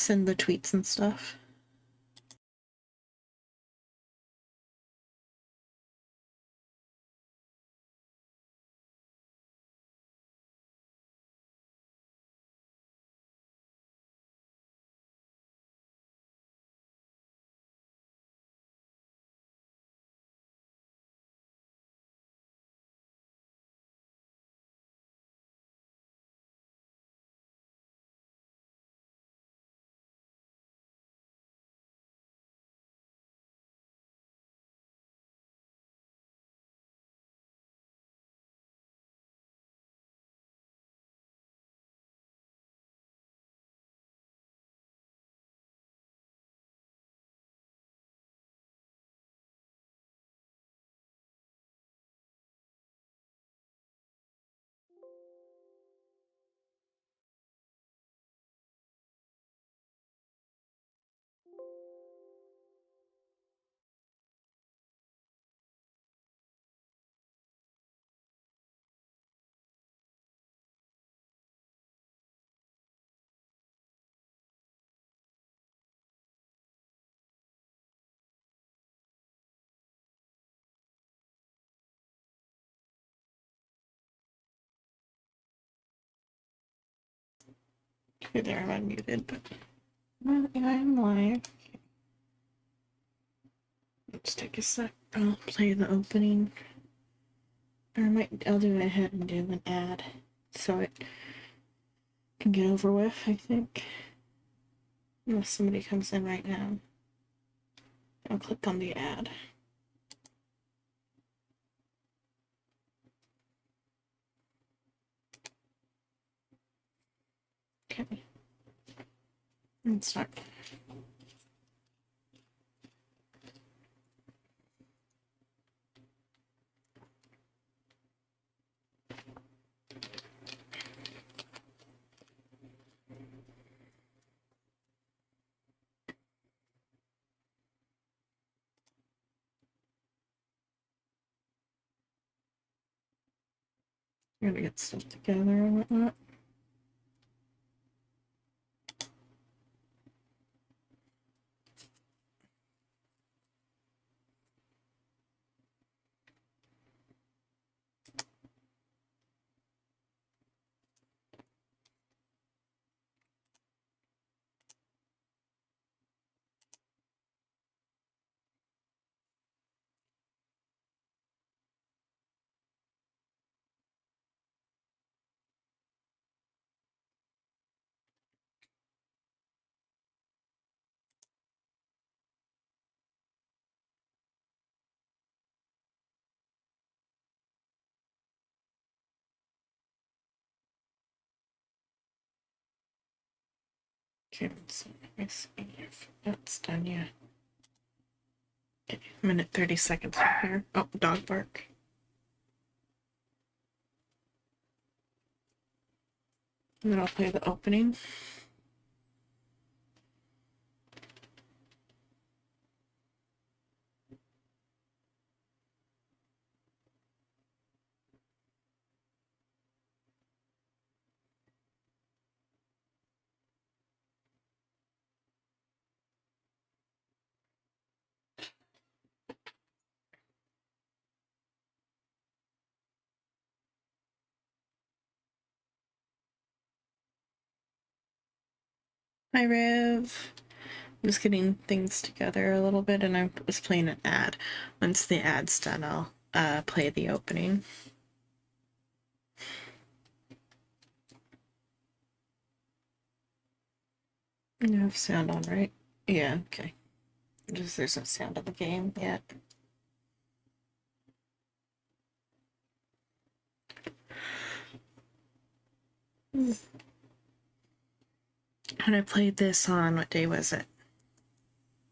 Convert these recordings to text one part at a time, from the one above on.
send the tweets and stuff. Okay, there, I'm unmuted, but I'm live. Okay. Let's take a sec. I'll play the opening. Or I'll do it ahead and do an ad so it can get over with, I think. Unless somebody comes in right now. I'll click on the ad. Okay. And start. I'm gonna get stuff together and whatnot. Okay, so let me see if that's done yet. Okay, minute 30 seconds from here. Oh, dog bark. And then I'll play the opening. Hi, Rev. I'm just getting things together a little bit, and I was playing an ad. Once the ad's done, I'll play the opening. You have sound on, right? Yeah, okay. Just there's no sound on the game yet. And I played this on, what day was it?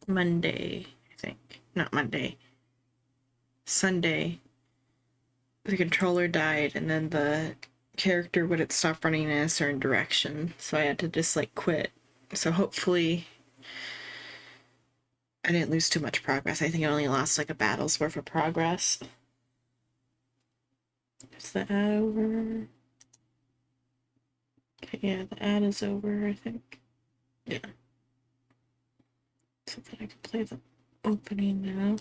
Monday, I think. Not Monday. Sunday. The controller died, and then the character wouldn't stop running in a certain direction, so I had to just like quit. So hopefully I didn't lose too much progress. I think I only lost like a battle's worth of progress. Is the ad over? Okay, yeah, the ad is over, I think. Yeah. play the opening now.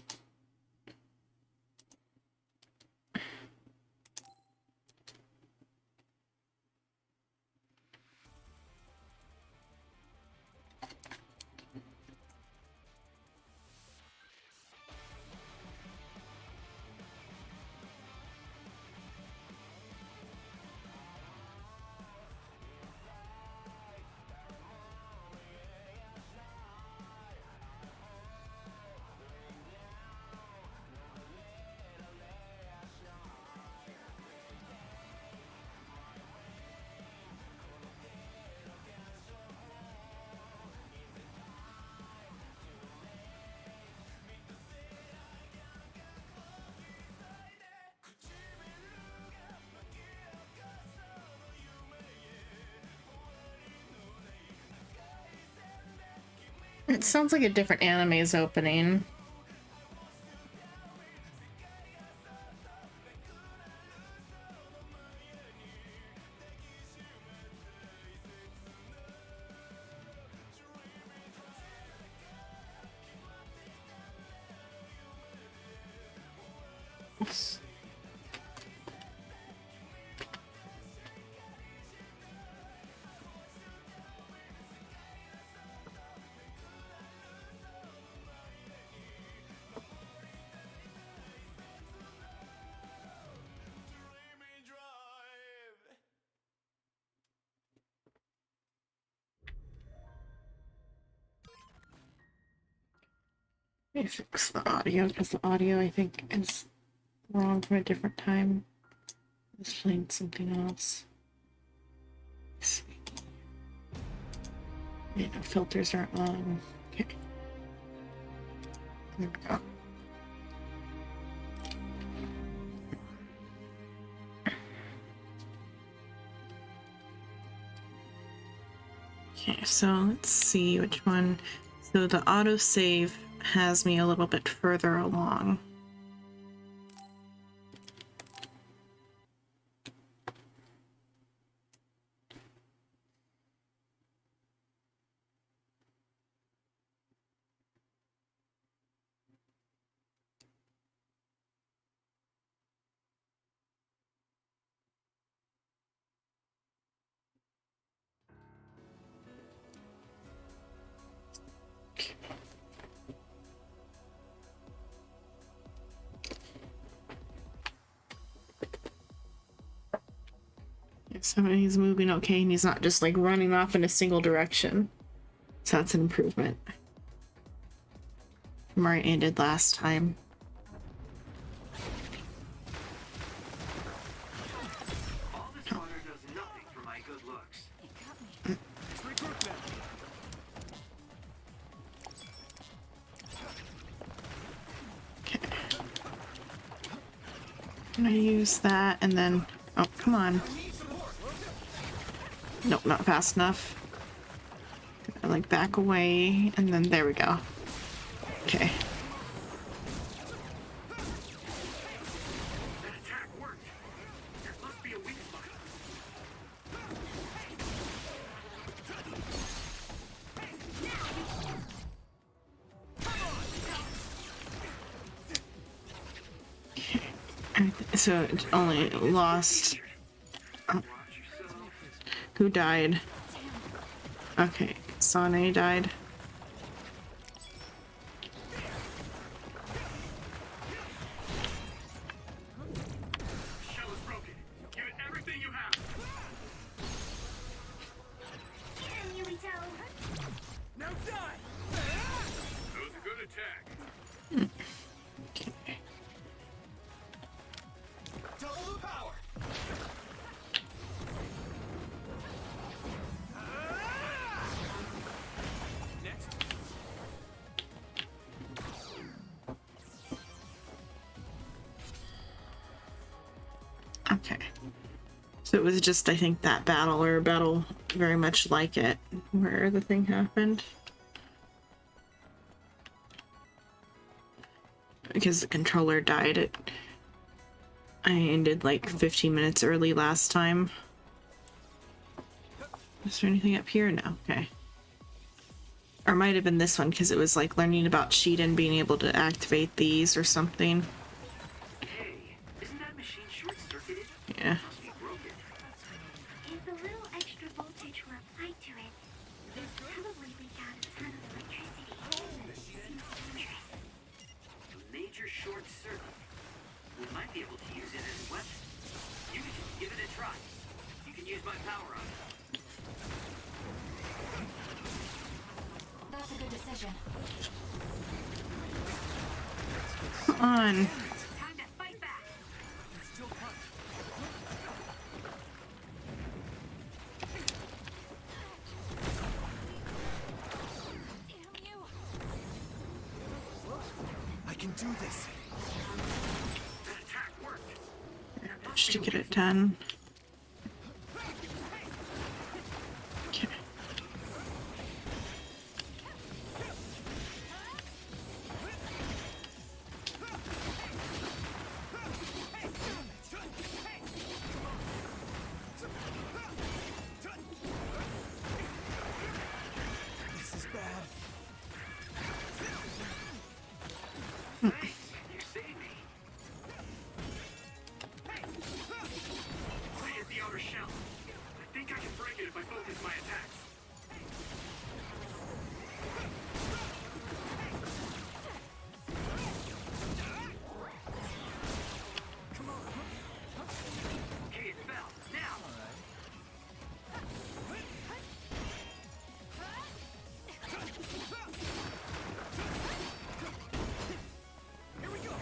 It sounds like a different anime's opening. Let me fix the audio, because the audio I think is wrong from a different time. It's playing something else. Let's see. Yeah, no, filters aren't on. Okay. There we go. Okay, so let's see which one. So the autosave has me a little bit further along. So he's moving okay, and he's not just like running off in a single direction. So that's an improvement from where I ended last time. All this water does nothing for my good looks. Okay. I'm gonna use that, and then oh, come on. Nope, not fast enough. Gotta, like, back away, and then there we go. Okay. That attack worked. There must be a weak spot. Okay. So it only lost. Oh. Who died? Okay, Sane died. Shell is broken. Give it everything you have. Now die. That was a good attack. Okay. Double the power. Next. Okay. So it was just, I think, that battle, or a battle very much like it, where the thing happened. Because the controller died. I ended like 15 minutes early last time. Is there anything up here? No. Okay. Or it might have been this one because it was like learning about cheat and being able to activate these or something. Hey, isn't that machine short-circuited? Yeah. Must be broken. If a little extra voltage were applied to it, it would probably leak out a ton of electricity. Seems dangerous. A major short circuit. We might be able to use it as a weapon. You can give it a try. You can use my power on it. That's a good decision. Come on. Time to fight back. Damn you! I can do this. That attack worked. Just to get it done. Okay. This is bad. Thanks. You saved me. I hit the outer shell. I think I can break it if I focus my attacks. Okay, it fell. Now. Here we go.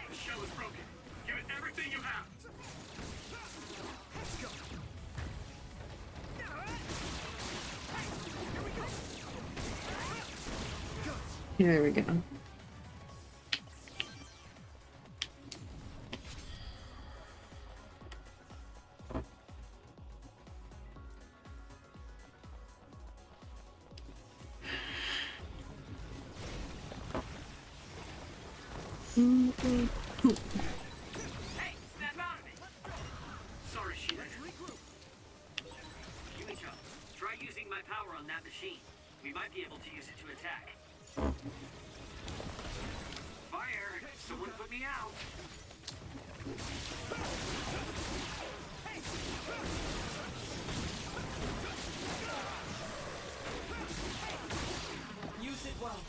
The shell is broken. Give it everything you have. Let's go. Here we go. Hey, snap out of it. Sorry, Sheila. Yumiko, try using my power on that machine. We might be able to use it to attack. Fire! Someone put me out. Use it well.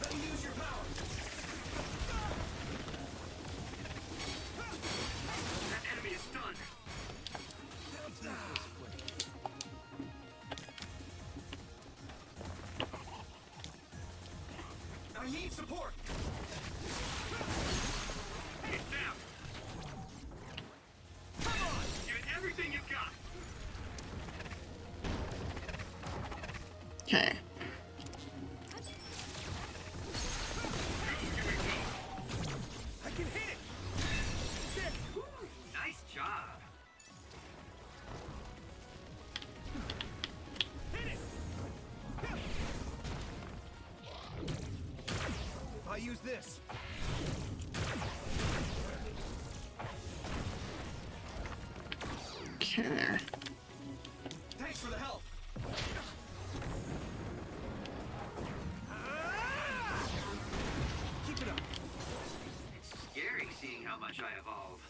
Let me use your power. That enemy is stunned. I need support. It's down. Come on. Give it everything you've got. Okay. I can hit it. Woo, nice job. Hit it. I use this. Okay, there. Thanks for the help. Keep it up. It's scary seeing how much I evolve.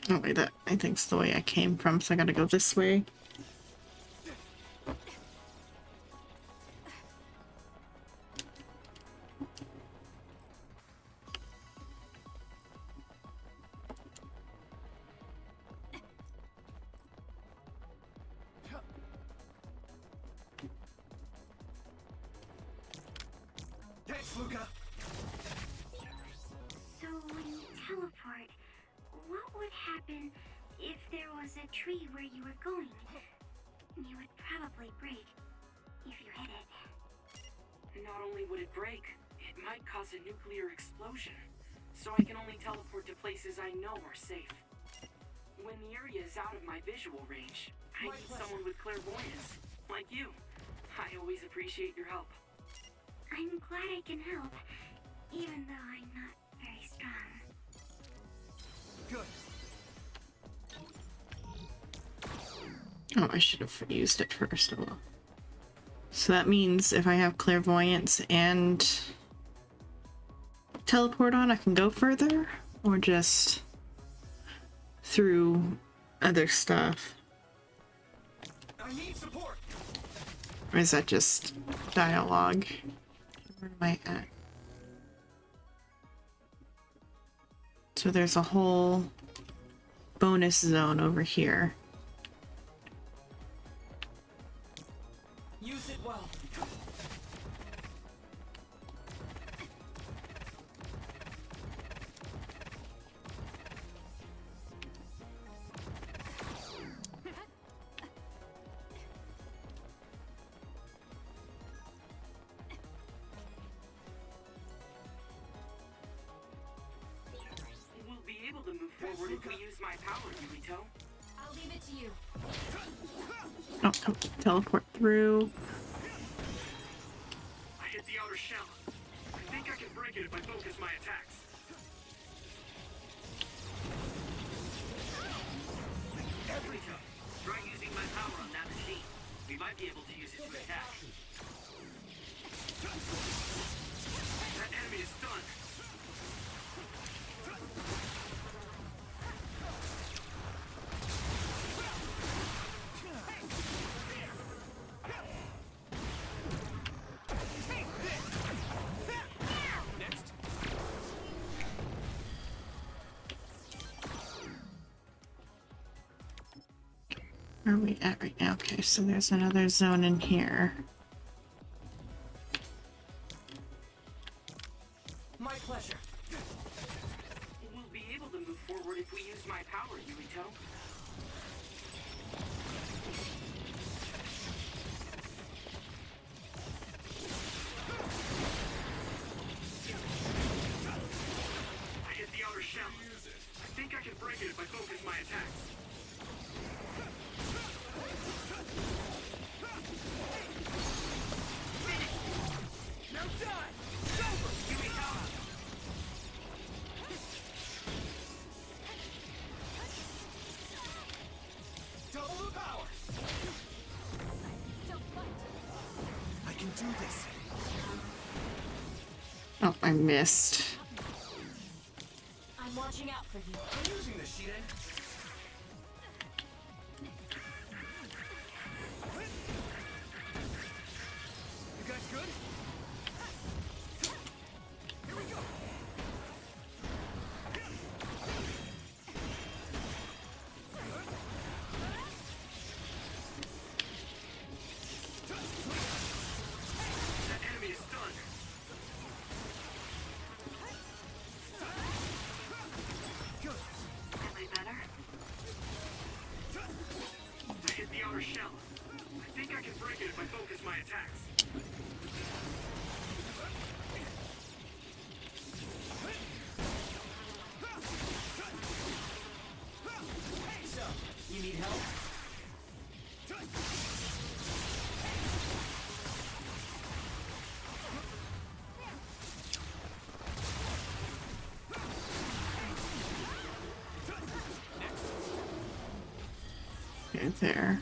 Oh wait, that I think's the way I came from, so I gotta go this way. Thanks, Luca. So when you teleport, what would happen if there was a tree where you were going? You would probably break if you hit it. Not only would it break, it might cause a nuclear explosion. so I can only teleport to places I know are safe. When the area is out of my visual range, I need someone with clairvoyance, like you. I always appreciate your help. I'm glad I can help, even though I'm not very strong. Good. Oh, I should have used it first of all. So that means if I have clairvoyance and teleport on, I can go further? Or just through other stuff? I need support. Or is that just dialogue? Where am I at? So there's a whole bonus zone over here. Use it well. We'll be able to move forward if we use my power, Yurito. I'll leave it to you. Oh, come teleport through. I hit the outer shell. I think I can break it if I focus my attacks. Yurito, try using my power on that machine. We might be able to use it to attack. That enemy is stunned. Next. Where are we at right now? Okay, so there's another zone in here. My pleasure. We'll be able to move forward if we use my power, Yurito. I hit the outer shell. I think I can break it if I focus my attacks. Now die. Give me power. Double the power. Still fight. I can do this. Oh, I missed. I'm watching out for you. I'm using this, Shiden. You guys good? Here we go. That enemy is stunned. Good. Am I better? I hit the outer shell. I think I can break it if I focus my attacks. Hey, so. You need help? Okay, there.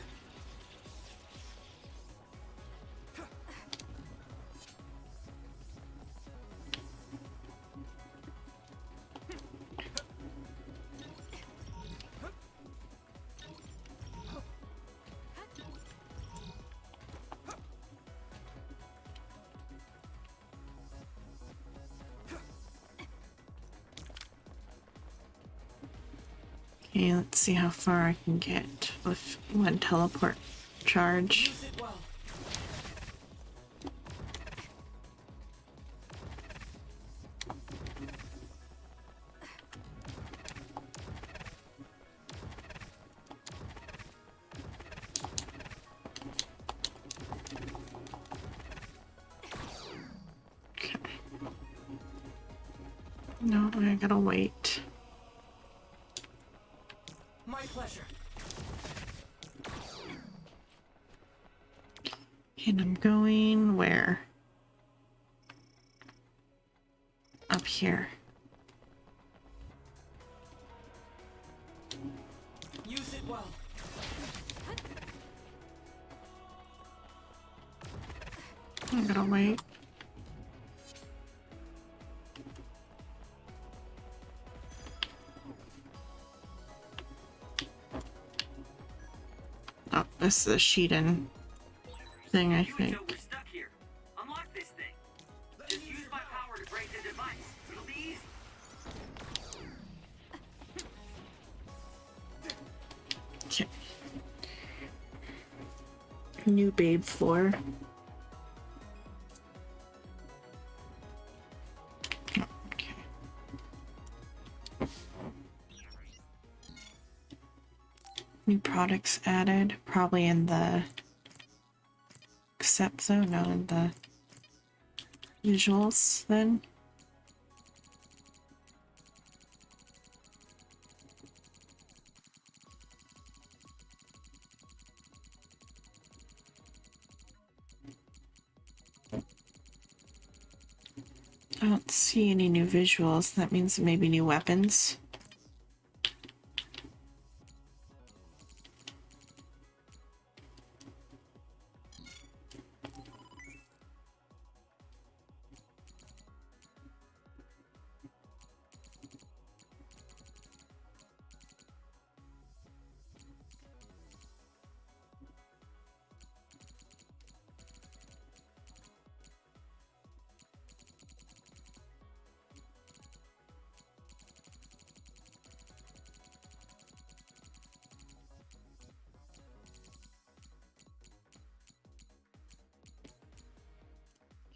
Okay, let's see how far I can get with one teleport charge. Use it well. No, I gotta wait. My pleasure. And I'm going where? Up here. Use it well. I gotta wait. Oh, this is a Sheetan thing, I You and think. Joe were stuck here. Unlock this thing. Just use my power to break the device. It'll be easy. Okay. New babe floor. Oh, okay. New products added, probably in the accept zone, not in the visuals then. I don't see any new visuals. That means maybe new weapons.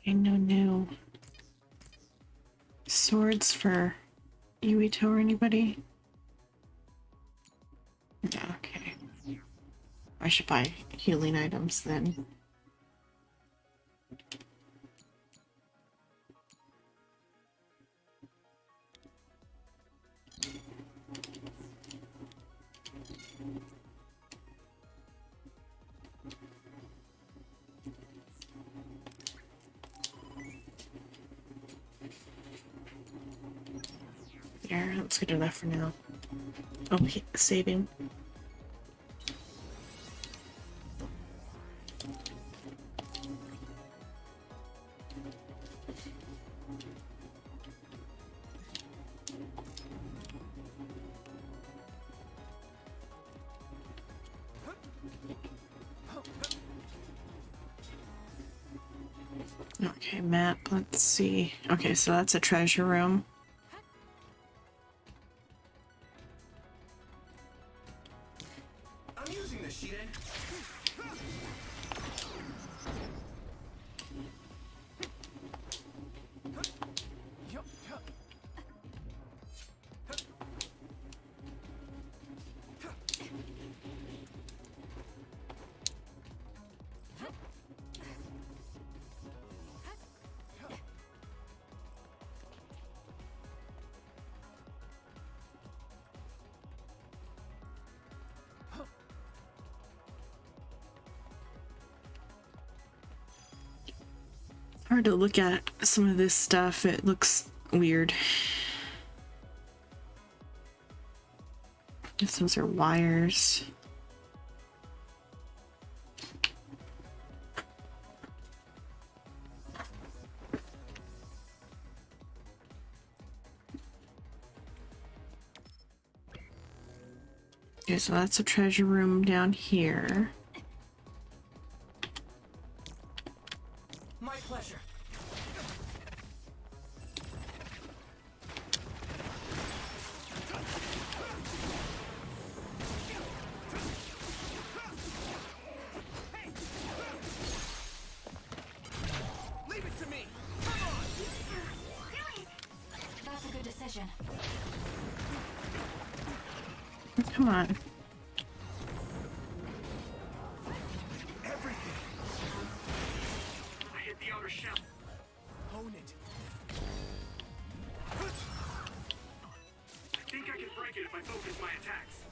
Okay, no new swords for Yuito or anybody? No, okay. I should buy healing items then. There, that's good enough for now. Oh, saving. Okay, map, let's see. Okay, so that's a treasure room. I'm using this sheet in. Hard to look at some of this stuff. It looks weird. Guess those are wires. Okay, so that's a treasure room down here. My pleasure. Leave it to me. That's a good decision. Come on. Everything. I hit the outer shell. Own it. focus my attacks.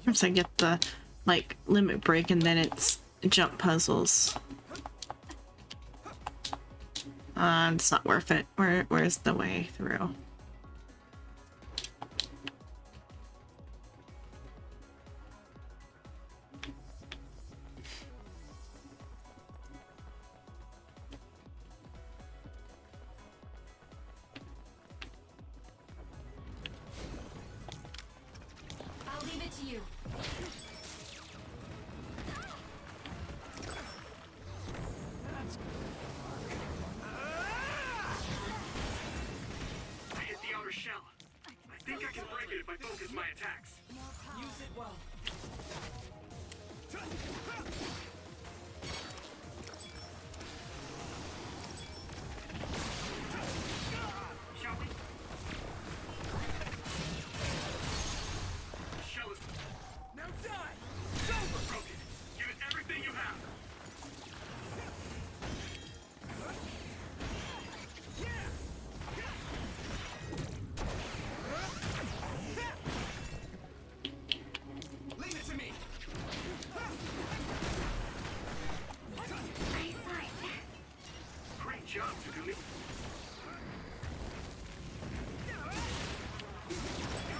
Once I get the like limit break and then it's jump puzzles. It's not worth it. Where's the way through? I'll leave it to you. I hit the outer shell. I think I can break it if I focus my attacks. Use it well. Shall we? The shell is Now die! broken. Give it everything you have. Leave it to me! I saw it. Great job, Tsugumi.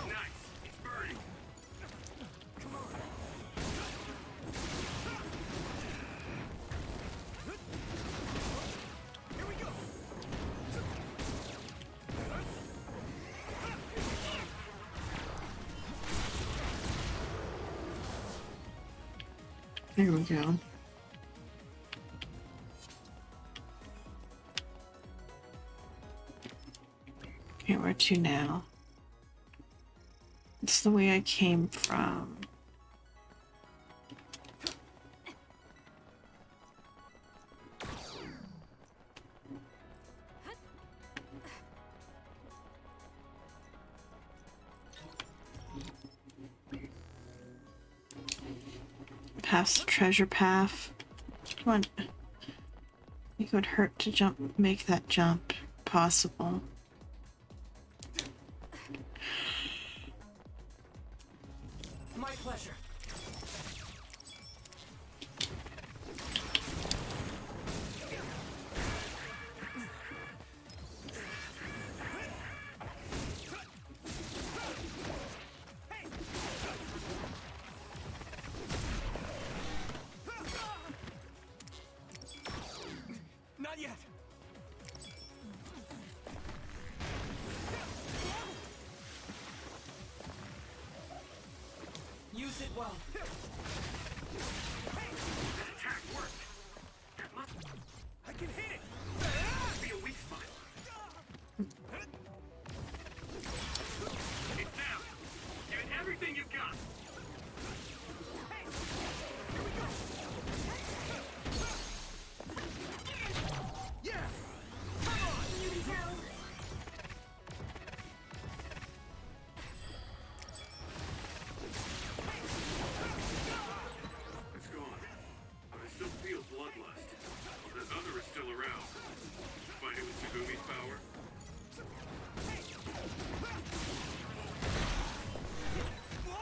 Nice. It's burning. Here we go! There we go. Okay, where to now? It's the way I came from. Past the treasure path. Come on. It would hurt to jump, make that jump possible. My pleasure. Not yet. Use it well. That attack worked. That must I can hit it. be a weak spot. It's down. Give it everything you've got. Yeah. It's gone. But I still feel bloodlust. That other is still around. Find it with Tsugumi's power.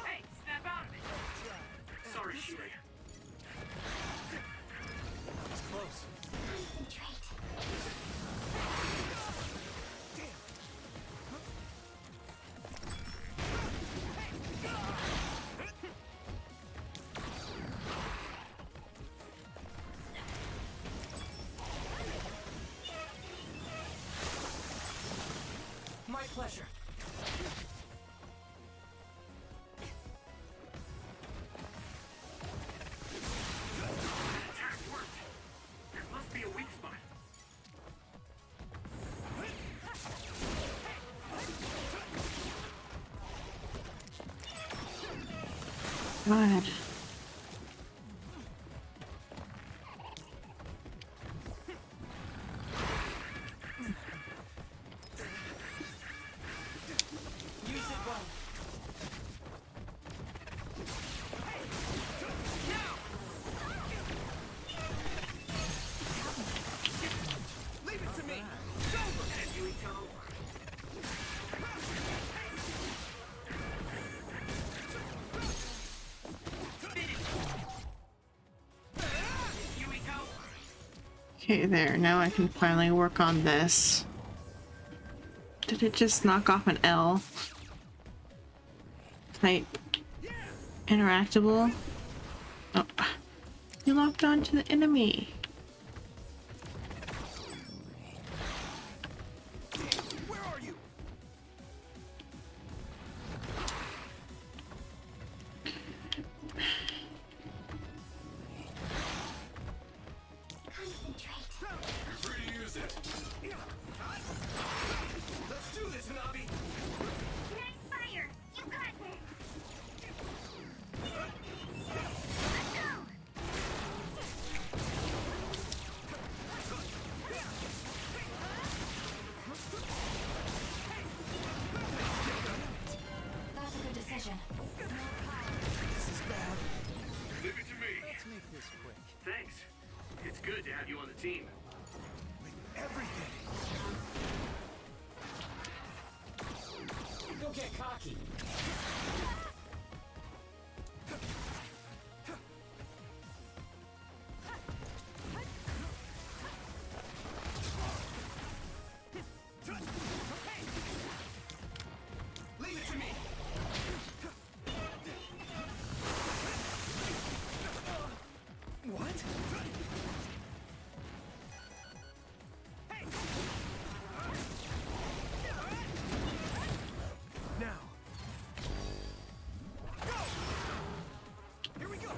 Hey, snap out of it! Sorry, Shirei. It's close. Concentrate. My pleasure. Attack worked. God. Use it well. Leave it to me. And you go. Here we go. Okay, there. Now I can finally work on this. Did it just knock off an L? Type interactable? Oh, you locked onto the enemy. Where are you? Concentrate. Free to use it. Let's do this, Nabi. Nice fire. You got this. Let's go. That's a good decision. This is bad. Leave it to me. Let's make this quick. Thanks. It's good to have you on the team. With everything. Don't get cocky. Leave it to me. What? Now. Go! Here we go.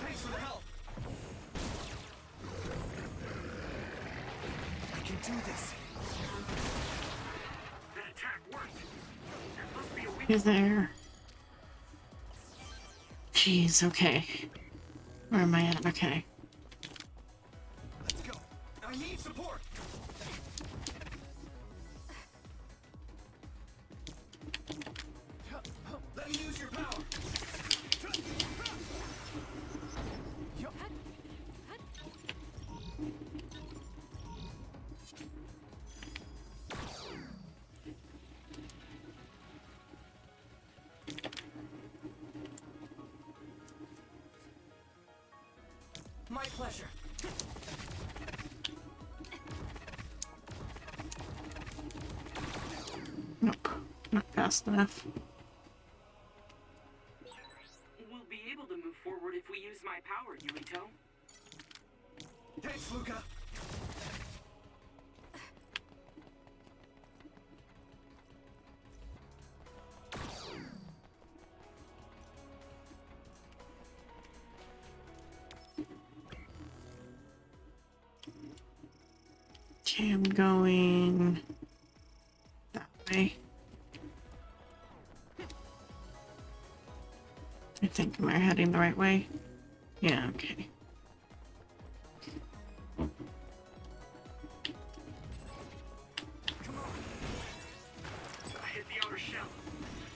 Thanks for the help. I can do this. That attack worked. There must be a weak Is there? Jeez, okay. Where am I at? Okay. Let's go. I need support. Let me use your power. My pleasure. Nope. Not fast enough. We'll be able to move forward if we use my power, Yuito. Thanks, Luca. Okay, I'm going that way. I think, am I heading the right way? Yeah, okay. I hit the outer shell.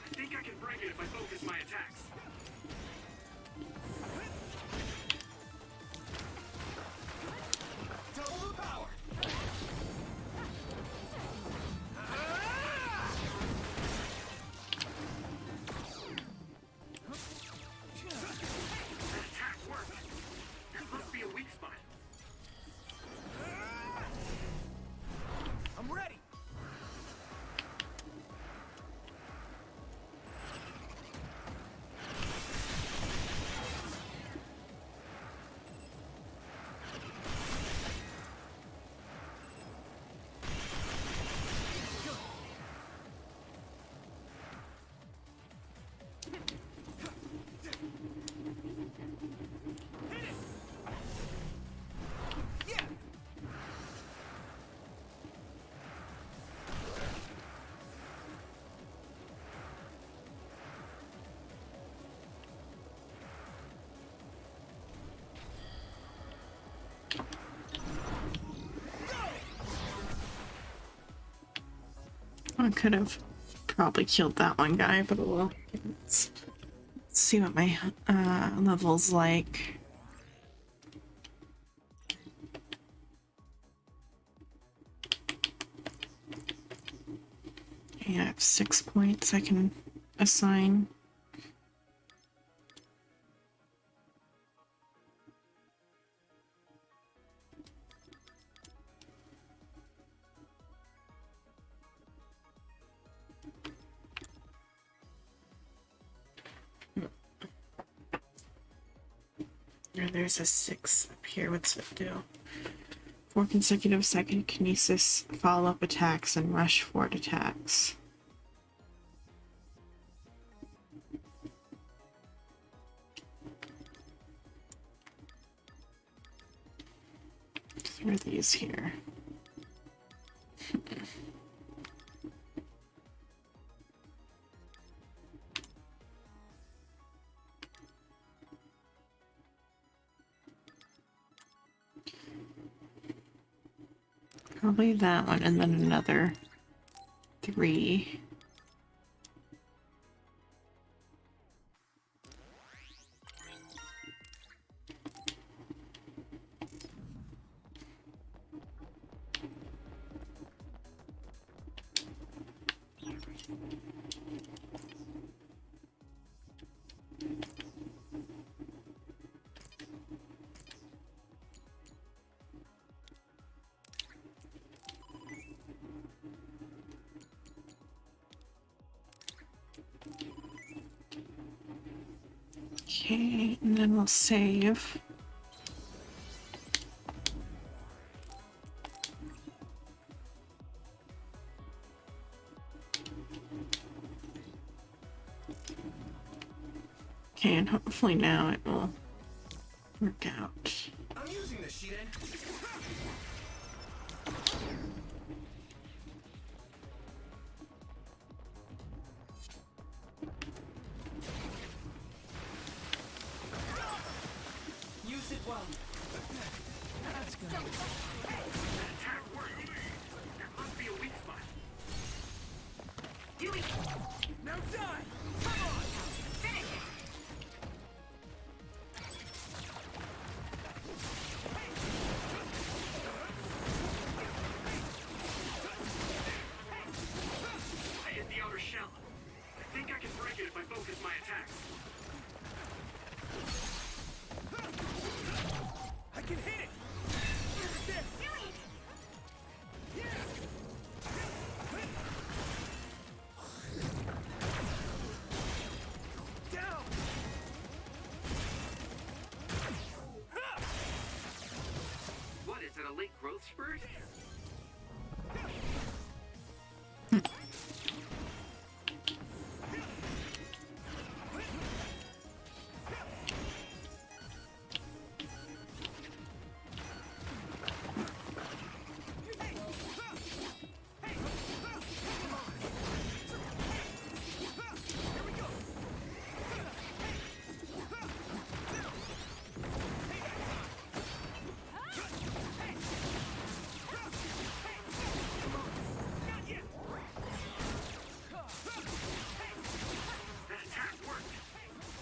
I think I can break it if I focus my attacks. Double the power. That attack worked. There must be a weak spot. I'm ready. I could have probably killed that one guy, but well, let's see what my level's like. Yeah, I have 6 points I can assign. There's a 6 up here. What's it do? 4 consecutive second kinesis follow-up attacks and rush forward attacks. What are these here? Probably that one, and then another 3. Okay, and then we'll save. Okay, and hopefully now it will work out. I'm using this, Xenon. Use it well. That's gonna be... Attack worked. That must be a weak spot. You Now die! Come on! finish it! I hit the outer shell. I think I can break it if I focus my attacks. I can hit it! Down! What, is it a late growth spurt? That attack worked.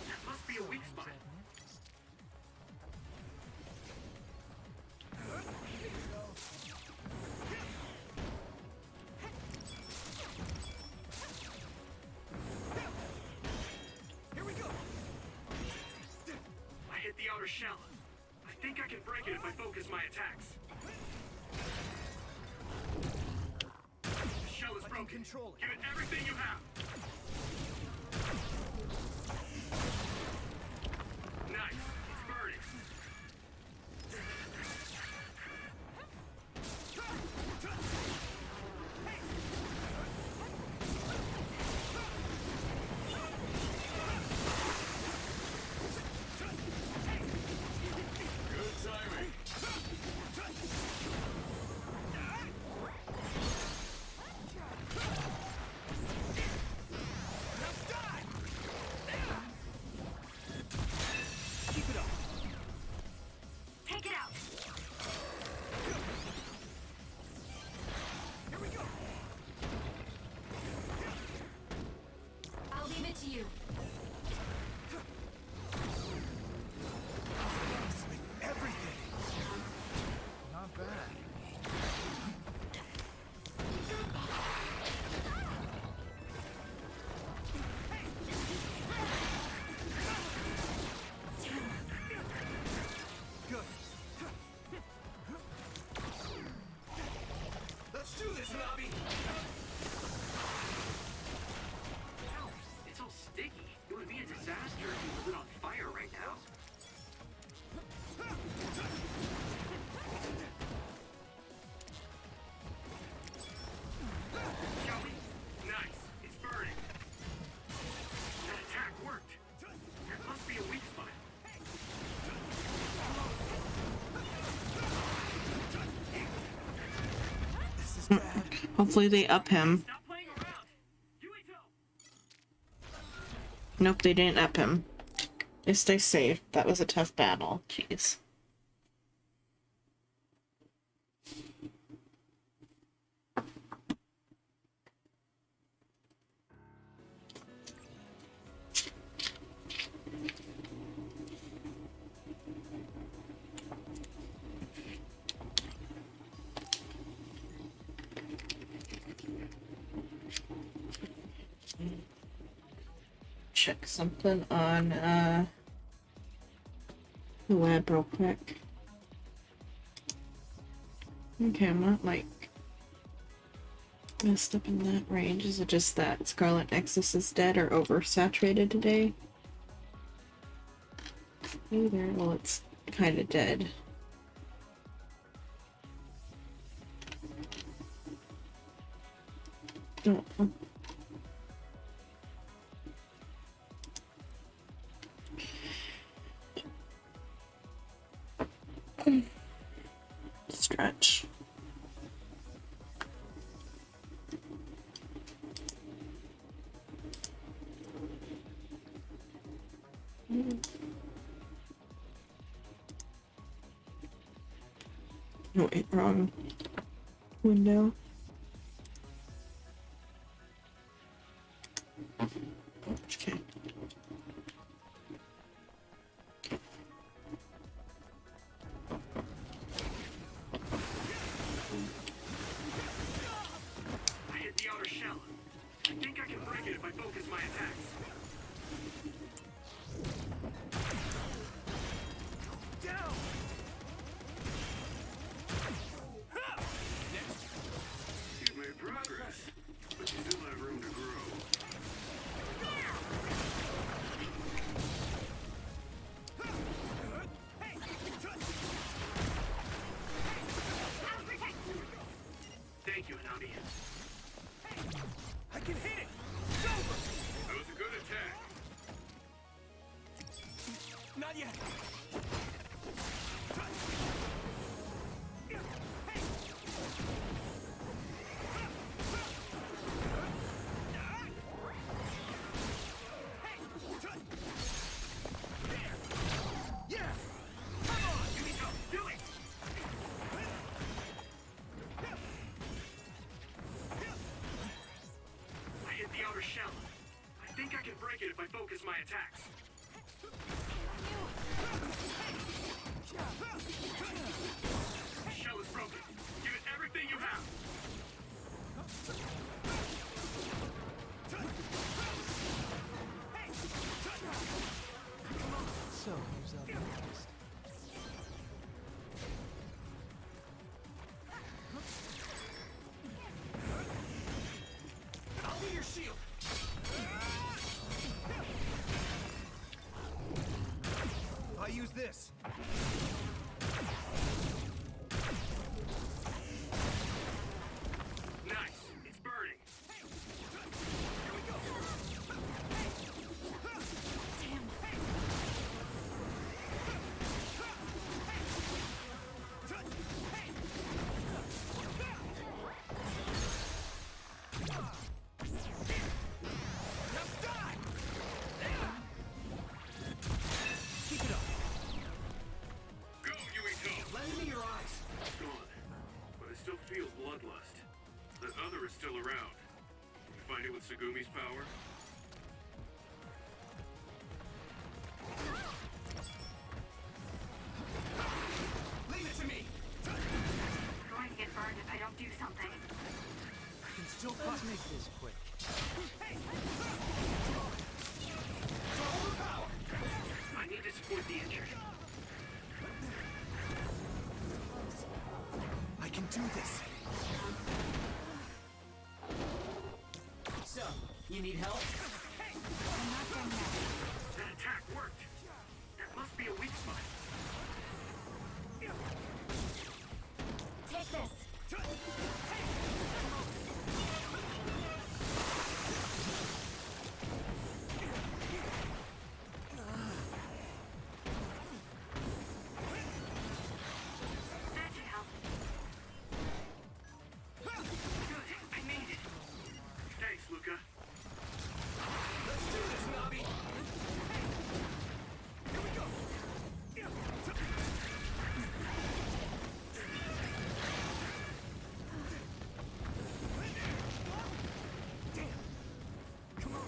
That must be a weak spot. Here we go! I hit the outer shell. I think I can break it if I focus my attacks. The shell is I can broken. control it. Give it everything you have. Nice. It's burning. Good timing. you. Everything. Not bad. Good. Let's do this, Nobby. It's all sticky. It would be a disaster if you lit on fire right now. Shall we? Nice. It's burning. That attack worked. There must be a weak spot. This is bad. Hopefully they up him. Stop playing around. Yuito! Nope, they didn't up him. They stay safe. That was a tough battle. Jeez. Check something on the web real quick. Okay, I'm not like messed up in that range. Is it just that Scarlet Nexus is dead or oversaturated today? Either. Well, it's kind of dead. Don't know. Stretch. Oh, wait, wrong window. Okay. I hit the outer shell. I think I can break it if I focus my attacks. Down. You've made progress, but you still have room to grow. Thank you, Hanabi. I can hit it. It's over. That was a good attack. Not yet. Yeah. Come on. Yuito, do it! I hit the outer shell. I think I can break it if I focus my attacks. The shell is broken. Give it everything you have. So, who's up next? I'll be your shield. I'll use this. Nice. It's burning. Keep it up. do this. So, you need help? I'm not done yet. That attack worked. There must be a weak spot. Take this. That should help. Good, I made it. Thanks, Luca. Let's do this, Nobby. Here we go. Damn. Come on.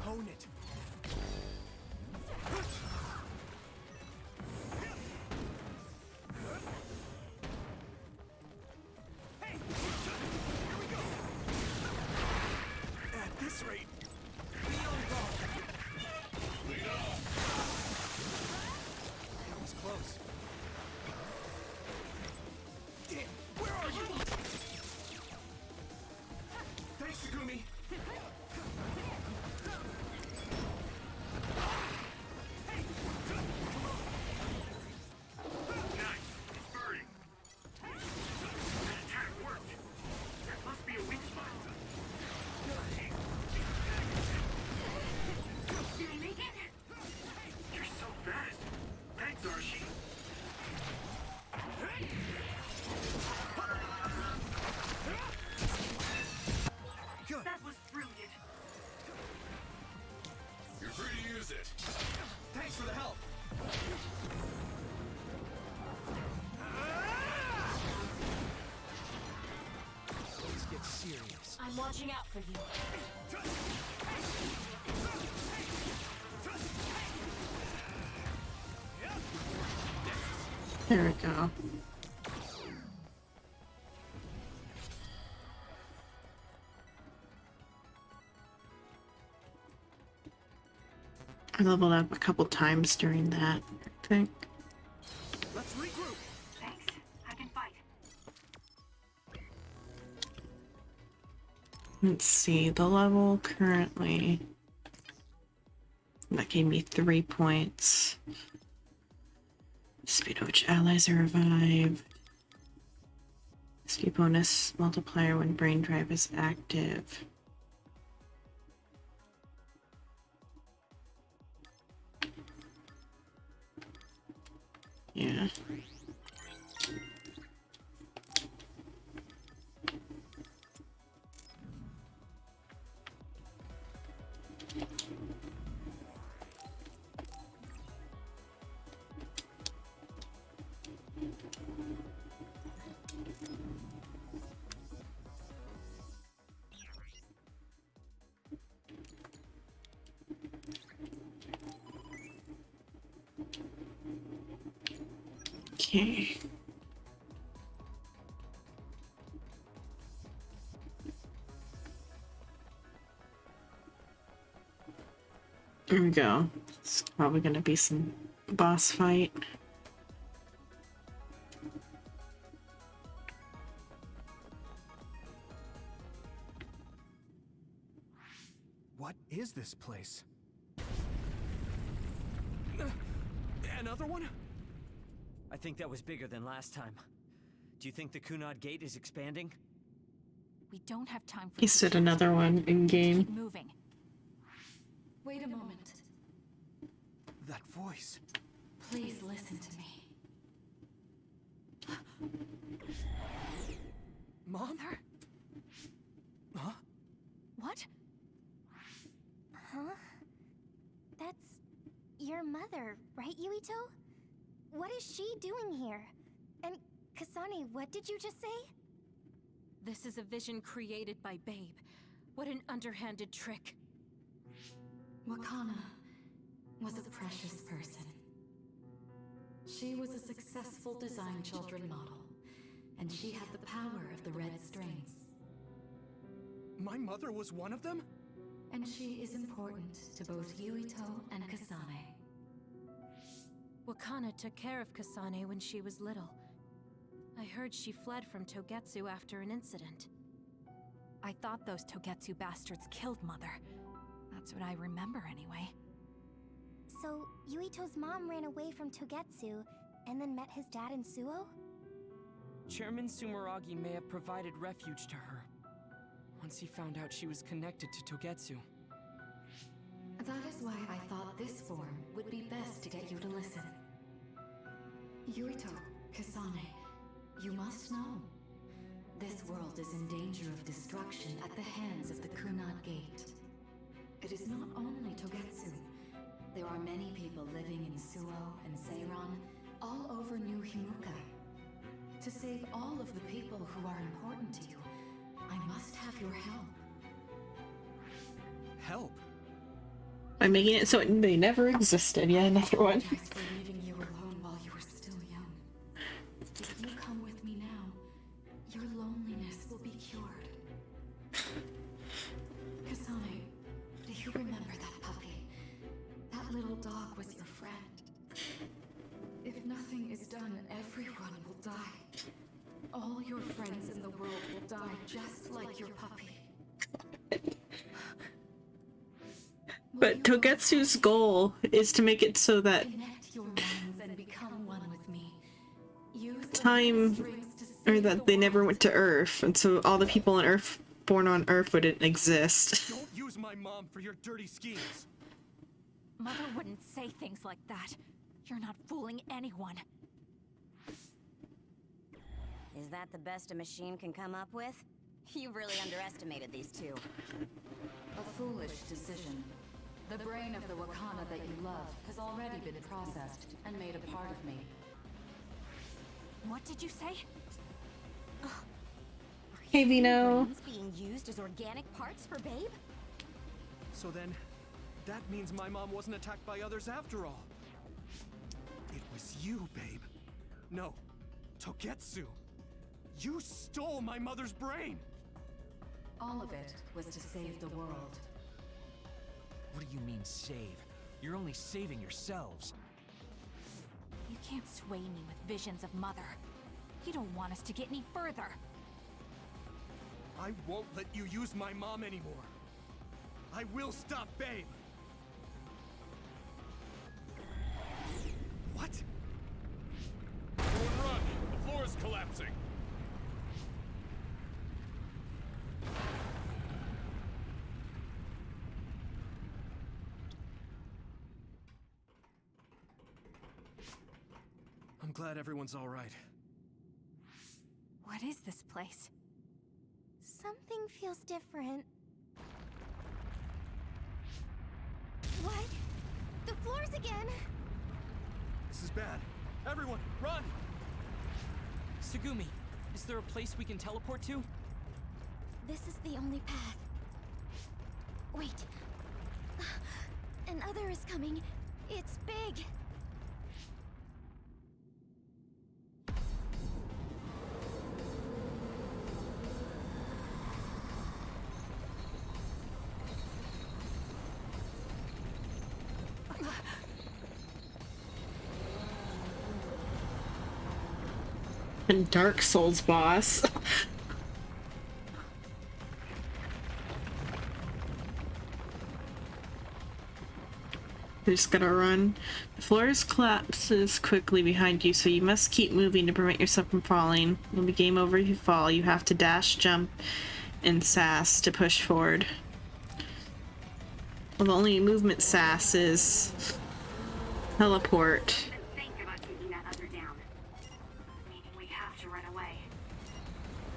Hone it. Hey! Here we go. At this rate, that was close. Damn, where are you? Thanks, Takumi. Nice, it's burning. That attack worked. There must be a weak spot. Did I make it? You're so fast. Thanks, Archie. Good. That was brilliant. You're free to use it. Thanks for the help. Let's get serious. I'm watching out for you. There we go. I leveled up a couple times during that, I think. Let's regroup. Thanks. I can fight. Let's see, the level currently. That gave me 3 points. Speed at which allies are revived. Speed bonus multiplier when brain drive is active. Yeah. Okay. Here we go. It's probably gonna be some boss fight. What is this place? Another one? I think that was bigger than last time. Do you think the Kunad Gate is expanding? We don't have time for He this said shit. another one in game. Keep moving. Wait a moment. That voice. Please listen to me. Mom? Mother? Huh? What? Huh? That's your mother, right, Yuito? What is she doing here? And Kasane, what did you just say? This is a vision created by Babe. What an underhanded trick. Wakana was a precious person. She was a successful design children model, and she had the power of the red strings. My mother was one of them? And she is important to both Yuito and Kasane. Wakana took care of Kasane when she was little. I heard she fled from Togetsu after an incident. I thought those Togetsu bastards killed Mother. That's what I remember anyway. So, Yuito's mom ran away from Togetsu and then met his dad in Suo? Chairman Sumeragi may have provided refuge to her once he found out she was connected to Togetsu. That is why I thought this form would be best to get you to listen. Yuito, Kasane, you must know. This world is in danger of destruction at the hands of the Kunad Gate. It is not only Togetsu. There are many people living in Suo and Seiran, all over New Himuka. To save all of the people who are important to you, I must have your help. Help? By making it so they never existed. Yeah, another one. Thanks for leaving you alone while you were still young. If you come with me now, your loneliness will be cured. Kasane, do you remember that puppy? That little dog was your friend. If nothing is done, everyone will die. All your friends in the world will die just like your puppy. But Togetsu's goal is to make it so that Connect your minds and become one with me. Use the time, strings to or save that the they never world. went to Earth, and so all the people on Earth, born on Earth, wouldn't exist. Don't use my mom for your dirty schemes. Mother wouldn't say things like that. You're not fooling anyone. Is that the best a machine can come up with? You really underestimated these two. A foolish decision. The brain of the Wakana that you love has already been processed and made a part of me. What did you say? Hey, Vino. Brains being used as organic parts for Babe? So then, that means my mom wasn't attacked by others after all. It was you, Babe. No, Togetsu. You stole my mother's brain! All of it was to save the world. What do you mean, save? You're only saving yourselves. You can't sway me with visions of Mother. You don't want us to get any further. I won't let you use my mom anymore. I will stop Babe. What? Everyone run! The floor is collapsing! I'm glad everyone's all right. What is this place? Something feels different. What? The floors again! This is bad. Everyone, run! Tsugumi, is there a place we can teleport to? This is the only path. Wait. Another is coming. It's big. And Dark Souls boss. You're just gonna run. The floor collapses quickly behind you, so you must keep moving to prevent yourself from falling. It'll be game over if you fall. You have to dash, jump, and sass to push forward. Well, the only movement sass is teleport. Think about taking that other down. Meaning we have to run away.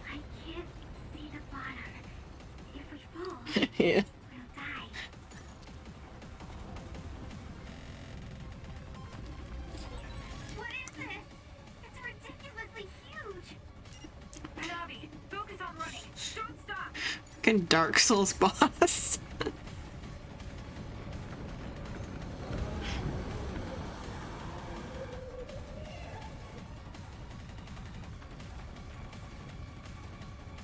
I can't see the bottom. If we fall, Yeah. we'll die. What is this? It's ridiculously huge. Hanabi, focus on running. Don't stop. Fucking Dark Souls boss.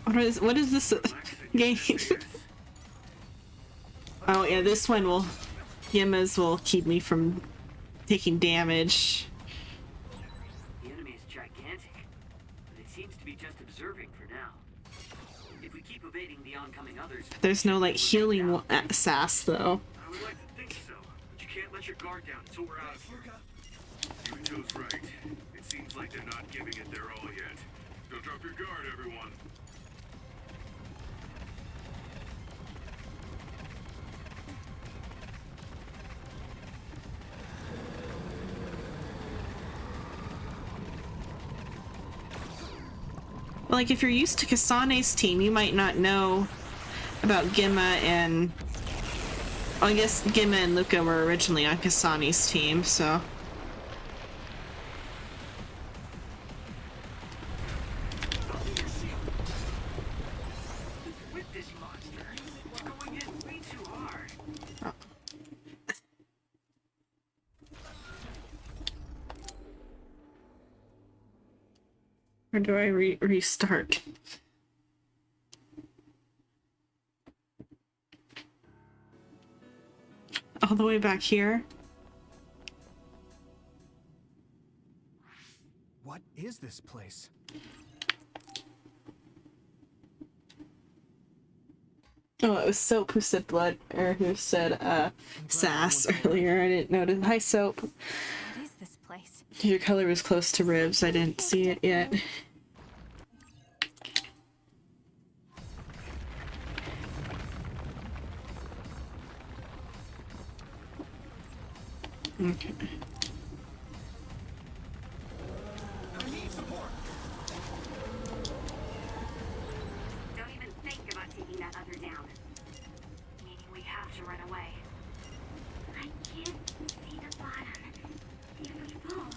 What is this game? Oh yeah, this one will Yimas will keep me from taking damage. The enemy is gigantic, but it observing for now. If we keep evading the oncoming others, There's no like healing sass though. I would like to think so, but you can't let your guard down until we're out of here. Yuito's right. It seems like they're not giving it their all yet. Don't drop your guard, everyone. Like, if you're used to Kasane's team, you might not know about Gemma and... Well, I guess Gemma and Luca were originally on Kasane's team, so... with this monster, we're going in way too hard. Oh. Or do I restart? All the way back here? What is this place? Oh, it was Soap who said blood, or who said, sass earlier. I didn't notice. Hi, Soap. What is this place? Your color was close to Ribs. I didn't see it yet. Okay. I need support. Don't even think about taking that other down. Meaning we have to run away. I can't see the bottom. If we fall,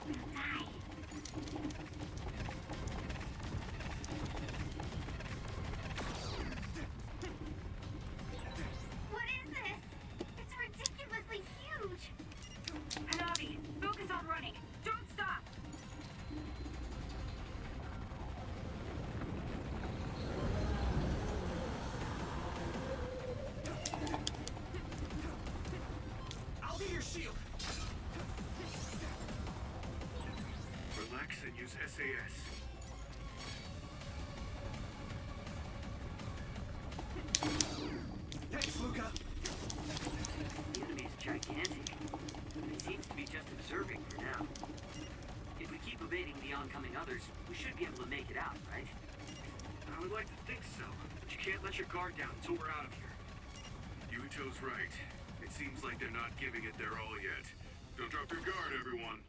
we'll die. What is this? It's ridiculously huge. Hanabi, focus on running. Don't stop. I'll be your shield. Relax and use SAS. Thanks, Luca. The enemy is gigantic. It seems to be just observing for now. If we keep evading the oncoming others, we should be able to make it out, right? I would like to think so, but you can't let your guard down until we're out of here. Yuito's right. It seems like they're not giving it their all yet. Don't drop your guard, everyone.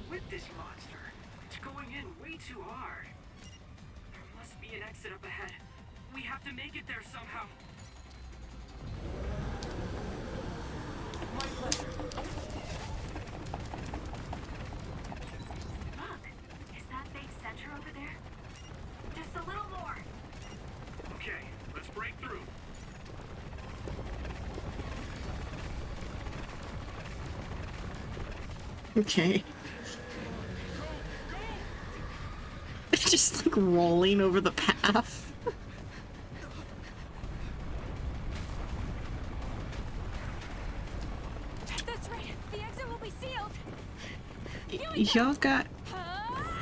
With this monster, it's going in way too hard. There must be an exit up ahead. We have to make it there somehow. My pleasure. Look, is that big center over there? Just a little more. Okay, let's break through. Okay. Just like rolling over the path. That's right. The exit will be sealed. Y'all got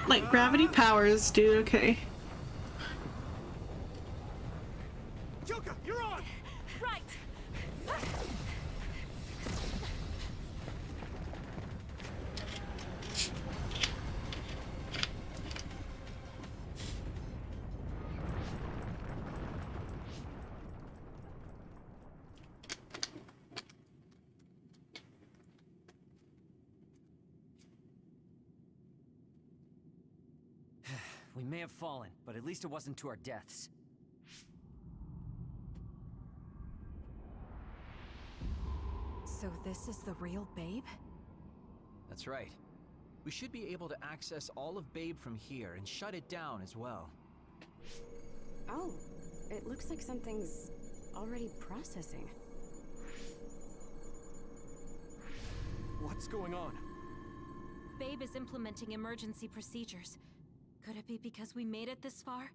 like gravity powers, dude. Okay. Yuka, you're on! Right. We may have fallen, but at least it wasn't to our deaths. So this is the real Babe? That's right. We should be able to access all of Babe from here and shut it down as well. Oh, it looks like something's already processing. What's going on? Babe is implementing emergency procedures. Could it be because we made it this far?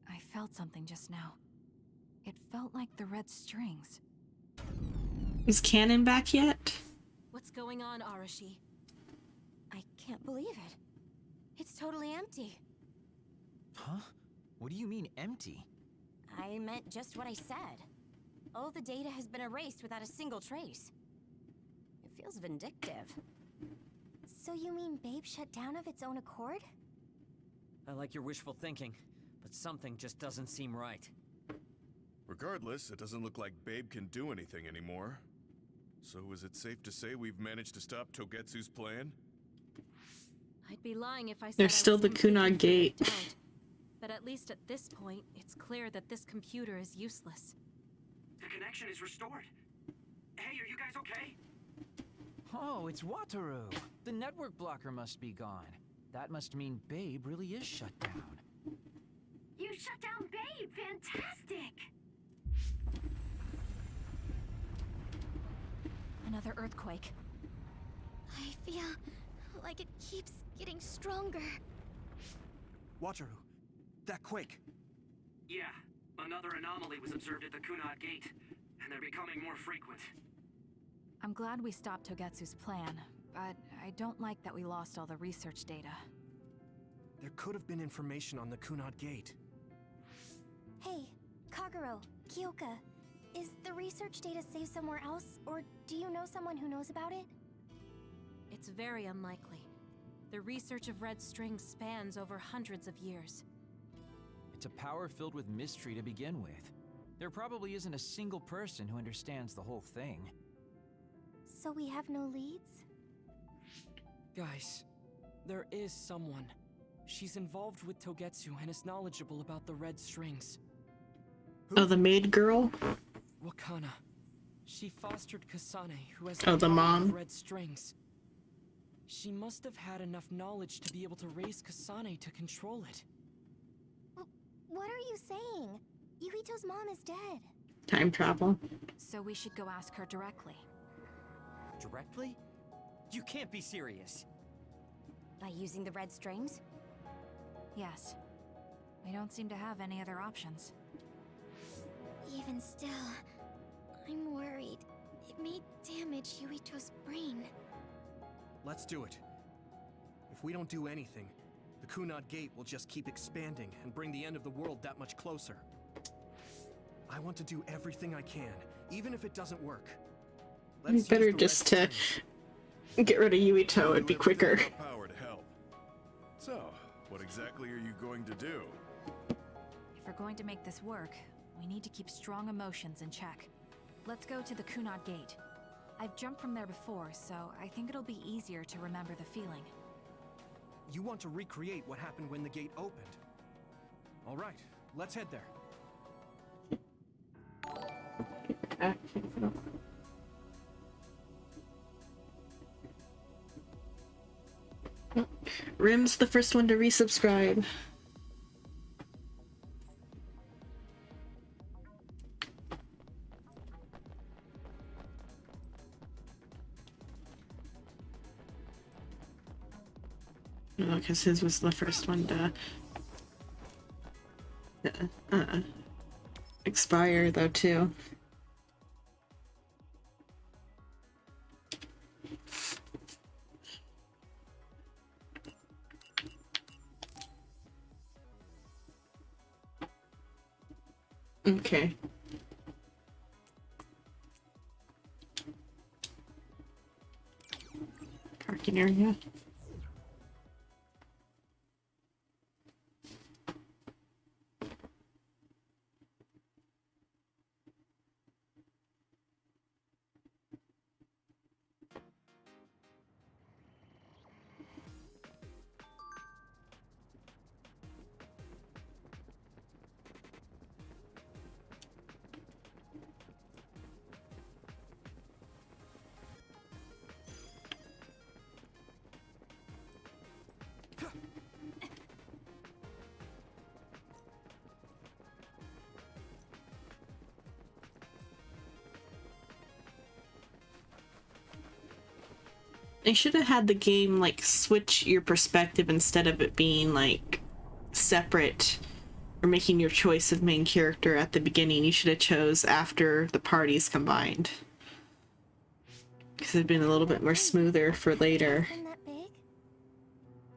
I felt something just now. It felt like the red strings. Is Canon back yet? What's going on, Arashi? I can't believe it. It's totally empty. Huh? What do you mean empty? I meant just what I said. All the data has been erased without a single trace. It feels vindictive. So you mean Babe shut down of its own accord? I like your wishful thinking, but something just doesn't seem right. Regardless, it doesn't look like Babe can do anything anymore. So is it safe to say we've managed to stop Togetsu's plan? I'd be lying if I said There's still the Kunad Gate. But at least at this point, it's clear that this computer is useless. The connection is restored. Hey, are you guys okay? Oh, it's Wataru. The network blocker must be gone. That must mean Babe really is shut down. You shut down Babe! Fantastic! Another earthquake. I feel like it keeps getting stronger. Wataru, that quake. Yeah, another anomaly was observed at the Kunad Gate, and they're becoming more frequent. I'm glad we stopped Togetsu's plan, but I don't like that we lost all the research data. There could have been information on the Kunad Gate. Hey, Kagero, Kyoka, is the research data saved somewhere else, or do you know someone who knows about it? It's very unlikely. The research of red strings spans over hundreds of years. It's a power filled with mystery to begin with. There probably isn't a single person who understands the whole thing. So we have no leads? Guys, there is someone. She's involved with Togetsu and is knowledgeable about the red strings. Oh, the maid girl? Wakana. She fostered Kasane, who has Oh, the mom? red strings. She must have had enough knowledge to be able to raise Kasane to control it. What are you saying? Yuito's mom is dead. Time travel. So we should go ask her directly. Directly? You can't be serious. By using the red strings? Yes. We don't seem to have any other options. Even still, I'm worried. It may damage Yuito's brain. Let's do it. If we don't do anything, the Kunad Gate will just keep expanding and bring the end of the world that much closer. I want to do everything I can, even if it doesn't work. You better just to get rid of Yuito, it'd be quicker. Power to help. So, what exactly are you going to do? If we're going to make this work, we need to keep strong emotions in check. Let's go to the Kunad Gate. I've jumped from there before, so I think it'll be easier to remember the feeling. You want to recreate what happened when the gate opened. All right, let's head there. Rim's the first one to resubscribe. No, because his was the first one to expire, though, too. Okay. Parking area. They should have had the game like switch your perspective instead of it being like separate or making your choice of main character at the beginning. You should have chose after the parties combined. Because it'd been a little bit more smoother for later.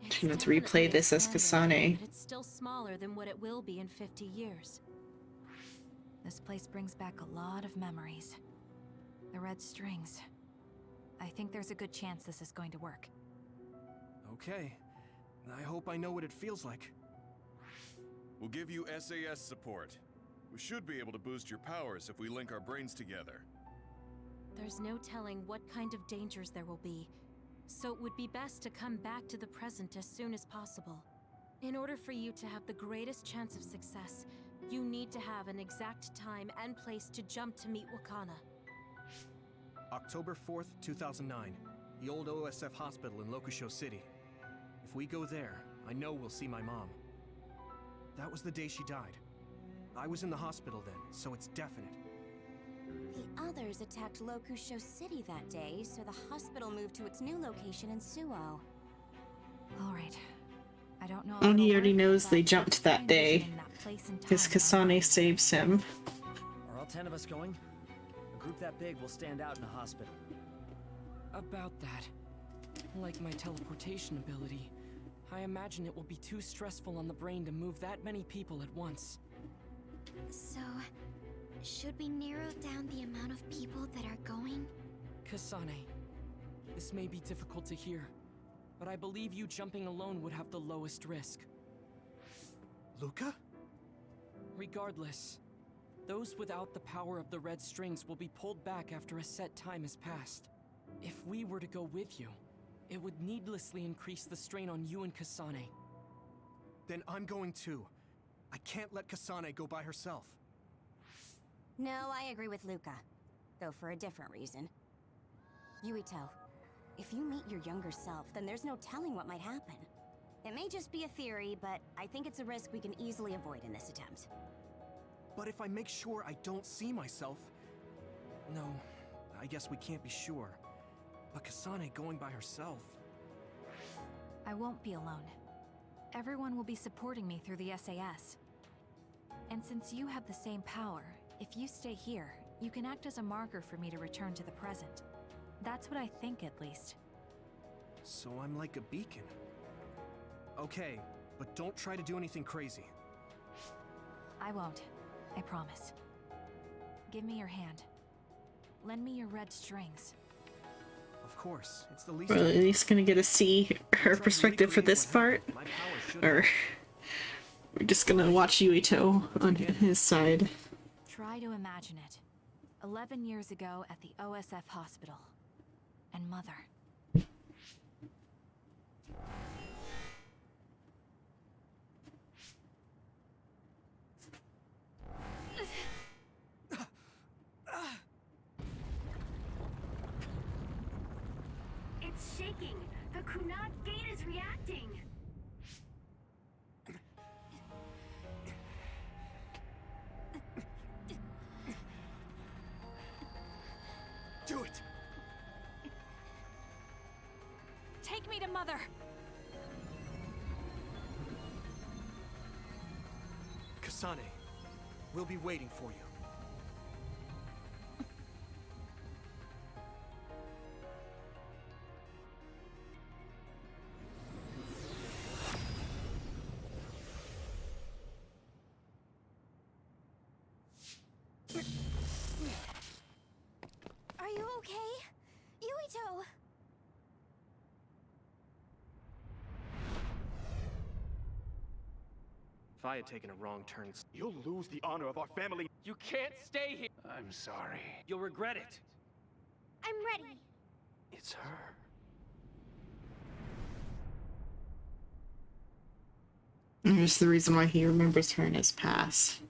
It's Let's replay definitely this as expanded, Kasane. but it's still smaller than what it will be in 50 years. This place brings back a lot of memories. The red strings. I think there's a good chance this is going to work. Okay. I hope I know what it feels like. We'll give you SAS support. We should be able to boost your powers if we link our brains together. There's no telling what kind of dangers there will be, so it would be best to come back to the present as soon as possible. In order for you to have the greatest chance of success, you need to have an exact time and place to jump to meet Wakana. October 4th, 2009. The old OSF hospital in Lokusho City. If we go there, I know we'll see my mom. That was the day she died. I was in the hospital then, so it's definite. The others attacked Lokusho City that day, so the hospital moved to its new location in Suo. Alright. I don't know. And he already knows they jumped that day. Because Kasane saves him. Are all 10 of us going? A group that big will stand out in a hospital. About that. Like my teleportation ability, I imagine it will be too stressful on the brain to move that many people at once. So, should we narrow down the amount of people that are going? Kasane, this may be difficult to hear, but I believe you jumping alone would have the lowest risk. Luca? Regardless, those without the power of the red strings will be pulled back after a set time has passed. If we were to go with you, it would needlessly increase the strain on you and Kasane. Then I'm going too. I can't let Kasane go by herself. No, I agree with Luca, though for a different reason. Yuito, if you meet your younger self, then there's no telling what might happen. It may just be a theory, but I think it's a risk we can easily avoid in this attempt. But if I make sure I don't see myself... No, I guess we can't be sure. But Kasane going by herself... I won't be alone. Everyone will be supporting me through the SAS. And since you have the same power, if you stay here, you can act as a marker for me to return to the present. That's what I think, at least. So I'm like a beacon. Okay, but don't try to do anything crazy. I won't. I promise. Give me your hand. Lend me your red strings. Of course, it's the least... We're at least gonna get to see her perspective for this part. Or we're just gonna watch Yuito on his side. Try to imagine it. 11 years ago at the OSF hospital. And Mother. It's shaking. The Kunad gate is reacting. Do it! Take me to Mother! Kasane, we'll be waiting for you. Are you okay? Yuito! If I had taken a wrong turn, you'll lose the honor of our family. You can't stay here! I'm sorry. You'll regret it. I'm ready. It's her. There's the reason why he remembers her in his past.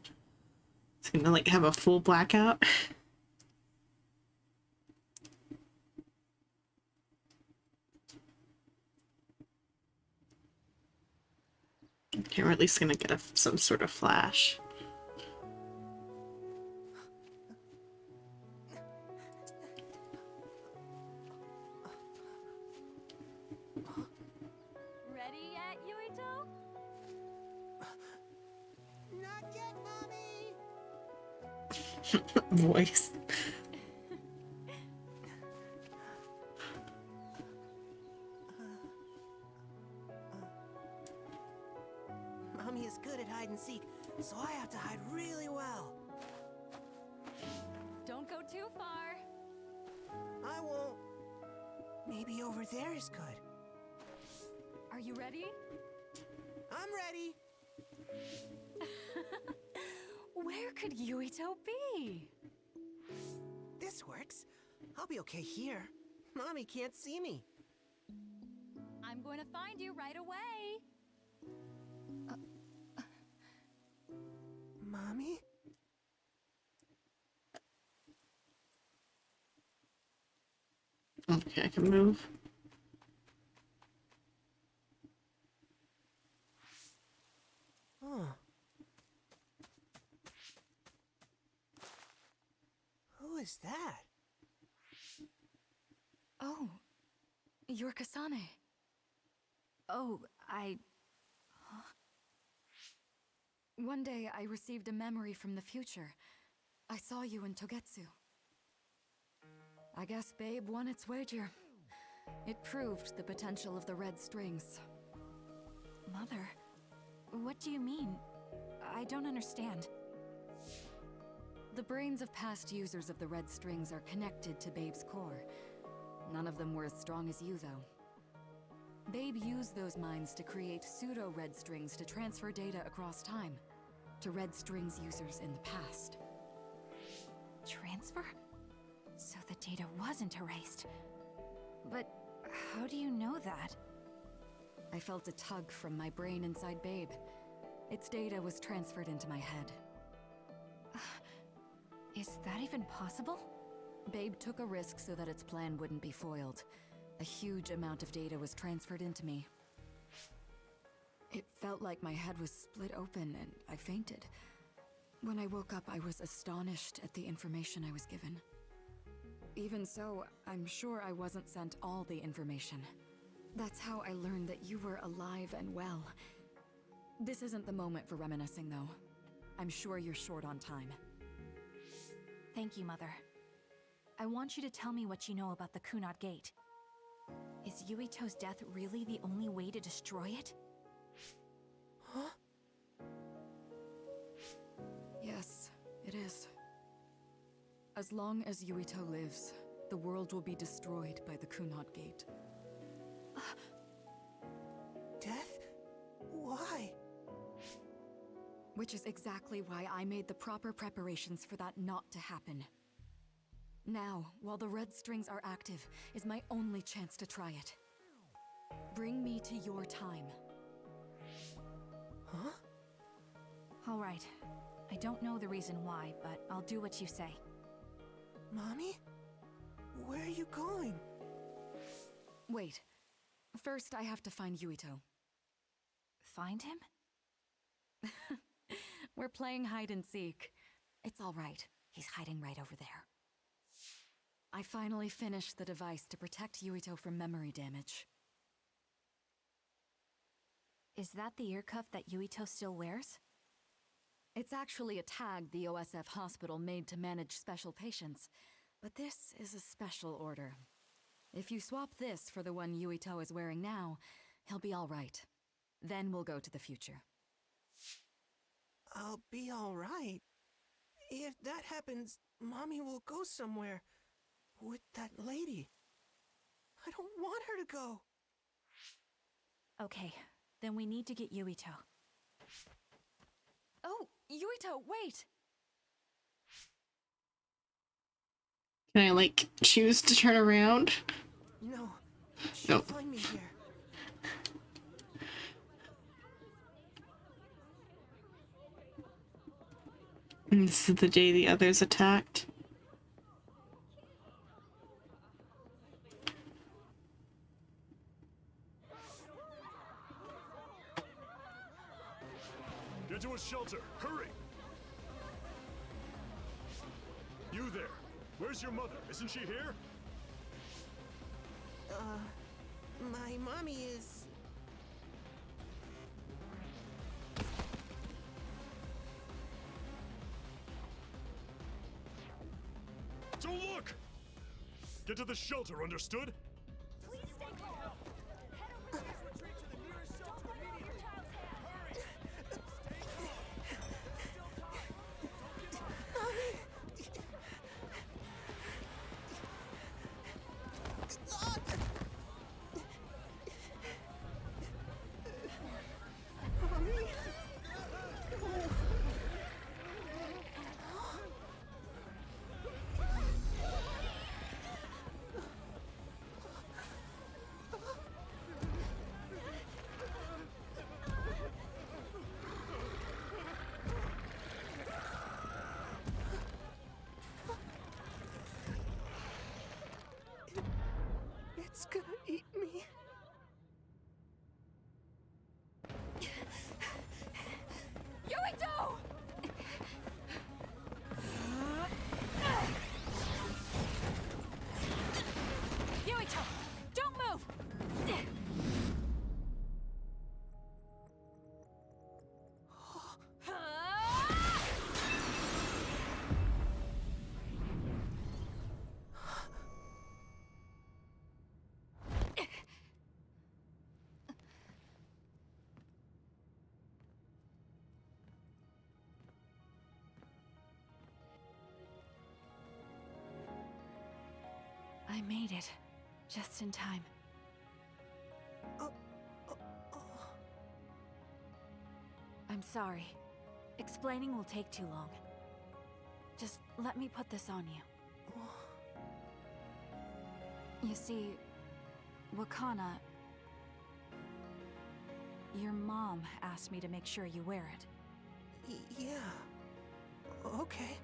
He's gonna like have a full blackout. Okay, we're at least gonna get some sort of flash. Voice. Mommy is good at hide and seek, so I have to hide really well. Don't go too far. I won't. Maybe over there is good. Are you ready? I'm ready. Where could Yuito be? This works. I'll be okay here. Mommy can't see me. I'm going to find you right away. Mommy? Okay, I can move. Huh. Who is that? Oh, you're Kasane. Oh, Huh? One day I received a memory from the future. I saw you in Togetsu. I guess Babe won its wager. It proved the potential of the red strings. Mother, what do you mean? I don't understand. The brains of past users of the red strings are connected to Babe's core. None of them were as strong as you, though. Babe used those minds to create pseudo-red strings to transfer data across time to red strings users in the past. Transfer? So the data wasn't erased. But how do you know that? I felt a tug from my brain inside Babe. Its data was transferred into my head. Is that even possible? Babe took a risk so that its plan wouldn't be foiled. A huge amount of data was transferred into me. It felt like my head was split open and I fainted. When I woke up, I was astonished at the information I was given. Even so, I'm sure I wasn't sent all the information. That's how I learned that you were alive and well. This isn't the moment for reminiscing, though. I'm sure you're short on time. Thank you, Mother. I want you to tell me what you know about the Kunad Gate. Is Yuito's death really the only way to destroy it? Huh? Yes, it is. As long as Yuito lives, the world will be destroyed by the Kunad Gate. Death? Why? Which is exactly why I made the proper preparations for that not to happen. Now, while the red strings are active, is my only chance to try it. Bring me to your time. Huh? All right. I don't know the reason why, but I'll do what you say. Mommy? Where are you going? Wait. First, I have to find Yuito. Find him? We're playing hide and seek. It's all right. He's hiding right over there. I finally finished the device to protect Yuito from memory damage. Is that the ear cuff that Yuito still wears? It's actually a tag the OSF hospital made to manage special patients, but this is a special order. If you swap this for the one Yuito is wearing now, he'll be all right. Then we'll go to the future. I'll be all right. If that happens, Mommy will go somewhere. With that lady. I don't want her to go. Okay, then we need to get Yuito. Oh, Yuito, wait! Can I, like, choose to turn around? No. She'll find me here. And this is the day the others attacked. Get to a shelter! Hurry! You there! Where's your mother? Isn't she here? My mommy is... Don't look! Get to the shelter, understood? Please stay calm. Head over there. Retreat to the nearest shelter immediately. Hurry! Stay calm. Still time. Don't give up. Mommy! Mommy? It's gonna eat me. Yuito! Yuito! Don't move! I made it. Just in time. I'm sorry. Explaining will take too long. Just let me put this on you. You see, Wakana... Your mom asked me to make sure you wear it. Yeah. Okay.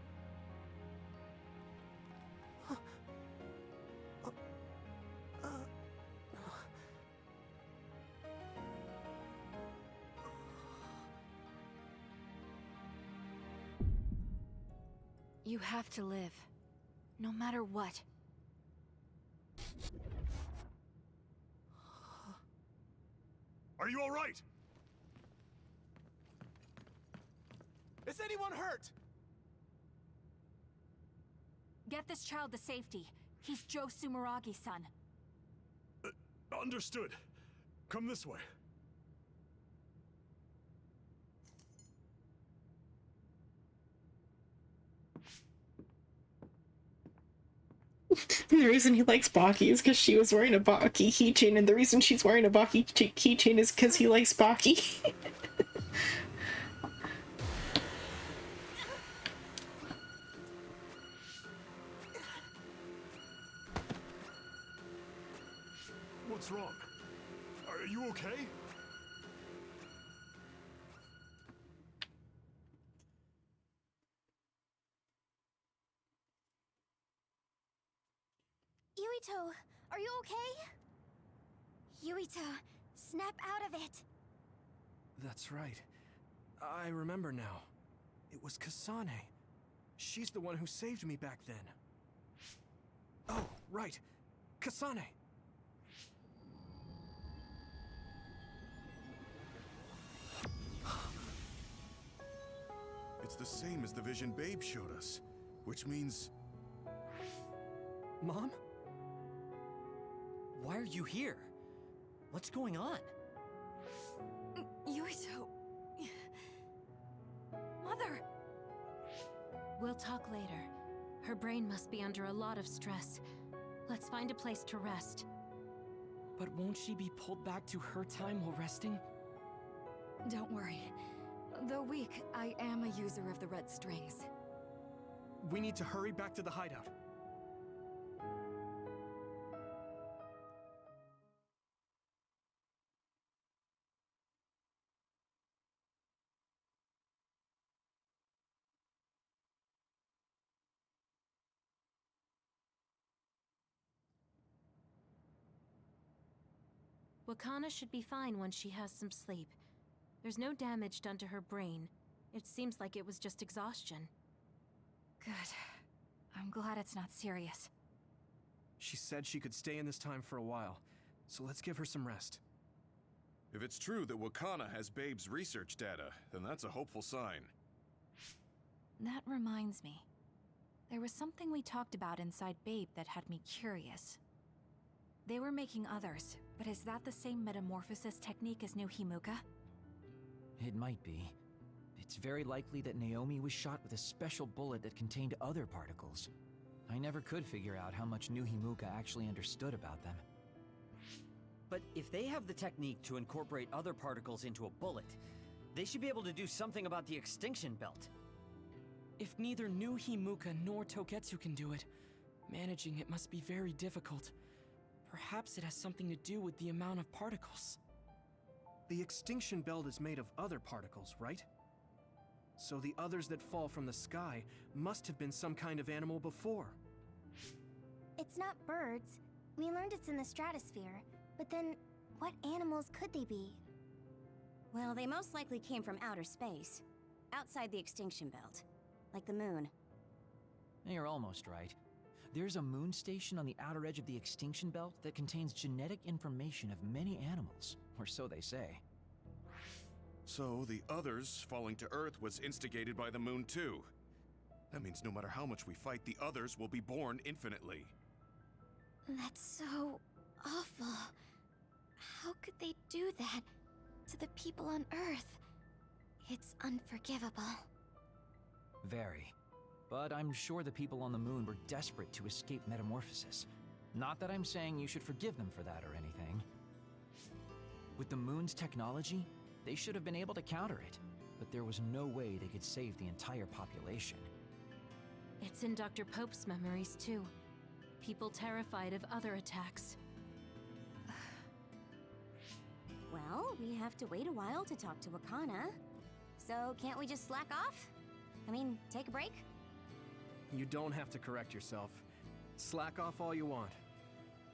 You have to live. No matter what. Are you alright? Is anyone hurt? Get this child to safety. He's Joe Sumeragi's son. Understood. Come this way. The reason he likes Baki is because she was wearing a Baki keychain, and the reason she's wearing a Baki keychain is because he likes Baki. What's wrong? Are you okay? Yuito, are you okay? Yuito, snap out of it. That's right. I remember now. It was Kasane. She's the one who saved me back then. Oh, right. Kasane. It's the same as the vision Babe showed us, which means... Mom? Why are you here? What's going on? Yuito... Mother! We'll talk later. Her brain must be under a lot of stress. Let's find a place to rest. But won't she be pulled back to her time while resting? Don't worry. Though weak, I am a user of the red strings. We need to hurry back to the hideout. Wakana should be fine once she has some sleep. There's no damage done to her brain. It seems like it was just exhaustion. Good. I'm glad it's not serious. She said she could stay in this time for a while, so let's give her some rest. If it's true that Wakana has Babe's research data, then that's a hopeful sign. That reminds me. There was something we talked about inside Babe that had me curious. They were making others, but is that the same metamorphosis technique as New Himuka? It might be. It's very likely that Naomi was shot with a special bullet that contained other particles. I never could figure out how much New Himuka actually understood about them. But if they have the technique to incorporate other particles into a bullet, they should be able to do something about the extinction belt. If neither New Himuka nor Togetsu can do it, managing it must be very difficult. Perhaps it has something to do with the amount of particles. The extinction belt is made of other particles, right? So the others that fall from the sky must have been some kind of animal before. It's not birds. We learned it's in the stratosphere. But then, what animals could they be? Well, they most likely came from outer space. Outside the extinction belt. Like the moon. You're almost right. There's a moon station on the outer edge of the extinction belt that contains genetic information of many animals, or so they say. So the others falling to Earth was instigated by the moon too. That means no matter how much we fight, the others will be born infinitely. That's so awful. How could they do that to the people on Earth? It's unforgivable. Very. But I'm sure the people on the moon were desperate to escape metamorphosis. Not that I'm saying you should forgive them for that or anything. With the moon's technology, they should have been able to counter it, but there was no way they could save the entire population. It's in Dr. Pope's memories, too. People terrified of other attacks. Well, we have to wait a while to talk to Wakana. So can't we just slack off? I mean, take a break? You don't have to correct yourself. Slack off all you want.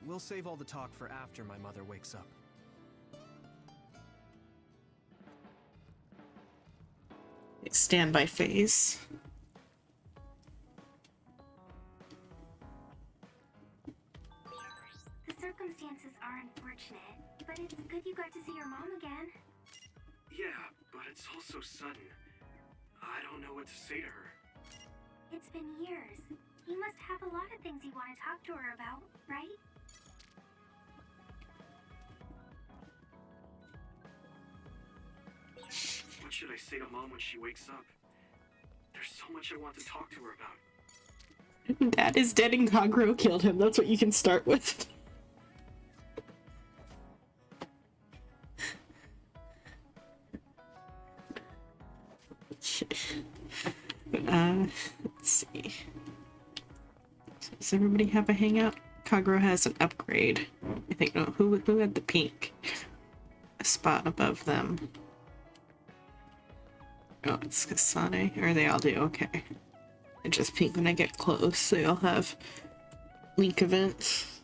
We'll save all the talk for after my mother wakes up. Standby phase. The circumstances are unfortunate, but it's good you got to see your mom again. Yeah, but it's all so sudden. I don't know what to say to her. It's been years. You must have a lot of things you want to talk to her about, right? What should I say to Mom when she wakes up? There's so much I want to talk to her about. Dad is dead and Kagero killed him. That's what you can start with. Let's see. Does everybody have a hangout? Kagero has an upgrade. I think, no, who had the pink? A spot above them. Oh, it's Kasane. Or they all do, okay. I just pink when I get close, so they all have link events.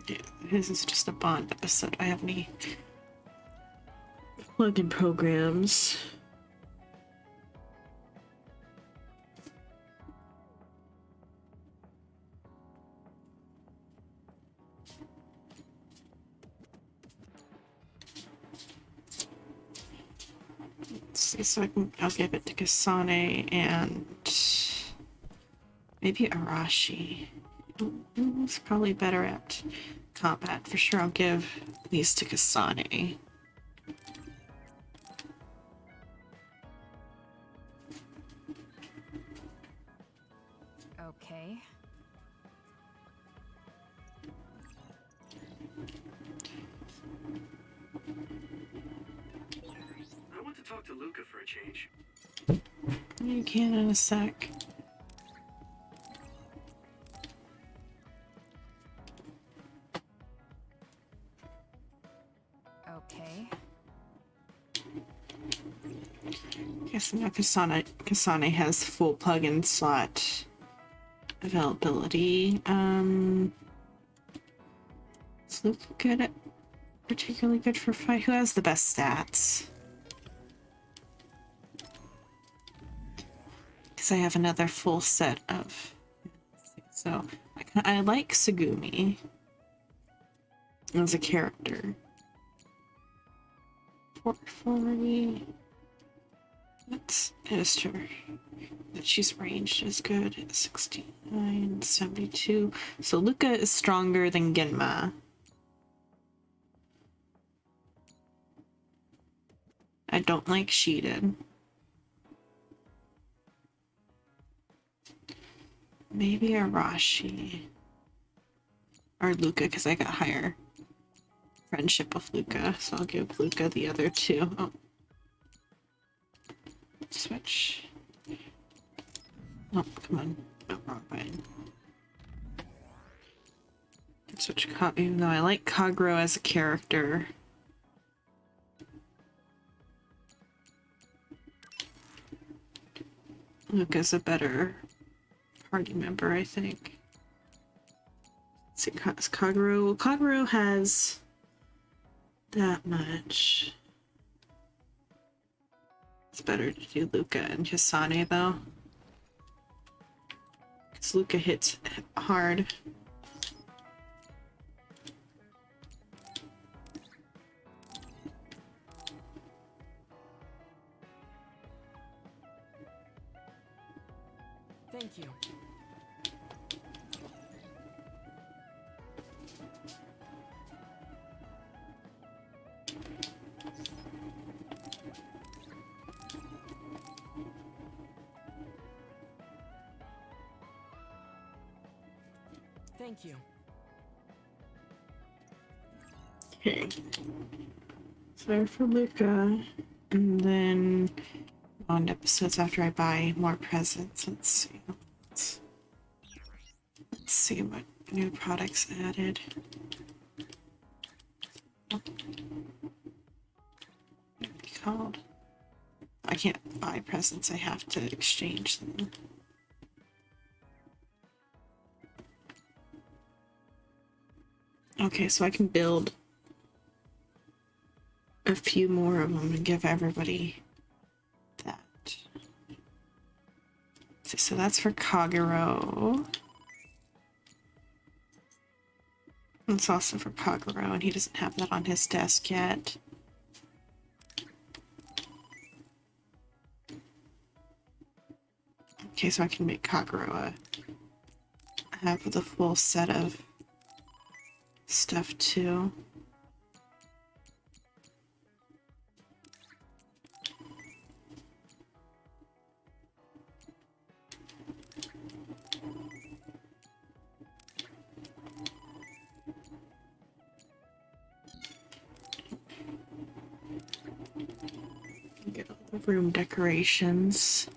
Yeah, this is just a Bond episode. I have any plug-in programs. Let's see, so I'll give it to Kasane and maybe Arashi. He's probably better at combat. For sure, I'll give these to Kasane. Okay. I want to talk to Luca for a change. You can in a sec. Okay. Guess now Kasane has full plug-in slot availability. Is Luke good at particularly good for fight? Who has the best stats? Because I have another full set of. So I like Tsugumi as a character. 440. That's Esther. That she's ranged is good. 69, 72. So Luca is stronger than Genma. I don't like Sheeted. Maybe Arashi. Or Luca, because I got higher friendship with Luca. So I'll give Luca the other two. Oh. Switch. Oh, come on. No, wrong button. Switch even though I like Kagero as a character. Luca's a better party member, I think. Let's see, Kagero. Well, Kagero has that much. It's better to do Luca and Hisane though. Because Luca hits hard. Thank you. Thank you. Okay. So for Luca, and then on episodes after I buy more presents, let's see. Let's see what new products added. What are they called? I can't buy presents, I have to exchange them. Okay, so I can build a few more of them and give everybody that. So that's for Kagero. That's also for Kagero, and he doesn't have that on his desk yet. Okay, so I can make Kagero have the full set of stuff too. Get all the room decorations.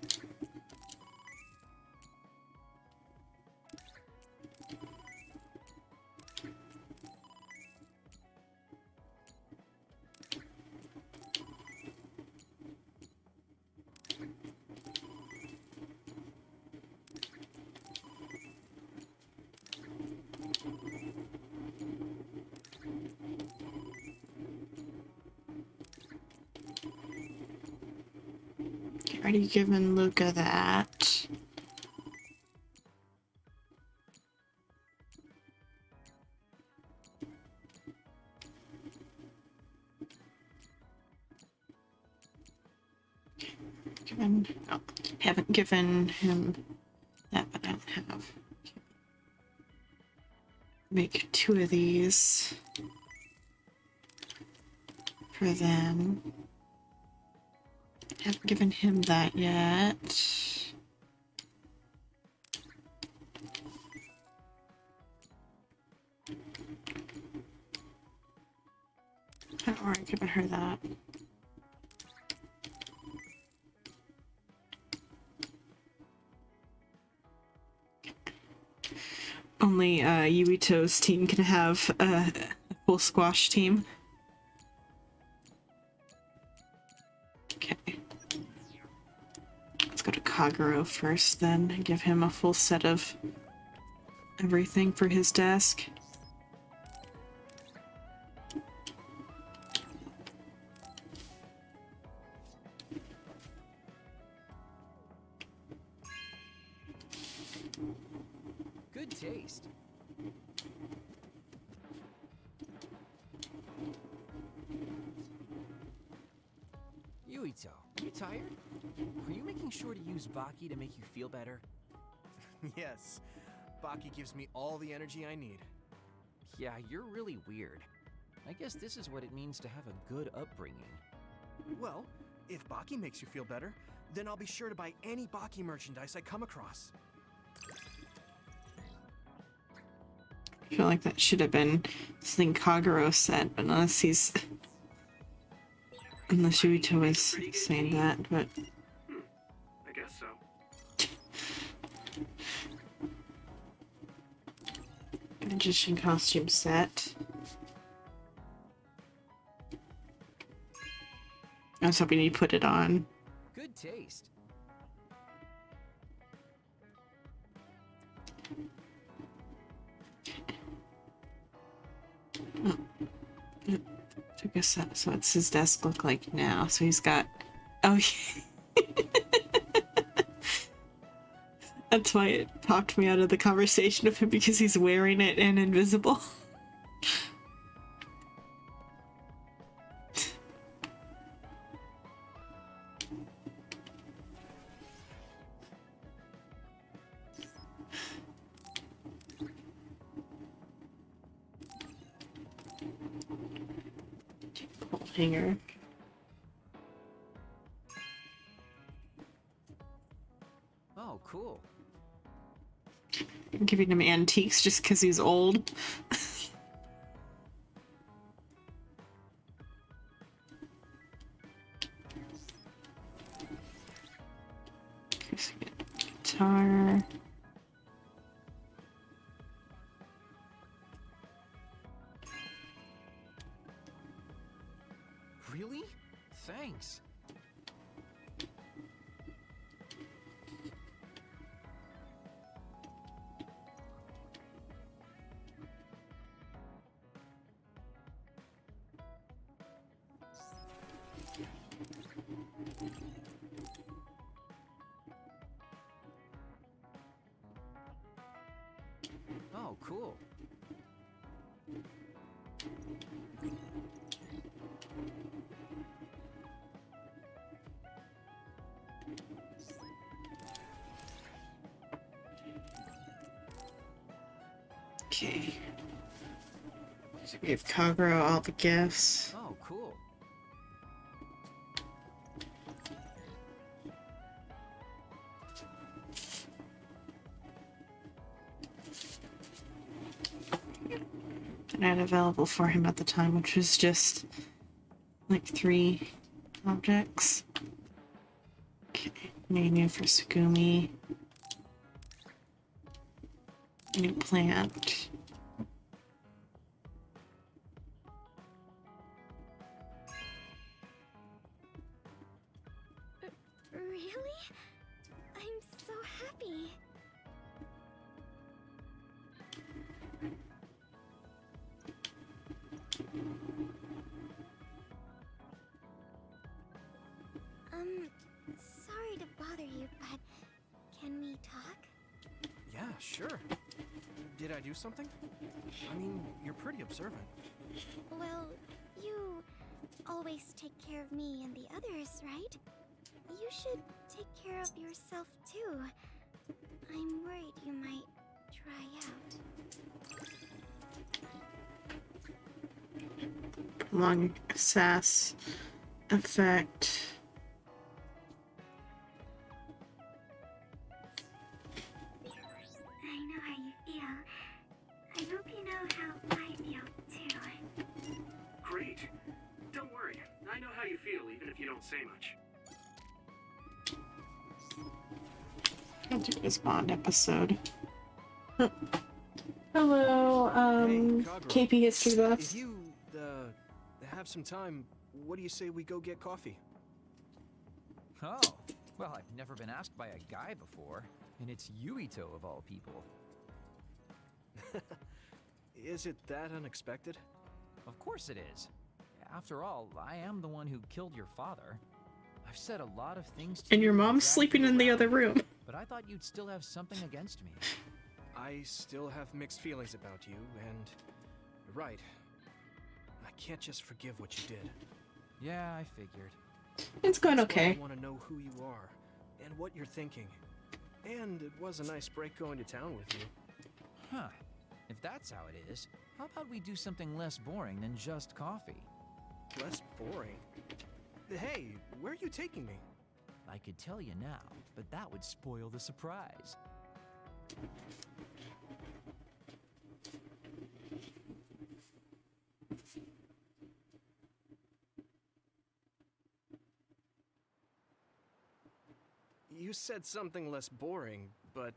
Already given Luca that. Haven't given him that, but I don't have. Make 2 of these for them. Haven't given him that yet. I've already given her that. Only Yuito's team can have a full squash team. Okay. Let's go to Kagero first then and give him a full set of everything for his desk. Good taste. Yuito, you tired? Are you making sure to use Baki to make you feel better? Yes. Baki gives me all the energy I need. Yeah, you're really weird. I guess this is what it means to have a good upbringing. Well, if Baki makes you feel better, then I'll be sure to buy any Baki merchandise I come across. I feel like that should have been something Kagero said, but unless Yuito is saying that, but... I guess so. Magician costume set. I was hoping you'd put it on. Good taste. Oh. I guess that's what his desk look like now. So he's got... Oh, that's why it popped me out of the conversation of him, because he's wearing it and invisible. Hanger. Oh, cool. I'm giving him antiques just because he's old. Guitar. Really? Thanks. Oh, cool. Okay. So we give Kagero all the gifts. Oh, cool. That I had available for him at the time, which was just like 3 objects. Okay, menu for Sugumi. New plant. Really? I'm so happy. Sorry to bother you, but can we talk? Yeah, sure. Did I do something? I mean, you're pretty observant. Well, you always take care of me and the others, right? You should take care of yourself too. I'm worried you might dry out. Long sass effect. I know how you feel. I hope you know how I feel too. Great. Don't worry. I know how you feel, even if you don't say much. I'll do this Bond episode. Hello, Hey, Kagero. KP History Buff. If you, have some time, what do you say we go get coffee? Oh, well, I've never been asked by a guy before, and it's Yuito of all people. Is it that unexpected? Of course it is. After all, I am the one who killed your father. I've said a lot of things to And your you mom's dragged sleeping you in the around, other room. But I thought you'd still have something against me. I still have mixed feelings about you, and you're right. I can't just forgive what you did. Yeah, I figured. It's going That's why okay. I want to know who you are and what you're thinking. And it was a nice break going to town with you. Huh. If that's how it is, how about we do something less boring than just coffee? Less boring? Hey, where are you taking me? I could tell you now, but that would spoil the surprise. You said something less boring, but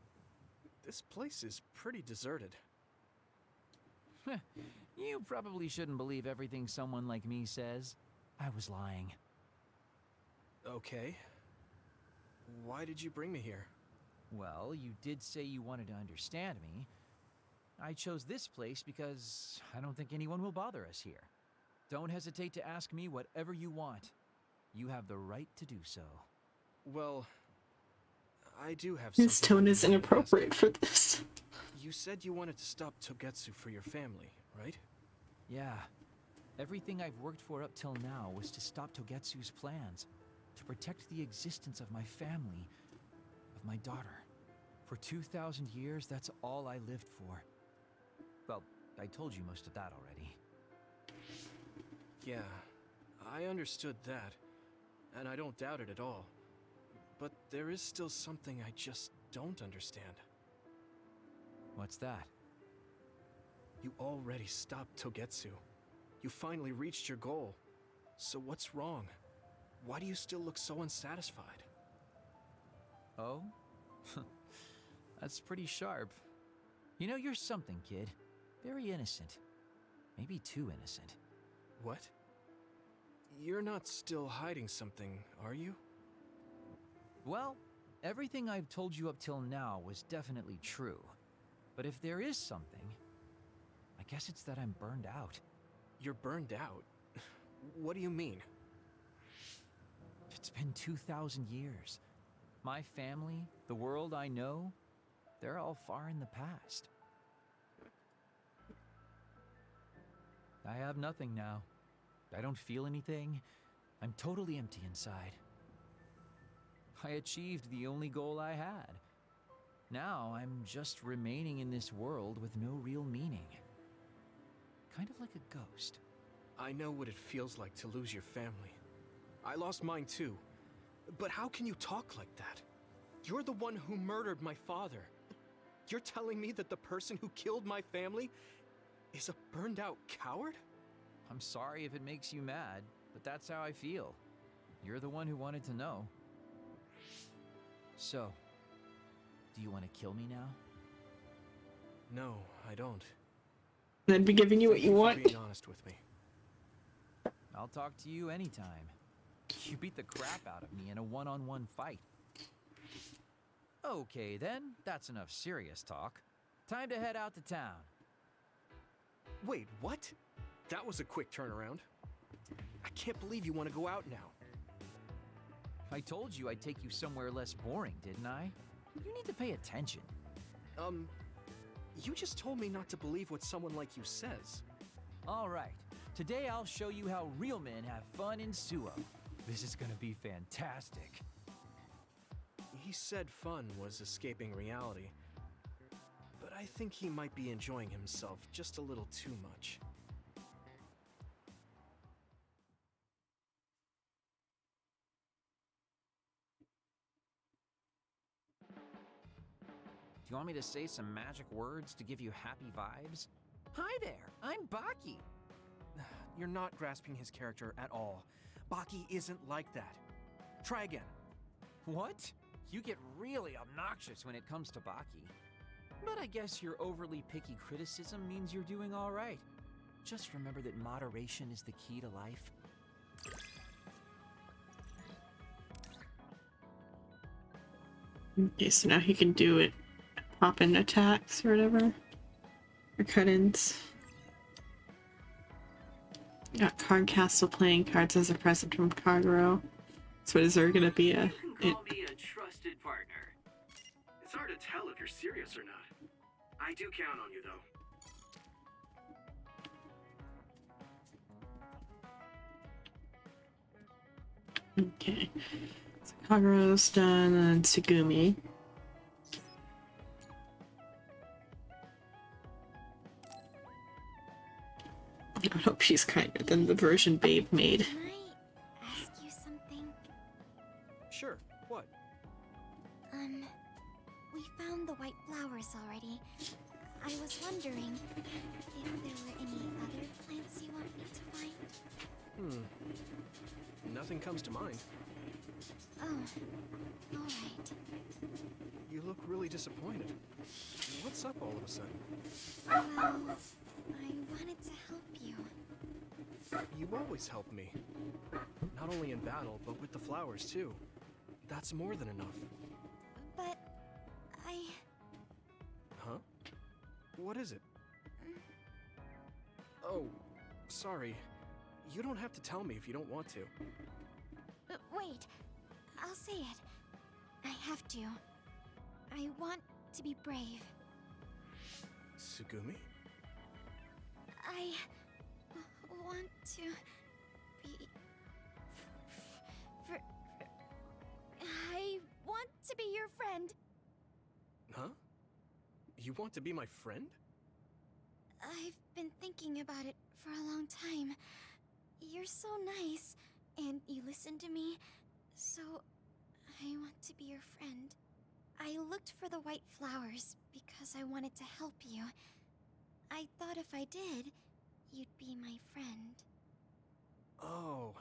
this place is pretty deserted. You probably shouldn't believe everything someone like me says. I was lying. Okay. Why did you bring me here? Well, you did say you wanted to understand me. I chose this place because I don't think anyone will bother us here. Don't hesitate to ask me whatever you want. You have the right to do so. Well, I do have His something. tone is inappropriate for this. You said you wanted to stop Togetsu for your family, right? Yeah. Everything I've worked for up till now was to stop Togetsu's plans, to protect the existence of my family, of my daughter. For 2,000 years, that's all I lived for. Well, I told you most of that already. Yeah, I understood that, and I don't doubt it at all. But there is still something I just don't understand. What's that? You already stopped Togetsu. You finally reached your goal. So what's wrong? Why do you still look so unsatisfied? Oh? That's pretty sharp. You know, you're something, kid. Very innocent. Maybe too innocent. What? You're not still hiding something, are you? Well, everything I've told you up till now was definitely true. But if there is something, I guess it's that I'm burned out. You're burned out? What do you mean? It's been 2,000 years. My family, the world I know, they're all far in the past. I have nothing now. I don't feel anything. I'm totally empty inside. I achieved the only goal I had. Now I'm just remaining in this world with no real meaning. Kind of like a ghost. I know what it feels like to lose your family. I lost mine too. But how can you talk like that? You're the one who murdered my father. You're telling me that the person who killed my family is a burned out coward? I'm sorry if it makes you mad, but that's how I feel. You're the one who wanted to know. So, do you want to kill me now? No, I don't. I'd be giving you what you want. Thank you for being honest with me. I'll talk to you anytime. You beat the crap out of me in a one-on-one fight. Okay then, that's enough serious talk. Time to head out to town. Wait, what? That was a quick turnaround. I can't believe you want to go out now. I told you I'd take you somewhere less boring, didn't I? You need to pay attention. You just told me not to believe what someone like you says. All right. Today I'll show you how real men have fun in Suo. This is gonna be fantastic. He said fun was escaping reality. But I think he might be enjoying himself just a little too much. Do you want me to say some magic words to give you happy vibes? Hi there, I'm Baki. You're not grasping his character at all. Baki isn't like that. Try again. What? You get really obnoxious when it comes to Baki. But I guess your overly picky criticism means you're doing all right. Just remember that moderation is the key to life. Okay, so now he can do it. Pop in attacks or whatever. Or cut-ins. Got Card Castle playing cards as a present from Kagero. So is there gonna be a... You can call me a trusted partner. It's hard to tell if you're serious or not. I do count on you, though. Okay. So Kagero's done, and Tsugumi. I hope she's kinder than the version Babe made. Can I ask you something? Sure, what? We found the white flowers already. I was wondering if there were any other plants you want me to find? Nothing comes to mind. Oh, alright. You look really disappointed. What's up all of a sudden? Well, I wanted to help you. You always help me. Not only in battle, but with the flowers too. That's more than enough. But Huh? What is it? Oh, sorry. You don't have to tell me if you don't want to. Wait, I'll say it. I have to. I want to be brave. Tsugumi? I want to be... I want to be your friend. Huh? You want to be my friend? I've been thinking about it for a long time. You're so nice, and you listen to me, so I want to be your friend. I looked for the white flowers because I wanted to help you. I thought if I did, you'd be my friend. Oh,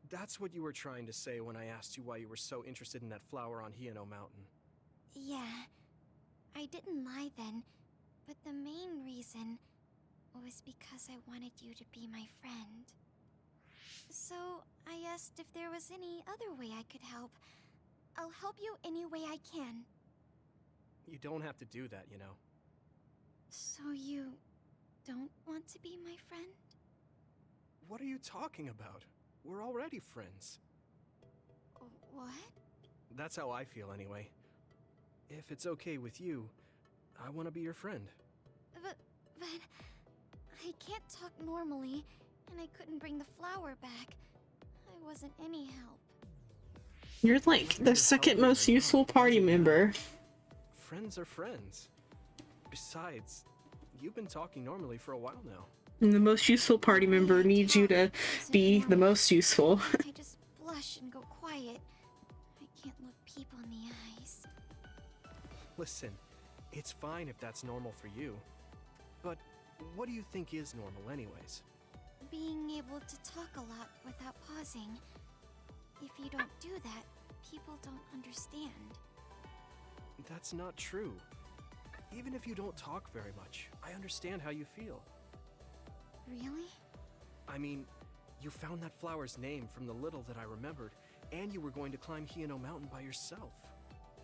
that's what you were trying to say when I asked you why you were so interested in that flower on Xenon Mountain. Yeah, I didn't lie then, but the main reason was because I wanted you to be my friend. So I asked if there was any other way I could help. I'll help you any way I can. You don't have to do that, you know. So you don't want to be my friend? What are you talking about? We're already friends. What? That's how I feel anyway. If it's okay with you, I want to be your friend. But I can't talk normally, and I couldn't bring the flower back. I wasn't any help. You're like the second most useful party member. Friends are friends. Besides, you've been talking normally for a while now. And the most useful party member needs you to be the most useful. I just blush and go quiet. I can't look people in the eyes. Listen, it's fine if that's normal for you. But what do you think is normal anyways? Being able to talk a lot without pausing. If you don't do that, people don't understand. That's not true. Even if you don't talk very much, I understand how you feel. Really? I mean, you found that flower's name from the little that I remembered, and you were going to climb Xenon Mountain by yourself.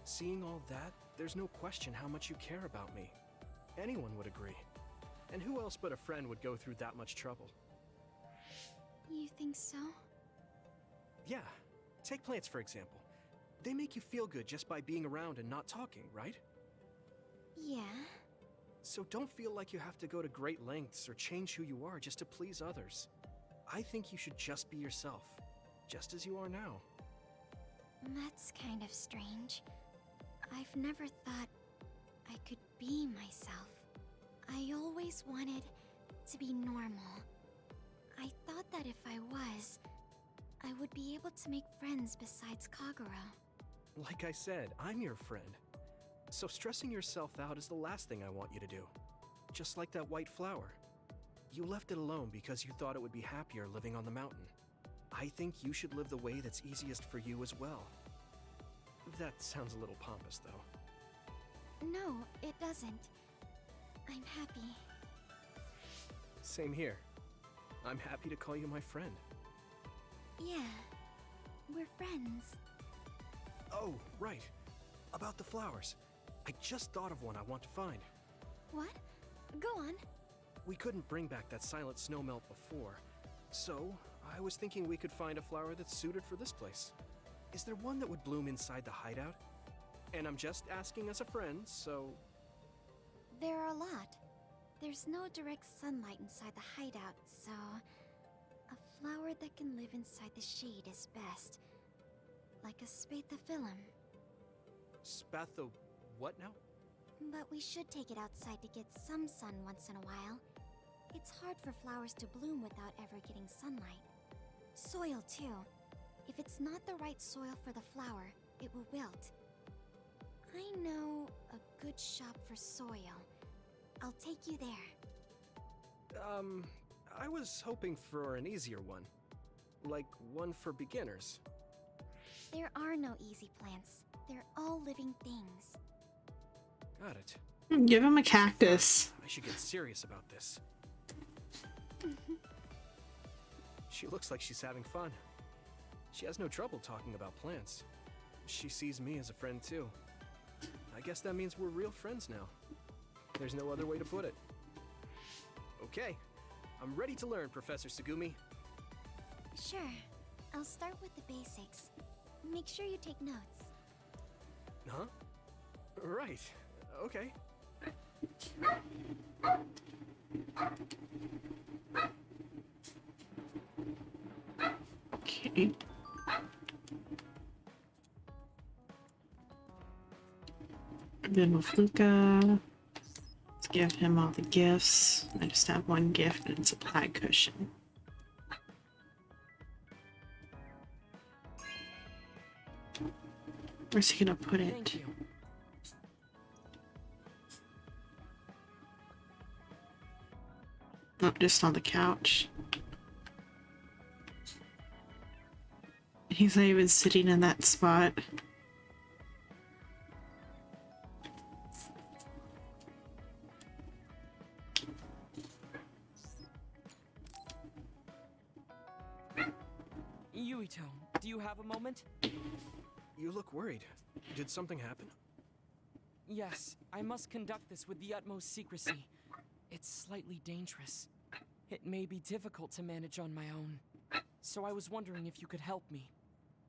Seeing all that, there's no question how much you care about me. Anyone would agree. And who else but a friend would go through that much trouble? You think so? Yeah. Take plants, for example. They make you feel good just by being around and not talking, right? Yeah. So don't feel like you have to go to great lengths or change who you are just to please others. I think you should just be yourself, just as you are now. That's kind of strange. I've never thought I could be myself. I always wanted to be normal. I thought that if I was, I would be able to make friends besides Kagero. Like I said, I'm your friend. So stressing yourself out is the last thing I want you to do. Just like that white flower. You left it alone because you thought it would be happier living on the mountain. I think you should live the way that's easiest for you as well. That sounds a little pompous, though. No, it doesn't. I'm happy. Same here. I'm happy to call you my friend. Yeah, we're friends. Oh, right. About the flowers. I just thought of one I want to find. What? Go on. We couldn't bring back that silent snowmelt before, so I was thinking we could find a flower that's suited for this place. Is there one that would bloom inside the hideout? And I'm just asking as a friend, so... There are a lot. There's no direct sunlight inside the hideout, so... a flower that can live inside the shade is best. Like a spathiphyllum. Spatho... what now? But we should take it outside to get some sun once in a while. It's hard for flowers to bloom without ever getting sunlight. Soil, too. If it's not the right soil for the flower, it will wilt. I know a good shop for soil. I'll take you there. I was hoping for an easier one. Like one for beginners. There are no easy plants. They're all living things. Got it. Give him a cactus. I should get serious about this. She looks like she's having fun. She has no trouble talking about plants. She sees me as a friend too. I guess that means we're real friends now. There's no other way to put it. Okay, I'm ready to learn, Professor Tsugumi. Sure. I'll start with the basics. Make sure you take notes. Huh? Right. Okay. Okay. And then with Luca, let's give him all the gifts. I just have one gift and it's a plaid cushion. Where's he gonna put it? Thank you. Not just on the couch. He's not even sitting in that spot. Yuito, do you have a moment? You look worried. Did something happen? Yes, I must conduct this with the utmost secrecy. It's slightly dangerous. It may be difficult to manage on my own. So I was wondering if you could help me.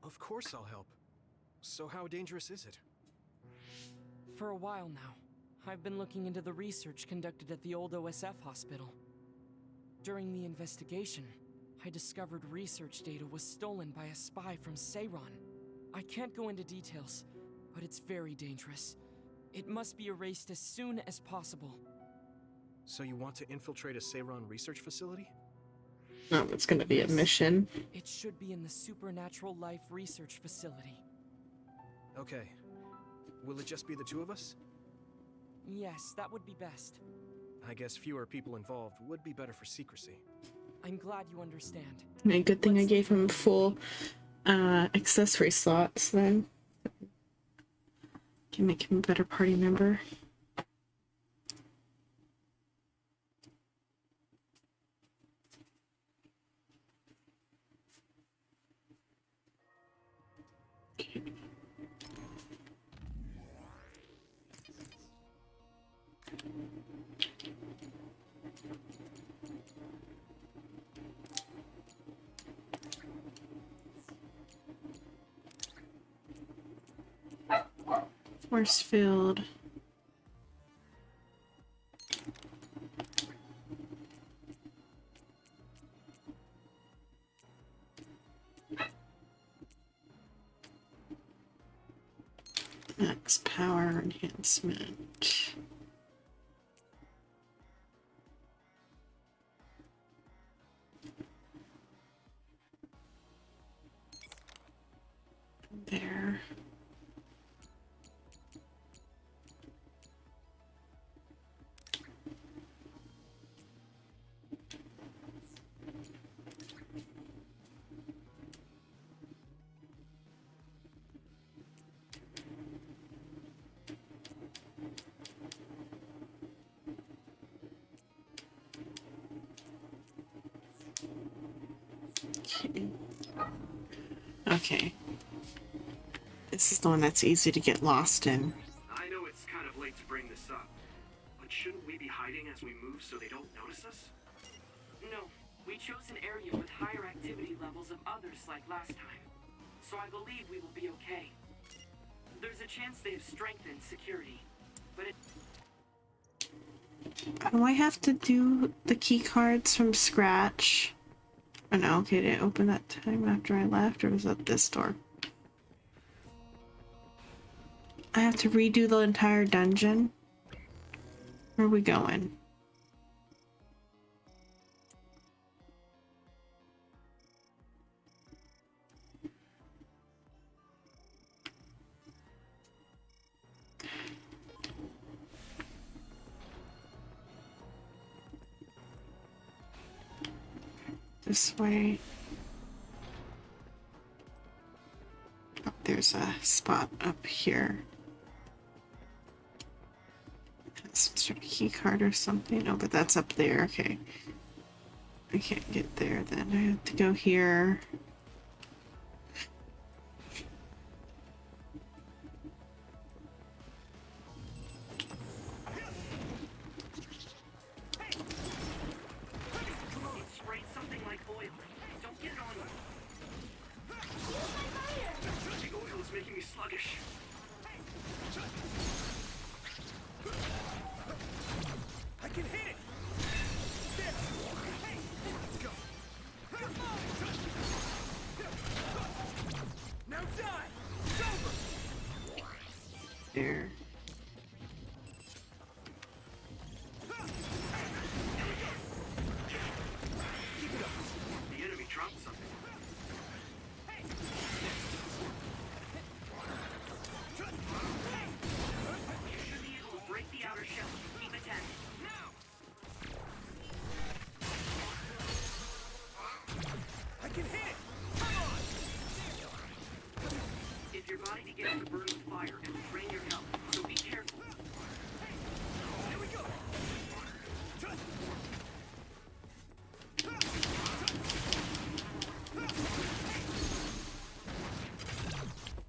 Of course I'll help. So how dangerous is it? For a while now, I've been looking into the research conducted at the old OSF hospital. During the investigation, I discovered research data was stolen by a spy from Seiron. I can't go into details, but it's very dangerous. It must be erased as soon as possible. So you want to infiltrate a Seiron research facility? No, it's gonna be a mission. It should be in the Supernatural Life Research Facility. Okay. Will it just be the two of us? Yes, that would be best. I guess fewer people involved would be better for secrecy. I'm glad you understand. A good thing I gave him full accessory slots then. Can make him a better party member. Force field. Max power enhancement. There. Okay. This is the one that's easy to get lost in. I know it's kind of late to bring this up, but shouldn't we be hiding as we move so they don't notice us? No, we chose an area with higher activity levels of others like last time, so I believe we will be okay. There's a chance they have strengthened security, but it... Do I have to do the key cards from scratch? Oh no, okay, did it open that time after I left, or was that this door? I have to redo the entire dungeon? Where are we going? This way. Oh, there's a spot up here. Some sort of key card or something. Oh, but that's up there. Okay. I can't get there then. I have to go here. There. The enemy dropped something. You should be able to break the outer shell. Keep it down. Now! I can hit it! Come on! If your body begins to burn with fire, it will drain your health, so be careful. Here we go!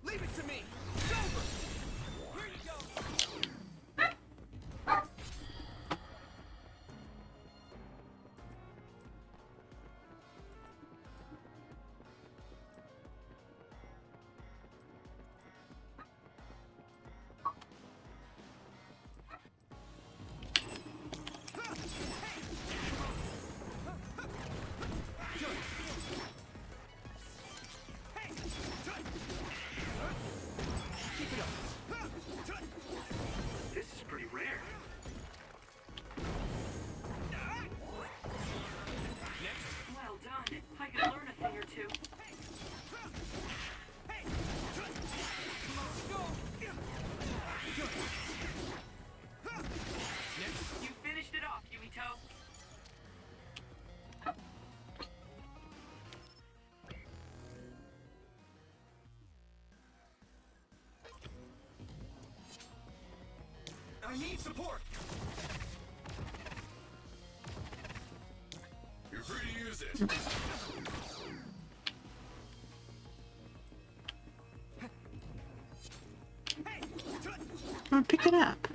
Leave it to me! It's over! Here you go! This is pretty rare. Well done. I could learn a thing or two. You finished it off, Yumito. I need support! You're free to use it. Oh, pick it up.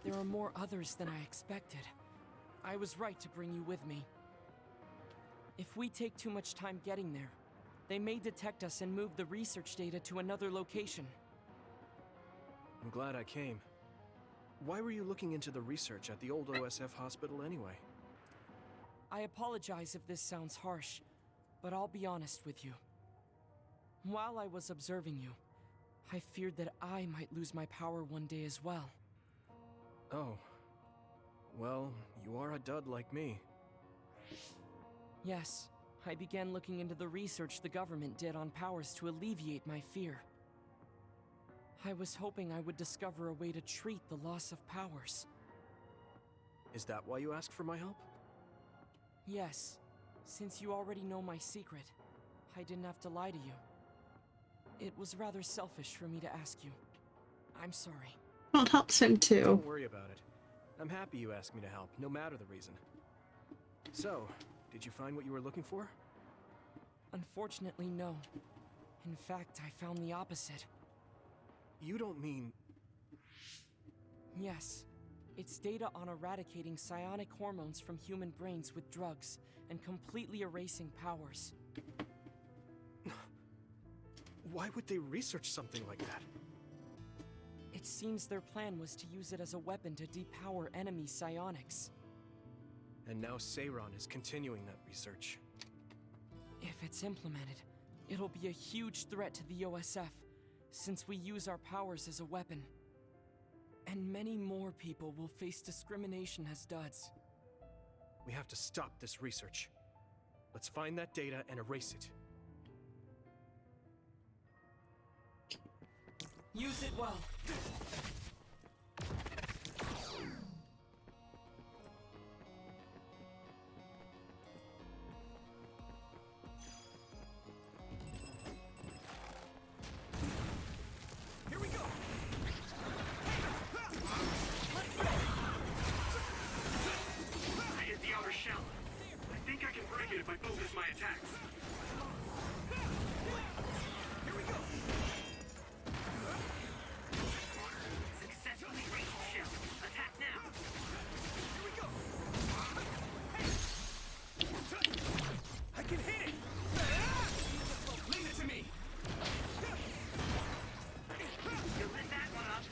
There are more others than I expected. I was right to bring you with me. If we take too much time getting there, they may detect us and move the research data to another location. I'm glad I came. Why were you looking into the research at the old OSF hospital anyway? I apologize if this sounds harsh, but I'll be honest with you. While I was observing you, I feared that I might lose my power one day as well. Oh. Well, you are a dud like me. Yes, I began looking into the research the government did on powers to alleviate my fear. I was hoping I would discover a way to treat the loss of powers. Is that why you asked for my help? Yes, since you already know my secret, I didn't have to lie to you. It was rather selfish for me to ask you. I'm sorry. Well, it helps him too. Don't worry about it. I'm happy you asked me to help, no matter the reason. So, did you find what you were looking for? Unfortunately, no. In fact, I found the opposite. You don't mean... Yes. It's data on eradicating psionic hormones from human brains with drugs and completely erasing powers. Why would they research something like that? It seems their plan was to use it as a weapon to depower enemy psionics. And now Seiron is continuing that research. If it's implemented, it'll be a huge threat to the OSF, since we use our powers as a weapon. And many more people will face discrimination as duds. We have to stop this research. Let's find that data and erase it. Use it well. Here we go. I hit the outer shell. I think I can break it if I focus my attacks. Here we go. Successfully reached shell. Attack now. Here we go. I can hit it. Leave it to me. You lit that one up.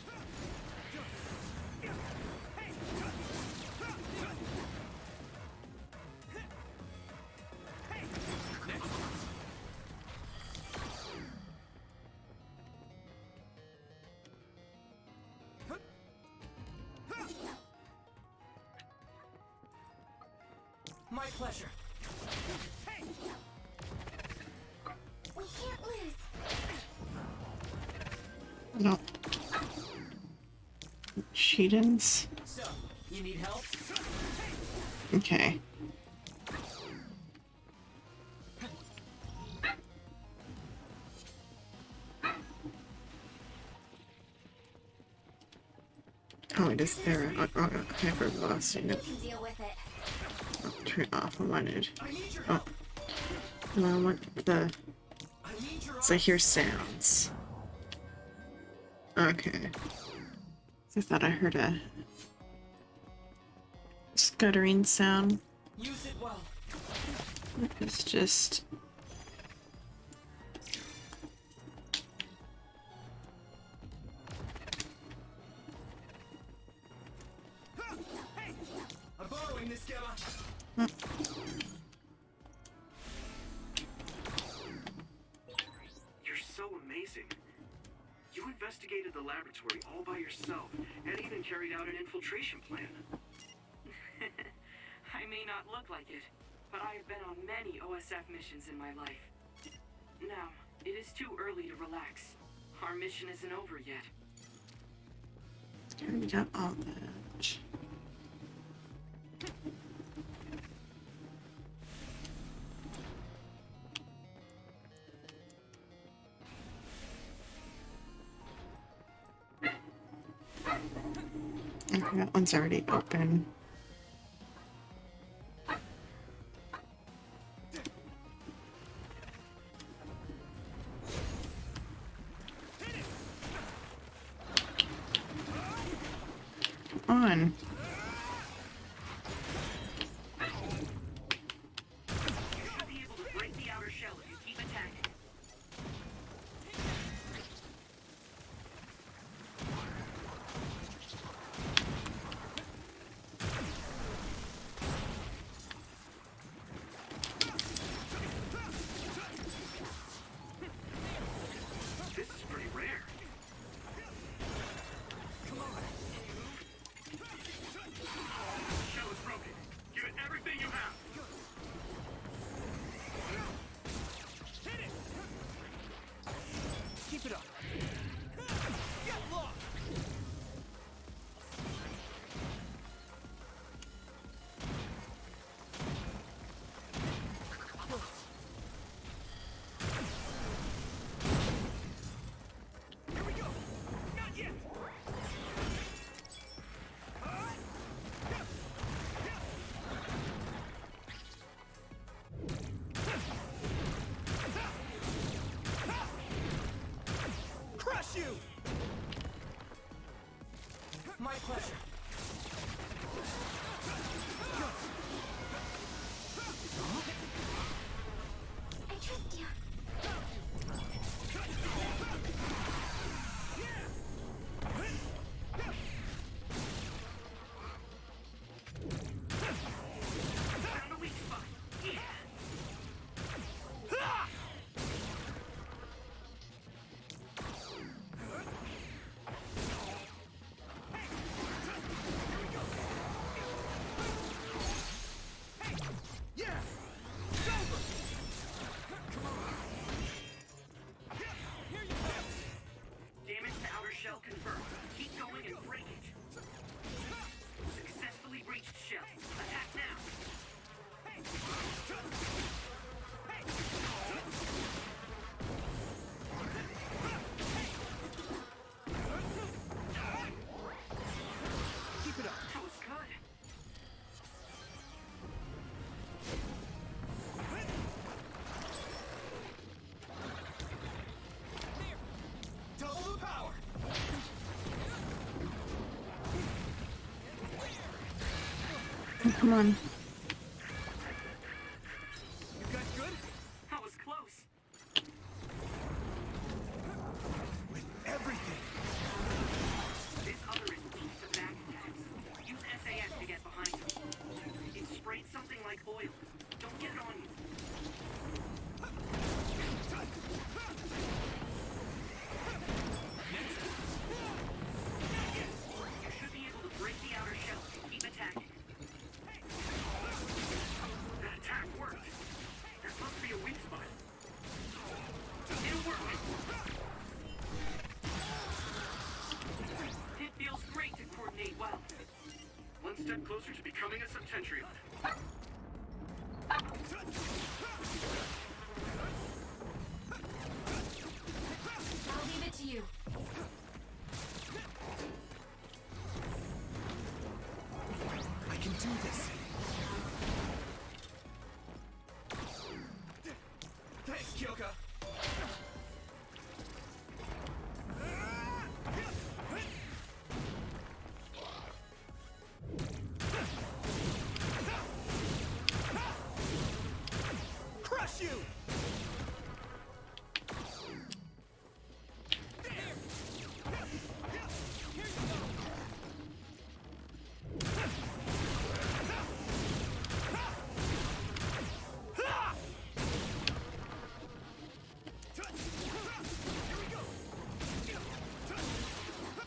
My pleasure. We can't lose. No. Sheedens? So, you need help? Okay. Oh, it is there. Hypervelocity. No. Can deal with it. Oh, turn off. I wanted. Oh. No, I want the. So I hear sounds. Okay. I thought I heard a scuttering sound. Use it well. It's just. I'm borrowing this, Gamma. You're so amazing. You investigated the laboratory all by yourself, and even carried out an infiltration plan. I may not look like it, but I have been on many OSF missions in my life. Now, it is too early to relax. Our mission isn't over yet. Carried out all that. Okay, that one's already open. Come on. You should be able to break the outer shell if you keep attacking. This is pretty rare. Come on. Come on. You guys good? That was close. With everything. This other is weak to back attacks. Use SAS to get behind him. It sprayed something like oil. Don't get it on you. You should be able to break the outer shell and keep attacking. That attack worked. That must be a weak spot. It'll work. It feels great to coordinate well. One step closer to becoming a Septentrion. I'll leave it to you. I can do this. Thanks, Kyoka. Crush you!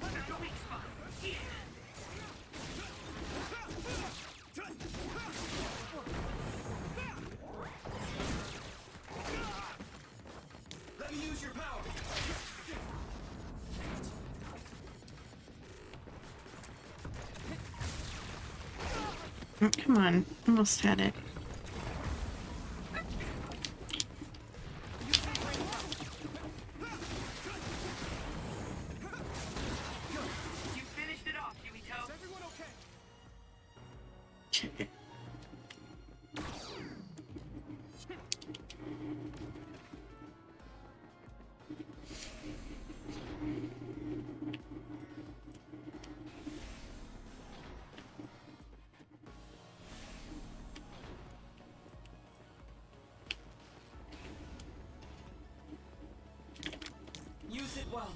That's a weak spot. Yeah. Let me use your power. Oh, come on. Almost had it. You finished it off, Yuito. Is everyone okay? Okay. Use it well.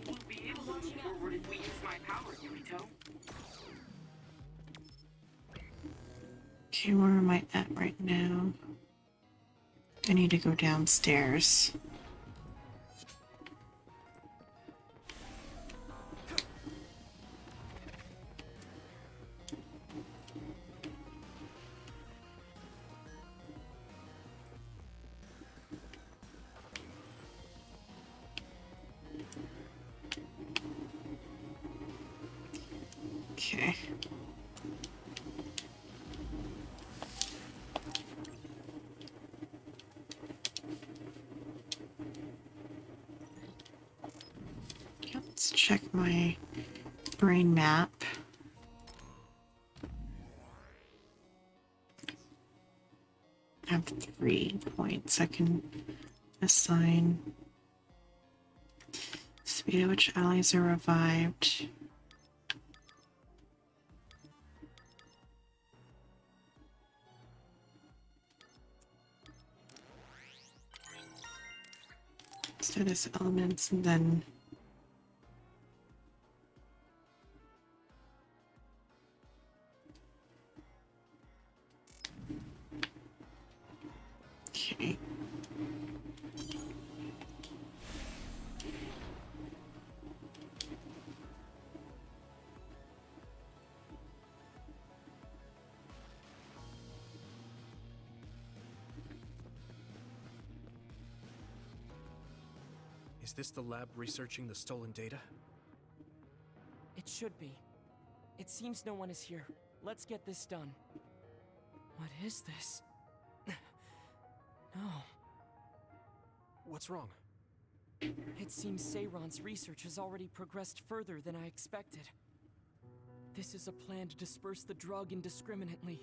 Won't be able to move forward if we use my power, Yuito. Okay, where am I at right now? I need to go downstairs. Okay. Let's check my brain map. I have 3 points I can assign. Speed at which allies are revived. Status elements, and then okay. Is this the lab researching the stolen data? It should be. It seems no one is here. Let's get this done. What is this? No. What's wrong? It seems Seiron's research has already progressed further than I expected. This is a plan to disperse the drug indiscriminately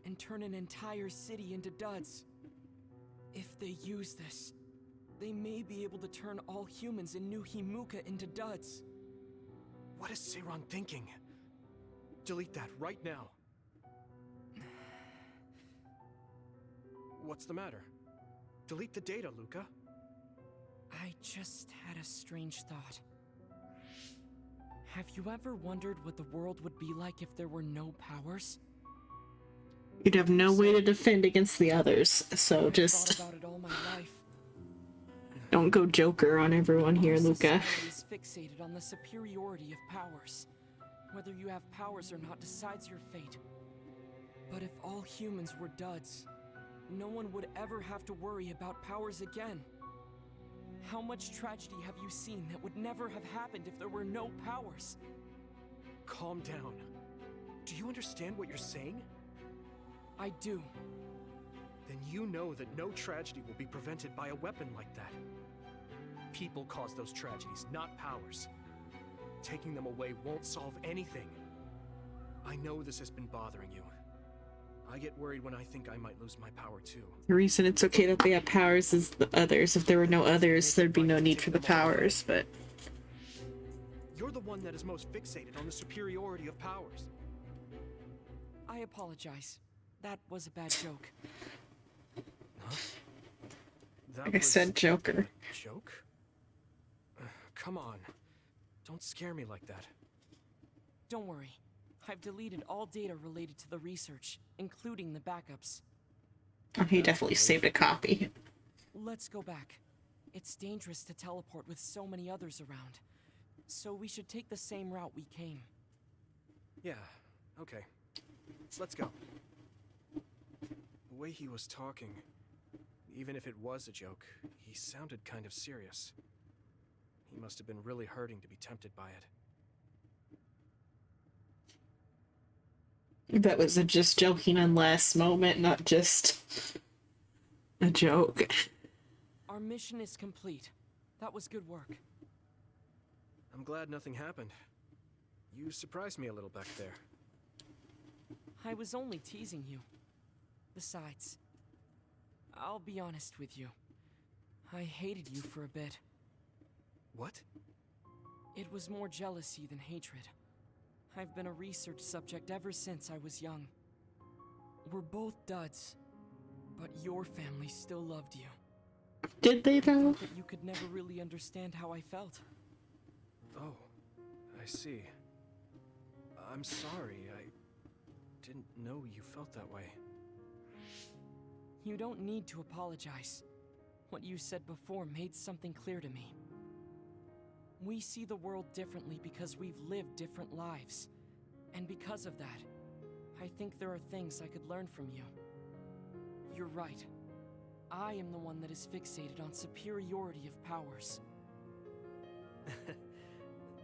and turn an entire city into duds. If they use this, they may be able to turn all humans in New Himuka into duds. What is Seiran thinking? Delete that right now. What's the matter? Delete the data, Luca. I just had a strange thought. Have you ever wondered what the world would be like if there were no powers? You'd have no way to defend against the others, so just I've thought about it all my life. don't go Joker on everyone here, Luca. Society is fixated on the superiority of powers. Whether you have powers or not decides your fate. But if all humans were duds, no one would ever have to worry about powers again. How much tragedy have you seen that would never have happened if there were no powers? Calm down. Do you understand what you're saying? I do. Then you know that no tragedy will be prevented by a weapon like that. People cause those tragedies, not powers. Taking them away won't solve anything. I know this has been bothering you. I get worried when I think I might lose my power too. The reason it's okay that they have powers is the others. If there were no others, there'd be no need for the powers, but... You're the one that is most fixated on the superiority of powers. I apologize. That was a bad joke. Huh? Like I said, Joker. Joke? Come on. Don't scare me like that. Don't worry. I've deleted all data related to the research, including the backups. Oh, he definitely saved a copy. Let's go back. It's dangerous to teleport with so many others around. So we should take the same route we came. Yeah, okay. Let's go. The way he was talking, even if it was a joke, he sounded kind of serious. He must have been really hurting to be tempted by it. That was a just joking unless moment, not just a joke. Our mission is complete. That was good work. I'm glad nothing happened. You surprised me a little back there. I was only teasing you. Besides, I'll be honest with you. I hated you for a bit. What? It was more jealousy than hatred. I've been a research subject ever since I was young. We're both duds, but your family still loved you. Did they though? But you could never really understand how I felt. Oh, I see. I'm sorry, I didn't know you felt that way. You don't need to apologize. What you said before made something clear to me. We see the world differently because we've lived different lives. And because of that, I think there are things I could learn from you. You're right. I am the one that is fixated on superiority of powers.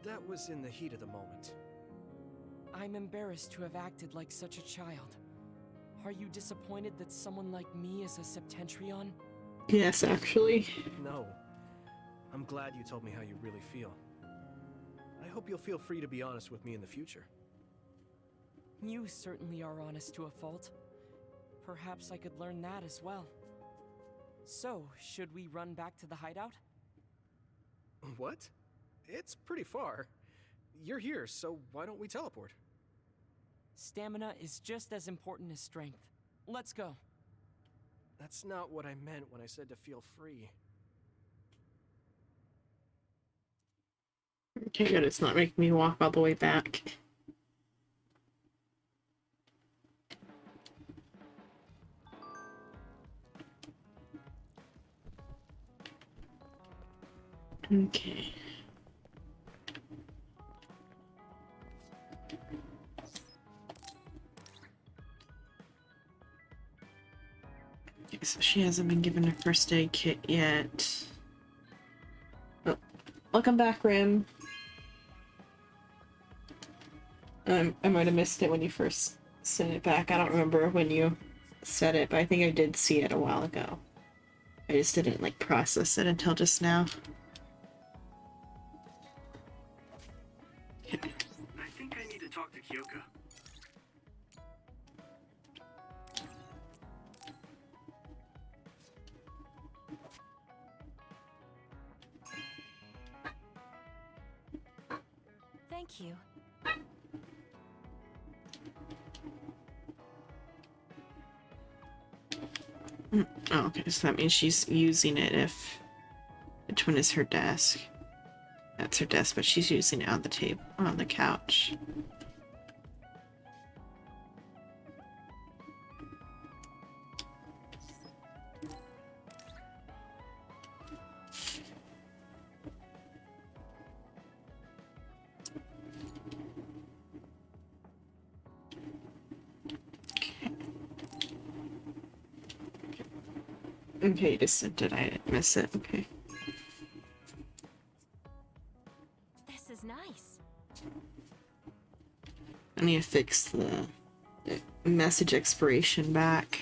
That was in the heat of the moment. I'm embarrassed to have acted like such a child. Are you disappointed that someone like me is a Septentrion? Yes, actually. No. I'm glad you told me how you really feel. I hope you'll feel free to be honest with me in the future. You certainly are honest to a fault. Perhaps I could learn that as well. So, should we run back to the hideout? What? It's pretty far. You're here, so why don't we teleport? Stamina is just as important as strength. Let's go. That's not what I meant when I said to feel free. Okay, good. It's not making me walk all the way back. Okay. Okay, so she hasn't been given a first aid kit yet. Oh, welcome back, Rim. I might have missed it when you first sent it back. I don't remember when you said it, but I think I did see it a while ago. I just didn't, like, process it until just now. I think I need to talk to Kyoka. Thank Thank you. Oh, okay, so that means she's using it if which one is her desk? That's her desk, but she's using it on the table, on the couch. Okay, just did I miss it? Okay. This is nice. I need to fix the message expiration back.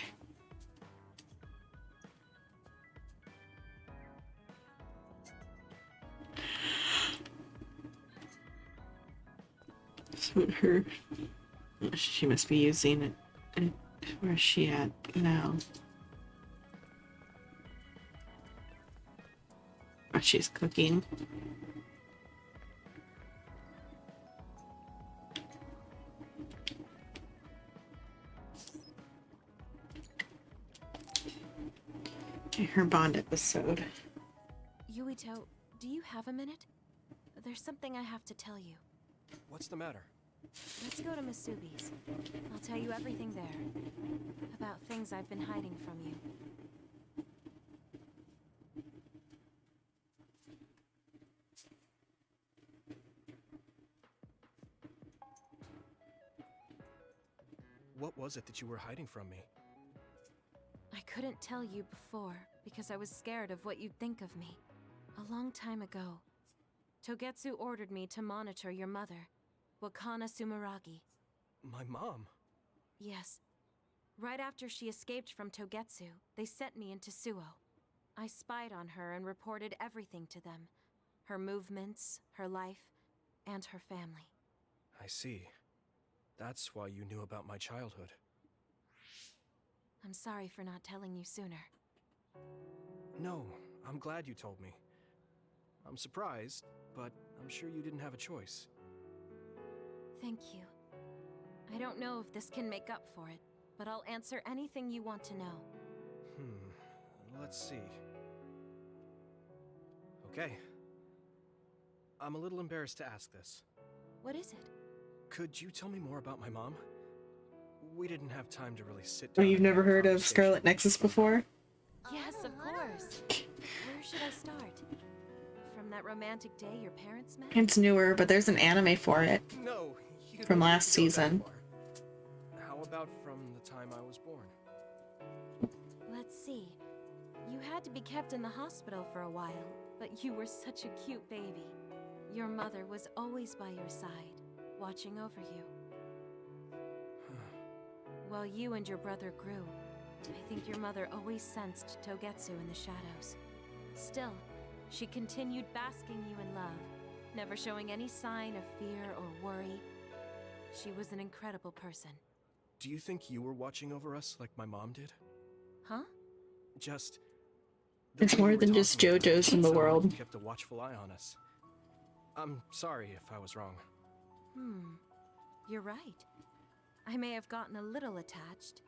So her, she must be using it. Where's she at now? Oh, she's cooking. Her Bond episode. Yuito, do you have a minute? There's something I have to tell you. What's the matter? Let's go to Masubi's. I'll tell you everything there. About things I've been hiding from you. What was it that you were hiding from me? I couldn't tell you before because I was scared of what you'd think of me. A long time ago, Togetsu ordered me to monitor your mother, Wakana Sumeragi. My mom? Yes. Right after she escaped from Togetsu, they sent me into Suo. I spied on her and reported everything to them. Her movements, her life, and her family. I see. That's why you knew about my childhood. I'm sorry for not telling you sooner. No, I'm glad you told me. I'm surprised, but I'm sure you didn't have a choice. Thank you. I don't know if this can make up for it, but I'll answer anything you want to know. Let's see. Okay. I'm a little embarrassed to ask this. What is it? Could you tell me more about my mom? We didn't have time to really sit Oh, down. you've never heard of Scarlet Nexus before? Yes, of course. Where should I start? From that romantic day your parents met? It's newer, but there's an anime for it. No, from last season. How about from the time I was born? Let's see. You had to be kept in the hospital for a while, but you were such a cute baby. Your mother was always by your side, watching over you. While you and your brother grew, I think your mother always sensed Togetsu in the shadows. Still, she continued basking you in love, never showing any sign of fear or worry. She was an incredible person. Do you think you were watching over us like my mom did? Huh? Just... It's more than just JoJo's in the world. You kept a watchful eye on us. I'm sorry if I was wrong. You're right. I may have gotten a little attached.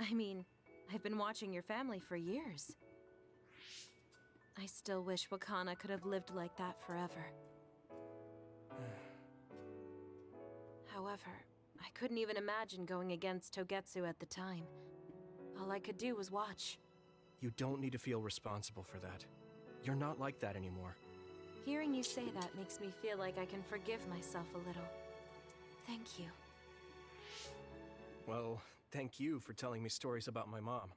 I mean, I've been watching your family for years. I still wish Wakana could have lived like that forever. However, I couldn't even imagine going against Togetsu at the time. All I could do was watch. You don't need to feel responsible for that. You're not like that anymore. Hearing you say that makes me feel like I can forgive myself a little. Thank you. Well, thank you for telling me stories about my mom.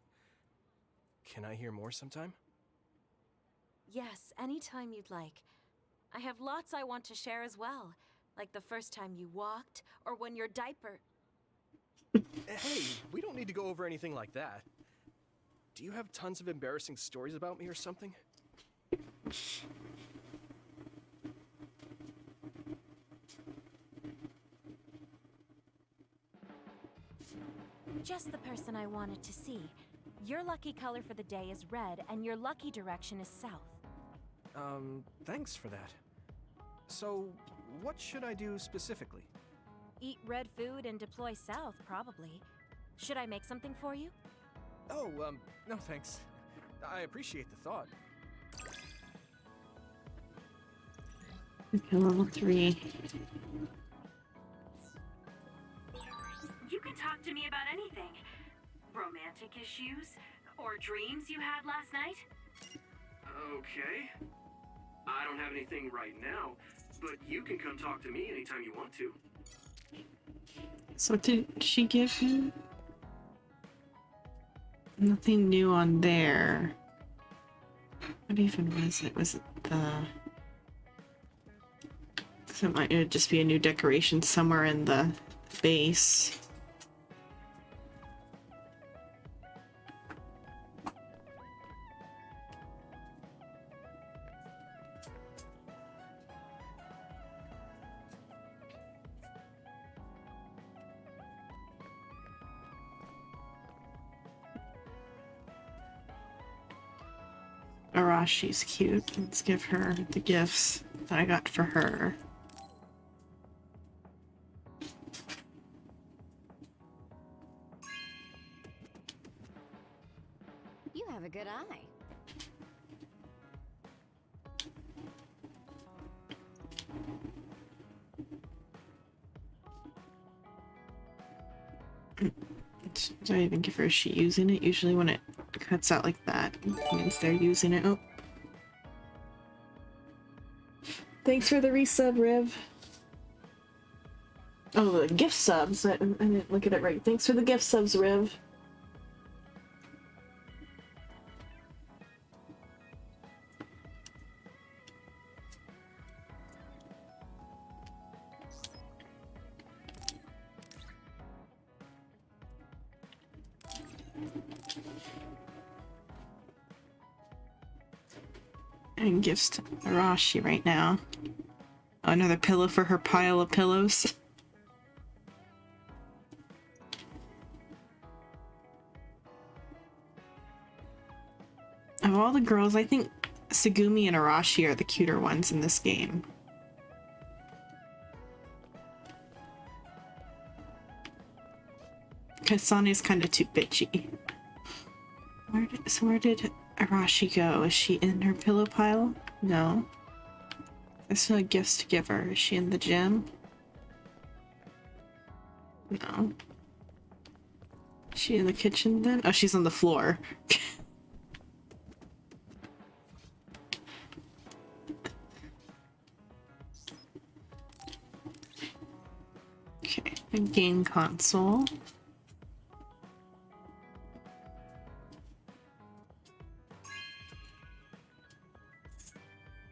Can I hear more sometime? Yes, anytime you'd like. I have lots I want to share as well. Like the first time you walked, or when your diaper... Hey, we don't need to go over anything like that. Do you have tons of embarrassing stories about me or something? Just the person I wanted to see. Your lucky color for the day is red, and your lucky direction is south. Thanks for that. So, what should I do specifically? Eat red food and deploy south, probably. Should I make something for you? Oh, no thanks. I appreciate the thought. Okay, level 3. You can talk to me about anything. Romantic issues, or dreams you had last night. Okay. I don't have anything right now, but you can come talk to me anytime you want to. So what did she give him? Nothing new on there. What even was it? Was it the... So it might just be a new decoration somewhere in the base. Arashi's cute. Let's give her the gifts that I got for her. You have a good eye. Did I even give her? Is she using it? Usually when it cuts out like that, it means they're using it. Oh. Thanks for the resub, Riv. Oh, the gift subs. I didn't look at it right. Thanks for the gift subs, Riv. And gifts to Arashi right now. Oh, another pillow for her pile of pillows. Of all the girls, I think Tsugumi and Arashi are the cuter ones in this game. Kasane's kind of too bitchy. Where did Arashi go? Is she in her pillow pile? No. There's still gifts to give her. Is she in the gym? No. Is she in the kitchen then? Oh, she's on the floor. Okay, a game console.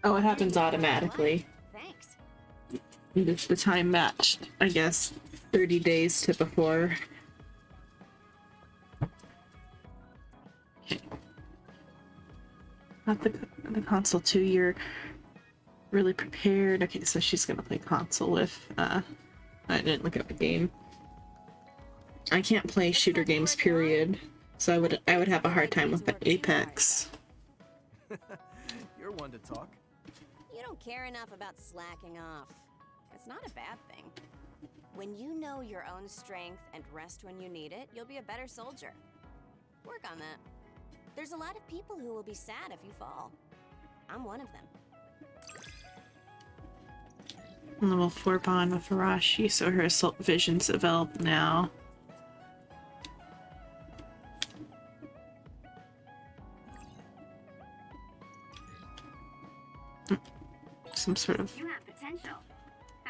Oh, it happens automatically. Thanks. The time matched, I guess, 30 days to before. Okay. Not the console too. You're really prepared. Okay, so she's gonna play console with. I didn't look at the game. I can't play shooter games, period. So I would have a hard time with Apex. You're one to talk. You don't care enough about slacking off. It's not a bad thing. When you know your own strength and rest when you need it, you'll be a better soldier. Work on that. There's a lot of people who will be sad if you fall. I'm one of them. Level 4 bond with Arashi, so her assault vision's developed now. Some sort of... You have potential.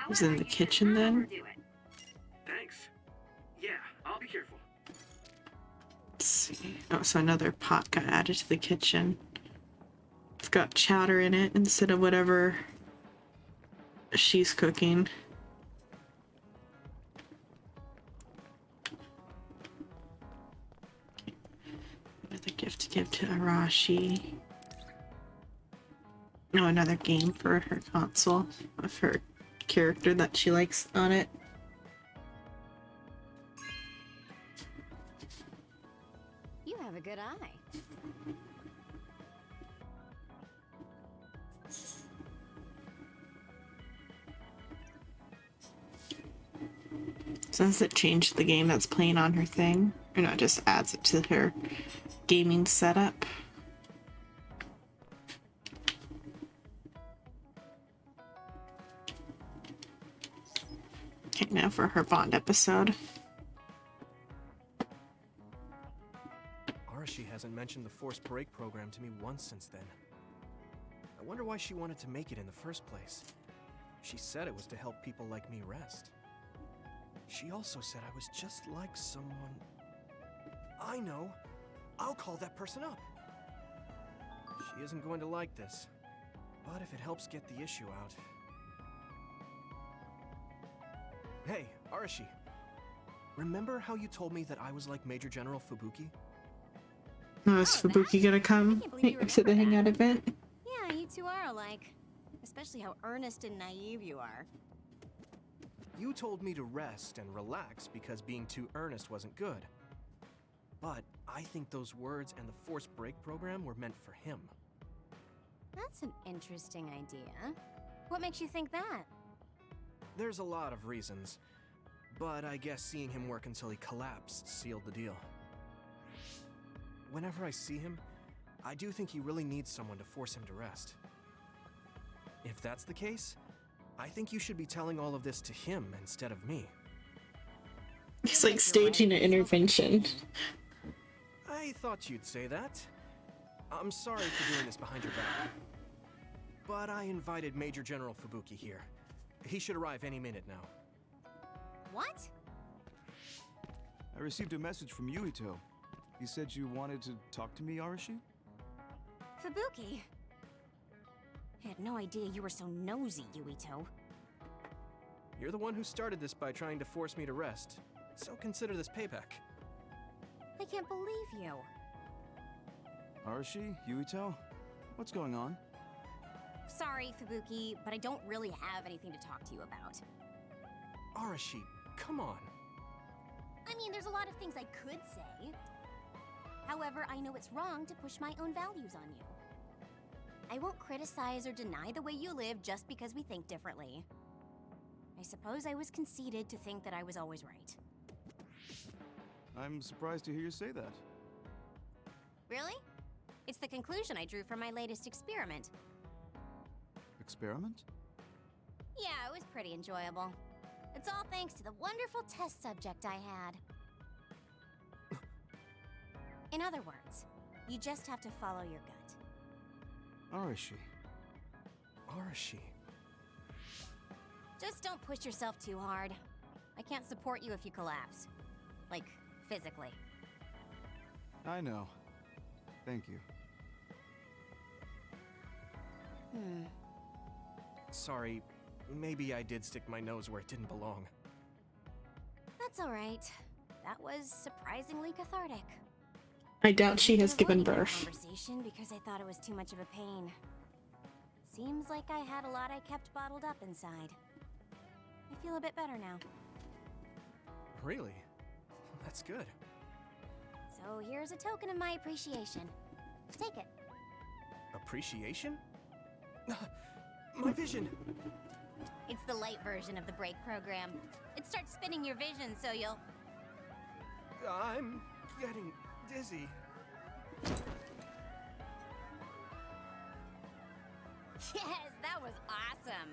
Was in the kitchen then? Thanks. Yeah, I'll be careful. Let's see. Oh, so another pot got added to the kitchen. It's got chowder in it instead of whatever she's cooking. Another gift to give to Arashi. Oh, another game for her console of her character that she likes on it. You have a good eye. Does it change the game that's playing on her thing? Or no, it just adds it to her gaming setup. Okay, now for her Bond episode. Arashi hasn't mentioned the forced break program to me once since then. I wonder why she wanted to make it in the first place. She said it was to help people like me rest. She also said I was just like someone... I know! I'll call that person up! She isn't going to like this, but if it helps get the issue out... Hey, Arashi. Remember how you told me that I was like Major General Fubuki? Oh, is Fubuki gonna come to the Hangout event? Yeah, you two are alike. Especially how earnest and naive you are. You told me to rest and relax because being too earnest wasn't good. But I think those words and the forced break program were meant for him. That's an interesting idea. What makes you think that? There's a lot of reasons, but I guess seeing him work until he collapsed sealed the deal. Whenever I see him, I do think he really needs someone to force him to rest. If that's the case, I think you should be telling all of this to him instead of me. He's like staging an intervention. I thought you'd say that. I'm sorry for doing this behind your back. But I invited Major General Fubuki here. He should arrive any minute now. What? I received a message from Yuito. He said you wanted to talk to me, Arashi? Fubuki? I had no idea you were so nosy, Yuito. You're the one who started this by trying to force me to rest, so consider this payback. I can't believe you. Arashi, Yuito, what's going on? Sorry, Fubuki, but I don't really have anything to talk to you about. Arashi, come on. I mean, there's a lot of things I could say. However, I know it's wrong to push my own values on you. I won't criticize or deny the way you live just because we think differently. I suppose I was conceited to think that I was always right. I'm surprised to hear you say that. Really? It's the conclusion I drew from my latest experiment. Experiment? Yeah, it was pretty enjoyable. It's all thanks to the wonderful test subject I had. In other words, you just have to follow your gut. Arashi. Arashi. Just don't push yourself too hard. I can't support you if you collapse. Like, physically. I know. Thank you. Sorry, maybe I did stick my nose where it didn't belong. That's alright. That was surprisingly cathartic. I doubt she has given birth. Conversation because I thought it was too much of a pain. Seems like I had a lot I kept bottled up inside. I feel a bit better now. Really? That's good. So here's a token of my appreciation. Take it. Appreciation? My vision! It's the light version of the break program. It starts spinning your vision so you'll... I'm getting dizzy. Yes, that was awesome.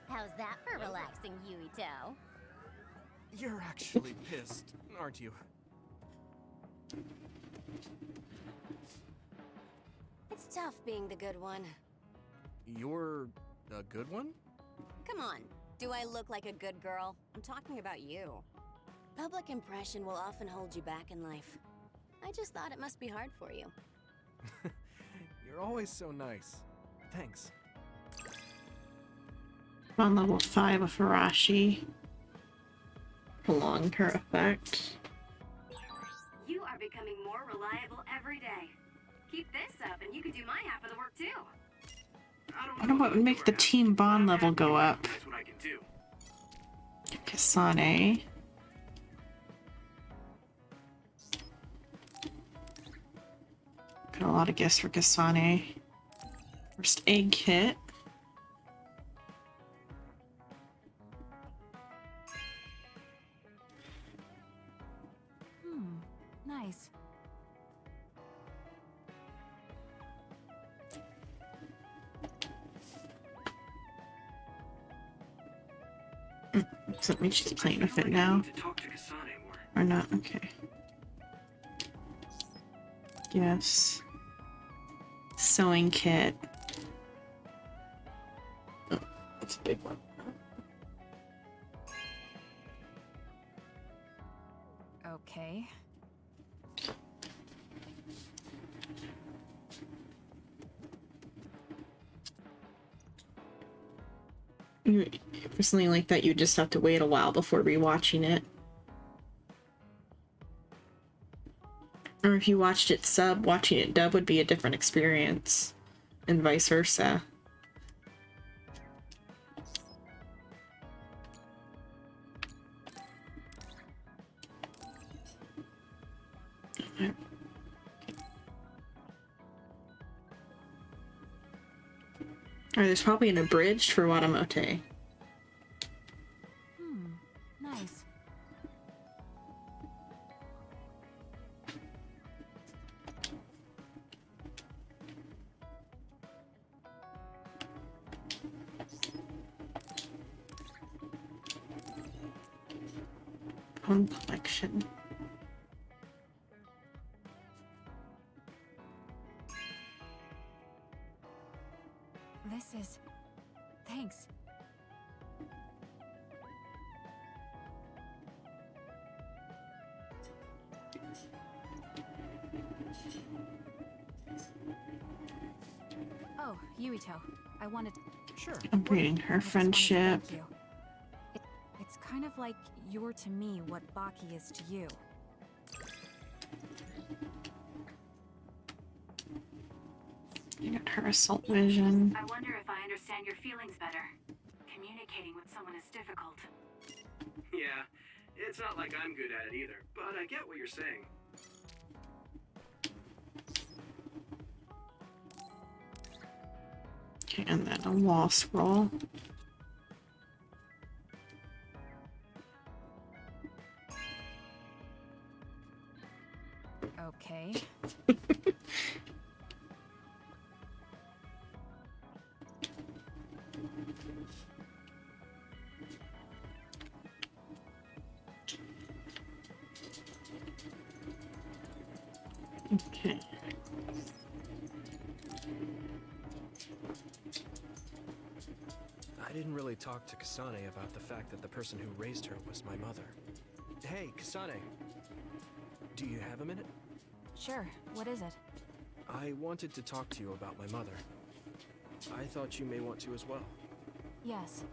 How's that for relaxing, Yuito? You're actually pissed, aren't you? It's tough being the good one. You're a good one? Come on, do I look like a good girl? I'm talking about you. Public impression will often hold you back in life. I just thought it must be hard for you. You're always so nice. Thanks. On level 5 of Arashi. Prolong her effect. You are becoming more reliable every day. Keep this up and you can do my half of the work too. I wonder what would make the team bond level go up. That's what I can do. Kasane. Got a lot of gifts for Kasane. First egg kit. nice. So we just playing with it now. Or not? Okay. Yes. Sewing kit. Oh, that's a big one. Okay. For something like that, you just have to wait a while before rewatching it. Or if you watched it sub, watching it dub would be a different experience, and vice versa. Or there's probably an abridged for Watamote. Nice. Home collection. This is... Thanks. Oh, Yuito. I wanted... Sure. I'm reading her friendship. Thank you. It's kind of like you're to me what Baki is to you. You got her assault vision. I wonder if I understand your feelings better. Communicating with someone is difficult. Yeah, it's not like I'm good at it either, but I get what you're saying. Okay, and then a wall scroll. Okay. Okay. I didn't really talk to Kasane about the fact that the person who raised her was my mother. Hey, Kasane. Do you have a minute? Sure. What is it? I wanted to talk to you about my mother. I thought you may want to as well. Yes.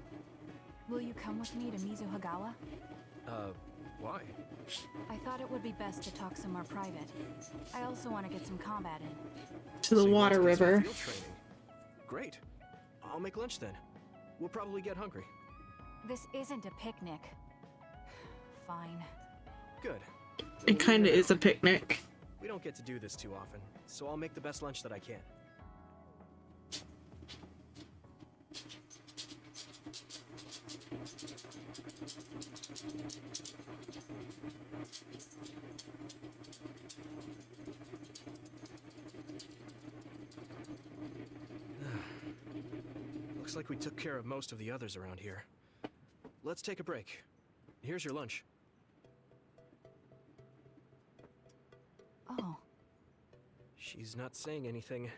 Will you come with me to Mizuhagawa? Why? I thought it would be best to talk somewhere private. I also want to get some combat in. To the water river. Field training. Great. I'll make lunch then. We'll probably get hungry. This isn't a picnic. Fine. Good. It kind of is a picnic. We don't get to do this too often, so I'll make the best lunch that I can. Looks like we took care of most of the others around here. Let's take a break. Here's your lunch. Oh. She's not saying anything.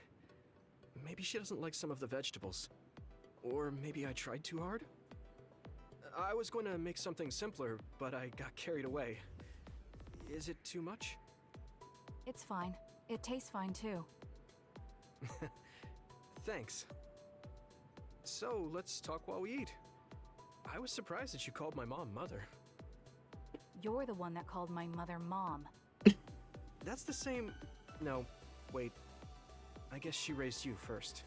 Maybe she doesn't like some of the vegetables. Or maybe I tried too hard? I was going to make something simpler, but I got carried away. Is it too much? It's fine. It tastes fine too. Thanks. So, let's talk while we eat. I was surprised that you called my mom Mother. You're the one that called my mother Mom. That's the same... No, wait. I guess she raised you first.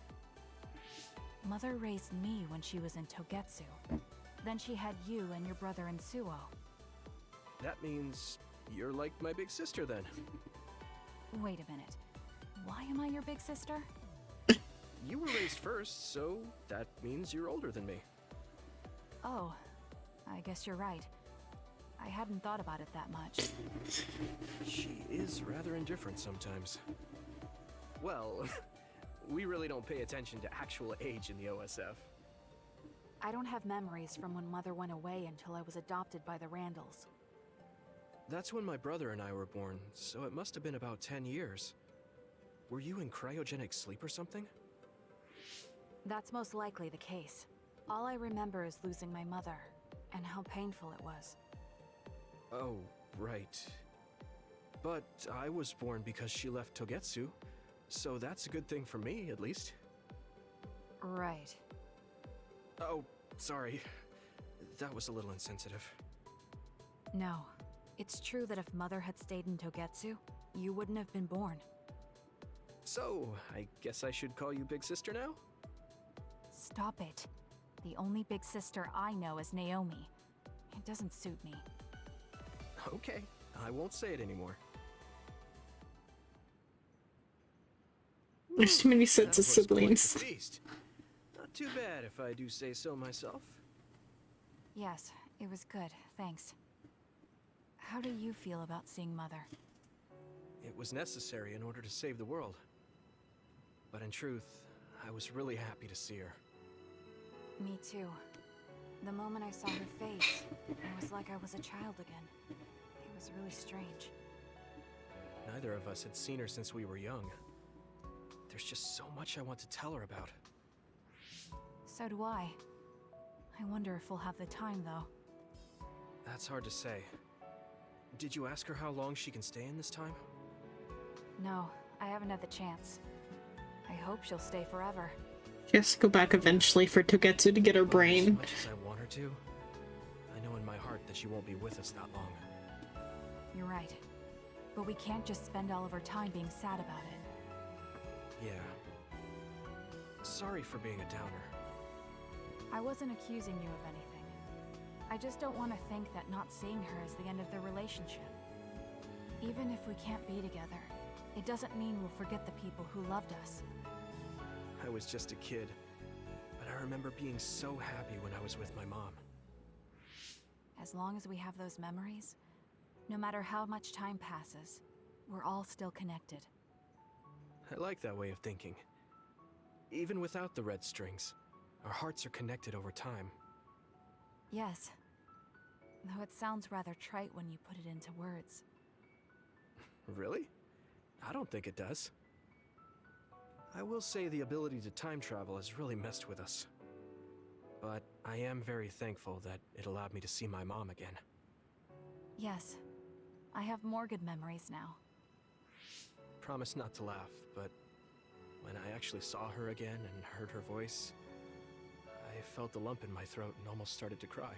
Mother raised me when she was in Togetsu. Then she had you and your brother in Suo. That means you're like my big sister then. Wait a minute. Why am I your big sister? You were raised first, so that means you're older than me. Oh, I guess you're right. I hadn't thought about it that much. She is rather indifferent sometimes. Well, we really don't pay attention to actual age in the OSF. I don't have memories from when Mother went away until I was adopted by the Randalls. That's when my brother and I were born, so it must have been about 10 years. Were you in cryogenic sleep or something? That's most likely the case. All I remember is losing my mother, and how painful it was. Oh, right. But I was born because she left Togetsu, so that's a good thing for me, at least. Right. Oh, sorry. That was a little insensitive. No. It's true that if Mother had stayed in Togetsu, you wouldn't have been born. So, I guess I should call you Big Sister now? Stop it. The only big sister I know is Naomi. It doesn't suit me. Okay, I won't say it anymore. There's too many sets of That was quite siblings. the feast. Not too bad if I do say so myself. Yes, it was good, thanks. How do you feel about seeing Mother? It was necessary in order to save the world. But in truth, I was really happy to see her. Me too. The moment I saw her face, it was like I was a child again. It was really strange. Neither of us had seen her since we were young. There's just so much I want to tell her about. So do I. I wonder if we'll have the time, though. That's hard to say. Did you ask her how long she can stay in this time? No, I haven't had the chance. I hope she'll stay forever. She has to go back eventually for Togetsu to get her As brain. much as I want her to, I know in my heart that she won't be with us that long. You're right. But we can't just spend all of our time being sad about it. Yeah. Sorry for being a downer. I wasn't accusing you of anything. I just don't want to think that not seeing her is the end of the relationship. Even if we can't be together, it doesn't mean we'll forget the people who loved us. I was just a kid, but I remember being so happy when I was with my mom. As long as we have those memories, no matter how much time passes, we're all still connected. I like that way of thinking. Even without the red strings, our hearts are connected over time. Yes. Though it sounds rather trite when you put it into words. Really? I don't think it does. I will say the ability to time travel has really messed with us. But I am very thankful that it allowed me to see my mom again. Yes. I have more good memories now. Promise not to laugh, but when I actually saw her again and heard her voice, I felt a lump in my throat and almost started to cry.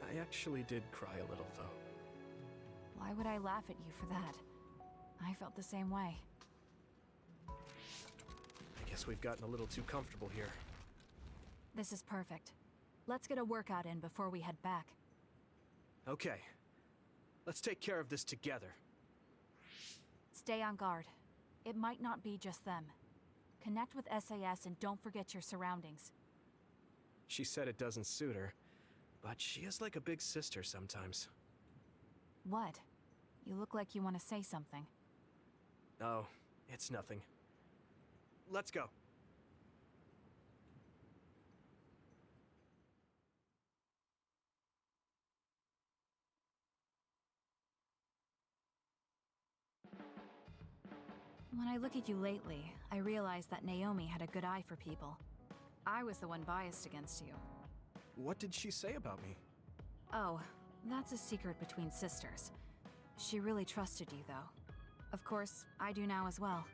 I actually did cry a little, though. Why would I laugh at you for that? I felt the same way. I guess we've gotten a little too comfortable here. This is perfect. Let's get a workout in before we head back. Okay. Let's take care of this together. Stay on guard. It might not be just them. Connect with SAS and don't forget your surroundings. She said it doesn't suit her, but she is like a big sister sometimes. What? You look like you want to say something. Oh, it's nothing. Let's go. When I look at you lately, I realize that Naomi had a good eye for people. I was the one biased against you. What did she say about me? Oh, that's a secret between sisters. She really trusted you, though. Of course, I do now as well.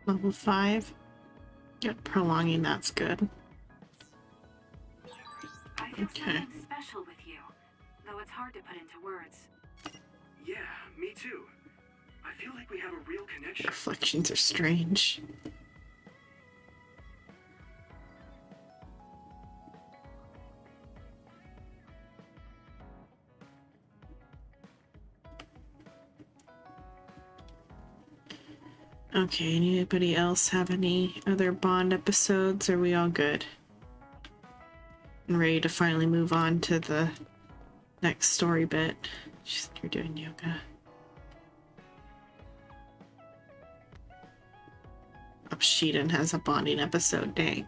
Level 5. Get prolonging, that's good. I feel Okay. something special with you, though it's hard to put into words. Yeah, me too. I feel like we have a real connection. Reflections are strange. Okay, anybody else have any other Bond episodes? Are we all good? getting ready to finally move on to the next story bit. You're doing yoga. Oh, Sheedan has a bonding episode, dang.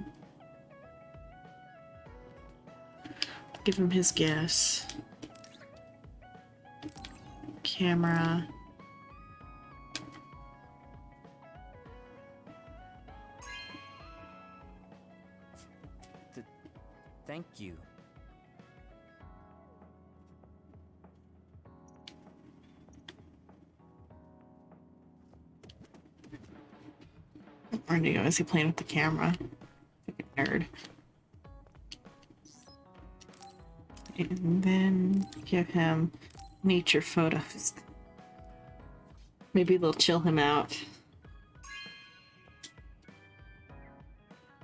Give him his gifts. Camera. Thank you. Or no, is he playing with the camera? Fucking nerd. And then give him nature photos. Maybe they'll chill him out.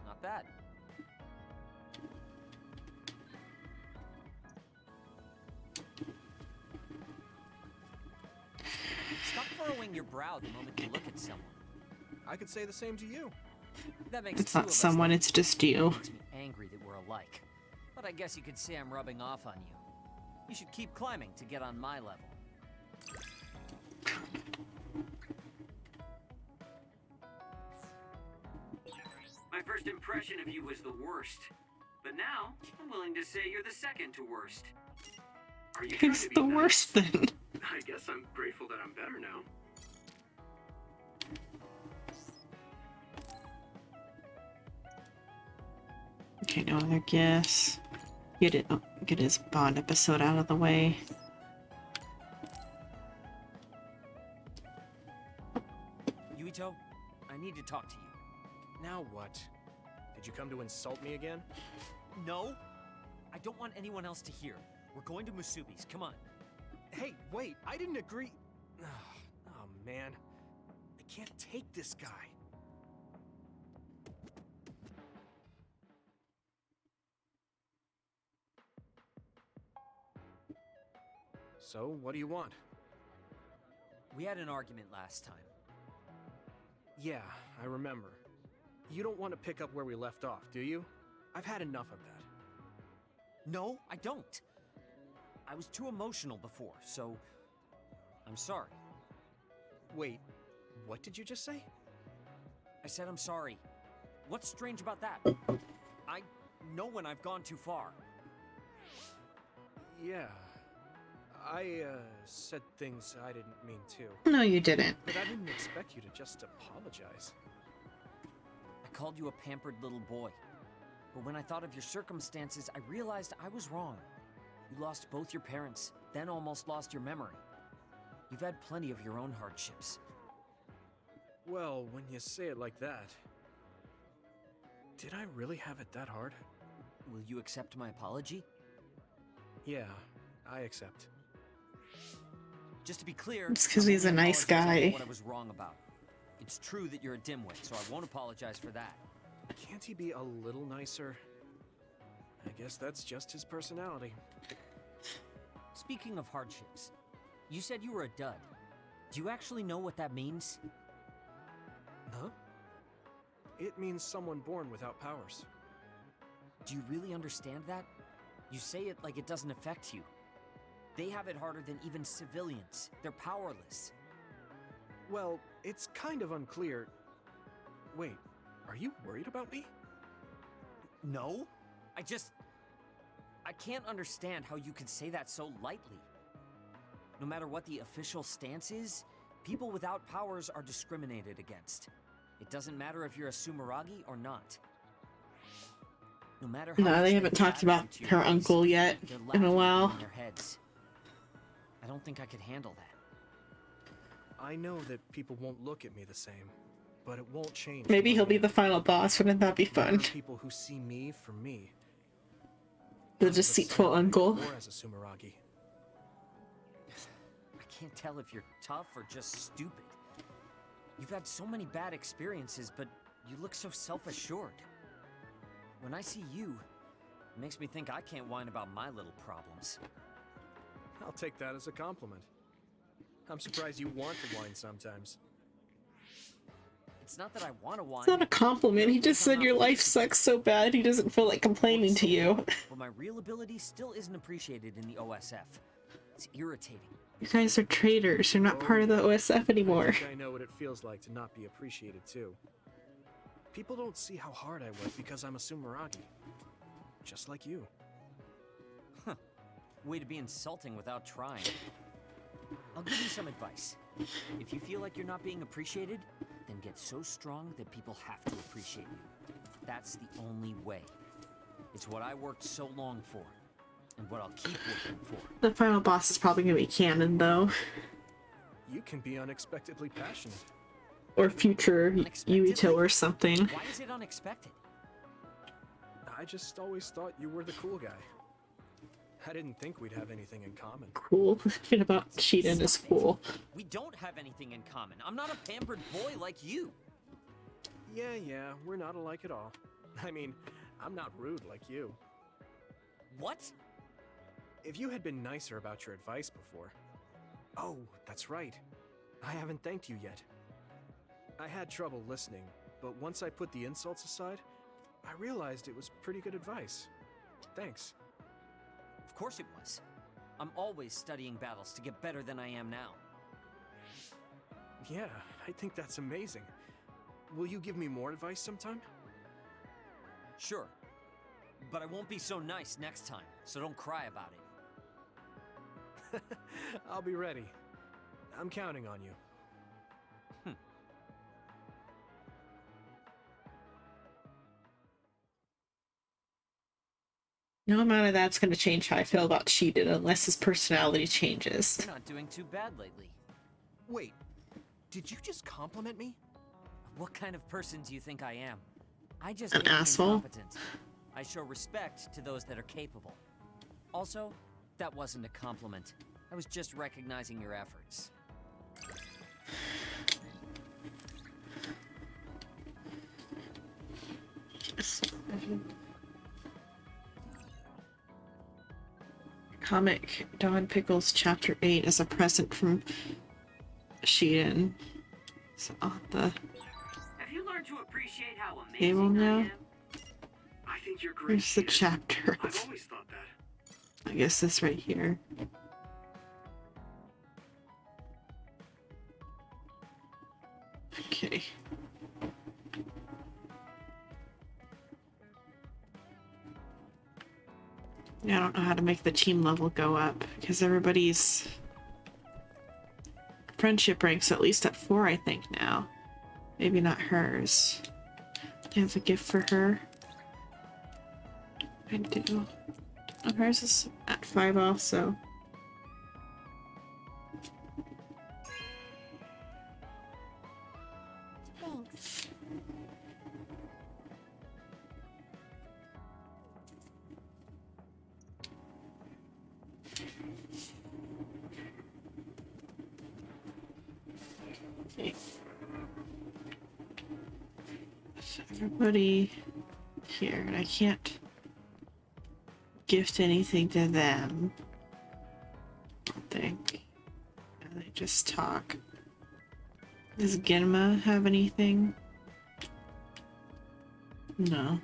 Not bad. Stop furrowing your brow the moment you look at someone. I could say the same to you. That makes It's two not of us, someone, though. it's just you. It makes me angry that we're alike. But I guess you could say I'm rubbing off on you. You should keep climbing to get on my level. My first impression of you was the worst. But now, I'm willing to say you're the second to worst. Are you trying Who's to be the nice? worst then? I guess I'm grateful that I'm better now. Okay, no other gifts. Get his Bond episode out of the way. Yuito, I need to talk to you. Now what? Did you come to insult me again? No, I don't want anyone else to hear. We're going to Musubi's, come on. Hey, wait, I didn't agree. Oh, man. I can't take this guy. So, what do you want? We had an argument last time. Yeah, I remember. You don't want to pick up where we left off, do you? I've had enough of that. No, I don't. I was too emotional before, so I'm sorry. Wait, what did you just say? I said I'm sorry. What's strange about that? I know when I've gone too far. Yeah. I said things I didn't mean to. No, you didn't. But I didn't expect you to just apologize. I called you a pampered little boy. But when I thought of your circumstances, I realized I was wrong. You lost both your parents, then almost lost your memory. You've had plenty of your own hardships. Well, when you say it like that... Did I really have it that hard? Will you accept my apology? Yeah, I accept. Just to be clear, It's 'cause he's a nice guy. What I was wrong about. It's true that you're a dimwit, so I won't apologize for that. Can't he be a little nicer? I guess that's just his personality. Speaking of hardships, you said you were a dud. Do you actually know what that means? Huh? It means someone born without powers. Do you really understand that? You say it like it doesn't affect you. They have it harder than even civilians. They're powerless. Well, it's kind of unclear. Wait, are you worried about me? No. I can't understand how you can say that so lightly. No matter what the official stance is, people without powers are discriminated against. It doesn't matter if you're a Sumeragi or not. No matter how No, much they haven't talked flatter about you to your her face, uncle yet they're in a laughing while. in their heads. I don't think I could handle that. I know that people won't look at me the same, but it won't change. Maybe who he'll I be am. the final boss. Wouldn't that be There fun? are people who see me for me. The Not as a deceitful samurai uncle. Or as a Sumeragi. I can't tell if you're tough or just stupid. You've had so many bad experiences, but you look so self-assured. When I see you, it makes me think I can't whine about my little problems. I'll take that as a compliment. I'm surprised you want to whine sometimes. It's not that I want to whine. It's not a compliment. He just said your life sucks so bad he doesn't feel like complaining to you. But my real ability still isn't appreciated in the OSF. It's irritating. You guys are traitors. You're not part of the OSF anymore. I think I know what it feels like to not be appreciated too. People don't see how hard I work because I'm a Sumeragi. Just like you. Huh. Way to be insulting without trying. I'll give you some advice. If you feel like you're not being appreciated, then get so strong that people have to appreciate you. That's the only way. It's what I worked so long for, and what I'll keep working for. The final boss is probably gonna be canon, though. You can be unexpectedly passionate. Or future Yuito or something. Why is it unexpected? I just always thought you were the cool guy. I didn't think we'd have anything in common. Cool. Thinking about Shiden is cool. We don't have anything in common. I'm not a pampered boy like you. Yeah, we're not alike at all. I mean, I'm not rude like you. What? If you had been nicer about your advice before... Oh, that's right. I haven't thanked you yet. I had trouble listening, but once I put the insults aside, I realized it was pretty good advice. Thanks. Of course it was. I'm always studying battles to get better than I am now. Yeah, I think that's amazing. Will you give me more advice sometime? Sure. But I won't be so nice next time, so don't cry about it. I'll be ready. I'm counting on you. No amount of that's going to change how I feel about Shiden unless his personality changes. You're not doing too bad lately. Wait, did you just compliment me? What kind of person do you think I am? I just An hate being asshole? incompetent. I show respect to those that are capable. Also, that wasn't a compliment. I was just recognizing your efforts. Comic Don Pickles Chapter 8 as a present from Shiden. It's on the Have you learned to appreciate how amazing table I now. am? I think you're great. Where's the Shiden. chapter? I've always thought that. I guess this right here. Okay. Yeah, I don't know how to make the team level go up because everybody's friendship ranks at least at 4, I think now. Maybe not hers. Do I have a gift for her? I do. Oh, hers is at 5 also. Thanks. Okay. So everybody here, and I can't gift anything to them. I don't think. And they just talk. Does Genma have anything? No.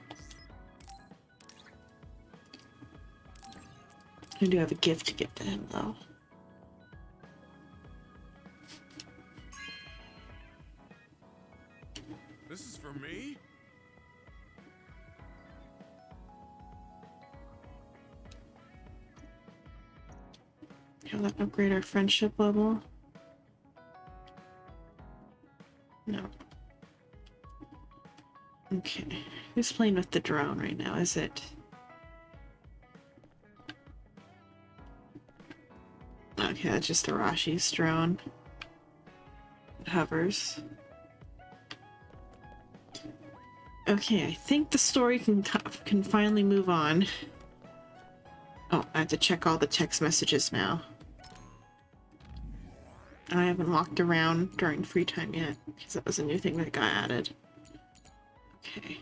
I do have a gift to give to him though. This is for me? Can that upgrade our friendship level? No. Okay. Who's playing with the drone right now? Is it? Okay, that's just Arashi's drone. It hovers. Okay, I think the story can finally move on. Oh, I have to check all the text messages now. I haven't walked around during free time yet, because that was a new thing that got added. Okay.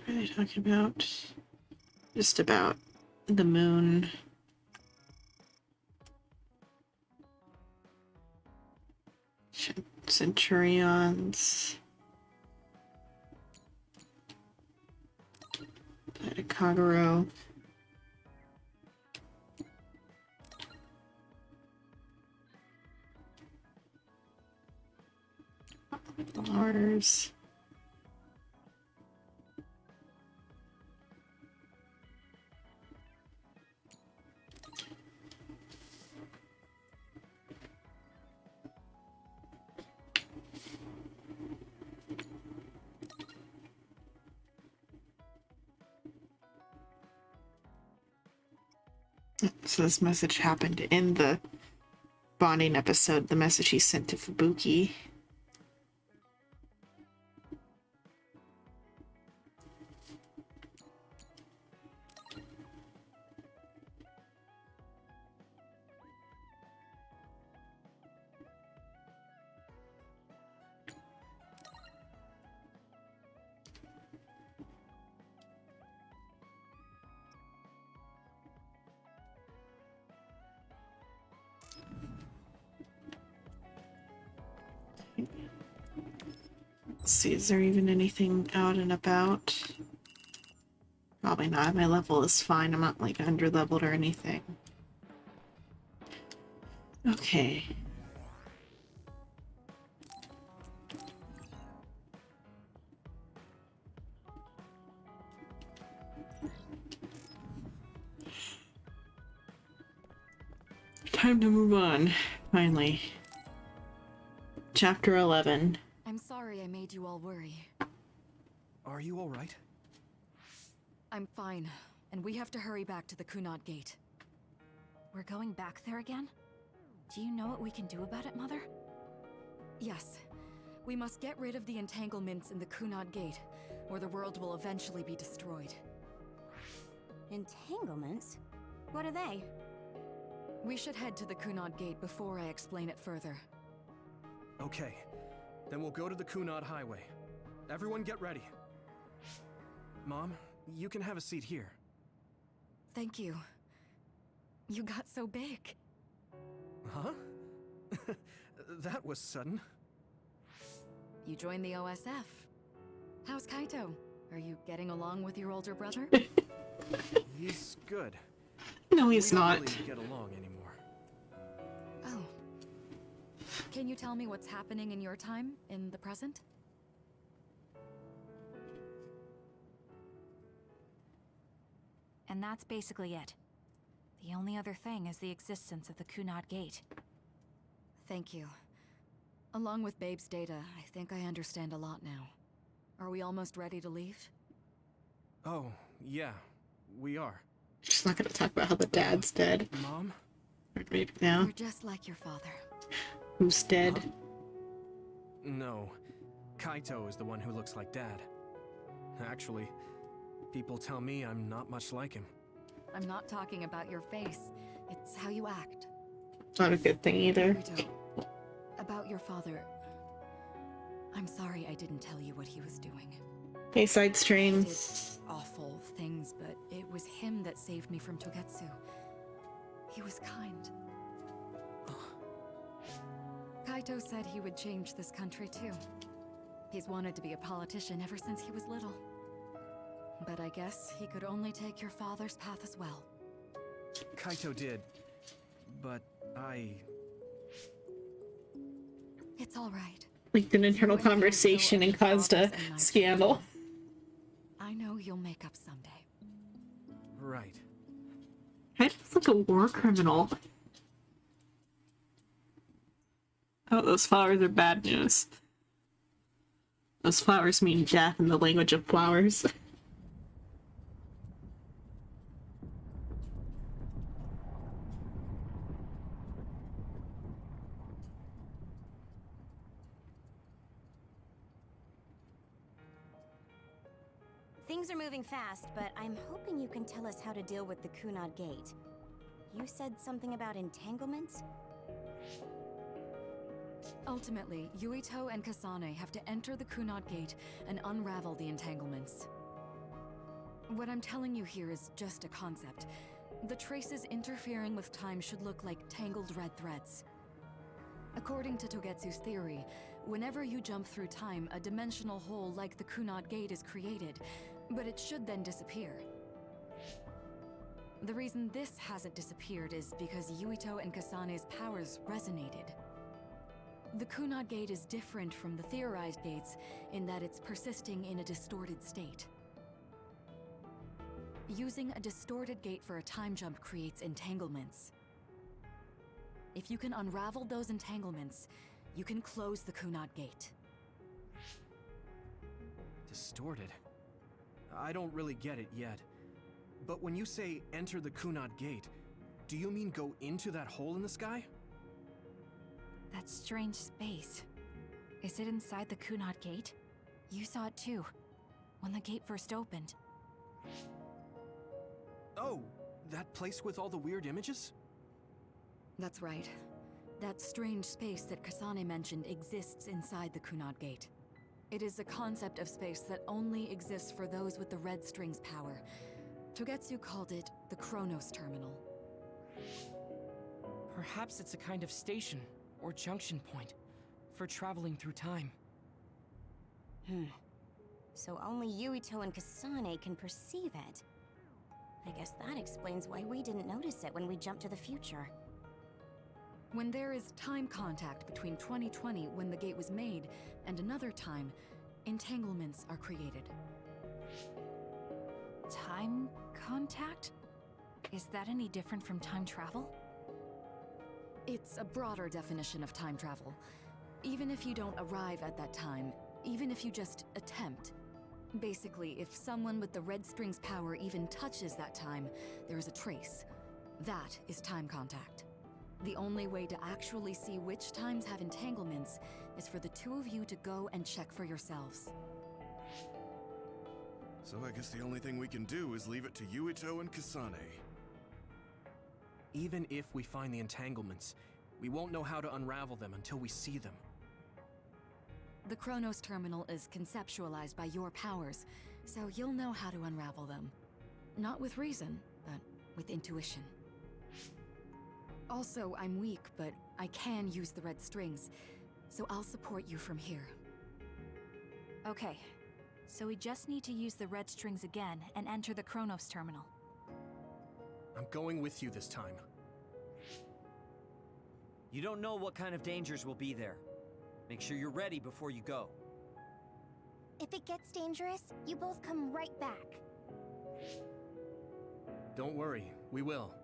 What are they talking about? Just about the moon. Centurions. Kagero. Mars. So this message happened in the bonding episode, the message he sent to Fubuki. Let's see, is there even anything out and about? Probably not. My level is fine. I'm not like under leveled or anything. Okay. Time to move on, finally. Chapter 11. I'm sorry I made you all worry. Are you alright? I'm fine, and we have to hurry back to the Kunad Gate. We're going back there again? Do you know what we can do about it, Mother? Yes. We must get rid of the entanglements in the Kunad Gate, or the world will eventually be destroyed. Entanglements? What are they? We should head to the Kunad Gate before I explain it further. Okay. Then we'll go to the Kunad Highway. Everyone get ready. Mom, you can have a seat here. Thank you. You got so big. Huh? That was sudden. You joined the OSF. How's Kaito? Are you getting along with your older brother? He's good. No, he's not. We don't really get along anymore. Oh. Can you tell me what's happening in your time, in the present? And that's basically it. The only other thing is the existence of the Kunad Gate. Thank you. Along with Babe's data, I think I understand a lot now. Are we almost ready to leave? Oh, yeah, we are. She's not gonna talk about how the dad's dead. Mom? Or maybe now. You're just like your father. Who's dead? Huh? No. Kaito is the one who looks like Dad. Actually, people tell me I'm not much like him. I'm not talking about your face. It's how you act. Not a good thing either. Rito, about your father. I'm sorry I didn't tell you what he was doing. Hey, side He streams. did awful things, but it was him that saved me from Togetsu. He was kind. Kaito said he would change this country too. He's wanted to be a politician ever since he was little. But I guess he could only take your father's path as well. Kaito did, but It's all right. Leaked an internal conversation and caused a scandal. I know you'll make up someday. Right. Kaido's like a war criminal. Oh, those flowers are bad news. Those flowers mean death in the language of flowers. Things are moving fast, but I'm hoping you can tell us how to deal with the Kunad Gate. You said something about entanglements? Ultimately, Yuito and Kasane have to enter the Kunad Gate and unravel the entanglements. What I'm telling you here is just a concept. The traces interfering with time should look like tangled red threads. According to Togetsu's theory, whenever you jump through time, a dimensional hole like the Kunad Gate is created, but it should then disappear. The reason this hasn't disappeared is because Yuito and Kasane's powers resonated. The Kunad Gate is different from the theorized gates in that it's persisting in a distorted state. Using a distorted gate for a time jump creates entanglements. If you can unravel those entanglements, you can close the Kunad Gate. Distorted? I don't really get it yet. But when you say enter the Kunad Gate, do you mean go into that hole in the sky? That strange space. Is it inside the Kunad Gate? You saw it too, when the gate first opened. Oh, that place with all the weird images? That's right. That strange space that Kasane mentioned exists inside the Kunad Gate. It is a concept of space that only exists for those with the Red String's power. Togetsu called it the Chronos Terminal. Perhaps it's a kind of station, or junction point, for traveling through time. So only Yuito and Kasane can perceive it. I guess that explains why we didn't notice it when we jumped to the future. When there is time contact between 2020, when the gate was made, and another time, entanglements are created. Time contact? Is that any different from time travel? It's a broader definition of time travel. Even if you don't arrive at that time, even if you just attempt. Basically, if someone with the Red String's power even touches that time, there is a trace. That is time contact. The only way to actually see which times have entanglements is for the two of you to go and check for yourselves. So I guess the only thing we can do is leave it to Yuito and Kasane. Even if we find the entanglements, we won't know how to unravel them until we see them. The Chronos Terminal is conceptualized by your powers, so you'll know how to unravel them. Not with reason, but with intuition. Also, I'm weak, but I can use the red strings, so I'll support you from here. Okay, so we just need to use the red strings again and enter the Chronos Terminal. I'm going with you this time. You don't know what kind of dangers will be there. Make sure you're ready before you go. If it gets dangerous, you both come right back. Don't worry, we will.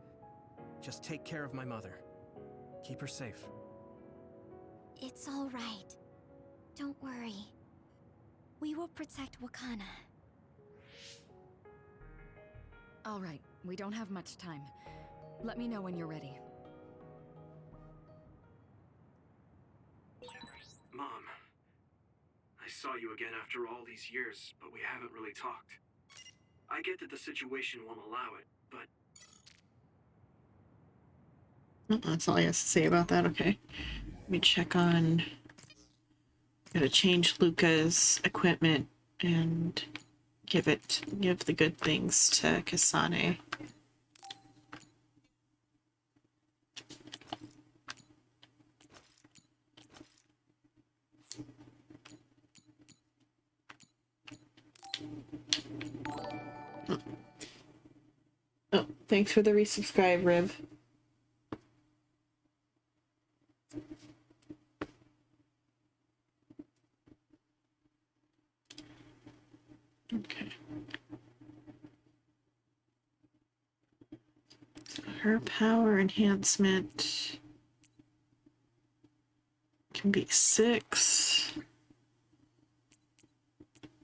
Just take care of my mother. Keep her safe. It's all right. Don't worry. We will protect Wakana. All right, we don't have much time. Let me know when you're ready. Mom, I saw you again after all these years, but we haven't really talked. I get that the situation won't allow it, but... That's all he has to say about that. Okay. Let me check on... Gotta change Luca's equipment and give the good things to Kasane. Oh, thanks for the resubscribe, Rib. Okay. So her power enhancement can be 6.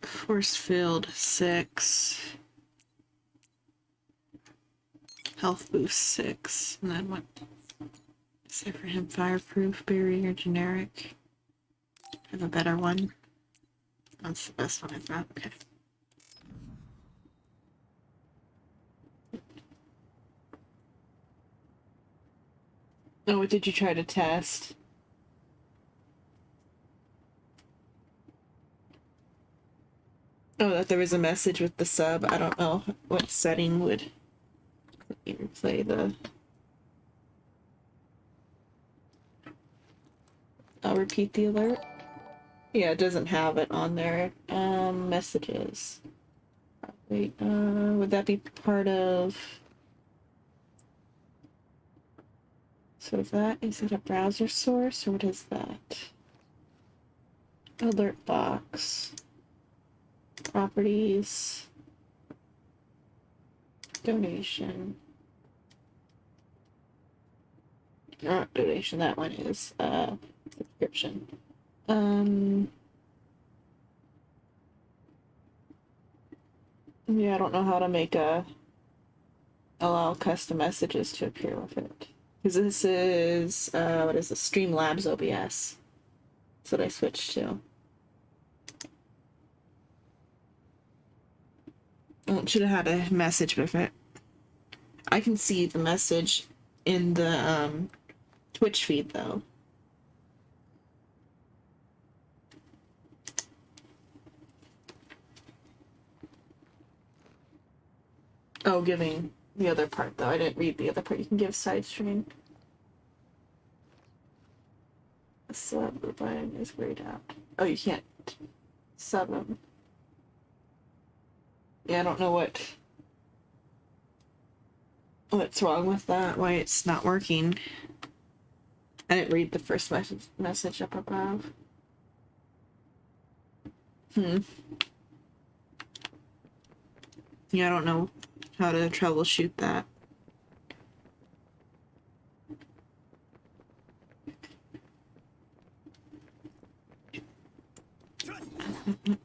Force field 6. Health boost 6. And then what? Say for him, fireproof, barrier, generic. I have a better one. That's the best one I've got. Okay. Oh, what did you try to test? Oh, that there was a message with the sub. I don't know what setting would even play the... I'll repeat the alert. Yeah, it doesn't have it on there. Messages. Wait, would that be part of... So is that, is it a browser source, or what is that? Alert box. Properties. Donation. Not donation, that one is, subscription. Yeah, I don't know how to make allow custom messages to appear with it. Because this is, what is this? Streamlabs OBS. That's what I switched to. Oh, it should have had a message with it. I can see the message in the Twitch feed though. Oh, giving the other part though. I didn't read the other part. You can give side stream. A sub button is grayed out. Oh, you can't sub them. Yeah, I don't know what's wrong with that, why it's not working. I didn't read the first message up above. Yeah, I don't know how to troubleshoot that.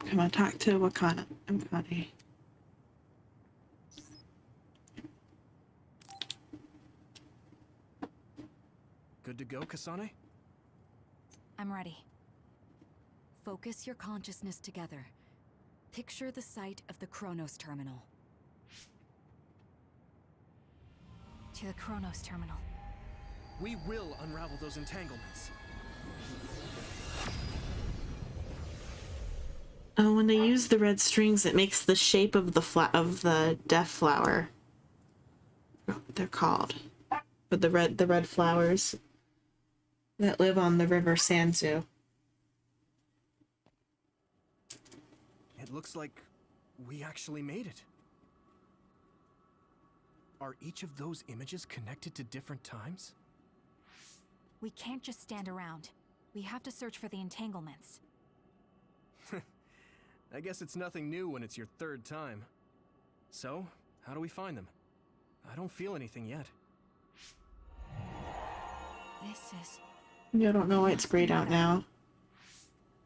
Come on, talk to Wakana. I'm funny. Good to go, Kasane? I'm ready. Focus your consciousness together. Picture the site of the Chronos Terminal. To the Chronos Terminal. We will unravel those entanglements. Oh, when they use the red strings, it makes the shape of the death flower. What they're called, but the red flowers that live on the river Sanzu. It looks like we actually made it. Are each of those images connected to different times? We can't just stand around. We have to search for the entanglements. I guess it's nothing new when it's your third time. So, how do we find them? I don't feel anything yet. This is... Yeah, I don't know why it's grayed out now.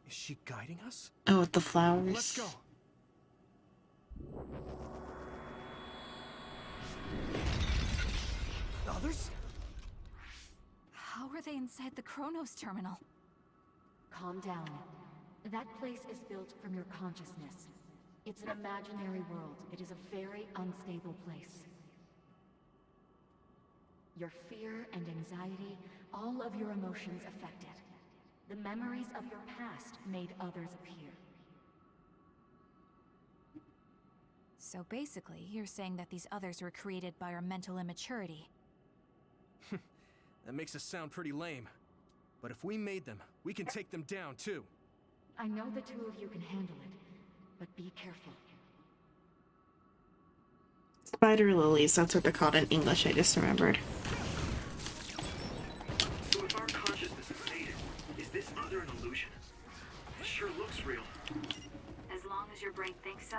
Is she guiding us? Oh, with the flowers. Let's go. Others? How are they inside the Chronos Terminal? Calm down. That place is built from your consciousness. It's an imaginary world. It is a very unstable place. Your fear and anxiety, all of your emotions affected. The memories of your past made others appear. So basically, you're saying that these others were created by our mental immaturity. That makes us sound pretty lame. But if we made them, we can take them down too. I know the two of you can handle it, but be careful. Spider lilies, that's what they're called in English, I just remembered. So if our consciousness is faded, is this other an illusion? It sure looks real. As long as your brain thinks so,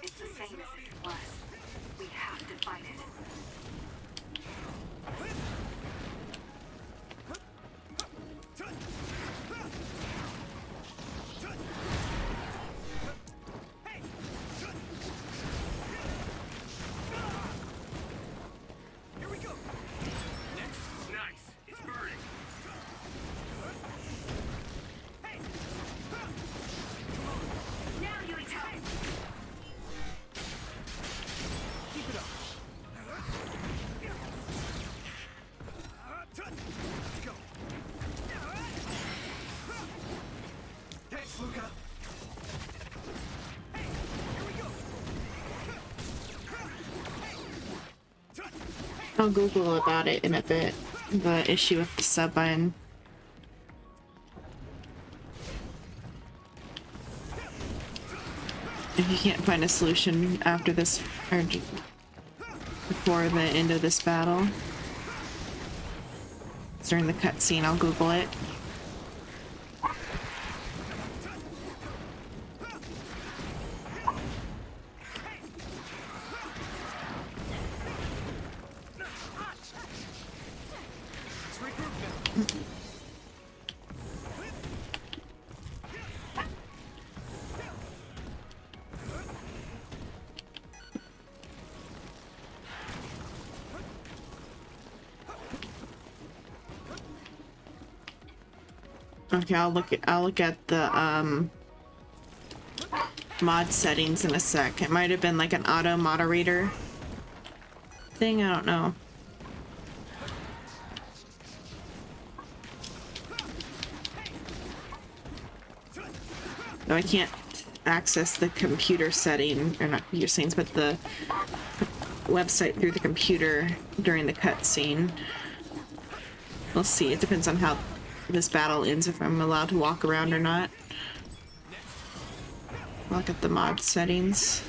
it's the same as if it was. We have to fight it. Here we go. Next. Nice. It's burning. Hey. Now you attack. Keep it up. I'll Google about it in a bit. The issue with the sub button. If you can't find a solution after this, or before the end of this battle, during the cutscene, I'll Google it. Okay, I'll look at the mod settings in a sec. It might have been like an auto moderator thing, I don't know. No, I can't access the computer setting, or not computer settings, but the website through the computer during the cutscene. We'll see. It depends on how this battle ends, if I'm allowed to walk around or not. Look at the mod settings.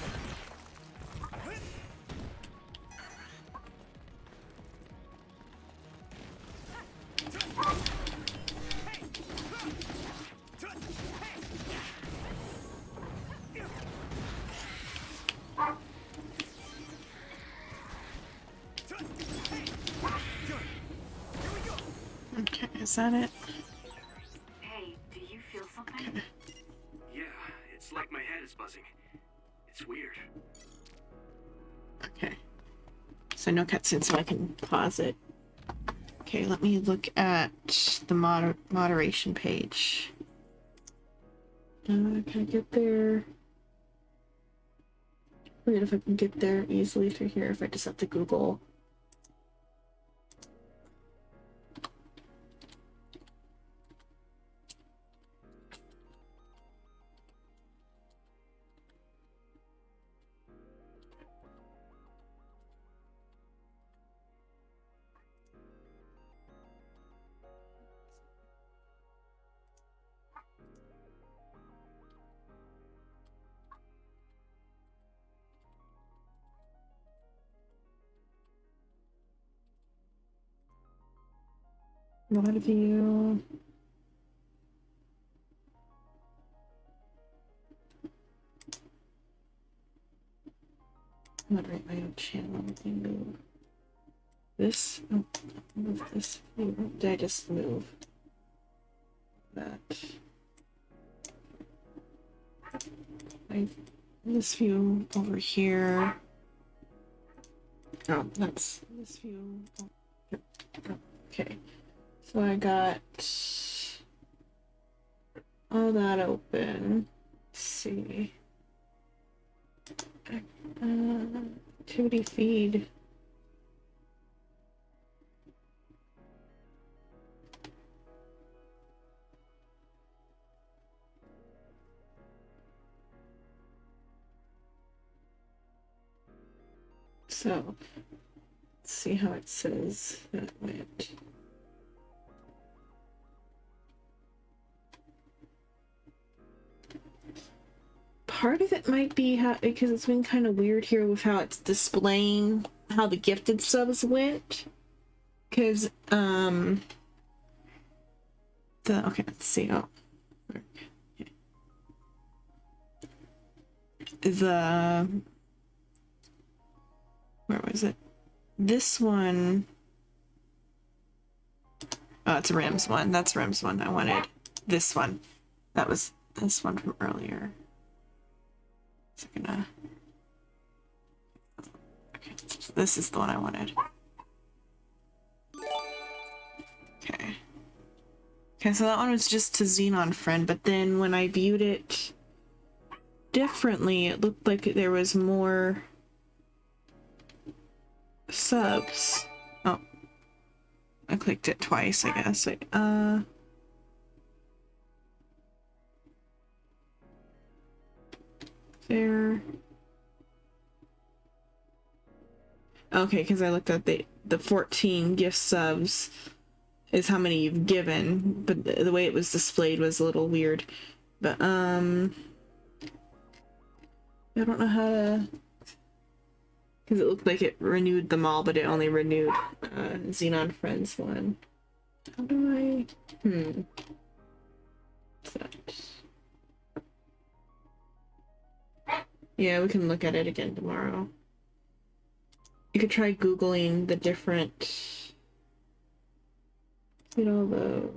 Okay, is that it? Hey, do you feel something? Okay. Yeah, it's like my head is buzzing. It's weird. Okay. So no cutscene, so I can pause it. Okay, let me look at the moderation page. Can I get there? Weird if I can get there easily through here, if I just have to Google. Mod view. Moderate my own channel. Move this. Oh, move this view. Did I just move that? This view over here. Oh, that's this view. Oh, okay. So I got all that open. Let's see. Activity feed. So, let's see how it says that went. Part of it might be how, because it's been kind of weird here with how it's displaying how the gifted subs went. Because, okay, let's see. Oh. Where was it? This one. Oh, it's Rim's one. That's Rim's one. I wanted this one. That was this one from earlier. So gonna. Okay, so this is the one I wanted. Okay. Okay, so that one was just to Xenon friend, but then when I viewed it differently, it looked like there was more subs. Oh. I clicked it twice, I guess. There. Okay, because I looked at the 14 gift subs is how many you've given, but the way it was displayed was a little weird. But I don't know how to, because it looked like it renewed them all, but it only renewed Xenon Friends one. How do I set? Yeah, we can look at it again tomorrow. You could try Googling the different, you know,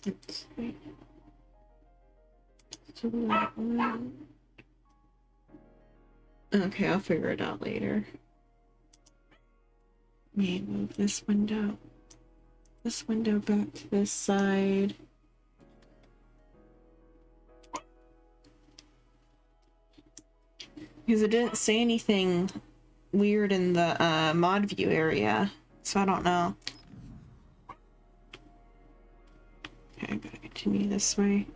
let's see. So that one. Okay, I'll figure it out later. Let me move this window back to this side. Because it didn't say anything weird in the mod view area, so I don't know. Okay, I gotta continue this way.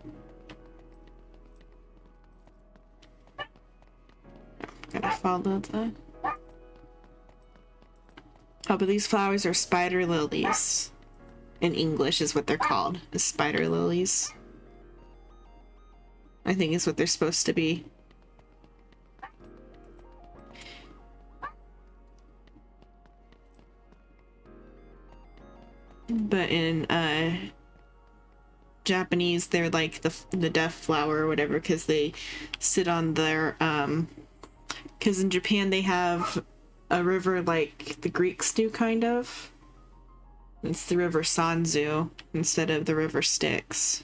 Gotta follow the... Oh, but these flowers are spider lilies. In English is what they're called, is spider lilies. I think is what they're supposed to be. But in Japanese, they're like the death flower or whatever, because they sit on their because in Japan they have a river like the Greeks do, kind of. It's the river Sanzu instead of the river Styx.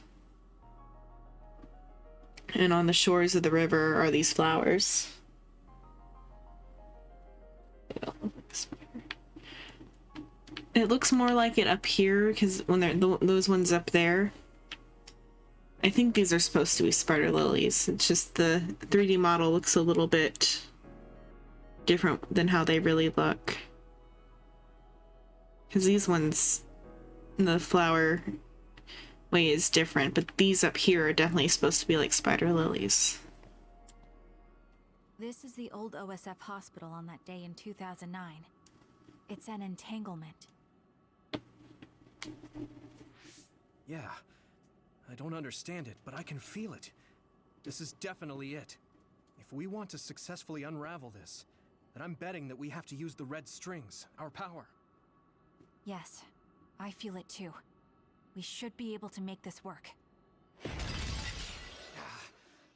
And on the shores of the river are these flowers. It looks more like it up here, because when they're those ones up there, I think these are supposed to be spider lilies. It's just the 3D model looks a little bit different than how they really look. Because these ones, the flower way is different, but these up here are definitely supposed to be like spider lilies. This is the old OSF hospital on that day in 2009. It's an entanglement. Yeah. I don't understand it, but I can feel it. This is definitely it. If we want to successfully unravel this, then I'm betting that we have to use the red strings, our power. Yes, I feel it too. We should be able to make this work.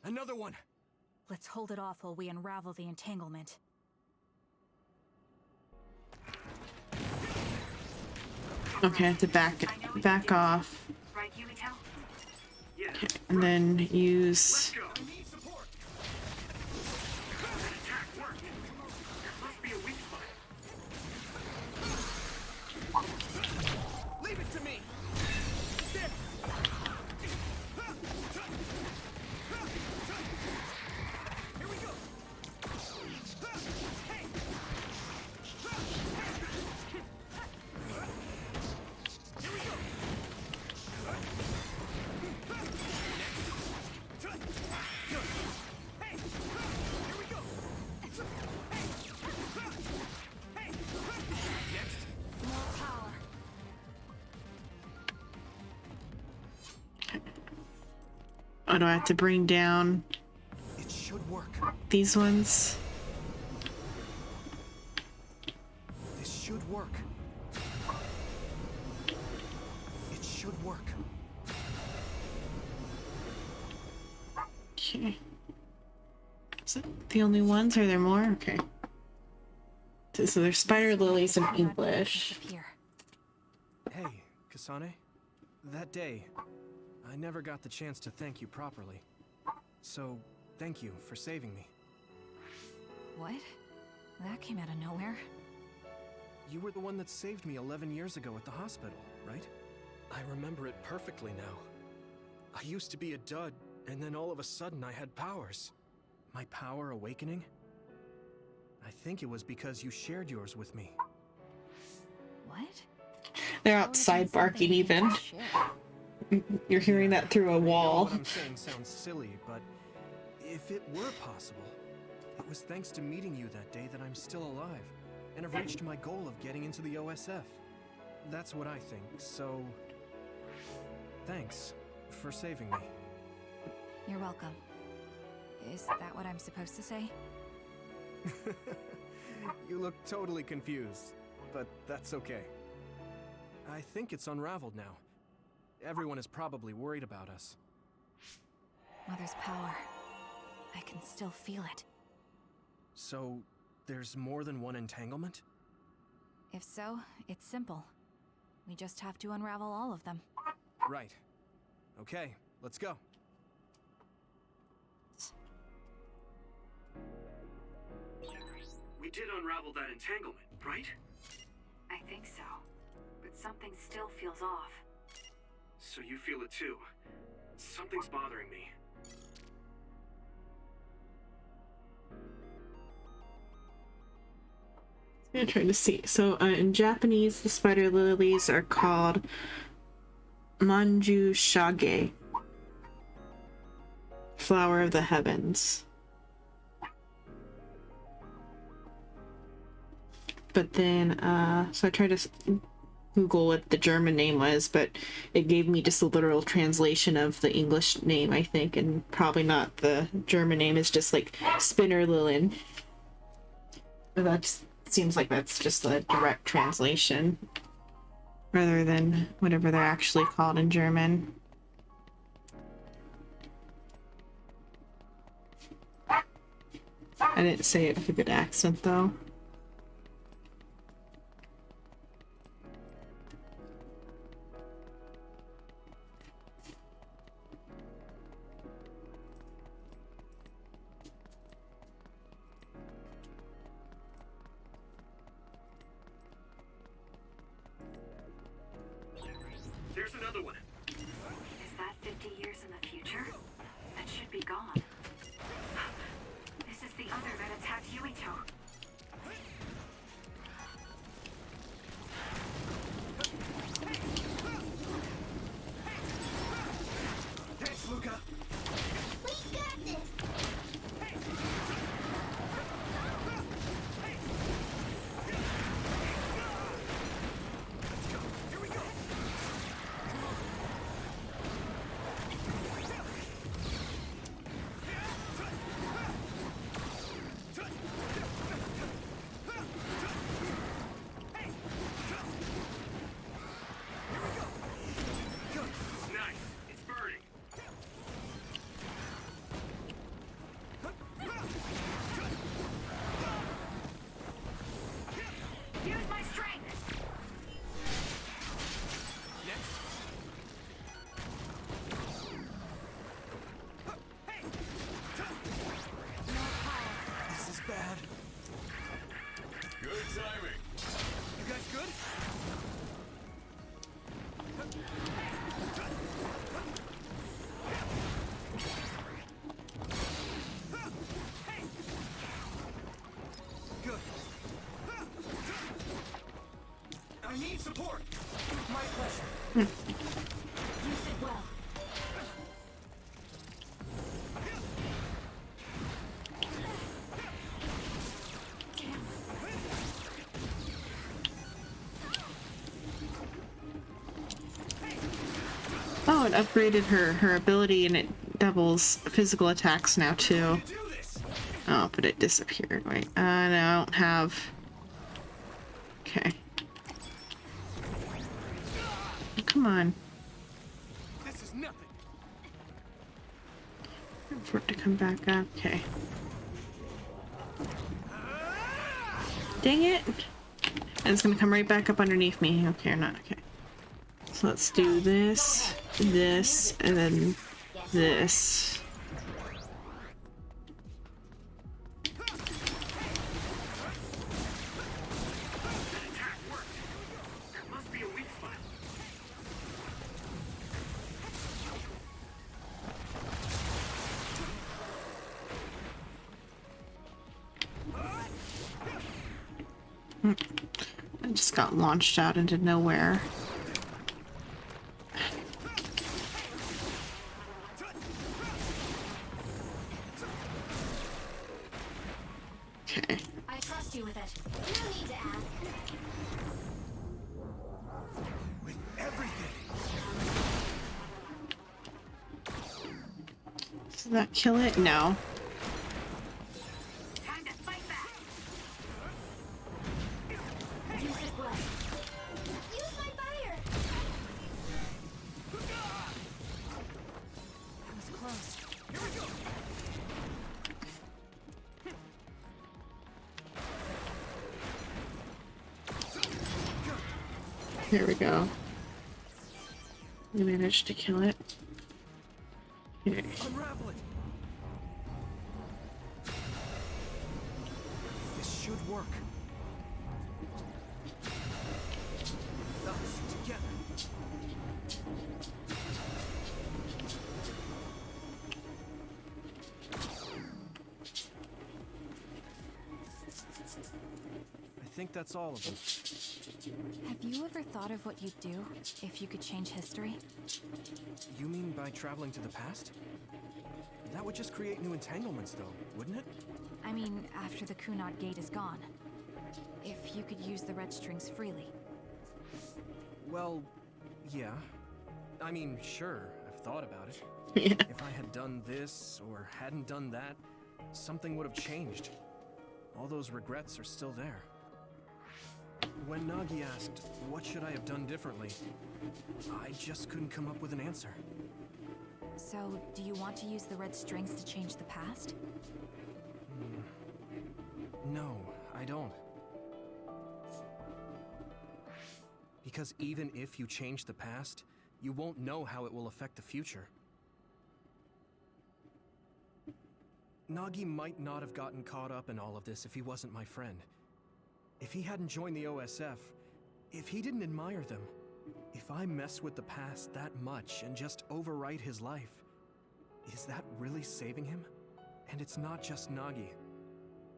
Another one! Let's hold it off while we unravel the entanglement. Okay, I have to back off. Okay, and then use... Leave it to me! Here we go! Oh, do I have to bring down It should work. these ones? This should work. It should work. Okay. Is it the only ones? Are there more? Okay. So there's spider lilies in English. Hey, Kasane. That day, I never got the chance to thank you properly. So, thank you for saving me. What? That came out of nowhere. You were the one that saved me 11 years ago at the hospital, right? I remember it perfectly now. I used to be a dud, and then all of a sudden I had powers. My power awakening? I think it was because you shared yours with me. What? They're outside barking even. You're hearing that through a I know wall. what I'm saying sounds silly, but if it were possible, It was thanks to meeting you that day that I'm still alive, and have reached my goal of getting into the OSF. That's what I think, so... thanks for saving me. You're welcome. Is that what I'm supposed to say? You look totally confused, but that's okay. I think it's unraveled now. Everyone is probably worried about us. Mother's power. I can still feel it. So, there's more than one entanglement? If so, it's simple. We just have to unravel all of them. Right. Okay, let's go. We did unravel that entanglement, right? I think so. But something still feels off. So you feel it too. Something's bothering me. I'm trying to see. So in Japanese, the spider lilies are called Manju Shage, flower of the heavens. But then, so I tried to Google what the German name was, but it gave me just a literal translation of the English name, I think, and probably not the German name. It's just like Spinnerlilien. That seems like that's just a direct translation, rather than whatever they're actually called in German. I didn't say it with a good accent, though. There's another one. Is that 50 years in the future? That should be gone. This is the other that attacked Yuito. Thanks, Luca! We got this! Nice. It's burning. Use my strength! This is bad. Good timing. You guys good? Good. I need support. My pleasure. Use it well. Oh, it upgraded her ability, and it doubles physical attacks now too. Oh, but it disappeared. Wait, no, I don't have. Okay. Come on. This is nothing. Wait for it to come back up. Okay. Dang it! And it's gonna come right back up underneath me. Okay, or not. Okay. So let's do this, this, and then this. Must be a weak spot. I just got launched out into nowhere. you with it. No need to ask. With everything. Does that kill it? No. Time to fight back. Use it well. Use my fire. That was close. Here we go. Here we go. We managed to kill it. Okay. Unravel it. This should work. Us together. I think that's all of them. Have you ever thought of what you'd do if you could change history? You mean by traveling to the past? That would just create new entanglements, though, wouldn't it? I mean, after the Kunad Gate is gone. If you could use the red strings freely. Well, yeah. I mean, sure, I've thought about it. Yeah. If I had done this, or hadn't done that, something would have changed. All those regrets are still there. When Nagi asked, what should I have done differently, I just couldn't come up with an answer. So, do you want to use the red strings to change the past? No, I don't. Because even if you change the past, you won't know how it will affect the future. Nagi might not have gotten caught up in all of this if he wasn't my friend. If he hadn't joined the OSF, if he didn't admire them, if I mess with the past that much and just overwrite his life, is that really saving him? And it's not just Nagi.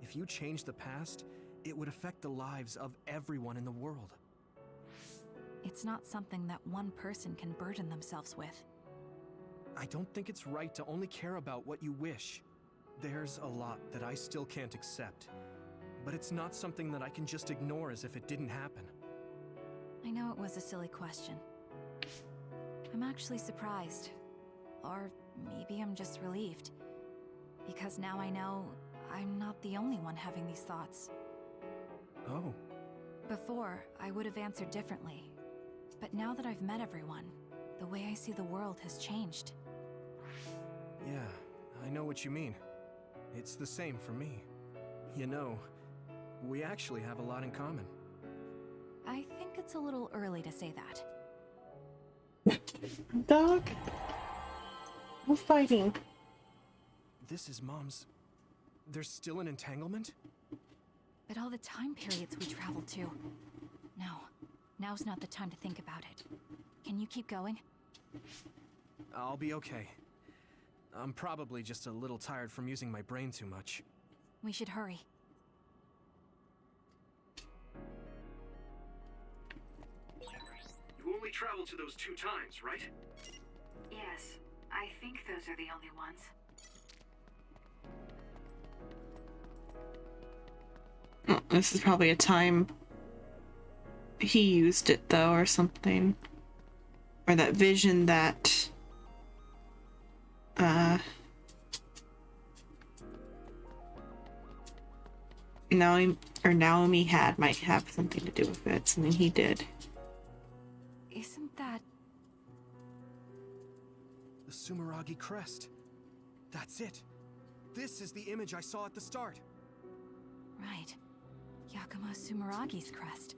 If you change the past, it would affect the lives of everyone in the world. It's not something that one person can burden themselves with. I don't think it's right to only care about what you wish. There's a lot that I still can't accept. But it's not something that I can just ignore as if it didn't happen. I know it was a silly question. I'm actually surprised. Or maybe I'm just relieved. Because now I know I'm not the only one having these thoughts. Oh. Before, I would have answered differently. But now that I've met everyone, the way I see the world has changed. Yeah, I know what you mean. It's the same for me. You know, we actually have a lot in common. I think it's a little early to say that. Dog? No fighting. This is Mom's... There's still an entanglement? But all the time periods we traveled to. No, now's not the time to think about it. Can you keep going? I'll be okay. I'm probably just a little tired from using my brain too much. We should hurry. You only traveled to those 2 times, right? Yes, I think those are the only ones. Oh, this is probably a time he used it though, or something. Or that vision that Naomi had might have something to do with it. Something he did. Isn't that... The Sumeragi crest. That's it. This is the image I saw at the start. Right. Yakumo Sumeragi's crest.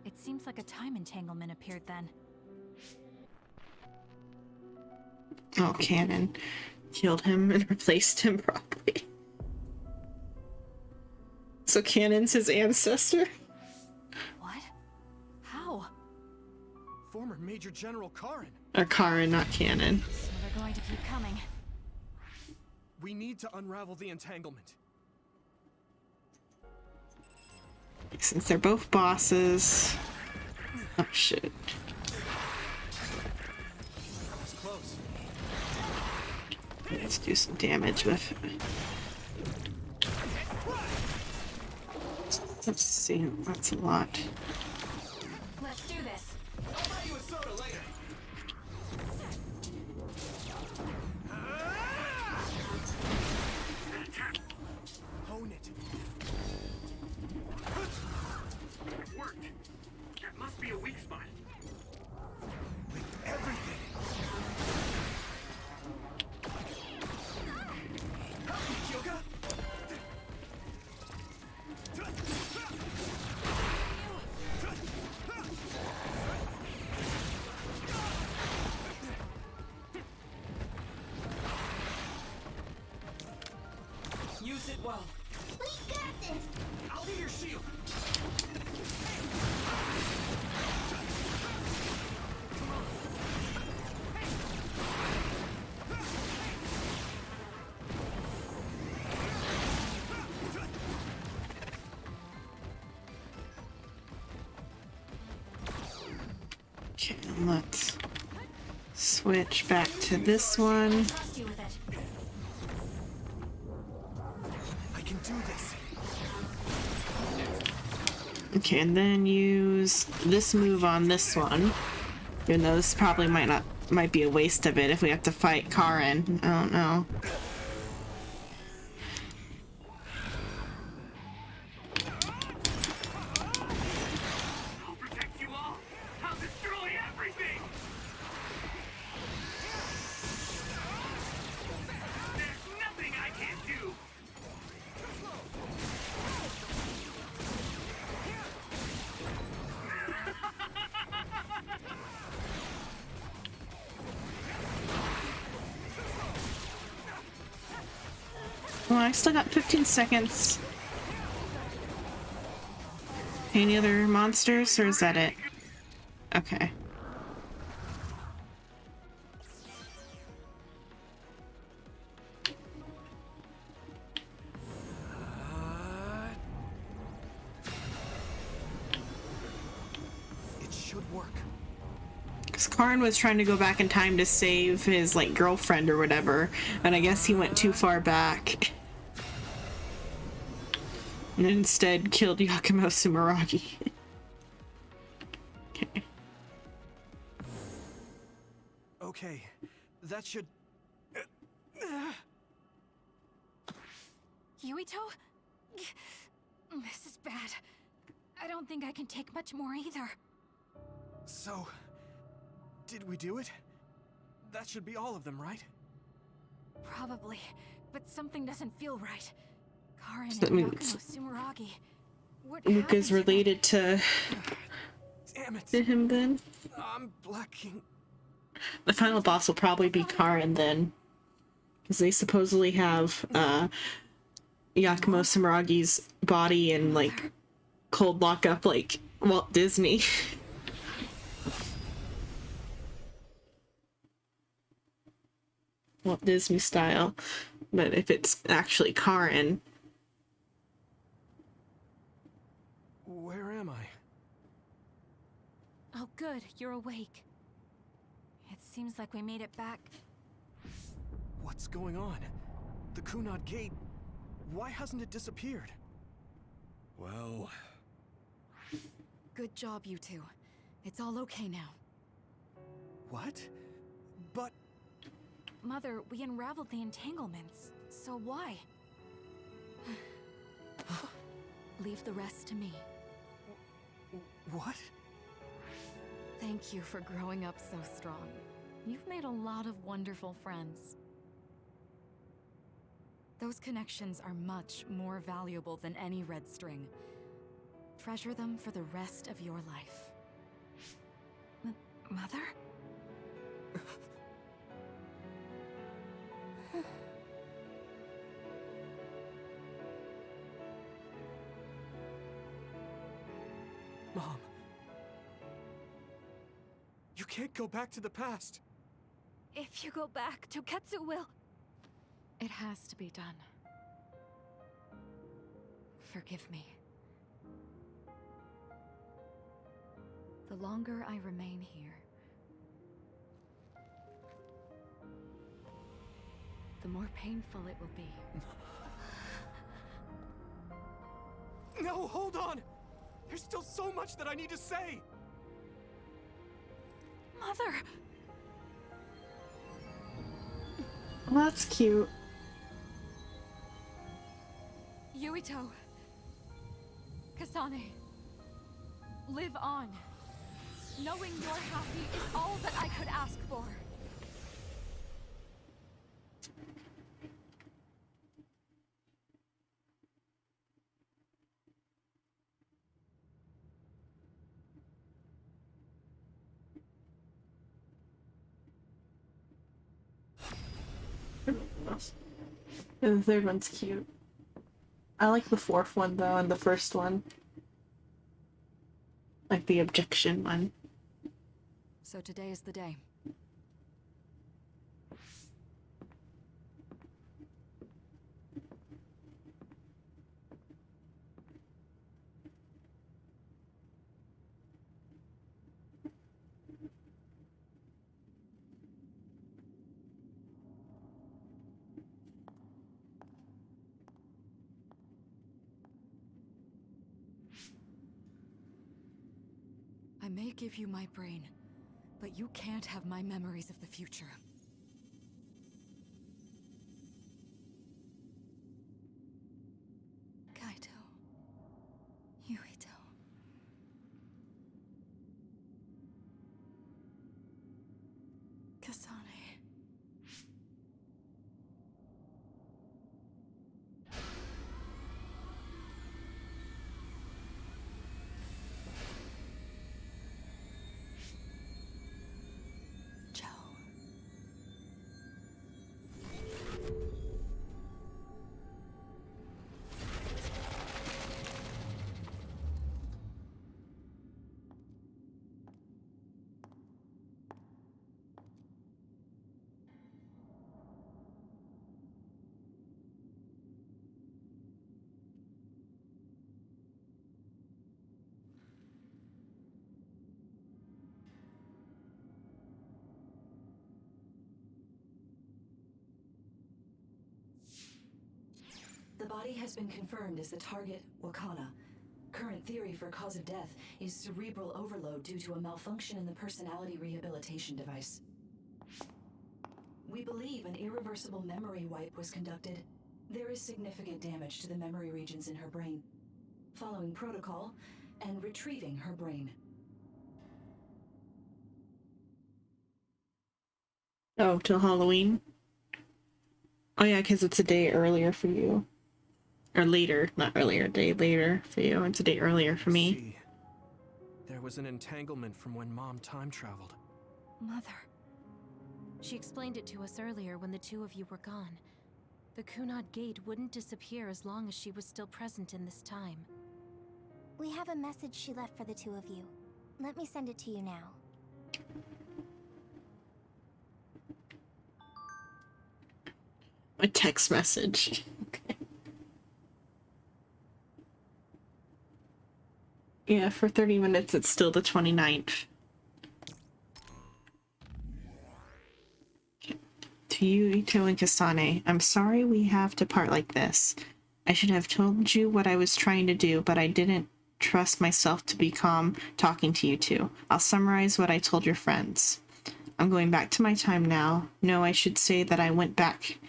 It seems like a time entanglement appeared then. Oh, Cannon killed him and replaced him properly. So Cannon's his ancestor? What? How? Former Major General Karin. Or Karin, not Cannon. So they're going to keep coming. We need to unravel the entanglement. Since they're both bosses. Oh shit. That was close. Let's do some damage with it. Let's see, that's a lot. Let's do this. I'll buy you a soda later. Own it. It worked. That must be a weak spot. With everything. Help me, Kyoka. Use it well. We got this! I'll be your shield. Okay, let's switch back to this one. Trust you with it. I can do this. Okay, and then use this move on this one. Even though this probably might be a waste of it if we have to fight Karen. I don't know. I'll protect you all. I'll destroy everything. There's nothing I can't do. Well, I still got 15 seconds. Any other monsters, or is that it? Okay. It should work. Because Karn was trying to go back in time to save his, like, girlfriend or whatever, and I guess he went too far back. And instead killed Yakumo Sumeragi. Okay. Okay, that should... Yuito? This is bad. I don't think I can take much more either. So, did we do it? That should be all of them, right? Probably, but something doesn't feel right. Karen So that and means Yakumo Sumeragi. What Luke happened is to them? related to Damn it. him then. I'm blacking. The final boss will probably be Karen then. Because they supposedly have Yakumo Sumeragi's body in, like, cold lockup like Walt Disney. Walt Disney style. But if it's actually Karen... Where am I? Oh good, you're awake. It seems like we made it back. What's going on? The Kunad Gate... Why hasn't it disappeared? Well... Good job, you two. It's all okay now. What? But... Mother, we unraveled the entanglements. So why? Leave the rest to me. What? Thank you for growing up so strong. You've made a lot of wonderful friends. Those connections are much more valuable than any red string. Treasure them for the rest of your life. Mother? Mom. You can't go back to the past. If you go back, Toketsu will... It has to be done. Forgive me. The longer I remain here, the more painful it will be. No, hold on! There's still so much that I need to say! Mother! Well, that's cute. Yuito. Kasane. Live on. Knowing you're happy is all that I could ask for. And the third one's cute. I like the fourth one though, and the first one. Like the objection one. So today is the day. I may give you my brain, but you can't have my memories of the future. Kaito. Yuito. Kasane. The body has been confirmed as the target, Wakana. Current theory for cause of death is cerebral overload due to a malfunction in the personality rehabilitation device. We believe an irreversible memory wipe was conducted. There is significant damage to the memory regions in her brain. Following protocol and retrieving her brain. Oh, till Halloween? Oh yeah, because it's a day earlier for you. Or later, not earlier, a day later for you. It's a day earlier for me. See, there was an entanglement from when Mom time traveled. Mother. She explained it to us earlier when the two of you were gone. The Kunad Gate wouldn't disappear as long as she was still present in this time. We have a message she left for the two of you. Let me send it to you now. A text message. Okay. Yeah, for 30 minutes it's still the 29th. To you, Ito and Kasane, I'm sorry we have to part like this. I should have told you what I was trying to do, but I didn't trust myself to be calm talking to you two. I'll summarize what I told your friends. I'm going back to my time now. No, I should say that I went back.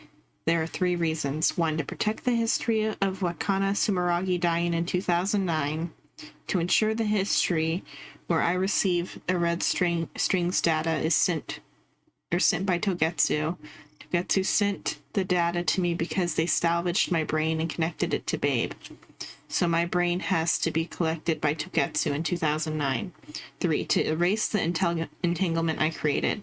There are 3 reasons. 1, to protect the history of Wakana Sumeragi dying in 2009. To ensure the history where I receive the red strings data is sent by Togetsu. Togetsu sent the data to me because they salvaged my brain and connected it to Babe. So my brain has to be collected by Togetsu in 2009. 3, to erase the entanglement I created.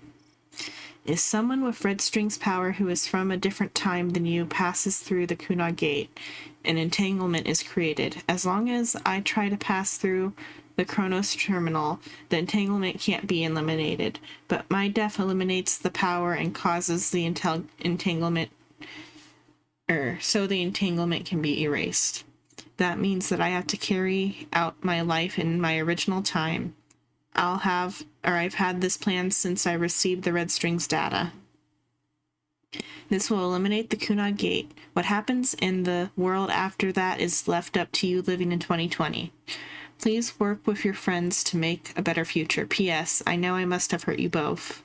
If someone with red strings power who is from a different time than you passes through the Kunad Gate, an entanglement is created. As long as I try to pass through the Chronos terminal, the entanglement can't be eliminated. But my death eliminates the power and causes the entanglement, so the entanglement can be erased. That means that I have to carry out my life in my original time. I've had this plan since I received the red strings data. This will eliminate the Kunad Gate. What happens in the world after that is left up to you living in 2020. Please work with your friends to make a better future. P.S. I know I must have hurt you both,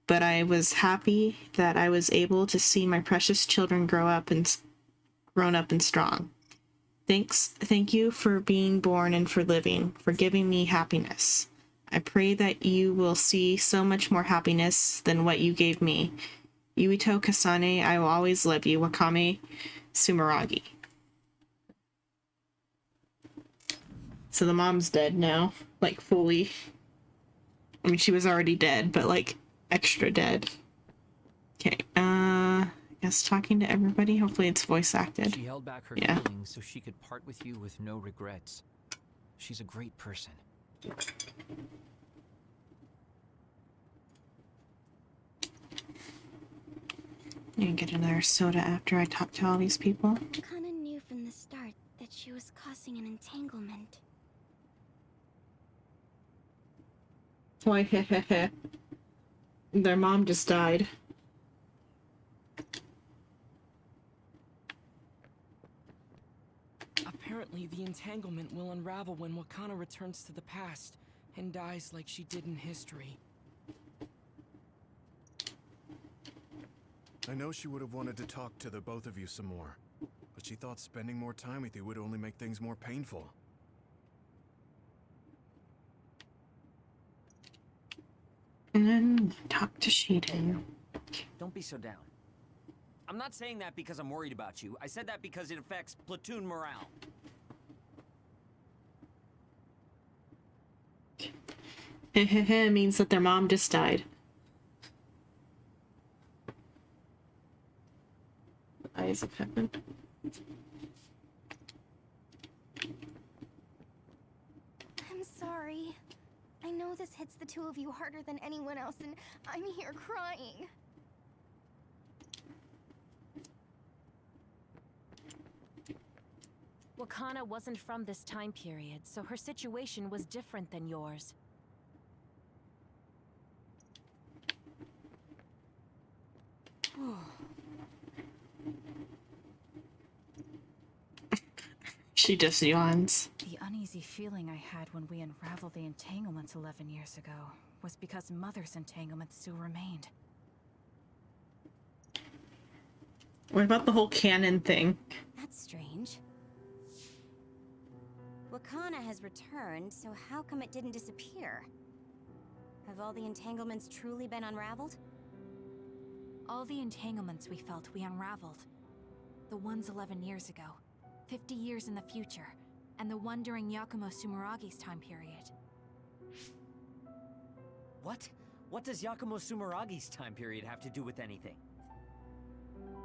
but I was happy that I was able to see my precious children grown up and strong. Thank you for being born and for living, for giving me happiness. I pray that you will see so much more happiness than what you gave me. Yuito Kasane, I will always love you. Wakame Sumeragi. So the mom's dead now, like fully. I mean, she was already dead, but like extra dead. Okay, I guess talking to everybody. Hopefully it's voice acted. She held back her feelings so she could part with you with no regrets. She's a great person. You can get another soda after I talk to all these people. Kana knew from the start that she was causing an entanglement. Why, hehehe. Their mom just died. Apparently, the entanglement will unravel when Wakana returns to the past and dies like she did in history. I know she would have wanted to talk to the both of you some more, but she thought spending more time with you would only make things more painful. And then talk to Shiden. Don't be so down. I'm not saying that because I'm worried about you. I said that because it affects platoon morale. Hehehe means that their mom just died. Eyes of heaven. I'm sorry. I know this hits the two of you harder than anyone else, and I'm here crying. Wakana wasn't from this time period, so her situation was different than yours. She just yawns. The uneasy feeling I had when we unraveled the entanglements 11 years ago was because Mother's entanglements still remained. What about the whole canon thing? That's strange. Wakana has returned, so how come it didn't disappear? Have all the entanglements truly been unraveled? All the entanglements we felt we unraveled. The ones 11 years ago, 50 years in the future, and the one during Yakumo Sumeragi's time period. What? What does Yakumo Sumeragi's time period have to do with anything?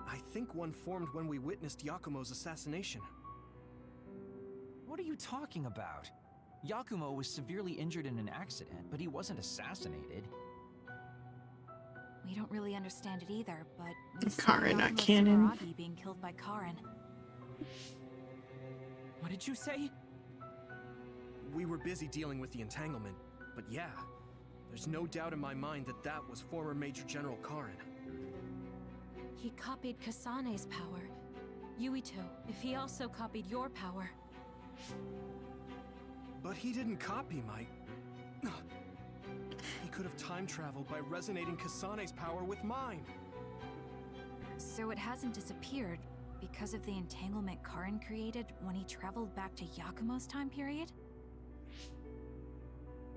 I think one formed when we witnessed Yakumo's assassination. What are you talking about? Yakumo was severely injured in an accident, but he wasn't assassinated. We don't really understand it either, but we saw Karen, not Yakumo canon. Sumeragi being killed by Karen. What did you say? We were busy dealing with the entanglement, but yeah, there's no doubt in my mind that that was former Major General Karen. He copied Kasane's power. Yuito, if he also copied your power. But he didn't copy my... He could have time traveled by resonating Kasane's power with mine. So it hasn't disappeared because of the entanglement Karen created when he traveled back to Yakumo's time period?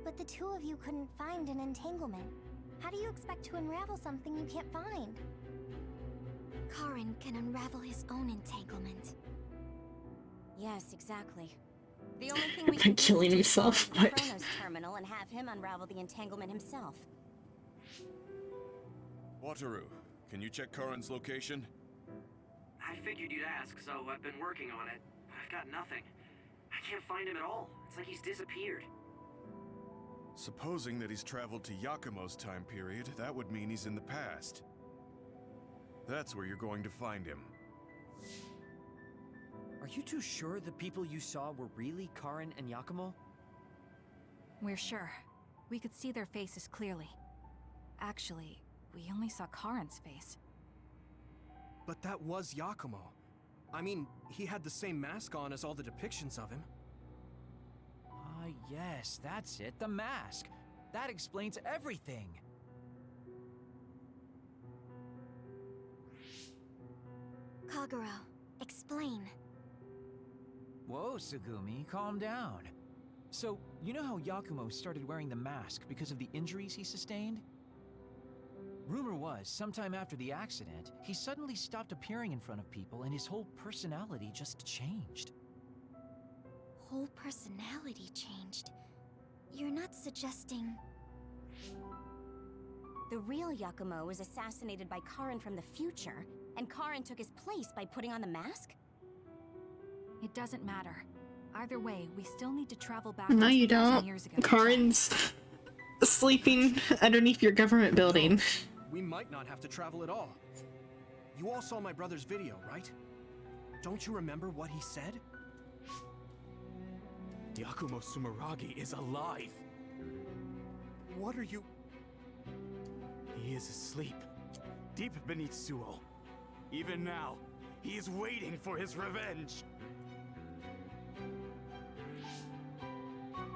But the two of you couldn't find an entanglement. How do you expect to unravel something you can't find? Karen can unravel his own entanglement. Yes, exactly. The only thing we By can killing do is himself, take but... Chronos terminal and have him unravel the entanglement himself. Wataru, can you check Karen's location? I figured you'd ask, so I've been working on it. I've got nothing. I can't find him at all. It's like he's disappeared. Supposing that he's traveled to Yakumo's time period, that would mean he's in the past. That's where you're going to find him. Are you too sure the people you saw were really Karen and Yakumo? We're sure. We could see their faces clearly. Actually, we only saw Karen's face. But that was Yakumo. I mean, he had the same mask on as all the depictions of him. Ah, yes, that's it, the mask. That explains everything. Kagero, explain. Whoa, Sugumi, calm down. So, you know how Yakumo started wearing the mask because of the injuries he sustained? Rumor was, sometime after the accident, he suddenly stopped appearing in front of people and his whole personality just changed. Whole personality changed. You're not suggesting... The real Yakumo was assassinated by Karin from the future, and Karin took his place by putting on the mask? It doesn't matter. Either way, we still need to travel back No, to you 2,000 don't. years ago. Karin's sleeping underneath your government building. We might not have to travel at all. You all saw my brother's video, right? Don't you remember what he said? Yakumo Sumeragi is alive! What are you... He is asleep, deep beneath Suo. Even now, he is waiting for his revenge!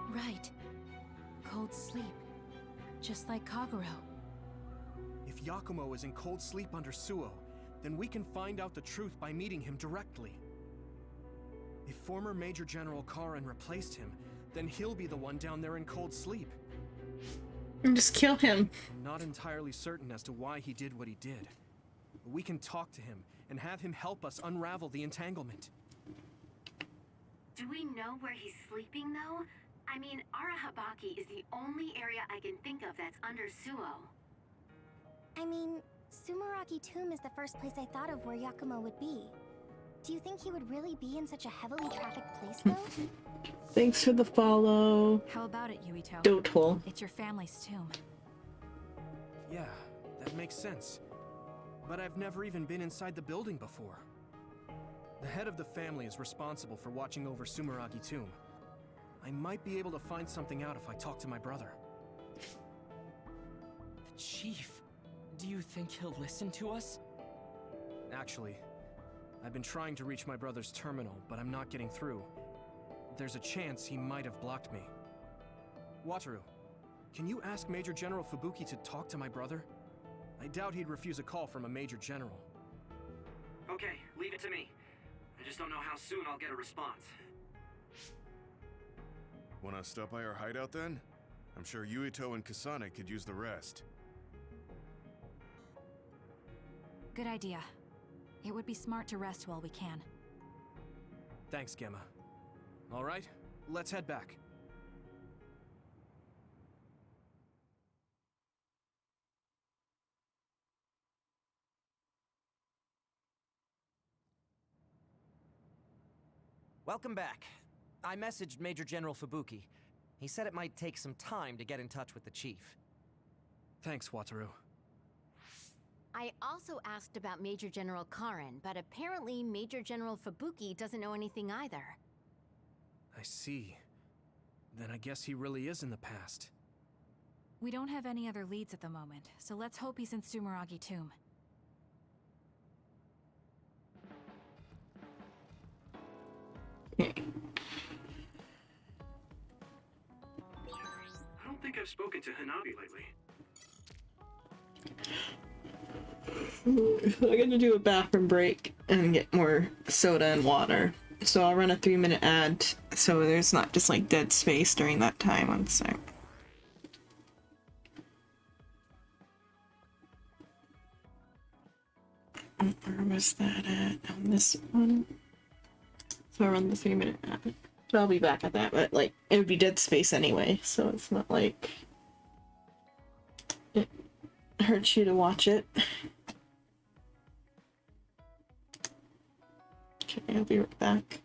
Right. Cold sleep. Just like Kagero. If Yakumo is in cold sleep under Suo, then we can find out the truth by meeting him directly. If former Major General Karin replaced him, then he'll be the one down there in cold sleep. And just kill him. I'm not entirely certain as to why he did what he did. But we can talk to him and have him help us unravel the entanglement. Do we know where he's sleeping, though? I mean, Arahabaki is the only area I can think of that's under Suo. I mean, Sumeragi Tomb is the first place I thought of where Yakumo would be. Do you think he would really be in such a heavily trafficked place, though? Thanks for the follow. How about it, Yuito? Dotal. It's your family's tomb. Yeah, that makes sense. But I've never even been inside the building before. The head of the family is responsible for watching over Sumeragi Tomb. I might be able to find something out if I talk to my brother. The chief. Do you think he'll listen to us? Actually, I've been trying to reach my brother's terminal, but I'm not getting through. There's a chance he might have blocked me. Wataru, can you ask Major General Fubuki to talk to my brother? I doubt he'd refuse a call from a Major General. Okay, leave it to me. I just don't know how soon I'll get a response. Wanna stop by our hideout then? I'm sure Yuito and Kasane could use the rest. Good idea. It would be smart to rest while we can. Thanks, Gemma. All right, let's head back. Welcome back. I messaged Major General Fubuki. He said it might take some time to get in touch with the chief. Thanks, Wataru. I also asked about Major General Karin, but apparently Major General Fubuki doesn't know anything either. I see. Then I guess he really is in the past. We don't have any other leads at the moment, so let's hope he's in Sumeragi Tomb. I don't think I've spoken to Hanabi lately. I'm gonna do a bathroom break and get more soda and water. So I'll run a 3-minute ad so there's not just like dead space during that time. One sec. Where was that at? On this one. So I'll run the 3-minute ad. But I'll be back at that, but like it would be dead space anyway, so it's not like it hurts you to watch it. Okay, I'll be right back.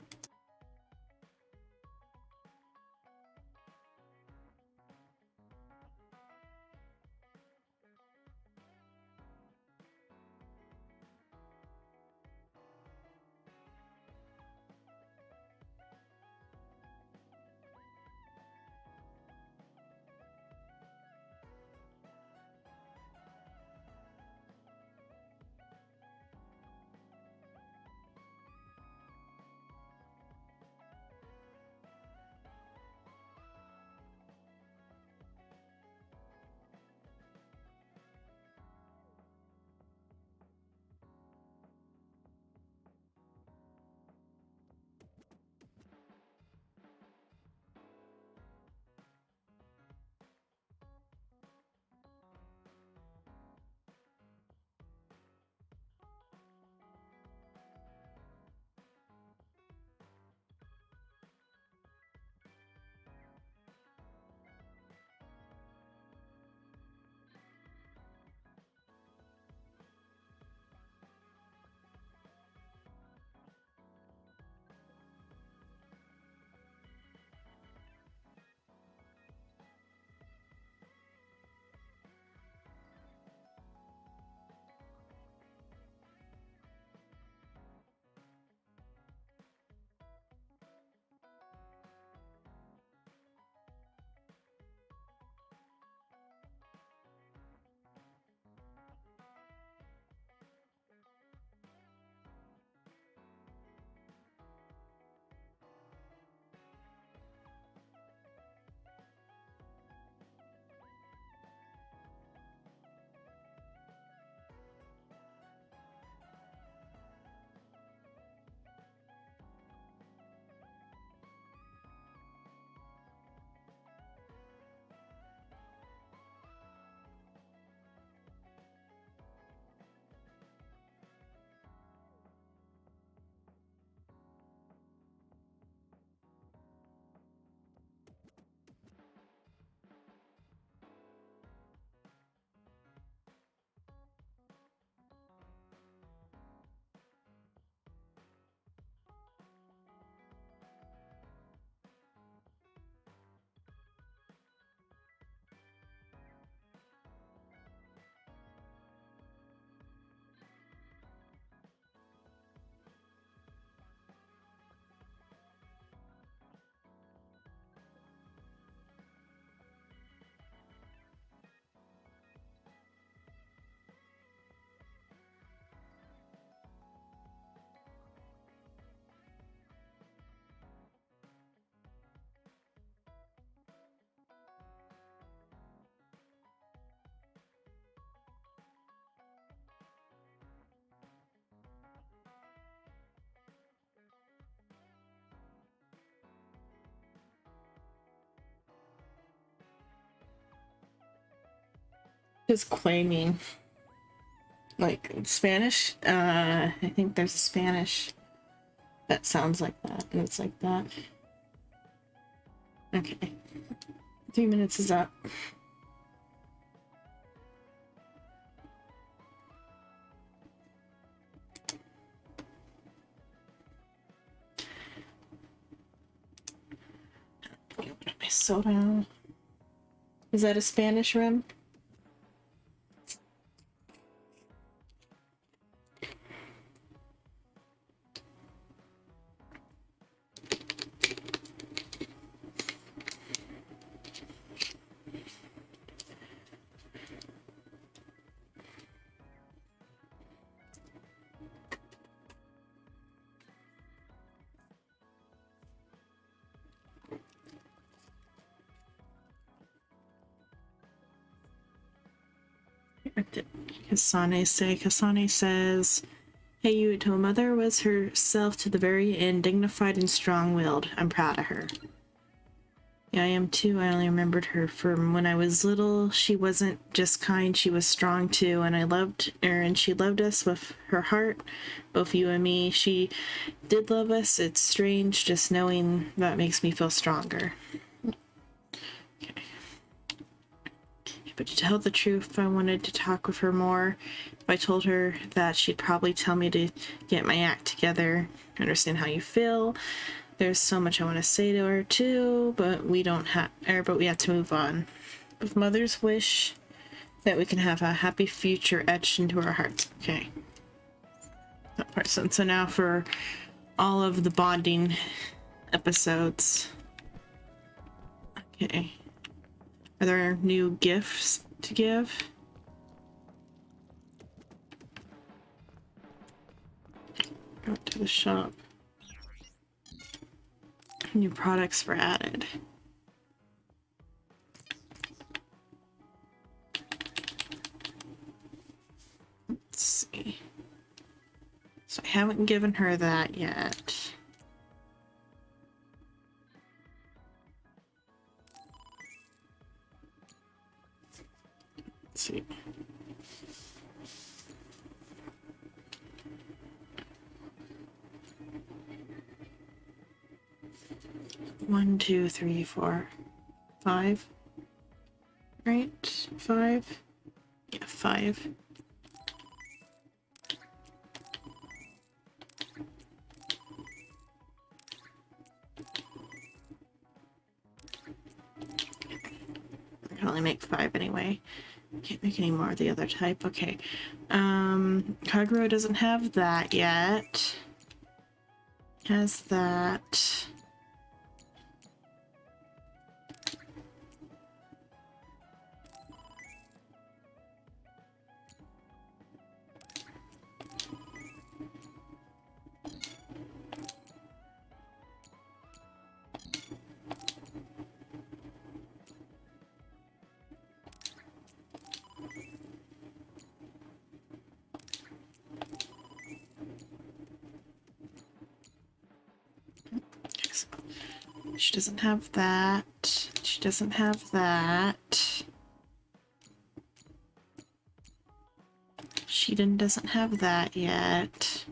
is claiming? Like in Spanish? I think there's a Spanish that sounds like that, and it's like that. Okay. 3 minutes is up. My soda. Is that a Spanish rim? What did Kasane say? Kasane says, "Hey, Yuto, mother was herself to the very end, dignified and strong-willed. I'm proud of her." Yeah, I am too. I only remembered her from when I was little. She wasn't just kind, she was strong too, and I loved her, and she loved us with her heart, both you and me. She did love us. It's strange, just knowing that makes me feel stronger. Okay. But to tell the truth, I wanted to talk with her more. If I told her that, she'd probably tell me to get my act together, understand how you feel. There's so much I want to say to her too, but we have to move on. With mother's wish that we can have a happy future etched into our hearts. Okay. That part. So now for all of the bonding episodes. Okay. Are there new gifts to give? Go to the shop. New products were added. Let's see. So I haven't given her that yet. Let's see. One, two, three, four, 5. Right? 5? Yeah, 5. I can only make 5 anyway. Can't make any more of the other type. Okay. Kaguro doesn't have that yet. Has that. She doesn't have that. She doesn't have that. Sheeden doesn't have that yet.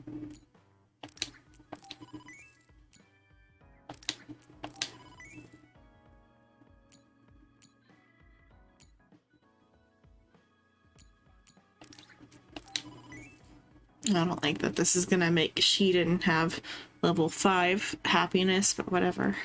I don't think that this is gonna make Sheeden have level 5 happiness, but whatever.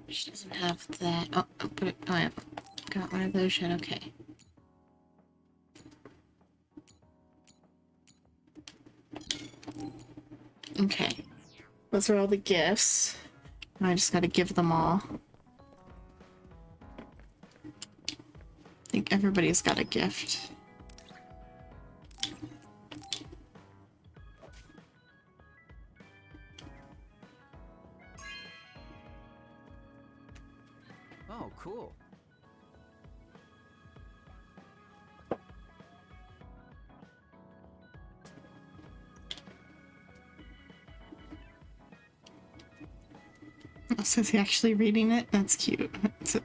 She doesn't have that. Oh, but oh, yeah. Got one of those yet. Okay. Okay. Those are all the gifts. I just gotta give them all. I think everybody's got a gift. Oh, cool. Oh, so is he actually reading it? That's cute. It's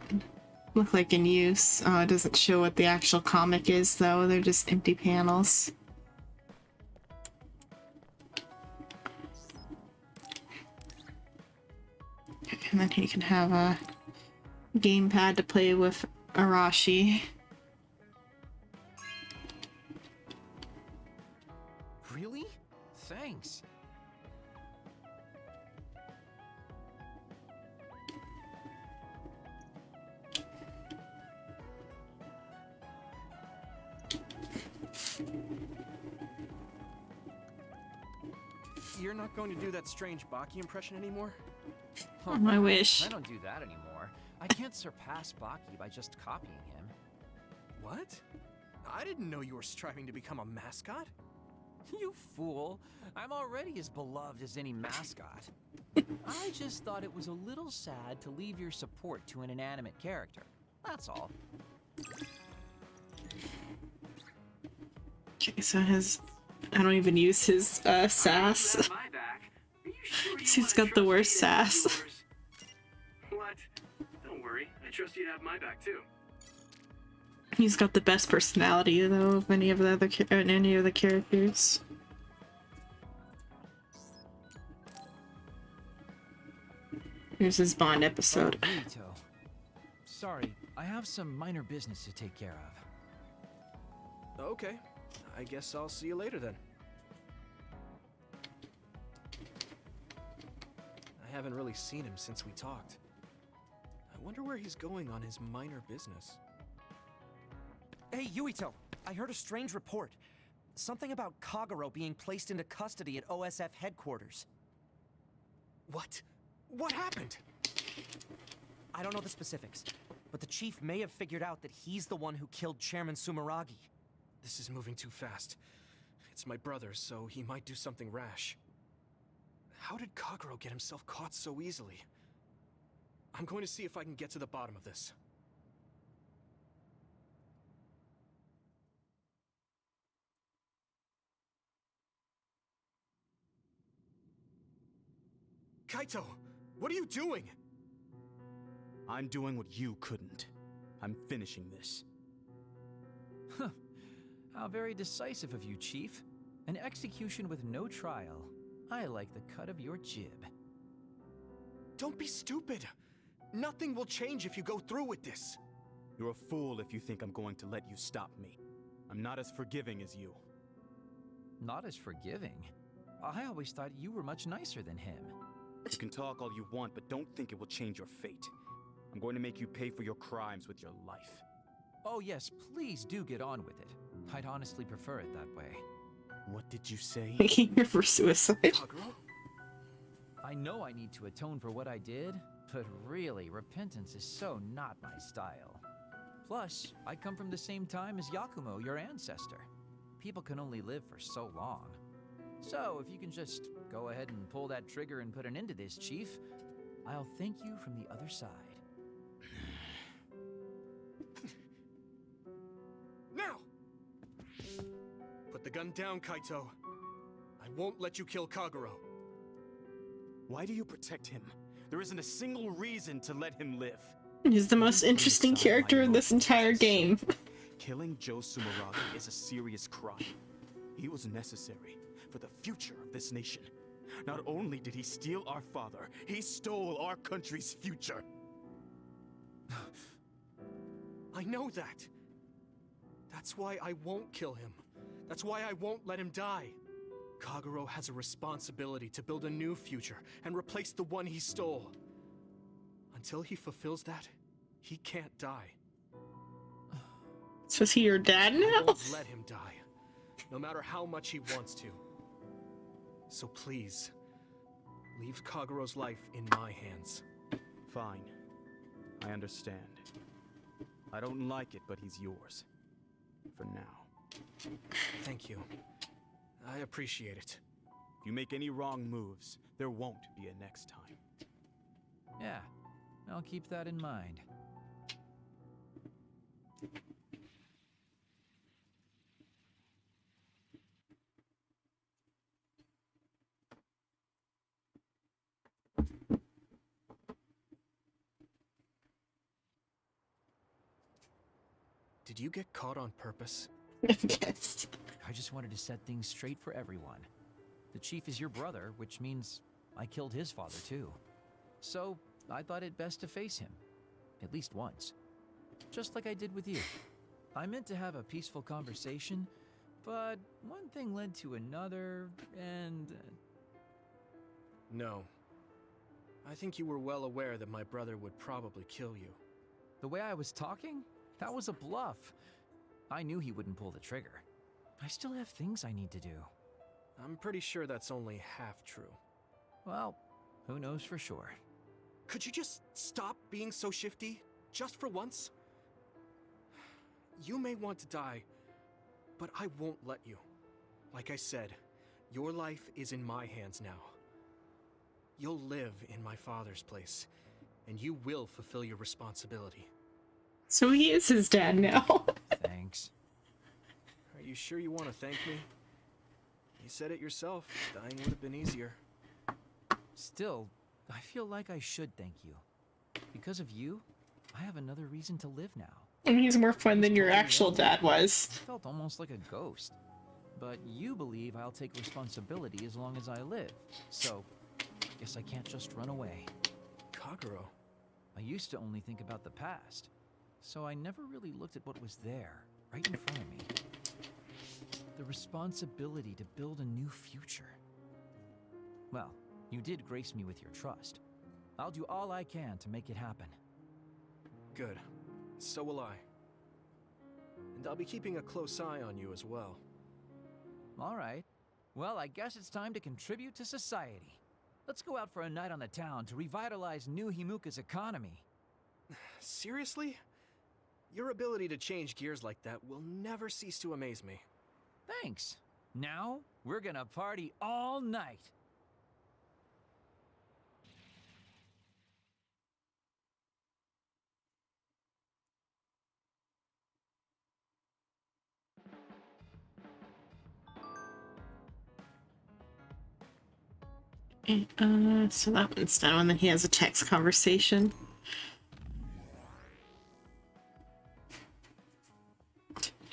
look like in use. Oh, it doesn't show what the actual comic is though. They're just empty panels. And then he can have a gamepad to play with Arashi. Really? Thanks. You're not going to do that strange Baki impression anymore? Oh, I wish. I don't do that anymore. I can't surpass Baki by just copying him. What? I didn't know you were striving to become a mascot. You fool. I'm already as beloved as any mascot. I just thought it was a little sad to leave your support to an inanimate character. That's all. Okay, so his... I don't even use his sass. He's got the worst sass. What? Don't worry. I trust you to have my back too. He's got the best personality though of any of the other any of the characters. Here's his Bond episode. Oh, Rito. Sorry, I have some minor business to take care of. Okay. I guess I'll see you later then. I haven't really seen him since we talked. I wonder where he's going on his minor business. Hey, Yuito! I heard a strange report. Something about Kagero being placed into custody at OSF headquarters. What? What happened? I don't know the specifics, but the chief may have figured out that he's the one who killed Chairman Sumeragi. This is moving too fast. It's my brother, so he might do something rash. How did Kagero get himself caught so easily? I'm going to see if I can get to the bottom of this. Kaito! What are you doing? I'm doing what you couldn't. I'm finishing this. Huh. How very decisive of you, Chief. An execution with no trial. I like the cut of your jib. Don't be stupid! Nothing will change if you go through with this. You're a fool if you think I'm going to let you stop me. I'm not as forgiving as you. Not as forgiving? I always thought you were much nicer than him. You can talk all you want, but don't think it will change your fate. I'm going to make you pay for your crimes with your life. Oh yes, please do get on with it. I'd honestly prefer it that way. What did you say? Making her for suicide. I know I need to atone for what I did, but really, repentance is so not my style. Plus, I come from the same time as Yakumo, your ancestor. People can only live for so long. So, if you can just go ahead and pull that trigger and put an end to this, Chief, I'll thank you from the other side. Now! Put the gun down, Kaito. I won't let you kill Kagero. Why do you protect him? There isn't a single reason to let him live. He's the most interesting character in this entire game. Killing Joe Sumeragi is a serious crime. He was necessary for the future of this nation. Not only did he steal our father, he stole our country's future. I know that. That's why I won't kill him. That's why I won't let him die. Kagero has a responsibility to build a new future and replace the one he stole. Until he fulfills that, he can't die. So is he your dad I now? won't let him die, no matter how much he wants to. So please, leave Kagero's life in my hands. Fine. I understand. I don't like it, but he's yours. For now. Thank you. I appreciate it. If you make any wrong moves, there won't be a next time. Yeah, I'll keep that in mind. Did you get caught on purpose? Yes. I just wanted to set things straight for everyone. The chief is your brother, which means I killed his father too. So I thought it best to face him, at least once. Just like I did with you. I meant to have a peaceful conversation, but one thing led to another, and... No. I think you were well aware that my brother would probably kill you. The way I was talking? That was a bluff. I knew he wouldn't pull the trigger. I still have things I need to do. I'm pretty sure that's only half true. Well, who knows for sure. Could you just stop being so shifty? Just for once? You may want to die, but I won't let you. Like I said, your life is in my hands now. You'll live in my father's place, and you will fulfill your responsibility. So he is his dad now. Thanks. Are you sure you want to thank me? You said it yourself. Dying would have been easier. Still, I feel like I should thank you. Because of you, I have another reason to live now. And he's more fun than your actual dad was. I felt almost like a ghost. But you believe I'll take responsibility as long as I live. So, guess I can't just run away. Kagero. I used to only think about the past. So I never really looked at what was there, right in front of me. The responsibility to build a new future. Well, you did grace me with your trust. I'll do all I can to make it happen. Good. So will I. And I'll be keeping a close eye on you as well. All right. Well, I guess it's time to contribute to society. Let's go out for a night on the town to revitalize New Himuka's economy. Seriously? Your ability to change gears like that will never cease to amaze me. Thanks. Now, we're gonna party all night. So that one's done, and then he has a text conversation.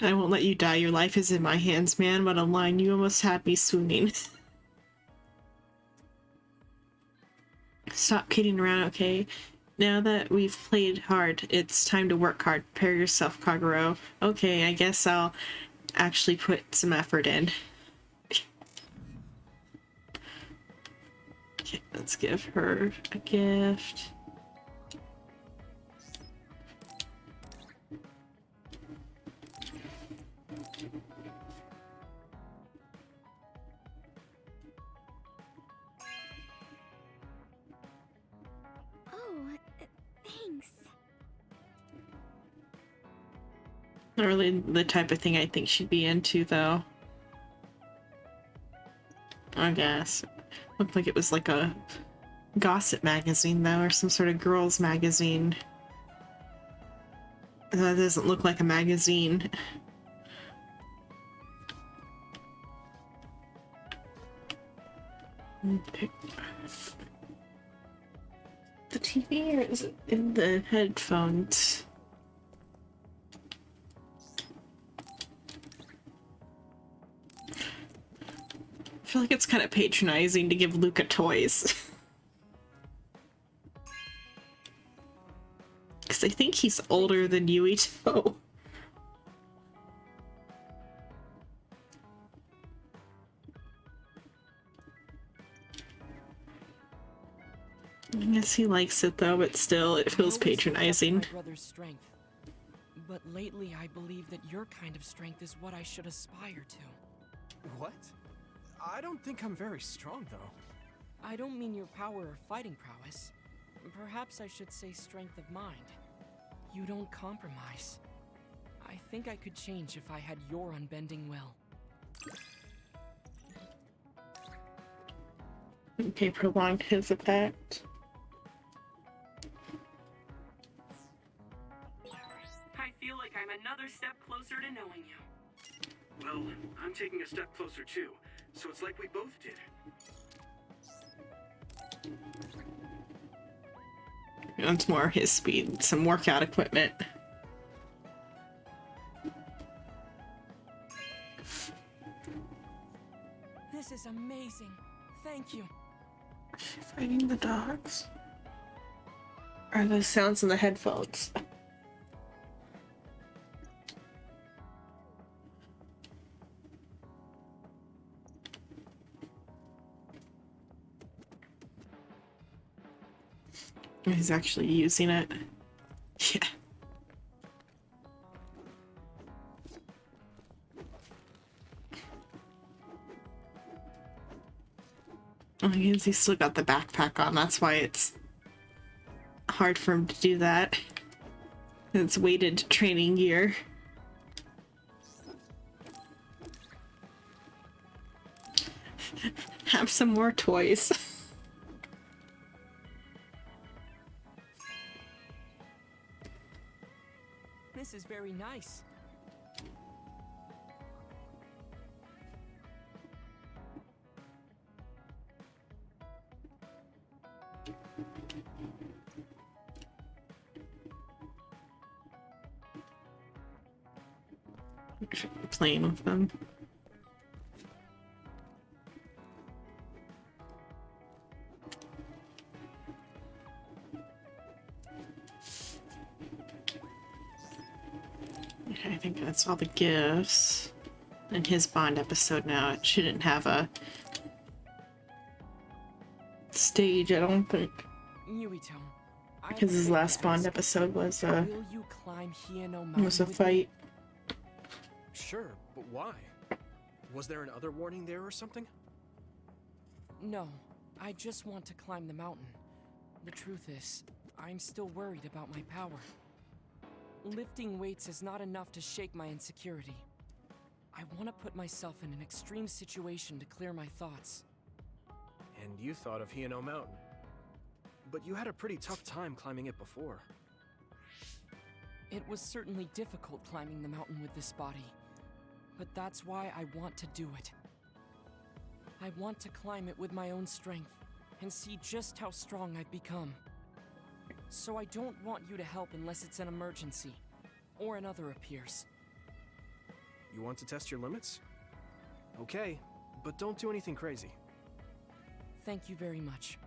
I won't let you die. Your life is in my hands, man. But a line you almost had me swooning. Stop kidding around, okay? Now that we've played hard, it's time to work hard. Prepare yourself, Kagero. Okay, I guess I'll actually put some effort in. Okay, let's give her a gift. Thanks. Not really the type of thing I think she'd be into, though. I guess. Looked like it was like a gossip magazine, though, or some sort of girls' magazine. That doesn't look like a magazine. Okay. The TV, or is it in the headphones? I feel like it's kind of patronizing to give Luca toys. Because I think he's older than Yuito. I guess he likes it though, but still, it feels patronizing. My brother's strength. But lately, I believe that your kind of strength is what I should aspire to. What? I don't think I'm very strong, though. I don't mean your power or fighting prowess. Perhaps I should say strength of mind. You don't compromise. I think I could change if I had your unbending will. Okay, prolonged his effect. I feel like I'm another step closer to knowing you. Well, I'm taking a step closer too, so it's like we both did. Once more his speed, some workout equipment. This is amazing. Thank you. Is she fighting the dogs? Or are those sounds in the headphones? He's actually using it. Yeah. Oh, he's still got the backpack on. That's why it's hard for him to do that. It's weighted training gear. Have some more toys. This is very nice. Playing with them. Okay, I think that's all the gifts. In his Bond episode now, it shouldn't have a stage, I don't think. Yuito, Because his last Bond episode was will you climb Xenon Mountain was a with me? fight. Sure, but why? Was there another warning there or something? No, I just want to climb the mountain. The truth is, I'm still worried about my power. Lifting weights is not enough to shake my insecurity. I want to put myself in an extreme situation to clear my thoughts. And you thought of Xenon Mountain. But you had a pretty tough time climbing it before. It was certainly difficult climbing the mountain with this body. But that's why I want to do it. I want to climb it with my own strength and see just how strong I've become. So I don't want you to help unless it's an emergency, or another appears. You want to test your limits? Okay, but don't do anything crazy. Thank you very much.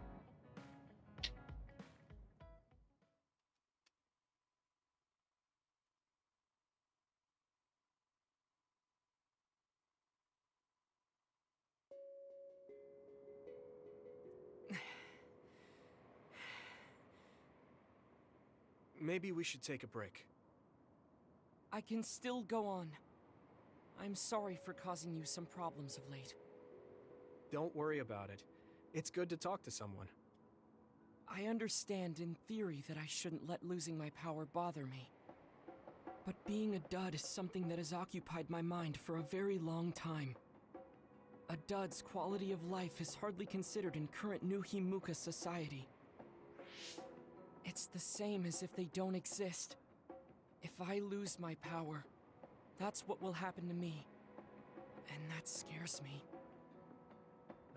Maybe we should take a break. I can still go on. I'm sorry for causing you some problems of late. Don't worry about it. It's good to talk to someone. I understand in theory that I shouldn't let losing my power bother me. But being a dud is something that has occupied my mind for a very long time. A dud's quality of life is hardly considered in current New Himuka society. It's the same as if they don't exist. If I lose my power, that's what will happen to me. And that scares me.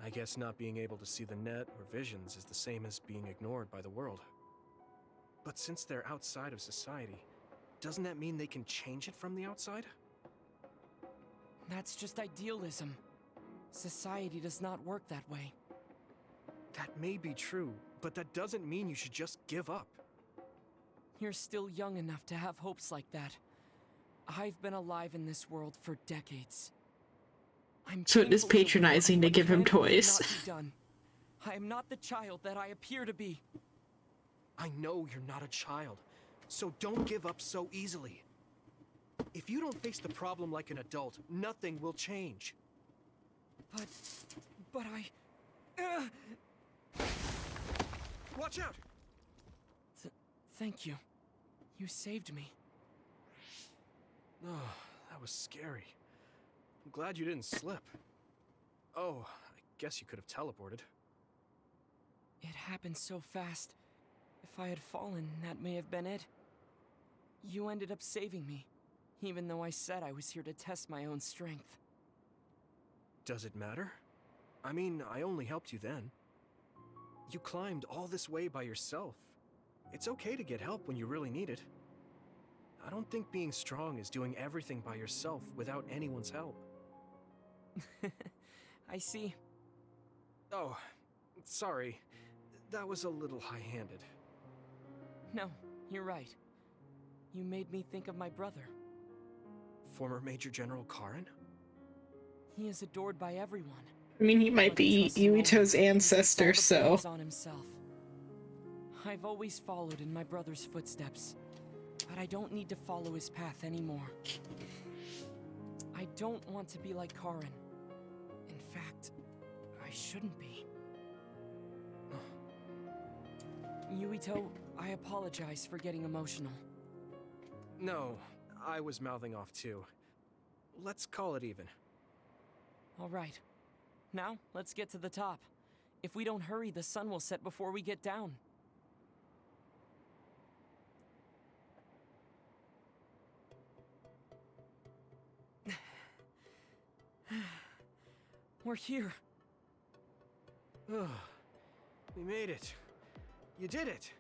I guess not being able to see the net or visions is the same as being ignored by the world. But since they're outside of society, doesn't that mean they can change it from the outside? That's just idealism. Society does not work that way. That may be true, but that doesn't mean you should just give up. You're still young enough to have hopes like that. I've been alive in this world for decades. So it is patronizing to give him toys. I am not the child that I appear to be. I know you're not a child, so don't give up so easily. If you don't face the problem like an adult, nothing will change. But I... Watch out! Thank you. You saved me. Oh, that was scary. I'm glad you didn't slip. Oh, I guess you could have teleported. It happened so fast. If I had fallen, that may have been it. You ended up saving me, even though I said I was here to test my own strength. Does it matter? I mean, I only helped you then. You climbed all this way by yourself. It's okay to get help when you really need it. I don't think being strong is doing everything by yourself without anyone's help. I see. Oh, sorry. That was a little high-handed. No, you're right. You made me think of my brother. Former Major General Karen? He is adored by everyone. I mean, he might be Yuito's ancestor, so... On himself. I've always followed in my brother's footsteps, but I don't need to follow his path anymore. I don't want to be like Karen. In fact, I shouldn't be. Yuito, I apologize for getting emotional. No, I was mouthing off too. Let's call it even. All right. Now, let's get to the top. If we don't hurry, the sun will set before we get down. We're here. We made it. You did it.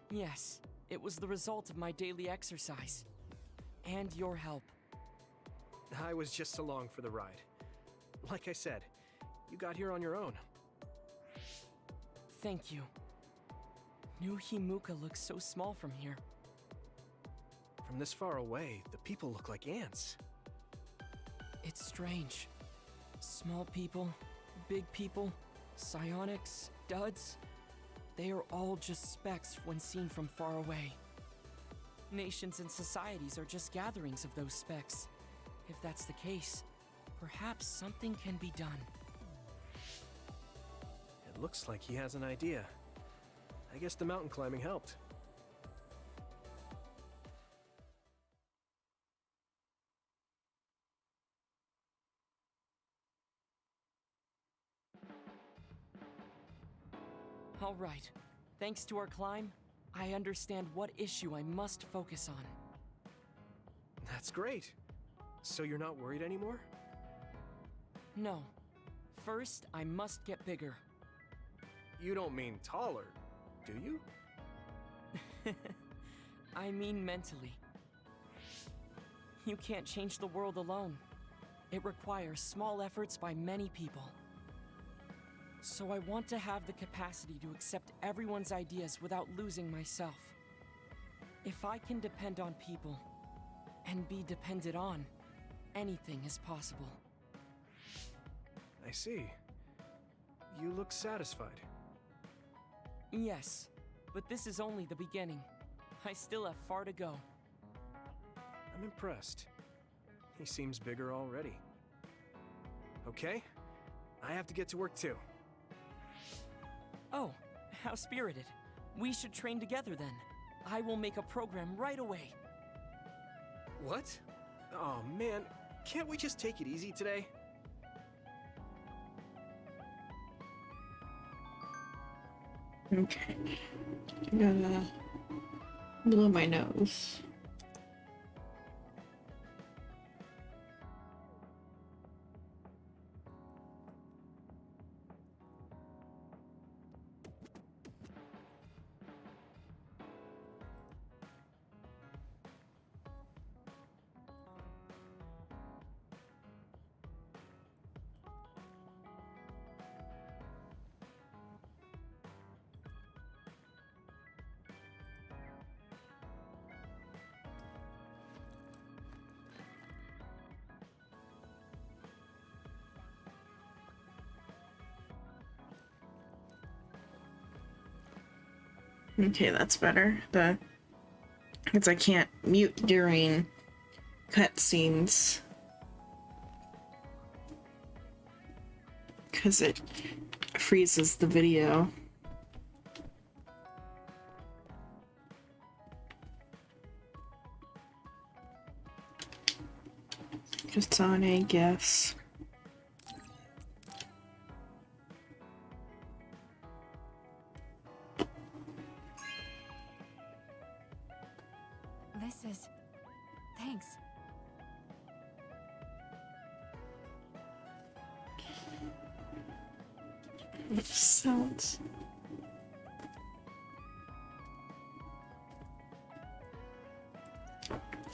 Yes, it was the result of my daily exercise. And your help. I was just along for the ride. Like I said, you got here on your own. Thank you. New Himuka looks so small from here. From this far away, the people look like ants. It's strange. Small people, big people, psionics, duds. They are all just specks when seen from far away. Nations and societies are just gatherings of those specks. If that's the case, perhaps something can be done. It looks like he has an idea. I guess the mountain climbing helped. All right. Thanks to our climb, I understand what issue I must focus on. That's great. So you're not worried anymore? No. First, I must get bigger. You don't mean taller, do you? I mean mentally. You can't change the world alone. It requires small efforts by many people. So I want to have the capacity to accept everyone's ideas without losing myself. If I can depend on people, and be depended on, anything is possible. I see. You look satisfied. Yes, but this is only the beginning. I still have far to go. I'm impressed. He seems bigger already. Okay, I have to get to work too. Oh, how spirited. We should train together then. I will make a program right away. What? Oh man, can't we just take it easy today? Okay. I gotta blow my nose. Okay, that's better. Because I can't mute during cutscenes. Because it freezes the video. Just on a guess. This is... Thanks. It sounds...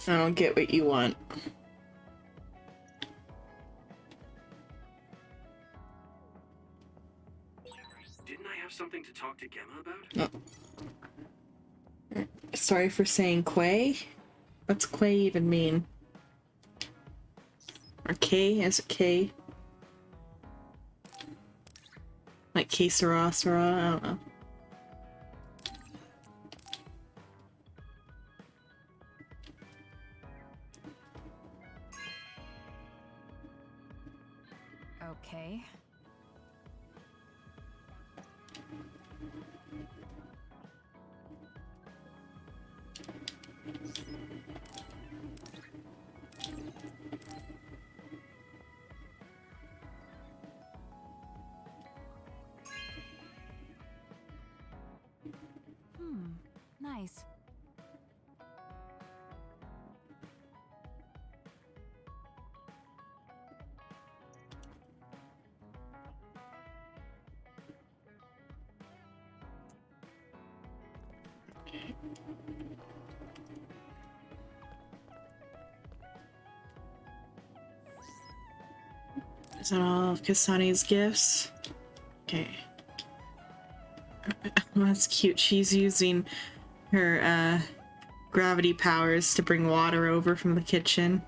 I don't get what you want. Didn't I have something to talk to Gemma about? Oh. Sorry for saying Quay. What's Quay even mean? Or K? Is it K? Like K Sarasara? I don't know. Okay. Nice. Is that all of Kasani's gifts? Okay. That's cute. She's using her gravity powers to bring water over from the kitchen.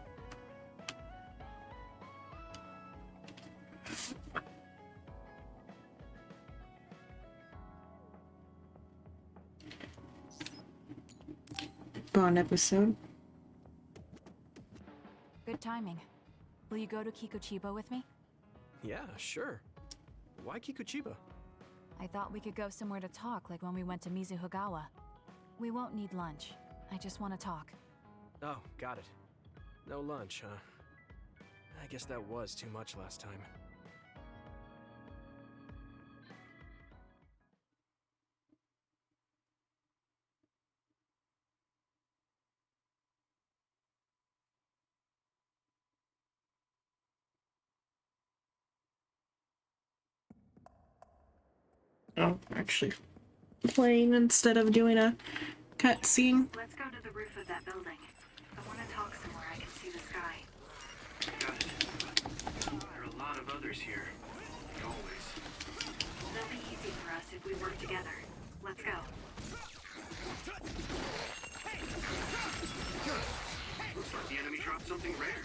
Bond episode. Good timing. Will you go to Kikuchiba with me? Yeah, sure. Why Kikuchiba? I thought we could go somewhere to talk, like when we went to Mizuhigawa. We won't need lunch. I just want to talk. Oh, got it. No lunch, huh? I guess that was too much last time. Oh, actually playing instead of doing a cutscene. Let's go to the roof of that building. I want to talk somewhere I can see the sky. Got it. There are a lot of others here. Like always. They'll be easy for us if we work together. Let's go. Looks like the enemy dropped something rare.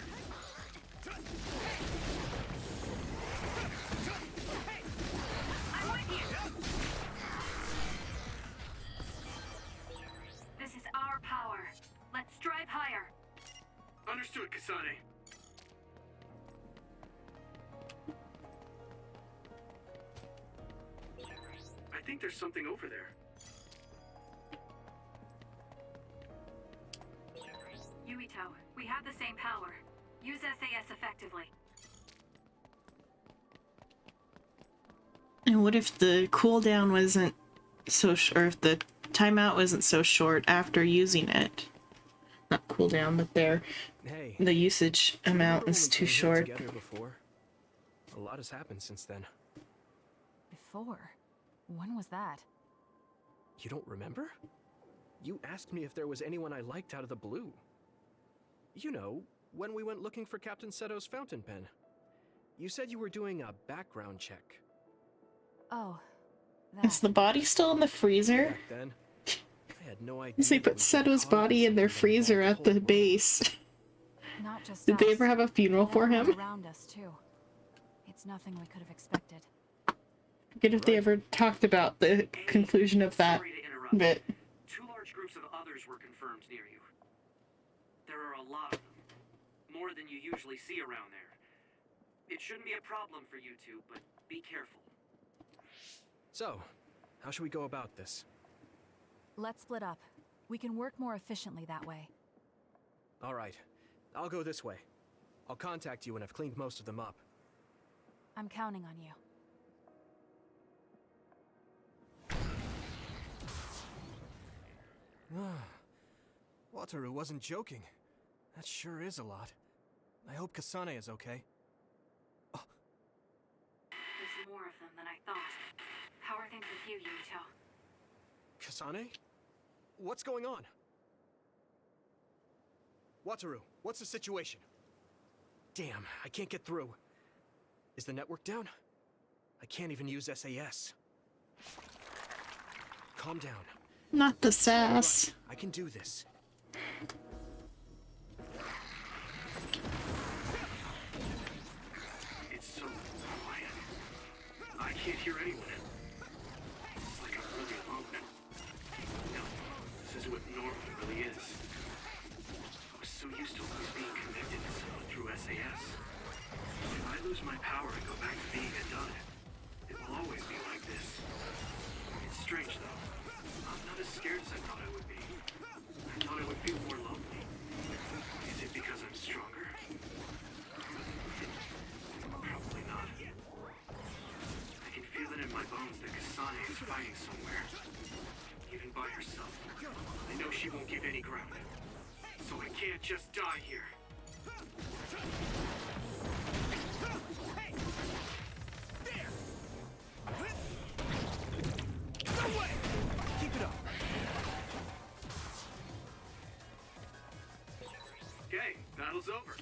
I'm with you! This is our power. Let's drive higher. Understood, Kasane. I think there's something over there. Yuito, we have the same power. Use SAS effectively. And what if the cooldown wasn't so or if the timeout wasn't so short after using it? Not cooldown, but the usage amount is too short. Together before? A lot has happened since then. Before? When was that? You don't remember? You asked me if there was anyone I liked out of the blue. You know, when we went looking for Captain Seto's fountain pen. You said you were doing a background check. Oh, Is the body still in the freezer? Back then, I had no idea. They put Seto's body in their freezer at the base. Not just Did they us. ever have a funeral for Everyone him? around us too. It's nothing we could have expected. Forget if they ever talked about the conclusion of that But 2 large groups of others were confirmed near you. There are a lot of them. More than you usually see around there. It shouldn't be a problem for you two, but be careful. So, how should we go about this? Let's split up. We can work more efficiently that way. All right. I'll go this way. I'll contact you when I've cleaned most of them up. I'm counting on you. Wataru wasn't joking. That sure is a lot. I hope Kasane is okay. There's more of them than I thought. How are things with you, Yuito? Kasane? What's going on? Wataru, what's the situation? Damn, I can't get through. Is the network down? I can't even use SAS. Calm down. not the sass. Right. I can do this. It's so quiet. I can't hear anyone. It's like I'm really alone. No, this is what normal really is. I was so used to always being connected to someone through SAS. If I lose my power and go back to being a dud, it will always be like this. It's strange though. I'm not as scared as I thought I would be. I thought I would feel more lonely. Is it because I'm stronger? Probably not. I can feel it in my bones that Kasane is fighting somewhere. Even by herself. I know she won't give any ground. So I can't just die here. No way! Keep it up. Okay, battle's over.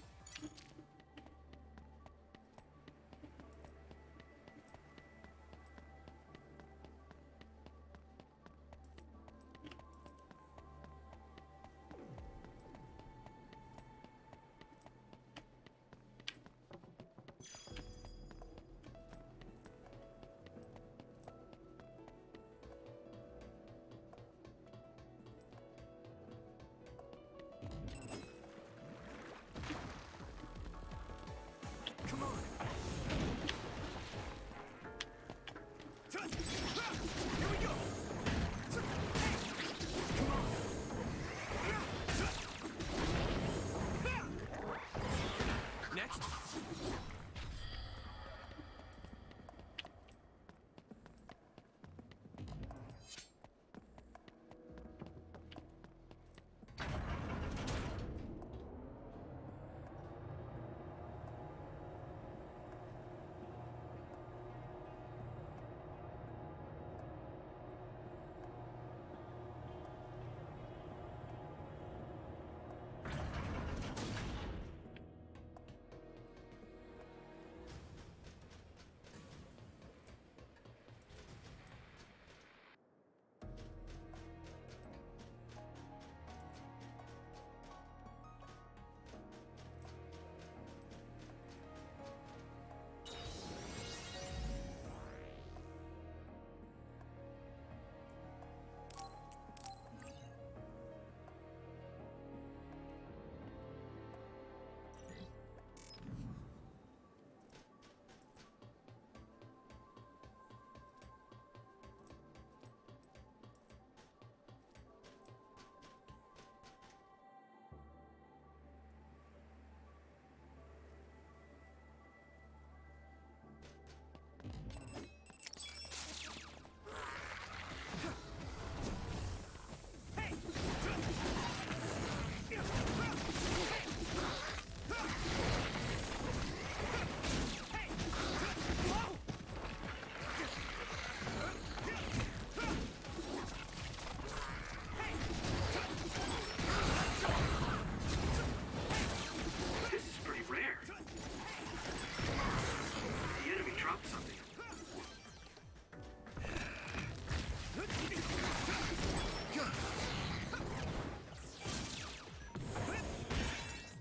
Come on. Here we go. Next. This is pretty rare. The enemy dropped something.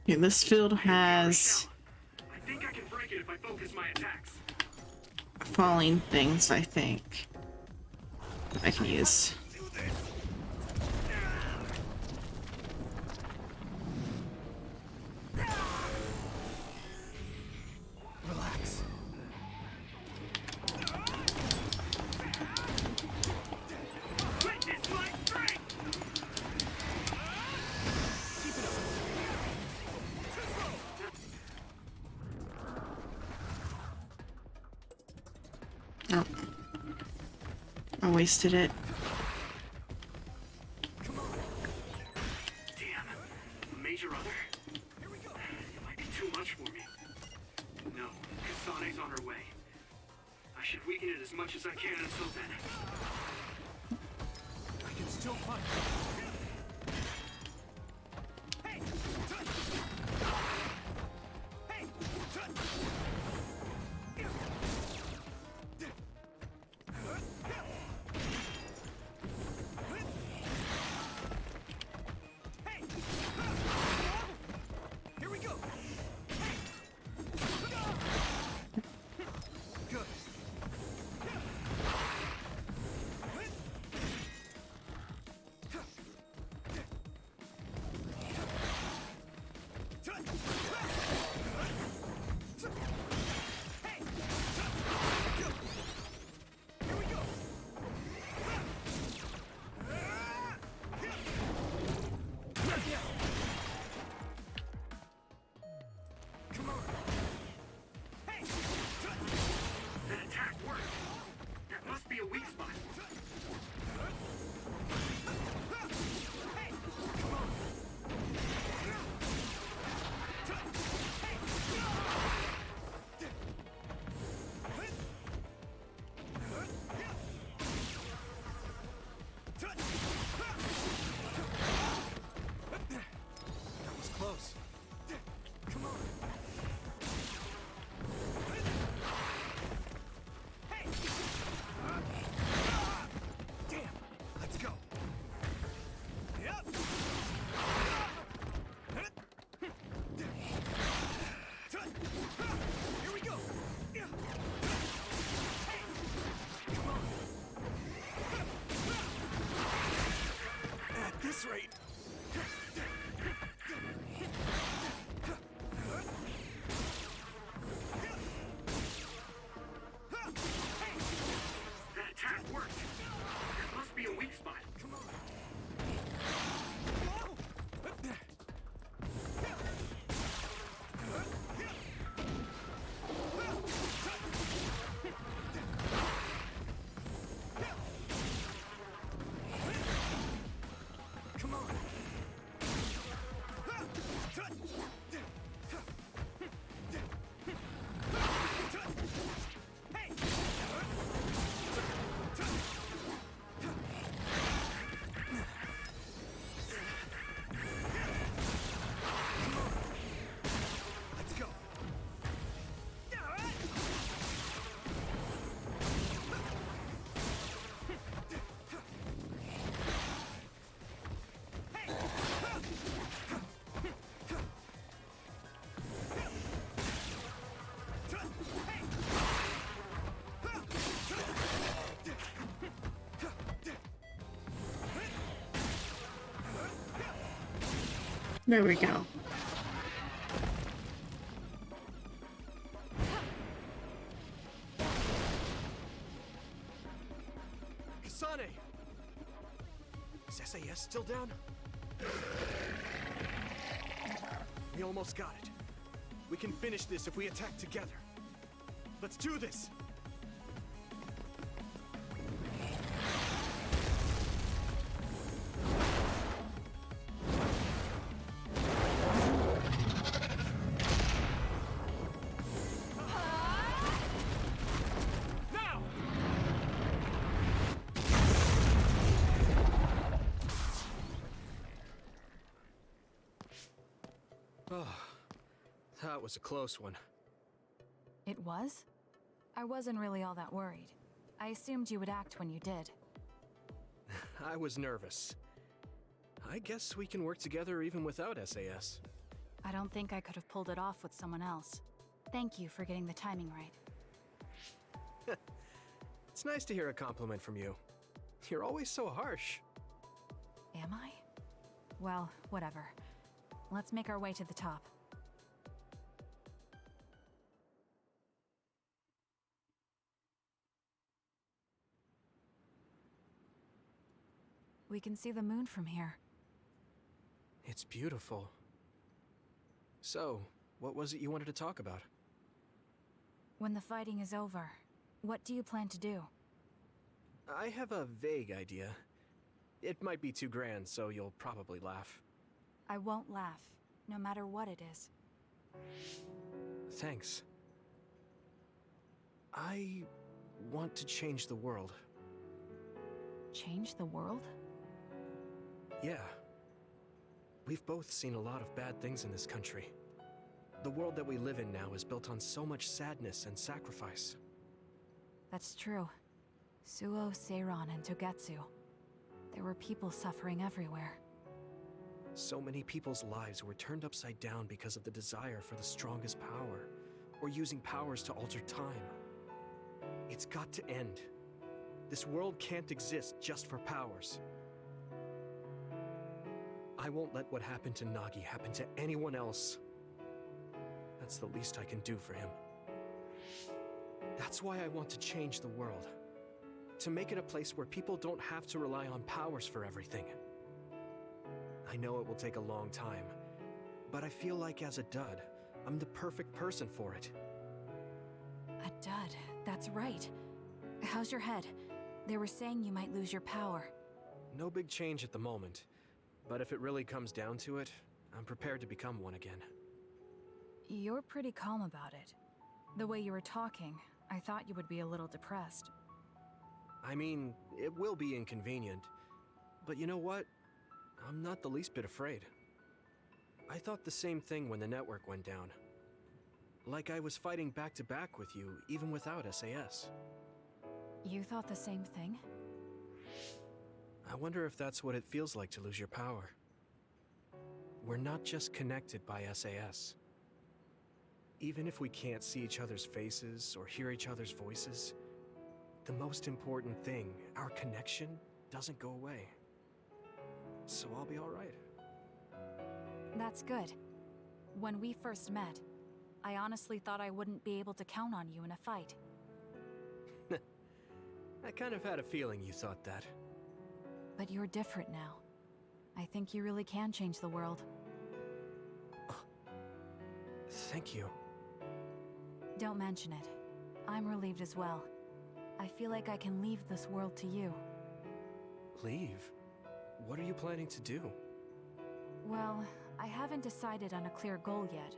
Okay, this field has I think I can break it if I focus my attacks. falling things, I think, that I can use. Oh. I wasted it. Damn. Major Other? Here we go. It might be too much for me. No, Kasane's on her way. I should weaken it as much as I can until then. I can still fight. Hey! Hey! Here we go. Good. That attack worked. That must be a weak spot. That was close. Come on. Damn. Let's go. Yep. Here we go. At this rate. That attack worked. That must be a weak spot. Come on. Come on. Let's go. There we go. Kasane! Is SAS still down? We almost got it. We can finish this if we attack together. Let's do this! Now! Oh, that was a close one. It was? I wasn't really all that worried. I assumed you would act when you did. I was nervous. I guess we can work together even without SAS. I don't think I could have pulled it off with someone else. Thank you for getting the timing right. It's nice to hear a compliment from you. You're always so harsh. Am I? Well, whatever. Let's make our way to the top. We can see the moon from here. It's beautiful. So, what was it you wanted to talk about? When the fighting is over, What do you plan to do? I have a vague idea. It might be too grand, so you'll probably laugh. I won't laugh, no matter what it is. Thanks. I want to change the world. Change the world? Yeah. We've both seen a lot of bad things in this country. The world that we live in now is built on so much sadness and sacrifice. That's true. Suo, Seiran, and Togetsu. There were people suffering everywhere. So many people's lives were turned upside down because of the desire for the strongest power, or using powers to alter time. It's got to end. This world can't exist just for powers. I won't let what happened to Nagi happen to anyone else. That's the least I can do for him. That's why I want to change the world. To make it a place where people don't have to rely on powers for everything. I know it will take a long time, but I feel like as a dud, I'm the perfect person for it. A dud, that's right. How's your head? They were saying you might lose your power. No big change at the moment, but if it really comes down to it, I'm prepared to become one again. You're pretty calm about it. The way you were talking, I thought you would be a little depressed. I mean, it will be inconvenient, but you know what? I'm not the least bit afraid. I thought the same thing when the network went down. Like I was fighting back to back with you, even without SAS. You thought the same thing? I wonder if that's what it feels like to lose your power. We're not just connected by SAS. Even if we can't see each other's faces or hear each other's voices, the most important thing, our connection, doesn't go away. So I'll be all right. That's good. When we first met, I honestly thought I wouldn't be able to count on you in a fight. I kind of had a feeling you thought that. But you're different now. I think you really can change the world. Thank you. Don't mention it. I'm relieved as well. I feel like I can leave this world to you. Leave? What are you planning to do? Well, I haven't decided on a clear goal yet,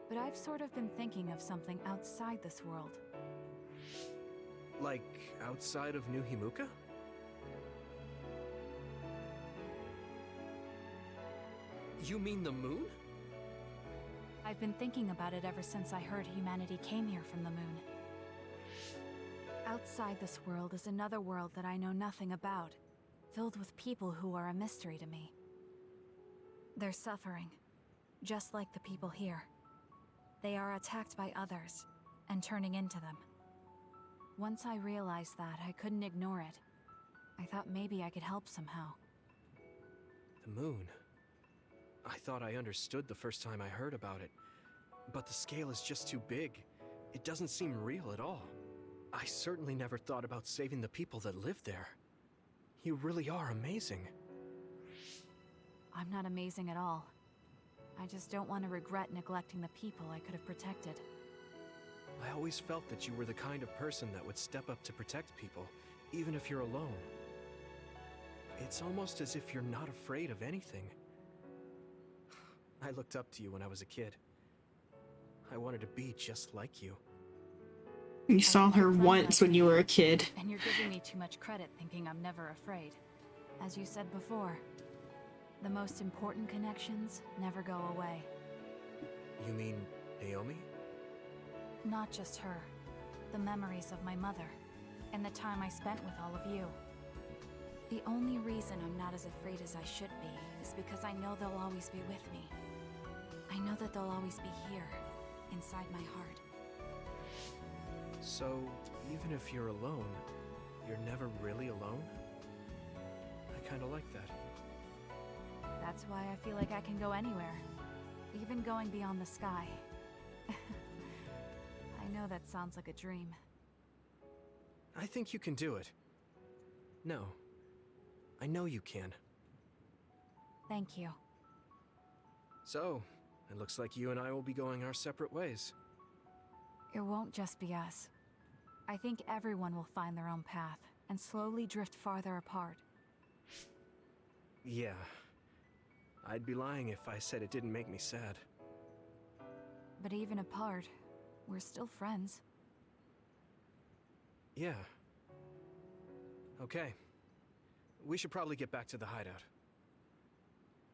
but I've sort of been thinking of something outside this world. Like, outside of New Himuka? You mean the moon? I've been thinking about it ever since I heard humanity came here from the moon. Outside this world is another world that I know nothing about, filled with people who are a mystery to me. They're suffering, just like the people here. They are attacked by others, and turning into them. Once I realized that, I couldn't ignore it. I thought maybe I could help somehow. The moon. I thought I understood the first time I heard about it, but the scale is just too big. It doesn't seem real at all. I certainly never thought about saving the people that live there. You really are amazing. I'm not amazing at all. I just don't want to regret neglecting the people I could have protected. I always felt that you were the kind of person that would step up to protect people, even if you're alone. It's almost as if you're not afraid of anything. I looked up to you when I was a kid. I wanted to be just like you. You saw her once when you were a kid. And you're giving me too much credit thinking I'm never afraid. As you said before, the most important connections never go away. You mean Naomi? Not just her. The memories of my mother, and the time I spent with all of you. The only reason I'm not as afraid as I should be is because I know they'll always be with me. I know that they'll always be here, inside my heart. So, even if you're alone, you're never really alone? I kinda like that. That's why I feel like I can go anywhere, even going beyond the sky. I know that sounds like a dream. I think you can do it. No. I know you can. Thank you. So, it looks like you and I will be going our separate ways. It won't just be us. I think everyone will find their own path and slowly drift farther apart. Yeah. I'd be lying if I said it didn't make me sad. But even apart, we're still friends. Yeah. Okay. We should probably get back to the hideout.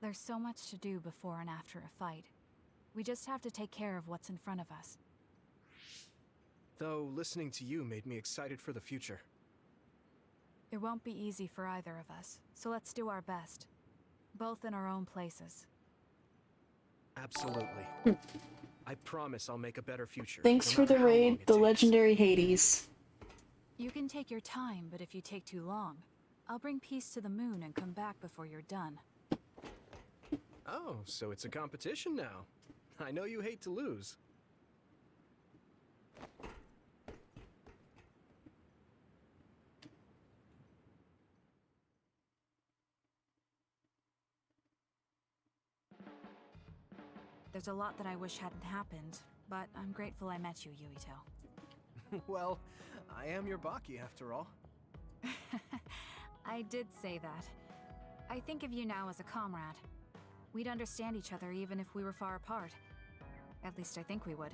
There's so much to do before and after a fight. We just have to take care of what's in front of us. Though, listening to you made me excited for the future. It won't be easy for either of us, so let's do our best. Both in our own places. Absolutely. I promise I'll make a better future. Thanks no for the matter how long raid, it the takes. legendary Hades. You can take your time, but if you take too long, I'll bring peace to the moon and come back before you're done. Oh, so it's a competition now. I know you hate to lose. There's a lot that I wish hadn't happened, but I'm grateful I met you, Yuito. Well, I am your Baki after all. I did say that. I think of you now as a comrade. We'd understand each other even if we were far apart. At least I think we would.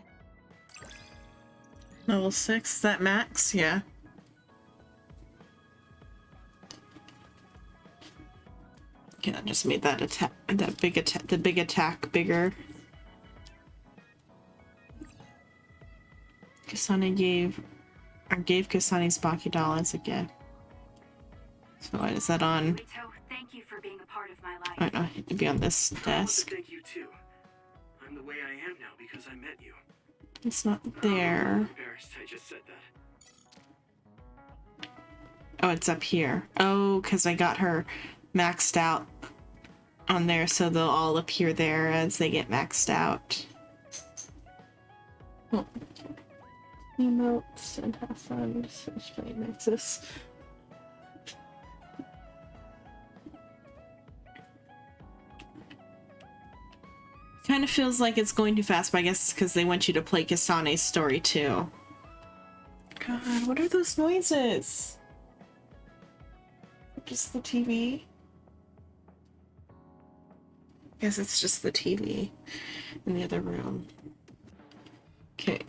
Level 6, is that max? Yeah. Okay, that just made that attack, the big attack bigger. Kasane gave Kasane's Baki doll as a gift. So what is that on? Rito, thank you for being a part of my life. I don't know, I have to be on this I want desk. to thank you too. I'm the way I am now because I met you. It's not I'm there. embarrassed I just said that. Oh, it's up here. Oh, because I got her maxed out on there, so they'll all appear there as they get maxed out. Oh. Emotes and have fun. Switch my Nexus. Kind of feels like it's going too fast, but I guess it's because they want you to play Kasane's story too. God, what are those noises? Just the TV? Guess it's just the TV in the other room. Okay.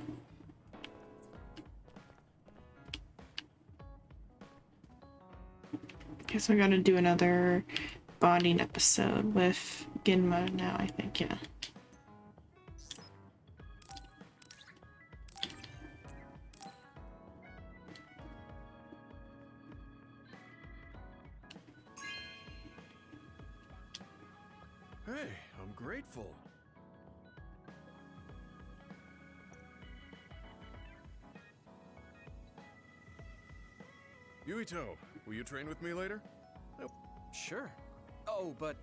Guess we're gonna do another bonding episode with Ginma now, I think, yeah. Hey, I'm grateful. Yuito, will you train with me later? Sure. Oh, but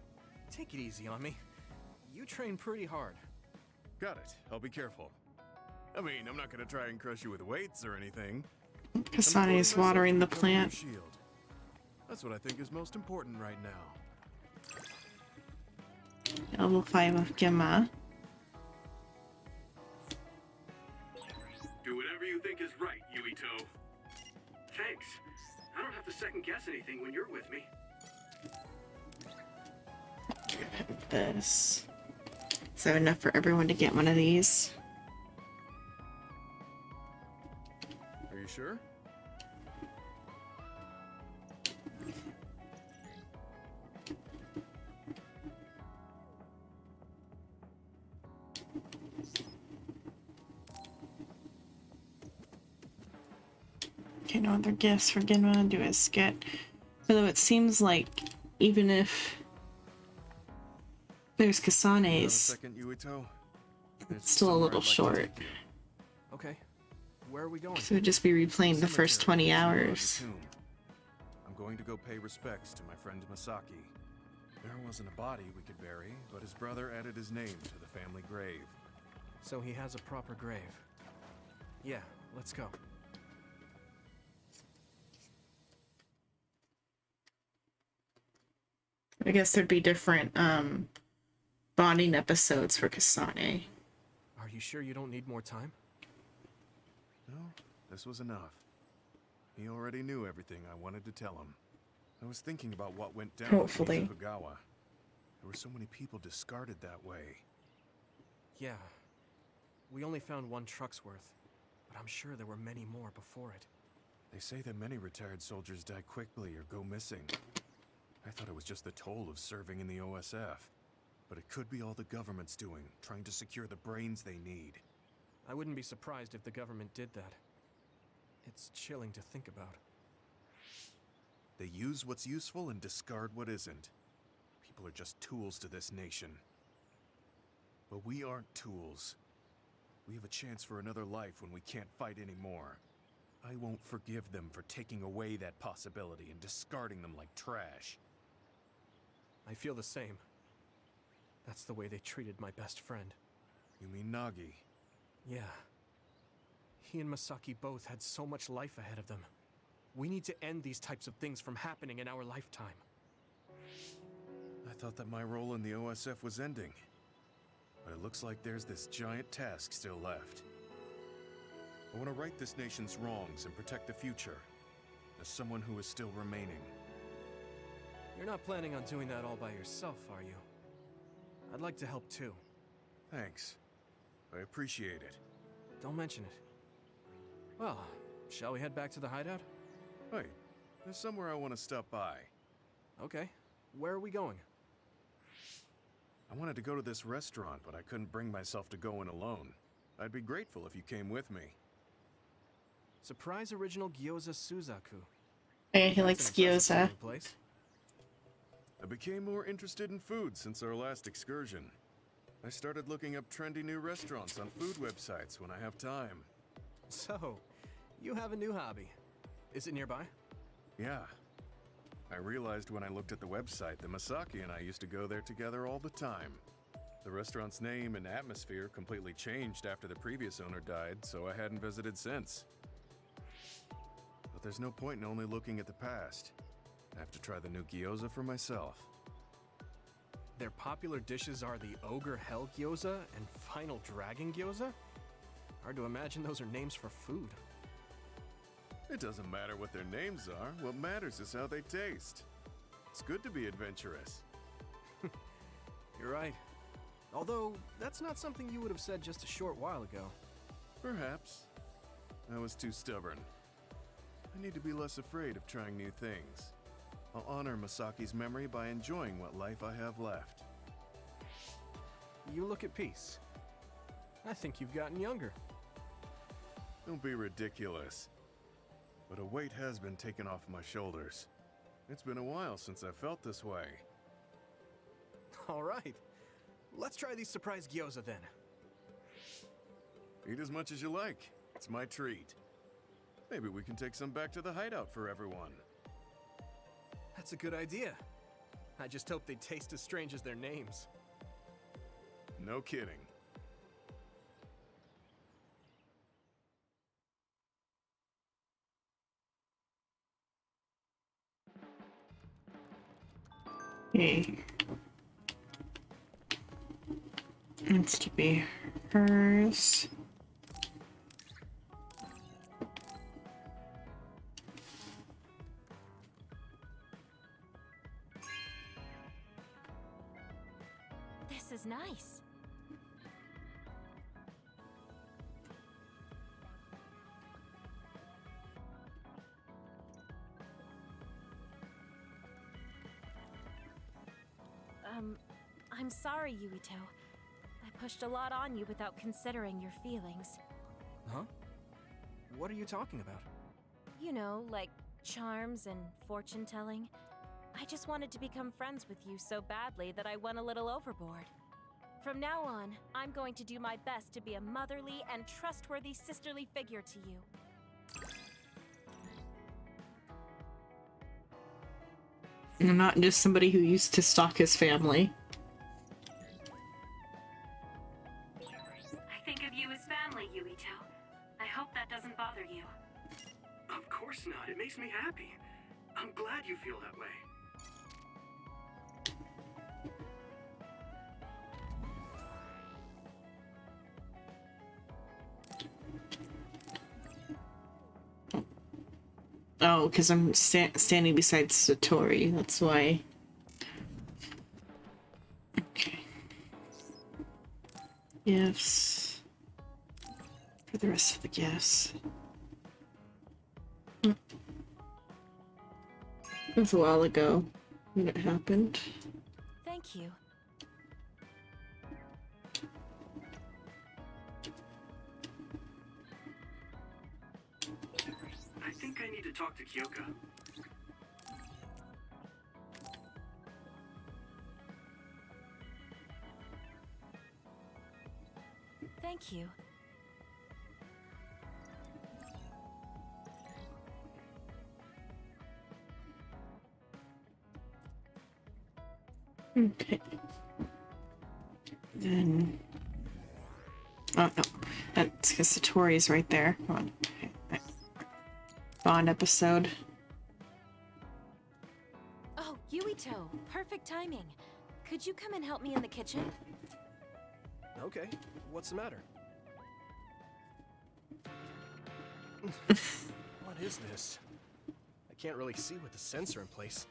take it easy on me. You train pretty hard. Got it. I'll be careful. I mean, I'm not gonna try and crush you with weights or anything. Kasane is watering the plant. Shield. That's what I think is most important right now. Level 5 of Ginma. Do whatever you think is right, Yuito. Thanks. I don't have to second guess anything when you're with me. This. Is that enough for everyone to get one of these? Are you sure? Okay, no other gifts for Ginma. Do a skit. Although it seems like even if there's Kasane's, Second, Yuito. it's still a little short. Okay. Where are we going? So it'd just be replaying the first 20 hours. I'm going to go pay respects to my friend Masaki. There wasn't a body we could bury, but his brother added his name to the family grave. So he has a proper grave. Yeah, let's go. I guess there'd be different bonding episodes for Kasane. Are you sure you don't need more time? No, this was enough. He already knew everything I wanted to tell him. I was thinking about what went down Hopefully. at Kizuhagawa. There were so many people discarded that way. Yeah. We only found one truck's worth, but I'm sure there were many more before it. They say that many retired soldiers die quickly or go missing. I thought it was just the toll of serving in the OSF. But it could be all the government's doing, trying to secure the brains they need. I wouldn't be surprised if the government did that. It's chilling to think about. They use what's useful and discard what isn't. People are just tools to this nation. But we aren't tools. We have a chance for another life when we can't fight anymore. I won't forgive them for taking away that possibility and discarding them like trash. I feel the same. That's the way they treated my best friend. You mean Nagi? Yeah. He and Masaki both had so much life ahead of them. We need to end these types of things from happening in our lifetime. I thought that my role in the OSF was ending. But it looks like there's this giant task still left. I want to right this nation's wrongs and protect the future, as someone who is still remaining. You're not planning on doing that all by yourself, are you? I'd like to help too. Thanks. I appreciate it. Don't mention it. Well, shall we head back to the hideout? Wait, there's somewhere I want to stop by. Okay. Where are we going? I wanted to go to this restaurant, but I couldn't bring myself to go in alone. I'd be grateful if you came with me. Surprise original gyoza Suzaku. Yeah, he likes gyoza. Place. I became more interested in food since our last excursion. I started looking up trendy new restaurants on food websites when I have time. So, you have a new hobby. Is it nearby? Yeah. I realized when I looked at the website that Masaki and I used to go there together all the time. The restaurant's name and atmosphere completely changed after the previous owner died, so I hadn't visited since. But there's no point in only looking at the past. I have to try the new gyoza for myself. Their popular dishes are the Ogre Hell Gyoza and Final Dragon Gyoza? Hard to imagine those are names for food. It doesn't matter what their names are. What matters is how they taste. It's good to be adventurous. You're right. Although, that's not something you would have said just a short while ago. Perhaps. I was too stubborn. I need to be less afraid of trying new things. I'll honor Masaki's memory by enjoying what life I have left. You look at peace. I think you've gotten younger. Don't be ridiculous. But a weight has been taken off my shoulders. It's been a while since I felt this way. All right. Let's try these surprise gyoza then. Eat as much as you like. It's my treat. Maybe we can take some back to the hideout for everyone. That's a good idea. I just hope they taste as strange as their names. No kidding. Okay. Needs to be hers. This is nice. I'm sorry, Yuito. I pushed a lot on you without considering your feelings. Huh? What are you talking about? You know, like charms and fortune-telling. I just wanted to become friends with you so badly that I went a little overboard. From now on, I'm going to do my best to be a motherly and trustworthy sisterly figure to you. I'm not just somebody who used to stalk his family. I think of you as family, Yuito. I hope that doesn't bother you. Of course not. It makes me happy. I'm glad you feel that way. Oh, because I'm standing beside Satori. That's why. Okay. Gifts. For the rest of the gifts. It was a while ago when it happened. Thank you. I think I need to talk to Kyoka. Thank you. Okay. Then... Oh, no. That's because Satori's right there. Come on. Okay. Bond episode. Oh, Yuito. Perfect timing. Could you come and help me in the kitchen? Okay, what's the matter? What is this? I can't really see with the sensor in place.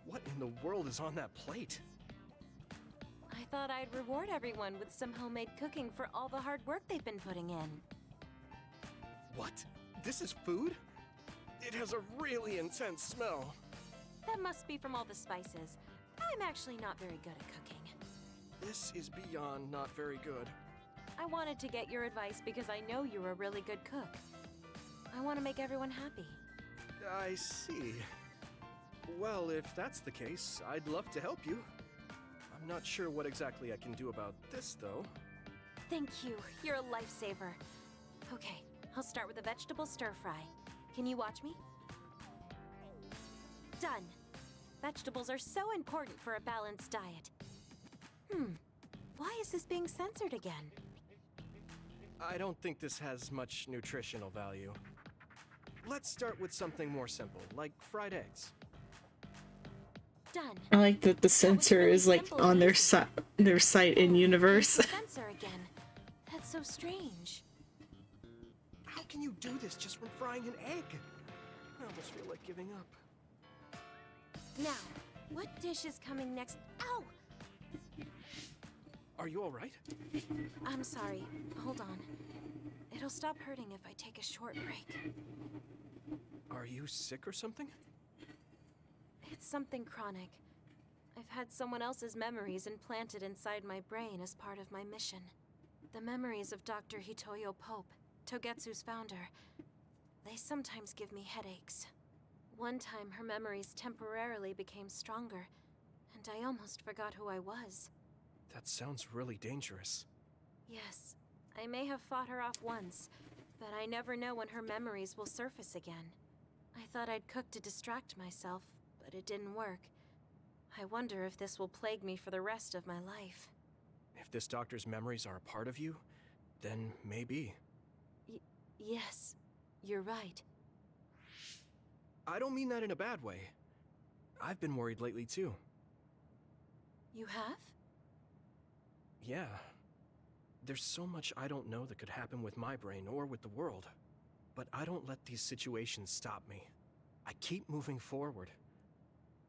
What in the world is on that plate? I thought I'd reward everyone with some homemade cooking for all the hard work they've been putting in. What? This is food? It has a really intense smell. That must be from all the spices. I'm actually not very good at cooking. This is beyond not very good. I wanted to get your advice because I know you're a really good cook. I want to make everyone happy. I see. Well, if that's the case, I'd love to help you. I'm not sure what exactly I can do about this, though. Thank you. You're a lifesaver. Okay, I'll start with a vegetable stir-fry. Can you watch me? Done. Vegetables are so important for a balanced diet. Why is this being censored again? I don't think this has much nutritional value. Let's start with something more simple, like fried eggs. Done. I like that the censor is like on their site in universe. Censor again. That's so strange. How can you do this just from frying an egg? I almost feel like giving up. Now, what dish is coming next? Ow! Are you alright? I'm sorry. Hold on. It'll stop hurting if I take a short break. Are you sick or something? It's something chronic. I've had someone else's memories implanted inside my brain as part of my mission. The memories of Dr. Hitoyo Pope, Togetsu's founder. They sometimes give me headaches. One time her memories temporarily became stronger, and I almost forgot who I was. That sounds really dangerous. Yes, I may have fought her off once, but I never know when her memories will surface again. I thought I'd cook to distract myself, but it didn't work. I wonder if this will plague me for the rest of my life. If this doctor's memories are a part of you, then maybe. Yes, you're right. I don't mean that in a bad way. I've been worried lately too. You have? Yeah. There's so much I don't know that could happen with my brain or with the world. But I don't let these situations stop me. I keep moving forward.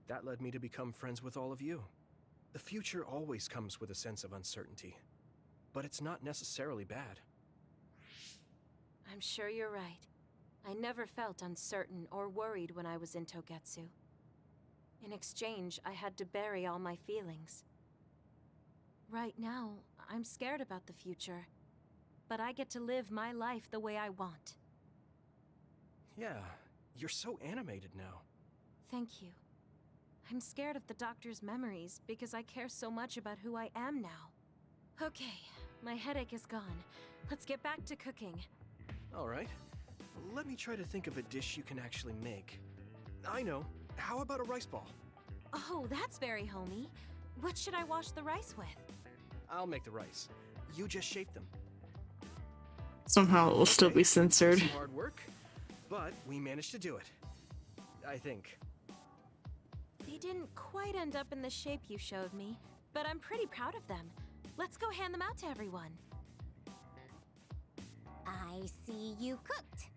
That led me to become friends with all of you. The future always comes with a sense of uncertainty. But it's not necessarily bad. I'm sure you're right. I never felt uncertain or worried when I was in Togetsu. In exchange, I had to bury all my feelings. Right now, I'm scared about the future. But I get to live my life the way I want. Yeah, you're so animated now. Thank you. I'm scared of the doctor's memories because I care so much about who I am now. Okay, my headache is gone. Let's get back to cooking. All right. Let me try to think of a dish you can actually make. I know. How about a rice ball? Oh, that's very homey. What should I wash the rice with? I'll make the rice. You just shape them. Somehow it will still be censored. Some hard work, but we managed to do it. I think. They didn't quite end up in the shape you showed me, but I'm pretty proud of them. Let's go hand them out to everyone. I see you cooked.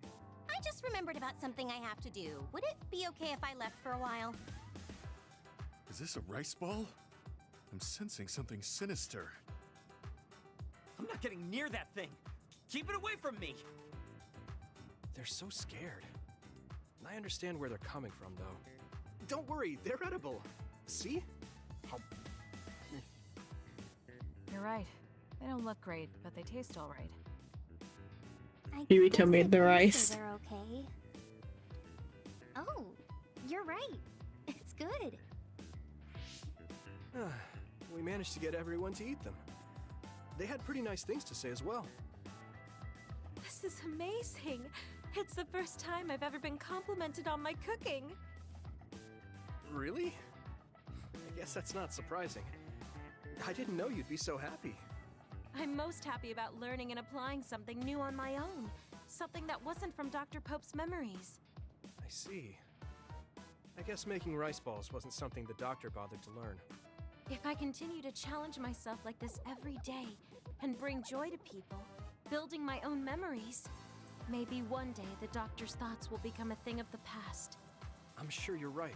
I just just remembered about something I have to do. Would it be okay if I left for a while? Is this a rice ball? I'm sensing something sinister. I'm not getting near that thing. Keep it away from me. They're so scared. I understand where they're coming from, though. Don't worry, they're edible. See? You're right. They don't look great, but they taste all right. Yuito made the rice. They're okay. Oh, you're right. It's good. We managed to get everyone to eat them. They had pretty nice things to say as well. This is amazing. It's the first time I've ever been complimented on my cooking. Really? I guess that's not surprising. I didn't know you'd be so happy. I'm most happy about learning and applying something new on my own. Something that wasn't from Dr. Pope's memories. I see. I guess making rice balls wasn't something the doctor bothered to learn. If I continue to challenge myself like this every day and bring joy to people, building my own memories, maybe one day the doctor's thoughts will become a thing of the past. I'm sure you're right.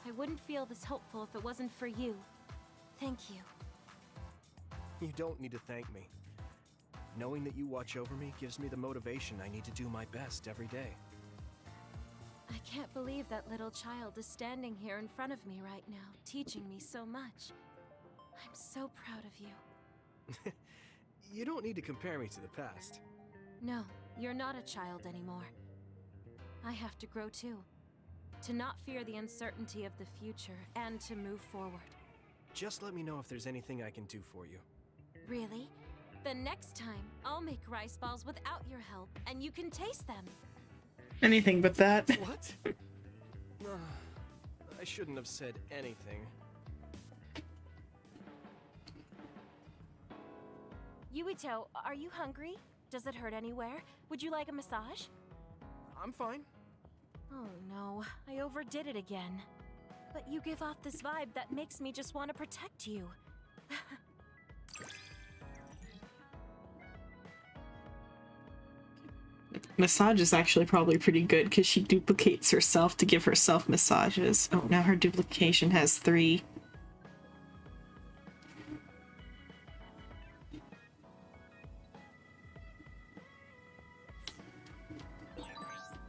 I wouldn't feel this hopeful if it wasn't for you. Thank you. You don't need to thank me. Knowing that you watch over me gives me the motivation I need to do my best every day. I can't believe that little child is standing here in front of me right now, teaching me so much. I'm so proud of you. You don't need to compare me to the past. No, you're not a child anymore. I have to grow too. To not fear the uncertainty of the future and to move forward. Just let me know if there's anything I can do for you. Really? Then next time, I'll make rice balls without your help, and you can taste them. Anything but that. What? I shouldn't have said anything. Yuito, are you hungry? Does it hurt anywhere? Would you like a massage? I'm fine. Oh no, I overdid it again. But you give off this vibe that makes me just want to protect you. Massage is actually probably pretty good because she duplicates herself to give herself massages. Oh, now her duplication has 3.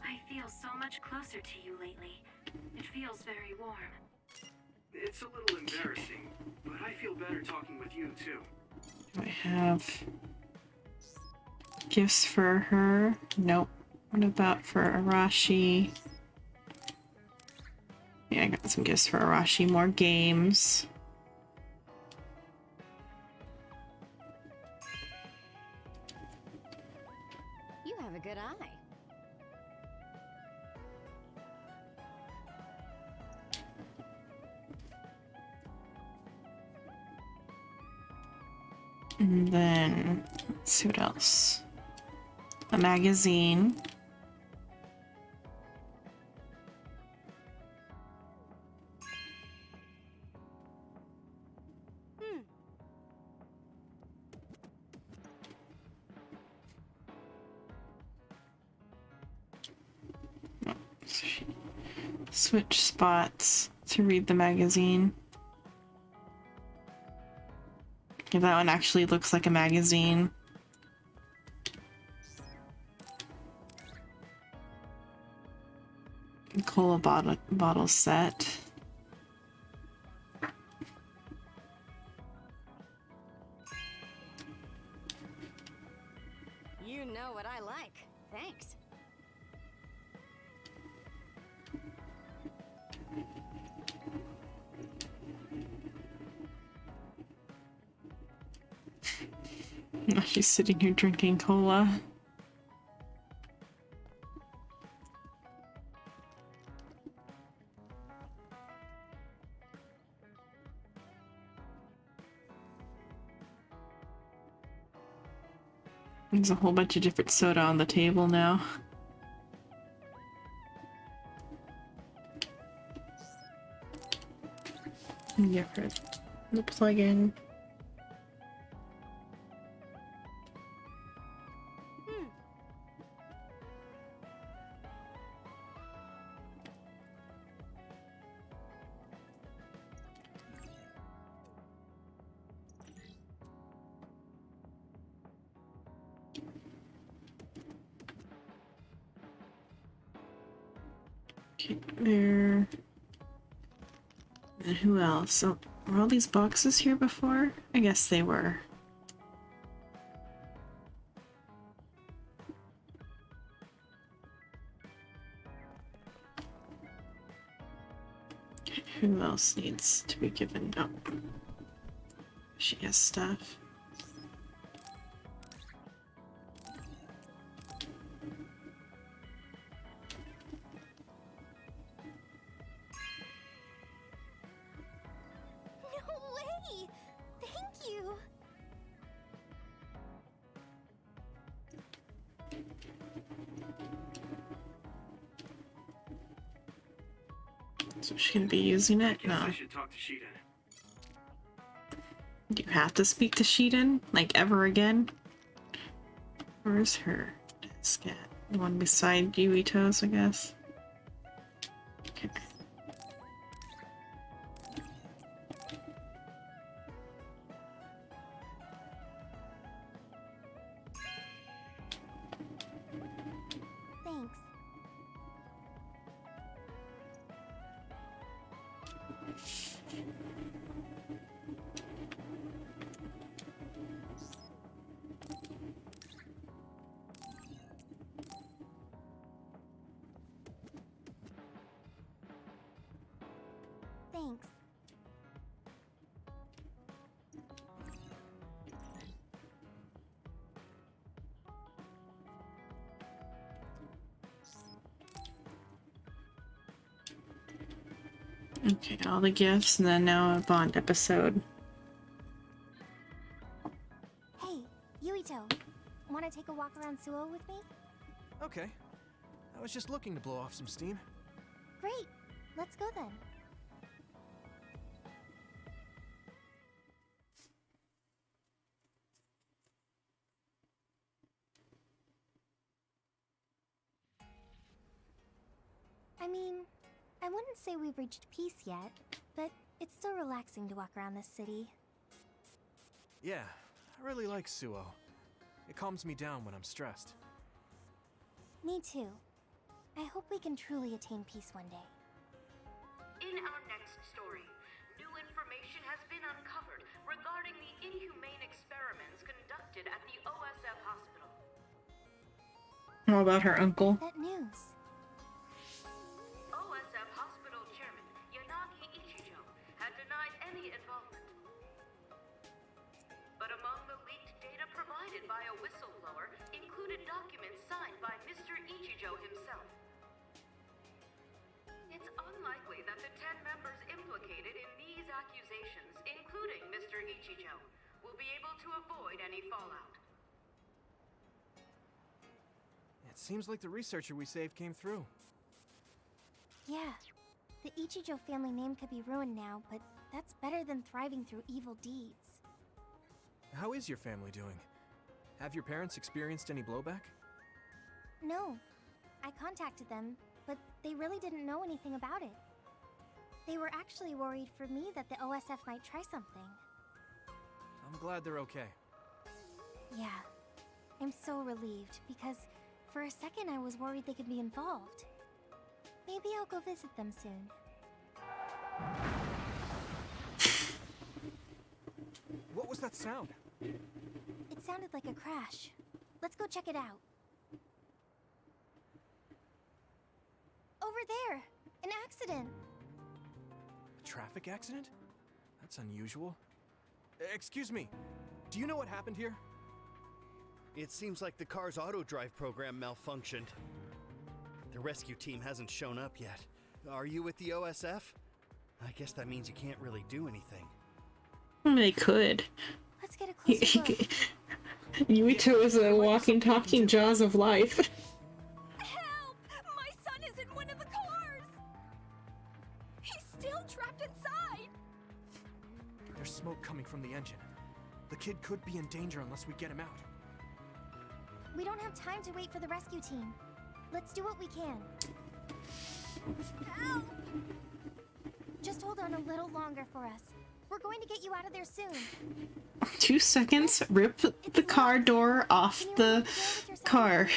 I feel so much closer to you lately. It feels very warm. It's a little embarrassing, but I feel better talking with you, too. Do I have gifts for her? Nope. What about for Arashi? Yeah, I got some gifts for Arashi. More games. You have a good eye. And then, let's see what else. A magazine. Switch spots to read the magazine. Yeah, that one actually looks like a magazine. Cola bottle set. You know what I like. Thanks. Now she's sitting here drinking cola. There's a whole bunch of different soda on the table now. Give her the plug-in. Okay, there. And who else? So, were all these boxes here before? I guess they were. Who else needs to be given? Oh, she has stuff. No way! Thank you! So she can be using it? Guess No. I should talk to Sheeta. Do you have to speak to Sheetan? Like, ever again? Where's her desk at? The one beside Yuito's, I guess. Okay. Thanks. Thanks. Okay, all the gifts, and then now a Bond episode. Hey, Yuito. Want to take a walk around Suo with me? Okay. I was just looking to blow off some steam. Great. Let's go then. I mean, I wouldn't say we've reached peace yet, but it's still relaxing to walk around this city. Yeah, I really like Suo. It calms me down when I'm stressed. Me too. I hope we can truly attain peace one day. In our next story, new information has been uncovered regarding the inhumane experiments conducted at the OSF hospital. How about her uncle? That news. OSF hospital chairman Yanagi Ichijo had denied any involvement. But among the leaked data provided by a whistleblower included documents signed by Mr. Ichijo himself. It's unlikely that the 10 members implicated in these accusations, including Mr. Ichijo, will be able to avoid any fallout. It seems like the researcher we saved came through. Yeah. The Ichijo family name could be ruined now, but that's better than thriving through evil deeds. How is your family doing? Have your parents experienced any blowback? No. I contacted them, but they really didn't know anything about it. They were actually worried for me that the OSF might try something. I'm glad they're okay. Yeah. I'm so relieved, because for a second I was worried they could be involved. Maybe I'll go visit them soon. What was that sound? It sounded like a crash. Let's go check it out. Over there! An accident! A traffic accident? That's unusual. Excuse me. Do you know what happened here? It seems like the car's auto-drive program malfunctioned. The rescue team hasn't shown up yet. Are you with the OSF? I guess that means you can't really do anything. They could. Let's get a closer look. Yuito is a walking, talking jaws of life. Help! My son is in one of the cars! He's still trapped inside! There's smoke coming from the engine. The kid could be in danger unless we get him out. We don't have time to wait for the rescue team. Let's do what we can. Help! Just hold on a little longer for us. We're going to get you out of there soon. 2 seconds, rip the car door off the car.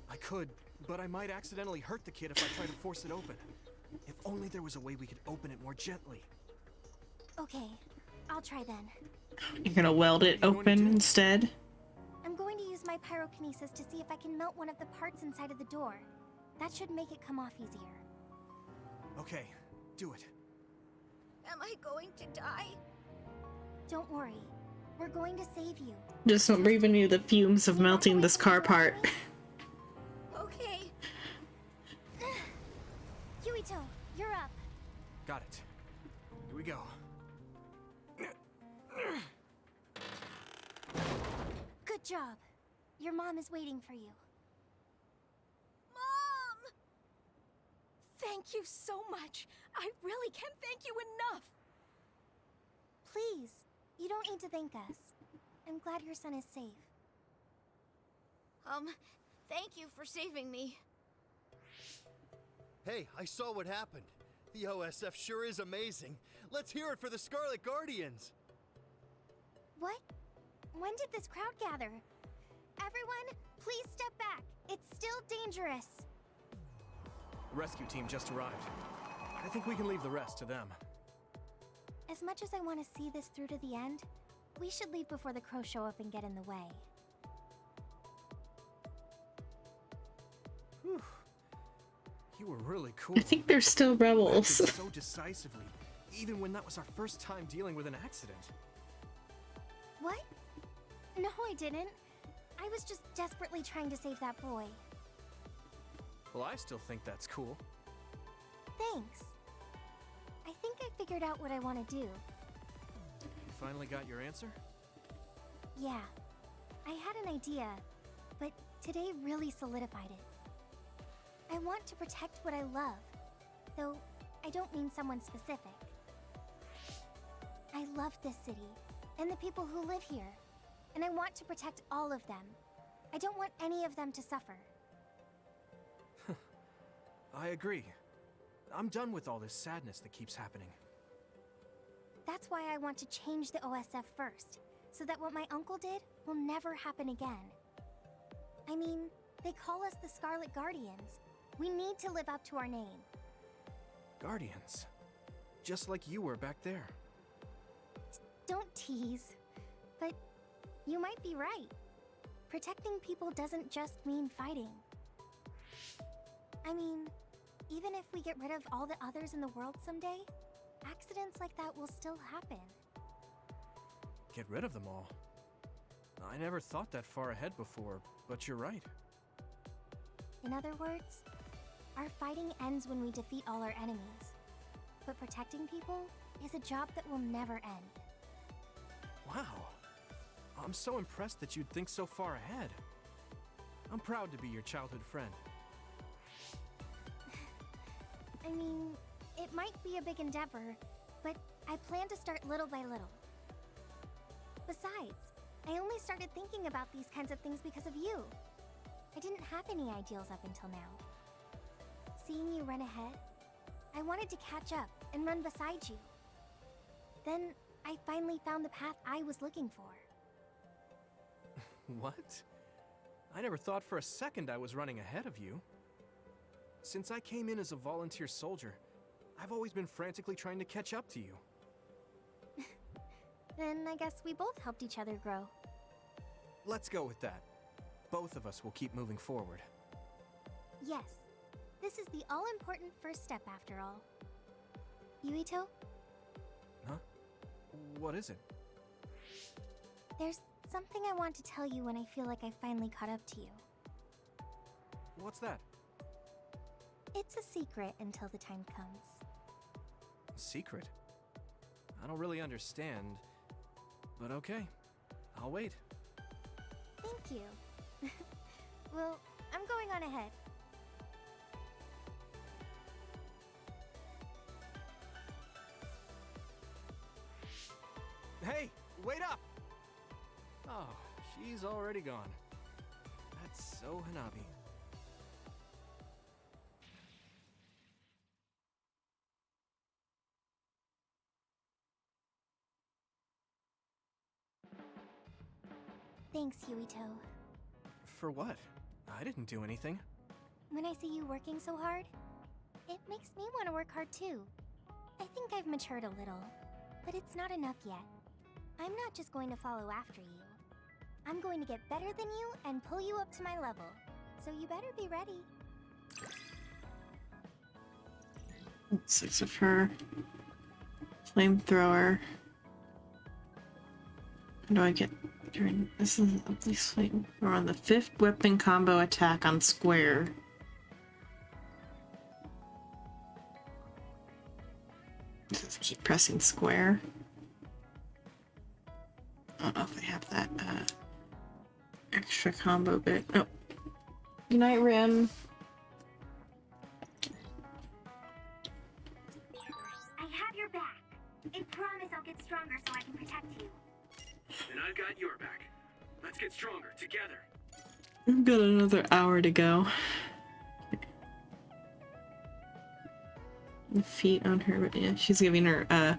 I could, But I might accidentally hurt the kid if I try to force it open. If only there was a way we could open it more gently. Okay, I'll try then. You're gonna weld it open instead? I'm going to use my pyrokinesis to see if I can melt one of the parts inside of the door. That should make it come off easier. Okay, do it. Am I going to die? Don't worry. We're going to save you. Just breathing you the fumes of melting this car part. Okay. Yuito, you're up. Got it. Here we go. Good job. Your mom is waiting for you. Mom! Thank you so much. I really can't thank you enough. Please, you don't need to thank us. I'm glad your son is safe. Thank you for saving me. Hey, I saw what happened. The OSF sure is amazing. Let's hear it for the Scarlet Guardians. What? When did this crowd gather? Everyone, please step back. It's still dangerous. Rescue team just arrived. I think we can leave the rest to them. As much as I want to see this through to the end, we should leave before the crows show up and get in the way. Whew. You were really cool. I think they're still rebels. So decisively, even when that was our first time dealing with an accident. What? No, I didn't. I was just desperately trying to save that boy. Well, I still think that's cool. Thanks. I think I figured out what I want to do. You finally got your answer? Yeah. I had an idea, but today really solidified it. I want to protect what I love, though I don't mean someone specific. I love this city, and the people who live here, and I want to protect all of them. I don't want any of them to suffer. I agree. I'm done with all this sadness that keeps happening. That's why I want to change the OSF first, so that what my uncle did will never happen again. I mean, they call us the Scarlet Guardians. We need to live up to our name. Guardians. Just like you were back there. Don't tease. But you might be right. Protecting people doesn't just mean fighting. I mean, even if we get rid of all the others in the world someday, accidents like that will still happen. Get rid of them all? I never thought that far ahead before, but you're right. In other words, our fighting ends when we defeat all our enemies. But protecting people is a job that will never end. Wow. I'm so impressed that you'd think so far ahead. I'm proud to be your childhood friend. I mean, it might be a big endeavor, but I plan to start little by little. Besides, I only started thinking about these kinds of things because of you. I didn't have any ideals up until now. Seeing you run ahead, I wanted to catch up and run beside you. Then, I finally found the path I was looking for. What? I never thought for a second I was running ahead of you. Since I came in as a volunteer soldier, I've always been frantically trying to catch up to you. Then I guess we both helped each other grow. Let's go with that. Both of us will keep moving forward. Yes, this is the all-important first step after all. Yuito, Huh? What is it? there's something I want to tell you when I feel like I finally caught up to you. What's that? It's a secret until the time comes. Secret? I don't really understand, but okay. I'll wait. Thank you. Well, I'm going on ahead. Hey, wait up! Oh, she's already gone. That's so Hanabi. Thanks, Yuito. For what? I didn't do anything. when I see you working so hard, it makes me want to work hard too. I think I've matured a little, but it's not enough yet. I'm not just going to follow after you. I'm going to get better than you and pull you up to my level. So you better be ready. 6 of her. Flamethrower. How do I get during this is at least flame. We're on the 5th weapon combo attack on square. Keep pressing square. I don't know if I have that extra combo bit. Oh. Good night, Rim. I have your back. I promise I'll get stronger so I can protect you. And I've got your back. Let's get stronger together. We've got another hour to go. The feet on her, but yeah, she's giving her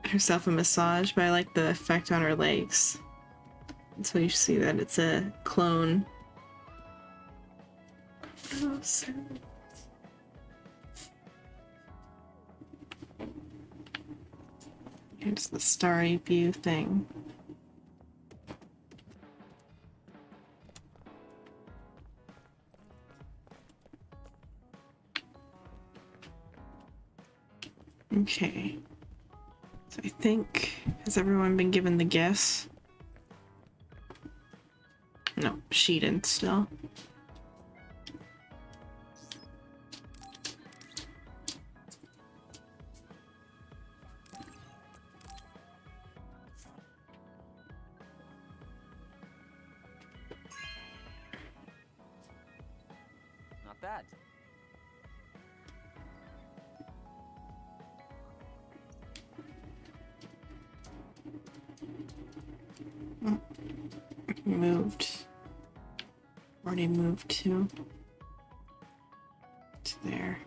herself a massage, but I like the effect on her legs. So you see that it's a clone. Oh, so... Here's the starry view thing. Okay. So I think, has everyone been given the guess? No, she didn't still. Not bad. Moved. Already moved to there.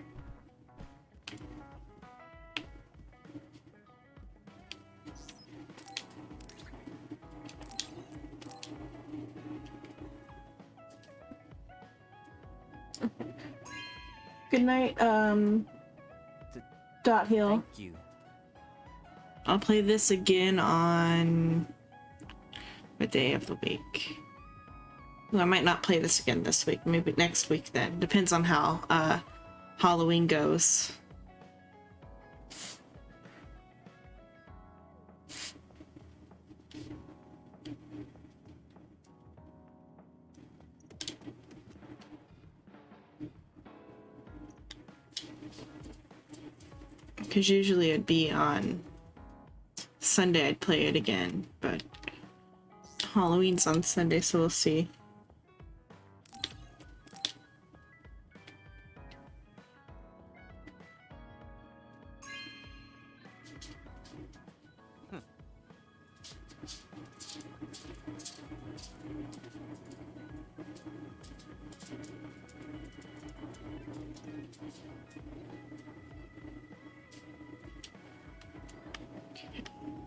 Good night, Dot Hill. Thank you. I'll play this again on the day of the week. Well, I might not play this again this week, maybe next week then. Depends on how Halloween goes. Because usually it'd be on Sunday I'd play it again, but Halloween's on Sunday, so we'll see.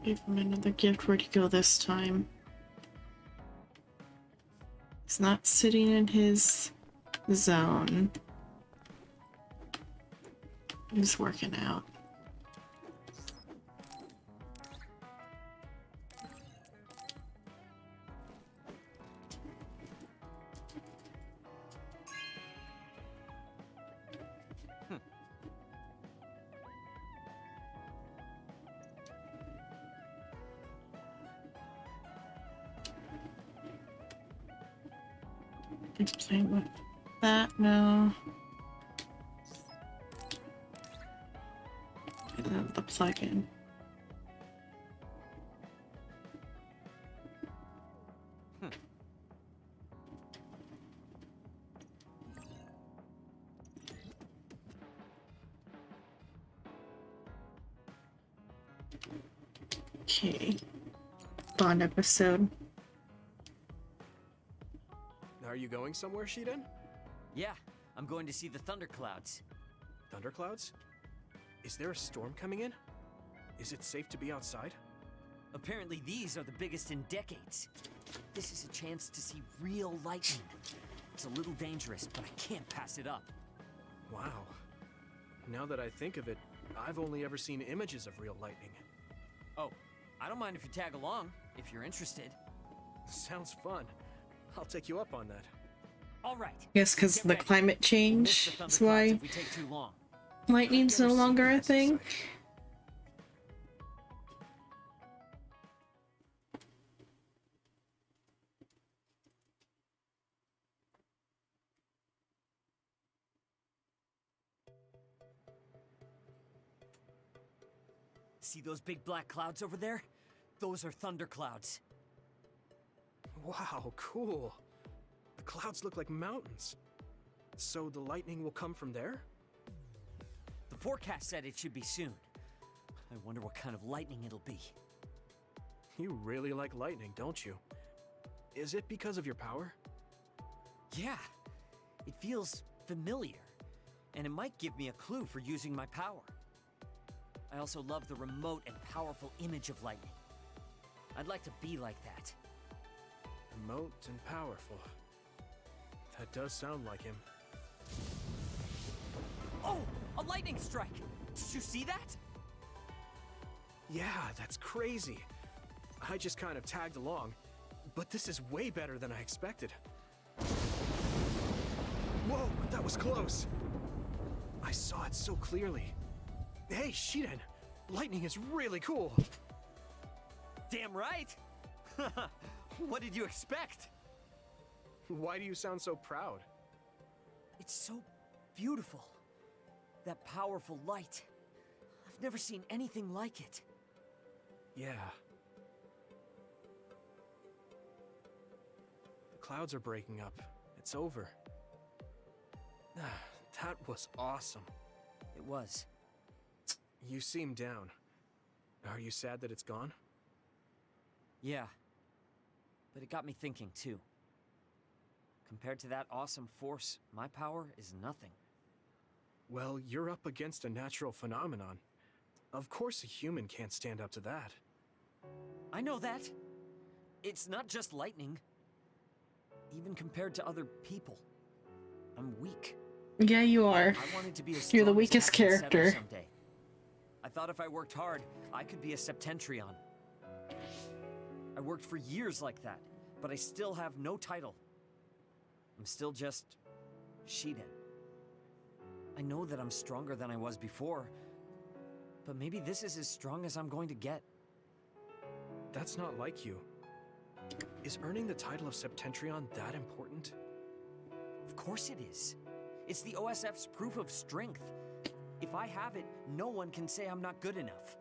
Give him another gift. Where'd he go this time? He's not sitting in his zone. He's working out. He's playing with that now. And then the plug-in. Okay. Bond episode. Are you going somewhere, Shiden? Yeah, I'm going to see the thunderclouds. Thunderclouds? Is there a storm coming in? Is it safe to be outside? Apparently these are the biggest in decades. This is a chance to see real lightning. It's a little dangerous, but I can't pass it up. Wow. Now that I think of it, I've only ever seen images of real lightning. Oh, I don't mind if you tag along, if you're interested. Sounds fun. I'll take you up on that. All right. Yes, because the climate change is why If we take too long. lightning's no longer a thing. See those big black clouds over there? Those are thunderclouds. Wow, cool. The clouds look like mountains. So the lightning will come from there? The forecast said it should be soon. I wonder what kind of lightning it'll be. You really like lightning, don't you? Is it because of your power? Yeah, it feels familiar, and it might give me a clue for using my power. I also love the remote and powerful image of lightning. I'd like to be like that. Remote and powerful. That does sound like him. Oh, a lightning strike! Did you see that? Yeah, that's crazy. I just kind of tagged along, but this is way better than I expected. Whoa, that was close. I saw it so clearly. Hey, Shiden, lightning is really cool. Damn right! What did you expect? Why do you sound so proud? It's so beautiful. That powerful light. I've never seen anything like it. Yeah. The clouds are breaking up. It's over. That was awesome. It was. You seem down. Are you sad that it's gone? Yeah. But it got me thinking, too. Compared to that awesome force, my power is nothing. Well, you're up against a natural phenomenon. Of course a human can't stand up to that. I know that. It's not just lightning. Even compared to other people, I'm weak. Yeah, you are. I wanted to be as You're the strong as weakest Captain Seto character. someday. I thought if I worked hard, I could be a Septentrion. I worked for years like that, but I still have no title. I'm still just Shiden. I know that I'm stronger than I was before, but maybe this is as strong as I'm going to get. That's not like you. Is earning the title of Septentrion that important? Of course it is. It's the OSF's proof of strength. If I have it, no one can say I'm not good enough.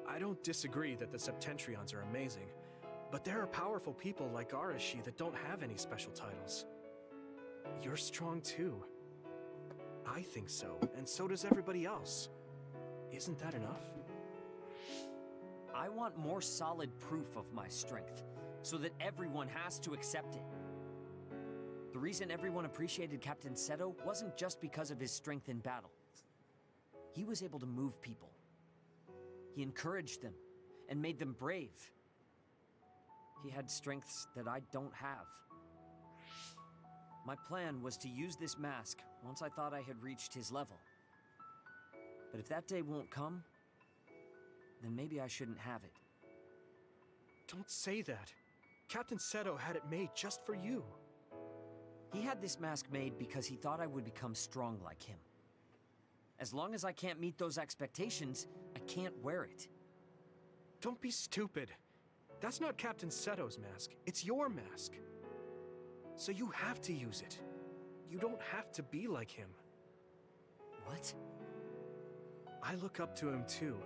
I don't disagree that the Septentrions are amazing, but there are powerful people like Arashi that don't have any special titles. You're strong too. I think so, and so does everybody else. Isn't that enough? I want more solid proof of my strength, so that everyone has to accept it. The reason everyone appreciated Captain Seto wasn't just because of his strength in battle. He was able to move people. He encouraged them, and made them brave. He had strengths that I don't have. My plan was to use this mask once I thought I had reached his level. But if that day won't come, then maybe I shouldn't have it. Don't say that. Captain Seto had it made just for you. He had this mask made because he thought I would become strong like him. As long as I can't meet those expectations, I can't wear it. Don't be stupid. That's not Captain Seto's mask. It's your mask. So you have to use it. You don't have to be like him. What? I look up to him too,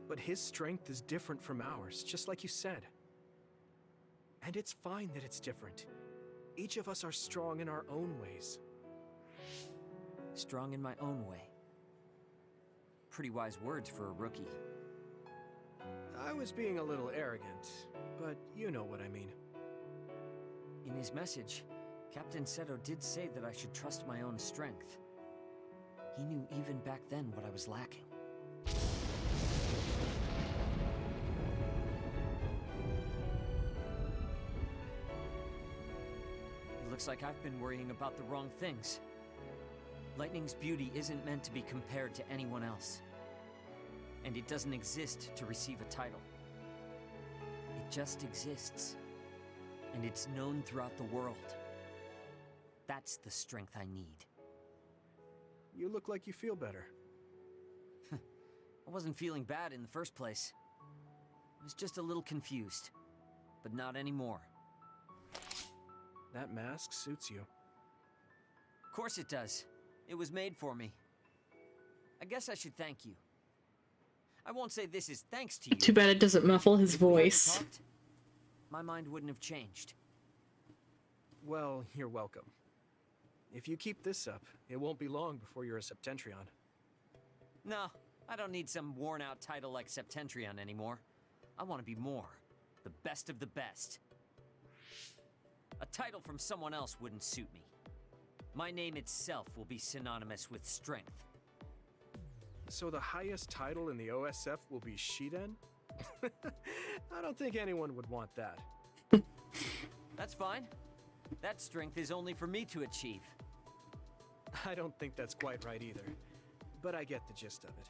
but his strength is different from ours, just like you said. And it's fine that it's different. Each of us are strong in our own ways. Strong in my own way. Pretty wise words for a rookie. I was being a little arrogant, but you know what I mean. In his message, Captain Seto did say that I should trust my own strength. He knew even back then what I was lacking. Looks like I've been worrying about the wrong things. Lightning's beauty isn't meant to be compared to anyone else. And it doesn't exist to receive a title. It just exists. And it's known throughout the world. That's the strength I need. You look like you feel better. I wasn't feeling bad in the first place. I was just a little confused. But not anymore. That mask suits you. Of course it does. It was made for me. I guess I should thank you. I won't say this is thanks to you. Too bad it doesn't muffle his If we hadn't voice. talked, my mind wouldn't have changed. Well, you're welcome. If you keep this up, it won't be long before you're a Septentrion. No, I don't need some worn-out title like Septentrion anymore. I want to be more. The best of the best. A title from someone else wouldn't suit me. My name itself will be synonymous with strength. So the highest title in the OSF will be Shiden? I don't think anyone would want that. That's fine. That strength is only for me to achieve. I don't think that's quite right either, but I get the gist of it.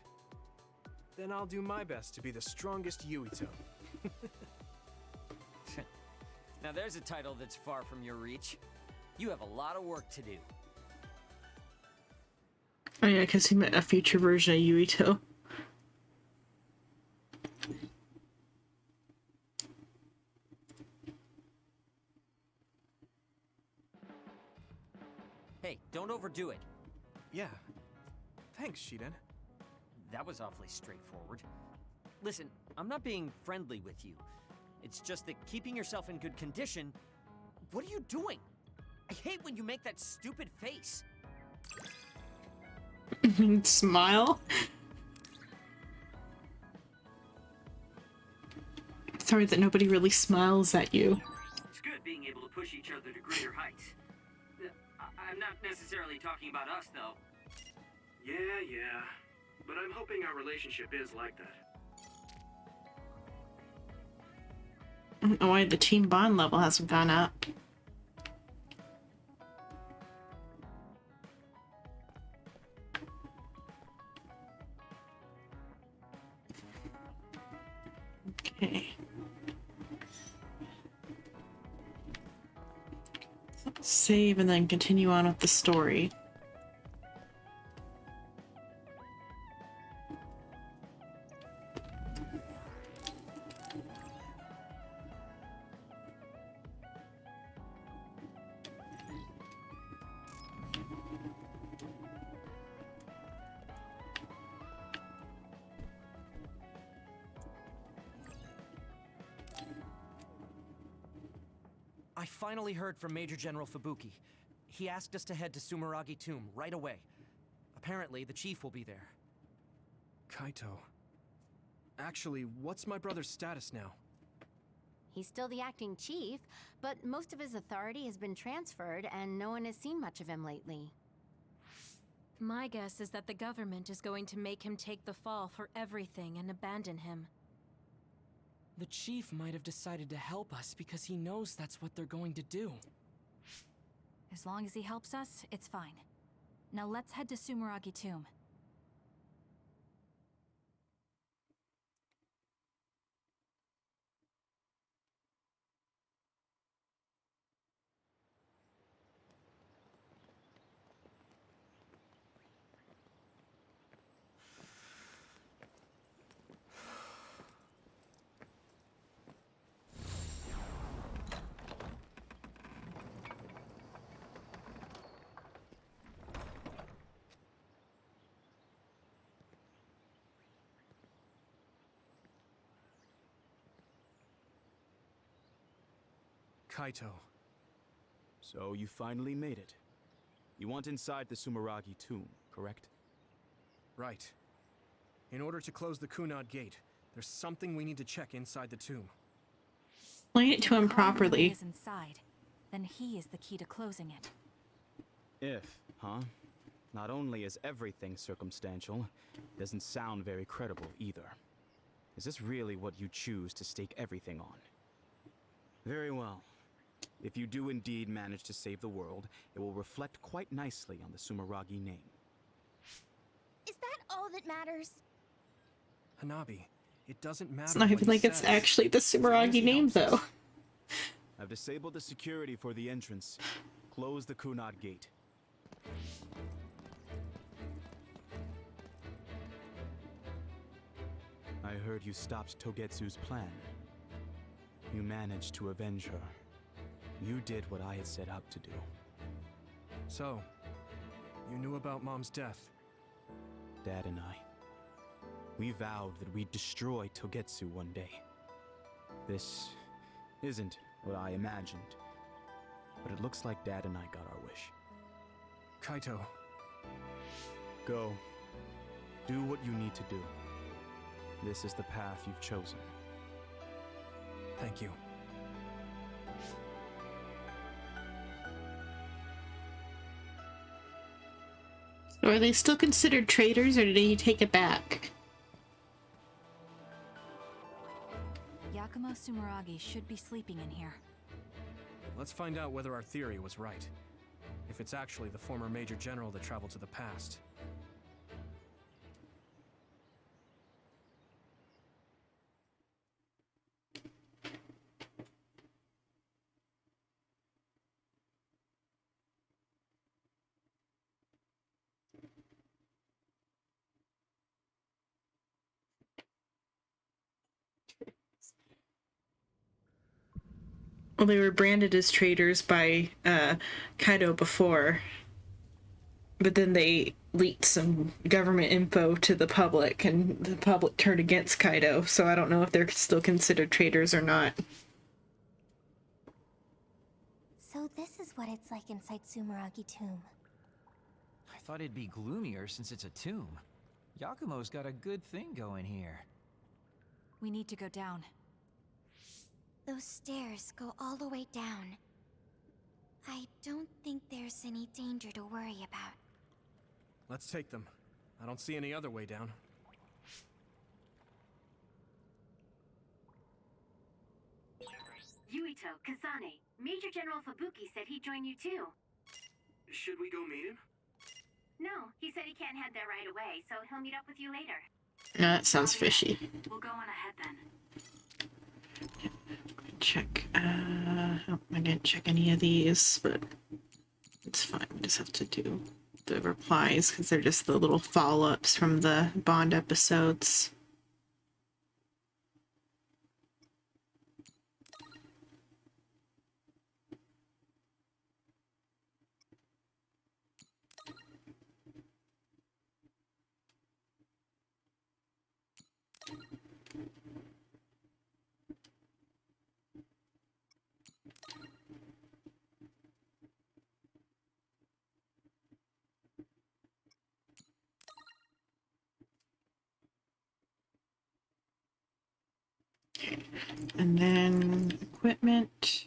Then I'll do my best to be the strongest Yuito. Now there's a title that's far from your reach. You have a lot of work to do. Oh yeah, because he meant a future version of Yuito. Hey, don't overdo it. Yeah. Thanks, Shiden. That was awfully straightforward. Listen, I'm not being friendly with you. It's just that keeping yourself in good condition... What are you doing? I hate when you make that stupid face. Smile? Sorry that nobody really smiles at you. It's good being able to push each other to greater heights. I'm not necessarily talking about us, though. Yeah. But I'm hoping our relationship is like that. I don't know why the team bond level hasn't gone up. Okay. Save and then continue on with the story. I finally heard from Major General Fubuki. He asked us to head to Sumeragi Tomb right away. Apparently, the chief will be there. Kaito. Actually, what's my brother's status now? He's still the acting chief, but most of his authority has been transferred and no one has seen much of him lately. My guess is that the government is going to make him take the fall for everything and abandon him. The chief might have decided to help us because he knows that's what they're going to do. As long as he helps us, it's fine. Now let's head to Sumeragi Tomb. Kaito. So you finally made it. You want inside the Sumeragi tomb, correct? Right. In order to close the Kunad gate, there's something we need to check inside the tomb. Explain it to him properly. Is inside. Then he is the key to closing it. If, huh? Not only is everything circumstantial, it doesn't sound very credible either. Is this really what you choose to stake everything on? Very well. If you do indeed manage to save the world, it will reflect quite nicely on the Sumeragi name. Is that all that matters? Hanabi, it doesn't matter. It's not even like it's actually the Sumeragi name, though. I've disabled the security for the entrance. Close the Kunad gate. I heard you stopped Togetsu's plan. You managed to avenge her. You did what I had set out to do. So, you knew about Mom's death? Dad and I. We vowed that we'd destroy Togetsu one day. This isn't what I imagined, but it looks like Dad and I got our wish. Kaito. Go. Do what you need to do. This is the path you've chosen. Thank you. So are they still considered traitors, or did he take it back? Yakumo Sumeragi should be sleeping in here. Let's find out whether our theory was right. If it's actually the former Major General that traveled to the past. Well, they were branded as traitors by Kaido before, but then they leaked some government info to the public, and the public turned against Kaido, so I don't know if they're still considered traitors or not. So this is what it's like inside Sumeragi Tomb. I thought it'd be gloomier since it's a tomb. Yakumo's got a good thing going here. We need to go down. Those stairs go all the way down. I don't think there's any danger to worry about. Let's take them. I don't see any other way down. Yuito, Kazane, Major General Fubuki said he'd join you too. Should we go meet him? No, he said he can't head there right away, so he'll meet up with you later. No, that sounds fishy. We'll go on ahead then. Check, I didn't check any of these, but it's fine. We just have to do the replies because they're just the little follow-ups from the Bond episodes. And then equipment.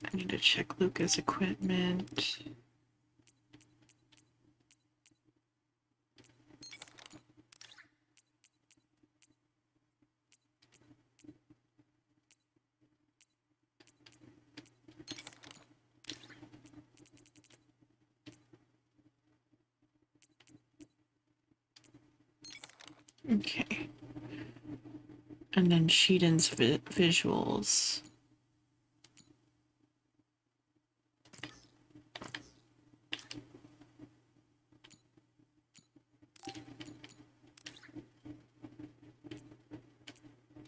I need to check Luca's equipment. Okay. And then Shiden's visuals.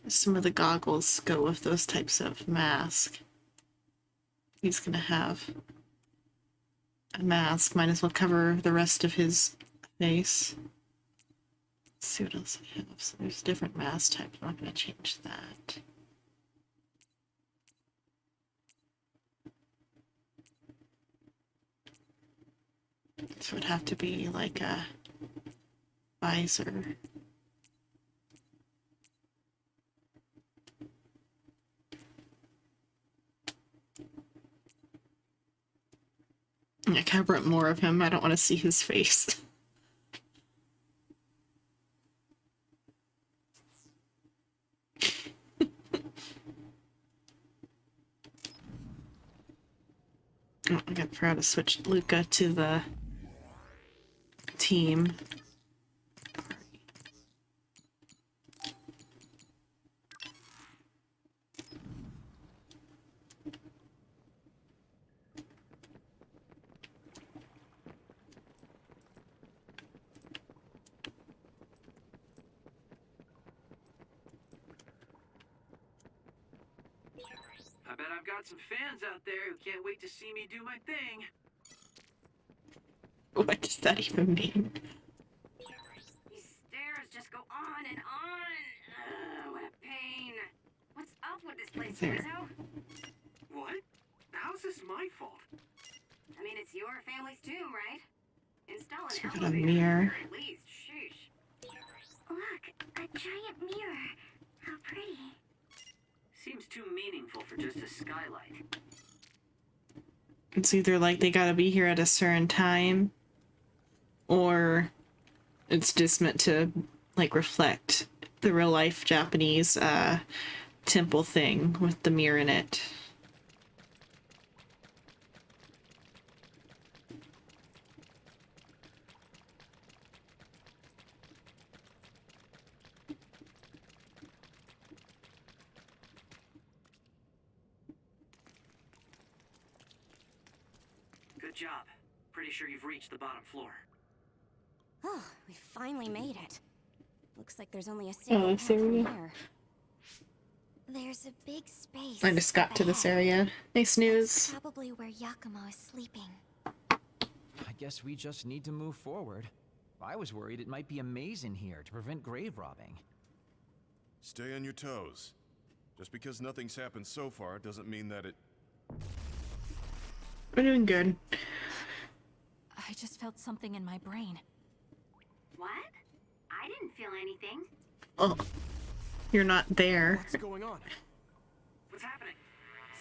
Some of the goggles go with those types of mask. He's gonna have a mask. Might as well cover the rest of his face. Let's see what else I have. So there's different mask types. I'm not going to change that. So it'd have to be like a visor. I cover up more of him. I don't want to see his face. Oh, I forgot to switch Luca to the team. I bet I've got some fans out there who can't wait to see me do my thing. What does that even mean? These stairs just go on and on. Ugh, what a pain. What's up with this place, There. Rizzo? What? How's this my fault? I mean, it's your family's tomb, right? Install So an we got a elevator mirror. here at least. Sheesh. Look, a giant mirror. How pretty. Seems too meaningful for just a skylight. It's either like they gotta be here at a certain time, or it's just meant to like reflect the real life Japanese temple thing with the mirror in it. Good job. Pretty sure you've reached the bottom floor. Oh, we finally made it. Looks like there's only a single this path from area. here. There's a big space. I just got to this ahead. area. Nice news. Probably where Yakumo is sleeping. I guess we just need to move forward. I was worried it might be a maze in here to prevent grave robbing. Stay on your toes. Just because nothing's happened so far doesn't mean that it... We're doing good. I just felt something in my brain. What? I didn't feel anything. Oh, you're not there. What's going on? What's happening?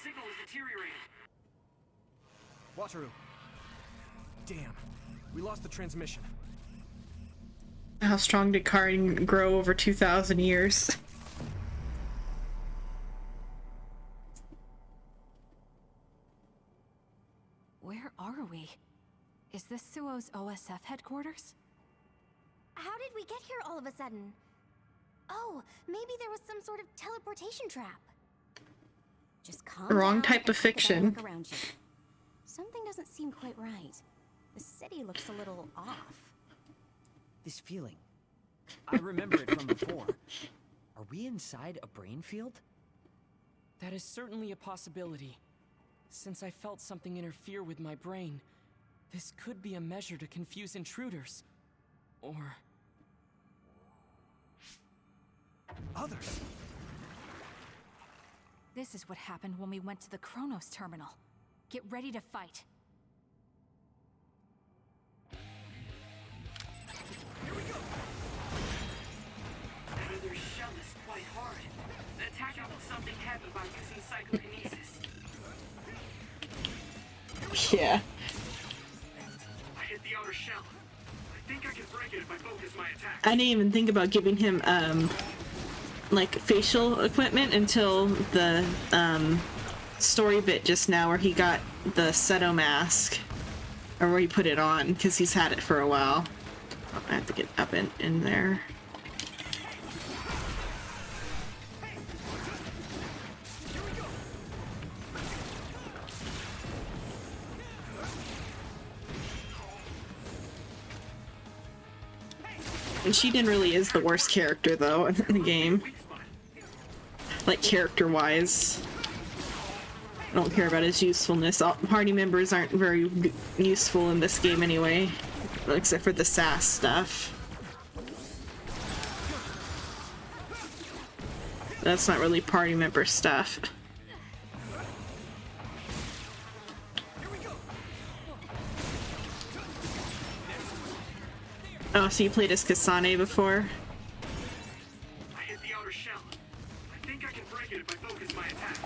Signal is deteriorating. Wataru. Damn. We lost the transmission. How strong did Karin grow over 2,000 years? Where are we? Is this Suo's OSF headquarters? How did we get here all of a sudden? Oh, maybe there was some sort of teleportation trap. Just calm Wrong down type of and take a better fiction. look around you. Something doesn't seem quite right. The city looks a little off. This feeling. I remember it from before. Are we inside a brain field? That is certainly a possibility. Since I felt something interfere with my brain, this could be a measure to confuse intruders. Or... others. This is what happened when we went to the Kronos terminal. Get ready to fight. Their shell is quite hard. Attack it with something heavy by using psychokinesis. Yeah. I hit the outer shell. I think I can break it if I focus my attack. I didn't even think about giving him like facial equipment until the story bit just now where he got the Seto mask, or where he put it on, because he's had it for a while. Oh, I have to get up in there. And Shiden really is the worst character, though, in the game. Like, character-wise. I don't care about his usefulness. All party members aren't very useful in this game anyway. Except for the sass stuff. That's not really party member stuff. Oh, so you played as Kasane before? I hit the outer shell. I think I can break it if I focus my attacks.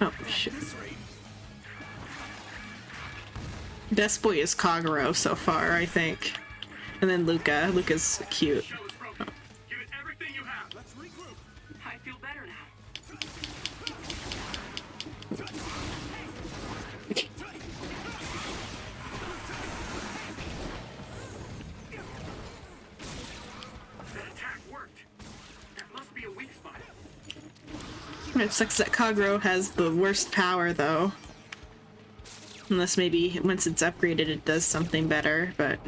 Oh, shit. Best boy is Kagero so far, I think. And then Luca. Luca's cute. It sucks that Kagero has the worst power, though. Unless maybe once it's upgraded it does something better, but...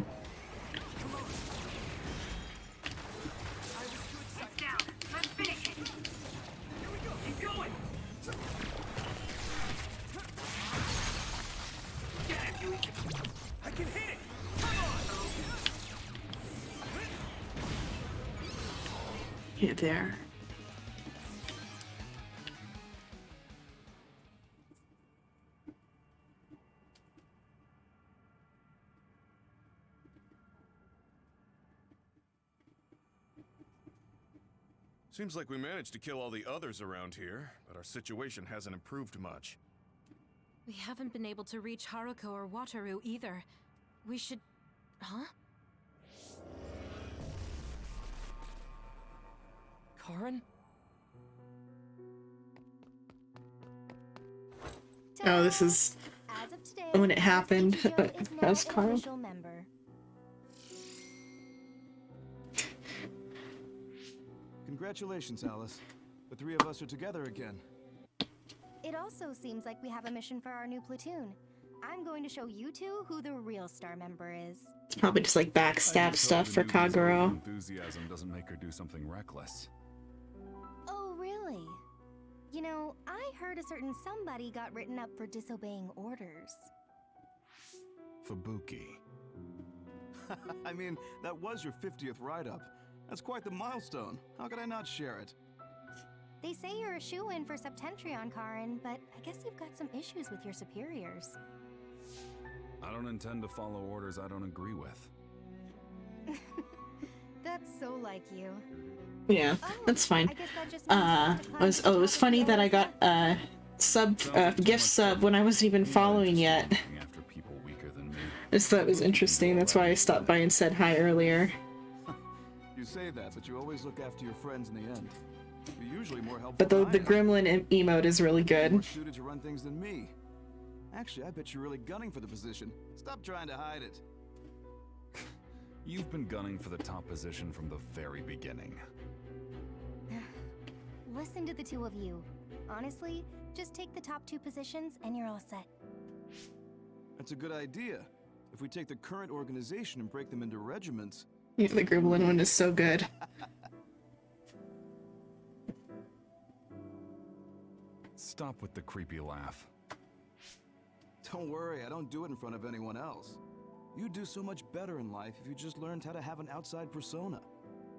Get there. Seems like we managed to kill all the others around here, but our situation hasn't improved much. We haven't been able to reach Haruko or Wataru either. We should... Huh? Karin? Oh, this is when it happened. That was Carl. Congratulations, Alice. The three of us are together again. It also seems like we have a mission for our new platoon. I'm going to show you two who the real star member is. It's probably just like backstab stuff for Kagero. Enthusiasm doesn't make her do something reckless. Oh, really? You know, I heard a certain somebody got written up for disobeying orders. Fubuki. I mean, that was your 50th write-up. That's quite the milestone. How could I not share it? They say you're a shoo-in for Septentrion, Karin, but I guess you've got some issues with your superiors. I don't intend to follow orders I don't agree with. That's so like you. Yeah, that's fine. It was funny that I got a gift sub when I wasn't even following yet. I just thought it was interesting. That's why I stopped by and said hi earlier. You say that, but you always look after your friends in the end. You're usually more helpful. But the gremlin emote is really good. More suited to run things than me. Actually, I bet you're really gunning for the position. Stop trying to hide it. You've been gunning for the top position from the very beginning. Listen to the two of you. Honestly, just take the top 2 positions and you're all set. That's a good idea. If we take the current organization and break them into regiments... Yeah, the gremlin one is so good. Stop with the creepy laugh. Don't worry, I don't do it in front of anyone else. You'd do so much better in life if you just learned how to have an outside persona.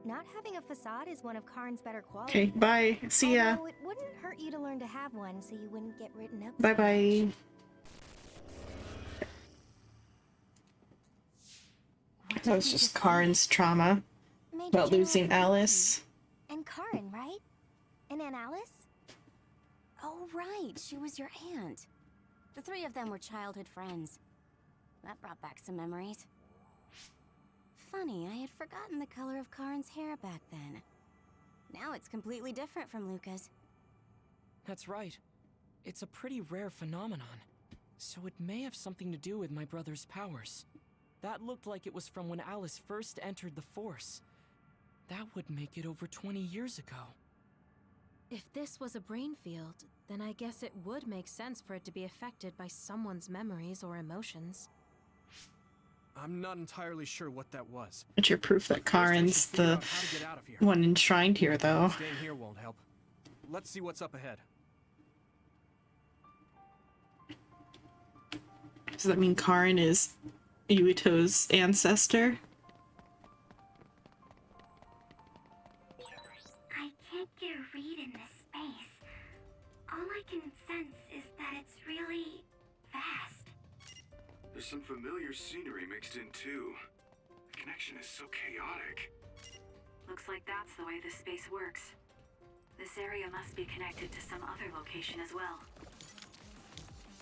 Not having a facade is one of Karin's better qualities. Okay, bye. See ya. Although it wouldn't hurt you to learn to have one so you wouldn't get written up. Bye bye. That was just Karin's trauma about losing Alice. And Karin, right? And Aunt Alice? Oh, right. She was your aunt. The 3 of them were childhood friends. That brought back some memories. Funny, I had forgotten the color of Karin's hair back then. Now it's completely different from Luca's. That's right. It's a pretty rare phenomenon. So it may have something to do with my brother's powers. That looked like it was from when Alice first entered the Force. That would make it over 20 years ago. If this was a brain field, then I guess it would make sense for it to be affected by someone's memories or emotions. I'm not entirely sure what that was. What's your proof that Karin's the one enshrined here, though? Staying here won't help. Let's see what's up ahead. Does that mean Karin is Yuito's ancestor? I can't get a read in this space. All I can sense is that it's really vast. There's some familiar scenery mixed in too. The connection is so chaotic. Looks like that's the way this space works. This area must be connected to some other location as well.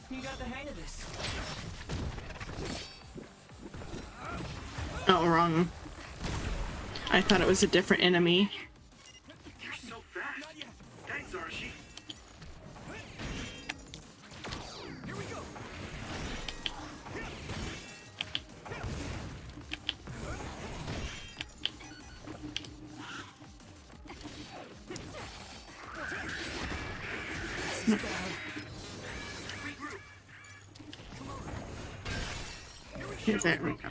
You got the hang of this. Oh, wrong. I thought it was a different enemy. You're so fast. Thanks, Arashi. Here we go. Here, there we go.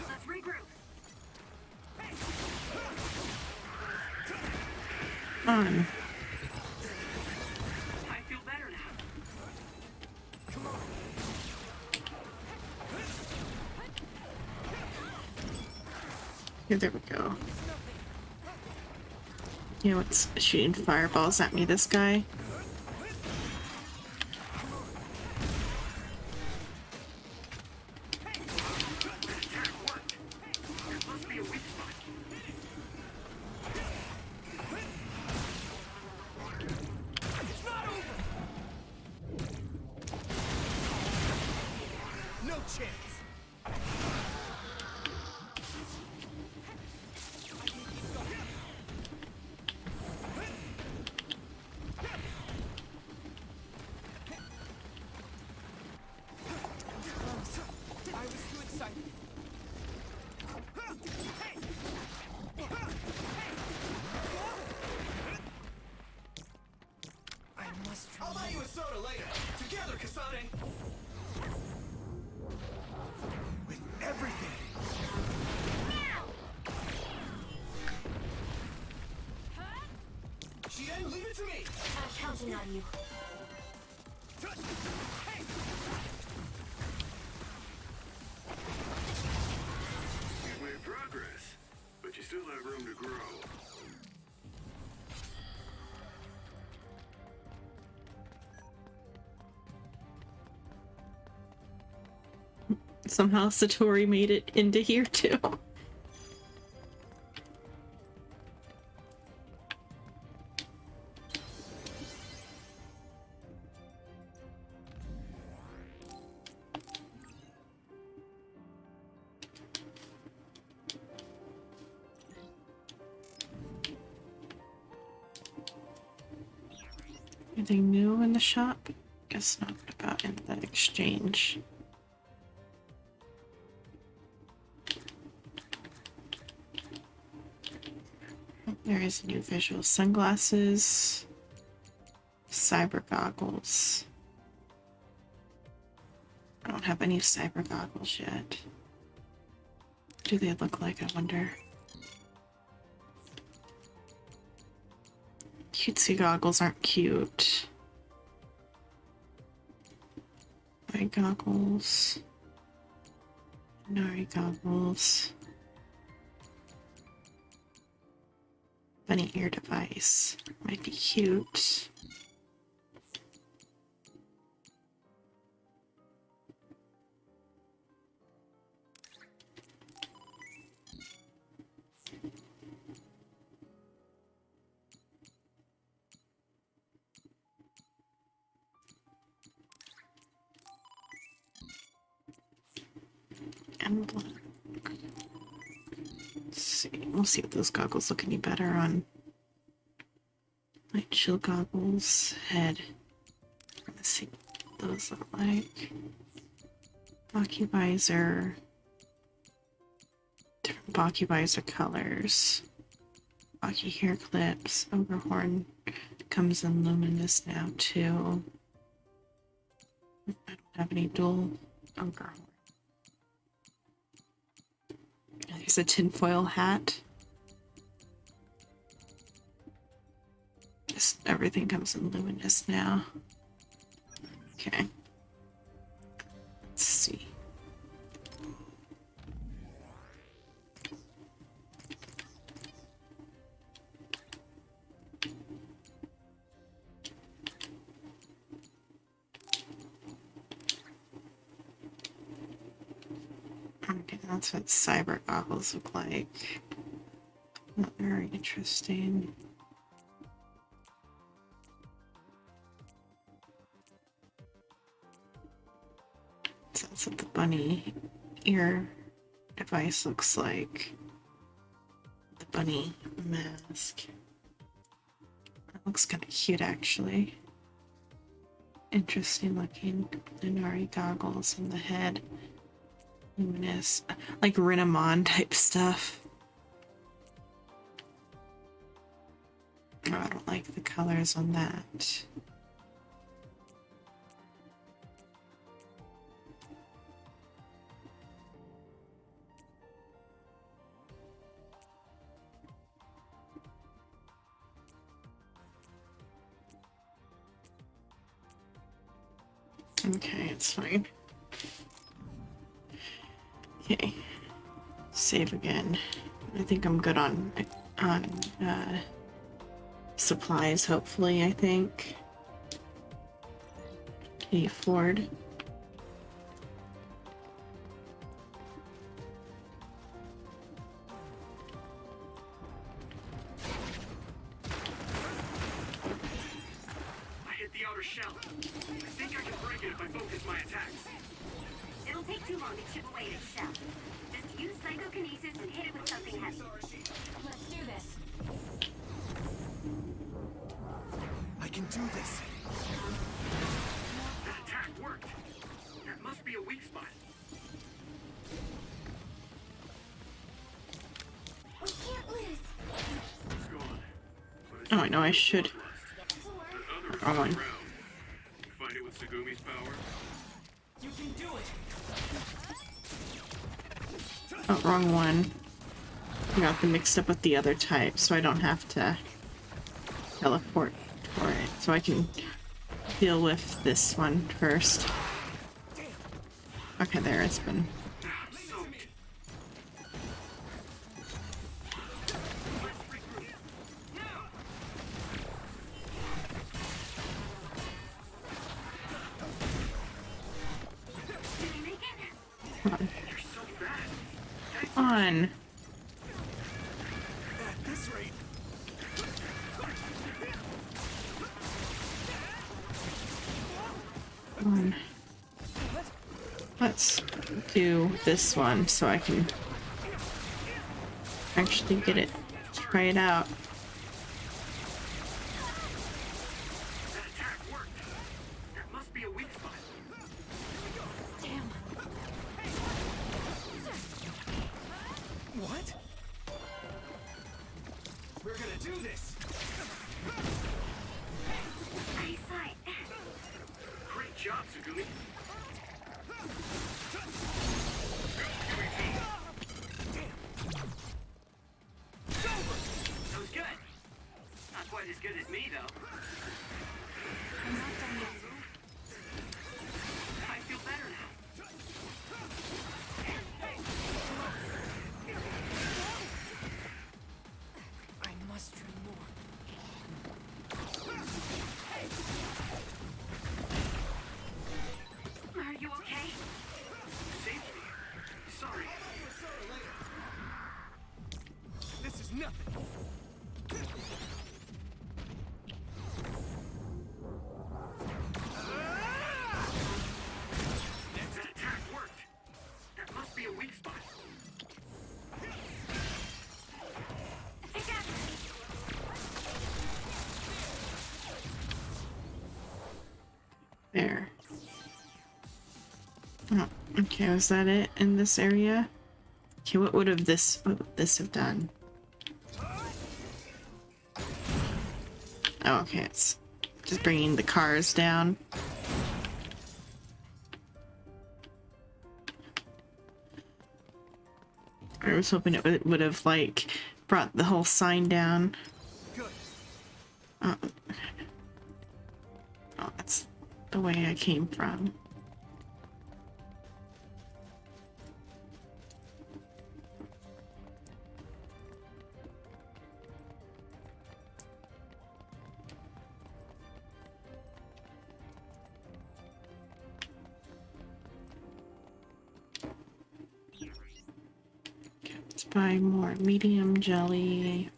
Let's regroup. On. I feel better now. Here, there we go. You know what's shooting fireballs at me, this guy? No chance. I was too excited. I must try. I'll buy you a soda later. Together, Kasane. With everything. Shiden, leave it to me. I'm counting on you. You've made progress, but you still have room to grow. Somehow Satori made it into here too. Anything new in the shop? Guess not. What about in the exchange? There is new visual sunglasses, cyber goggles. I don't have any cyber goggles yet. What do they look like, I wonder? Cutesy goggles aren't cute. White goggles. Nari goggles. Bunny ear device. Might be cute. Emblem. Let's see. We'll see if those goggles look any better on my chill goggles head. Let's see what those look like. Baki visor. Different Baki visor colors. Baki hair clips. Ogre horn comes in luminous now too. I don't have any dual ogre horn. There's a tinfoil hat. Just everything comes in luminous now. Okay. Let's see. Okay, that's what cyber goggles look like. Not very interesting. So that's what the bunny ear device looks like. The bunny mask. That looks kind of cute, actually. Interesting looking Lunari goggles on the head. luminous, like Renamon type stuff. Oh, I don't like the colors on that. Okay, it's fine. Okay, save again. I think I'm good on supplies. Hopefully, I think. Okay, Ford. I hit the outer shell. I think I can break it if I focus my attacks. It'll take too long to chip away at its shell. Just use psychokinesis and hit it with something heavy. Let's do this. I can do this. That attack worked. That must be a weak spot. We can't lose. It's gone. Oh, I know I should. Wrong one. Find it with Segumi's power. You can do it. Oh, wrong one. I got them mixed up with the other type, so I don't have to teleport for it. So I can deal with this one first. Okay, there it's been. Come on. At this rate. Come on. Let's do this one so I can actually get it, try it out. That attack worked. That must be a weak spot. Damn. What? We're gonna do this. Eyesight. Great job, Sugumi. That was good. Not quite as good as me, though. I'm not done yet. I feel better now. I must train more. Are you okay? Saved me. Sorry. This is nothing. That attack worked. That must be a weak spot. There. Oh, okay, was that it in this area? Okay, what would this have done? Oh, okay, it's just bringing the cars down. I was hoping it would have, like, brought the whole sign down. Oh, that's the way I came from. Let's buy more medium jelly.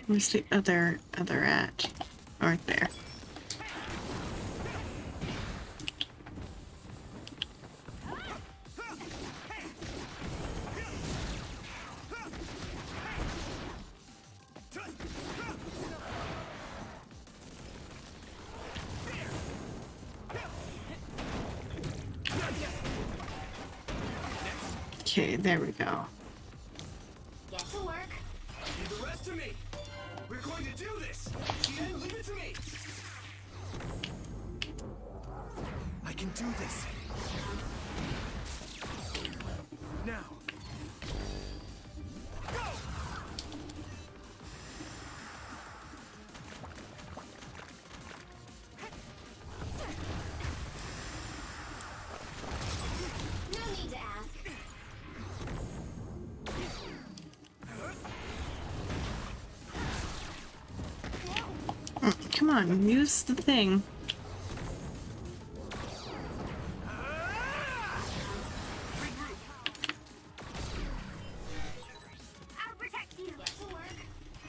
Where's the other at? Right there. Okay, there we go. Get to work. Leave the rest to me. We're going to do this. Xenon, leave it to me. I can do this. Now. Go! No need to ask. Come on, use the thing. I'll protect you. Get to work.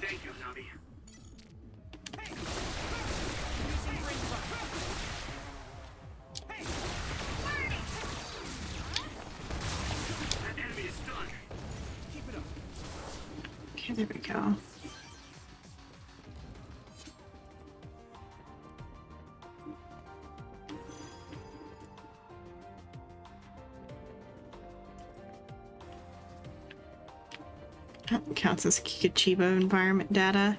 Thank you, Navi. That enemy is stunned. Keep it up. Okay, there we go. That counts as Kichiba environment data.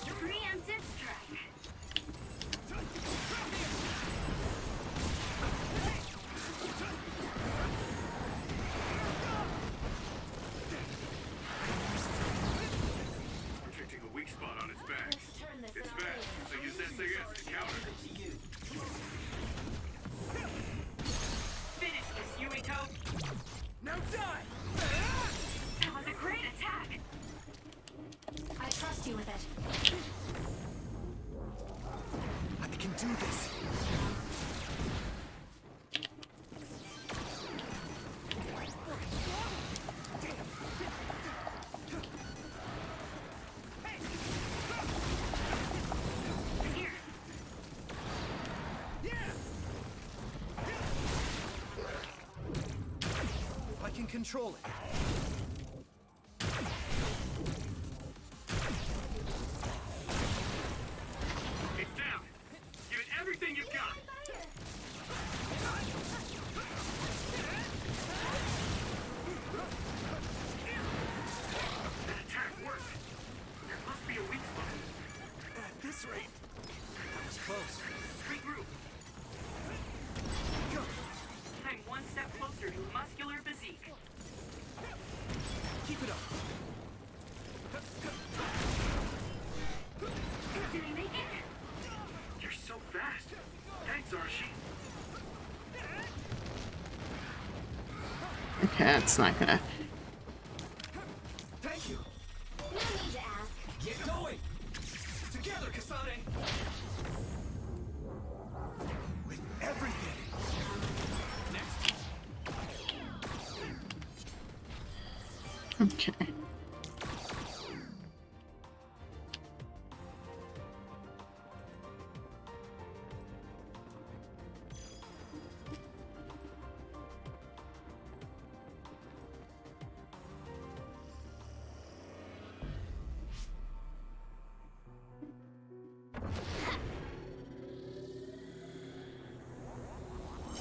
Preemptive strike. Protecting a weak spot on its back. It's fast, so use SAS to counter. Finish this, Yumiko! Now die! That was a great attack! I trust you with it. I can do this. Here! I can control it. It's down. Give it everything you've got. That attack worked. There must be a weak spot. At this rate, that was close. Regroup. Go. I'm one step closer to muscular physique. Keep it up. Did he make it? You're so fast. Thanks, Arashi. Okay, that's not gonna. Thank you. No need to ask. Get going. Together, Kasane. With everything. Next. Okay.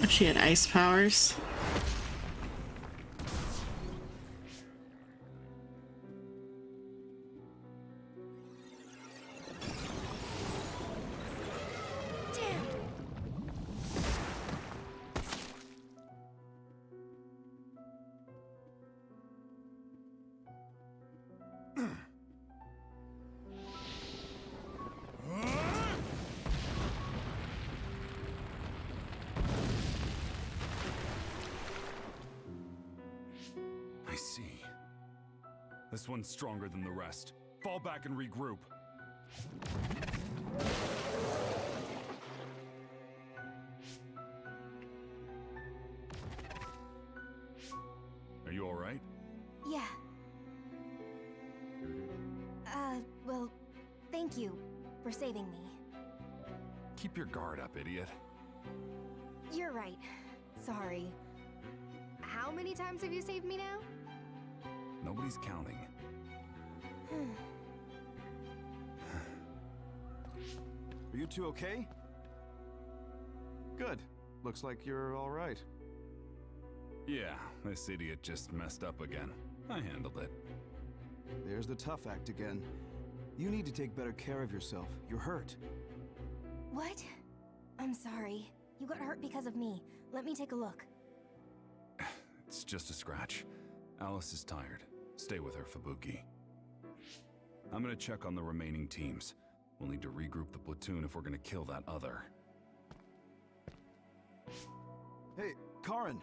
Oh, she had ice powers. I see. This one's stronger than the rest. Fall back and regroup. You alright? Yeah. Well, thank you for saving me. Keep your guard up, idiot. You're right. Sorry. How many times have you saved me now? Nobody's counting. Are you two okay? Good. Looks like you're alright. Yeah, this idiot just messed up again. I handled it. There's the tough act again. You need to take better care of yourself. You're hurt. What? I'm sorry. You got hurt because of me. Let me take a look. It's just a scratch. Alice is tired. Stay with her, Fubuki. I'm gonna check on the remaining teams. We'll need to regroup the platoon if we're gonna kill that other. Hey, Karin!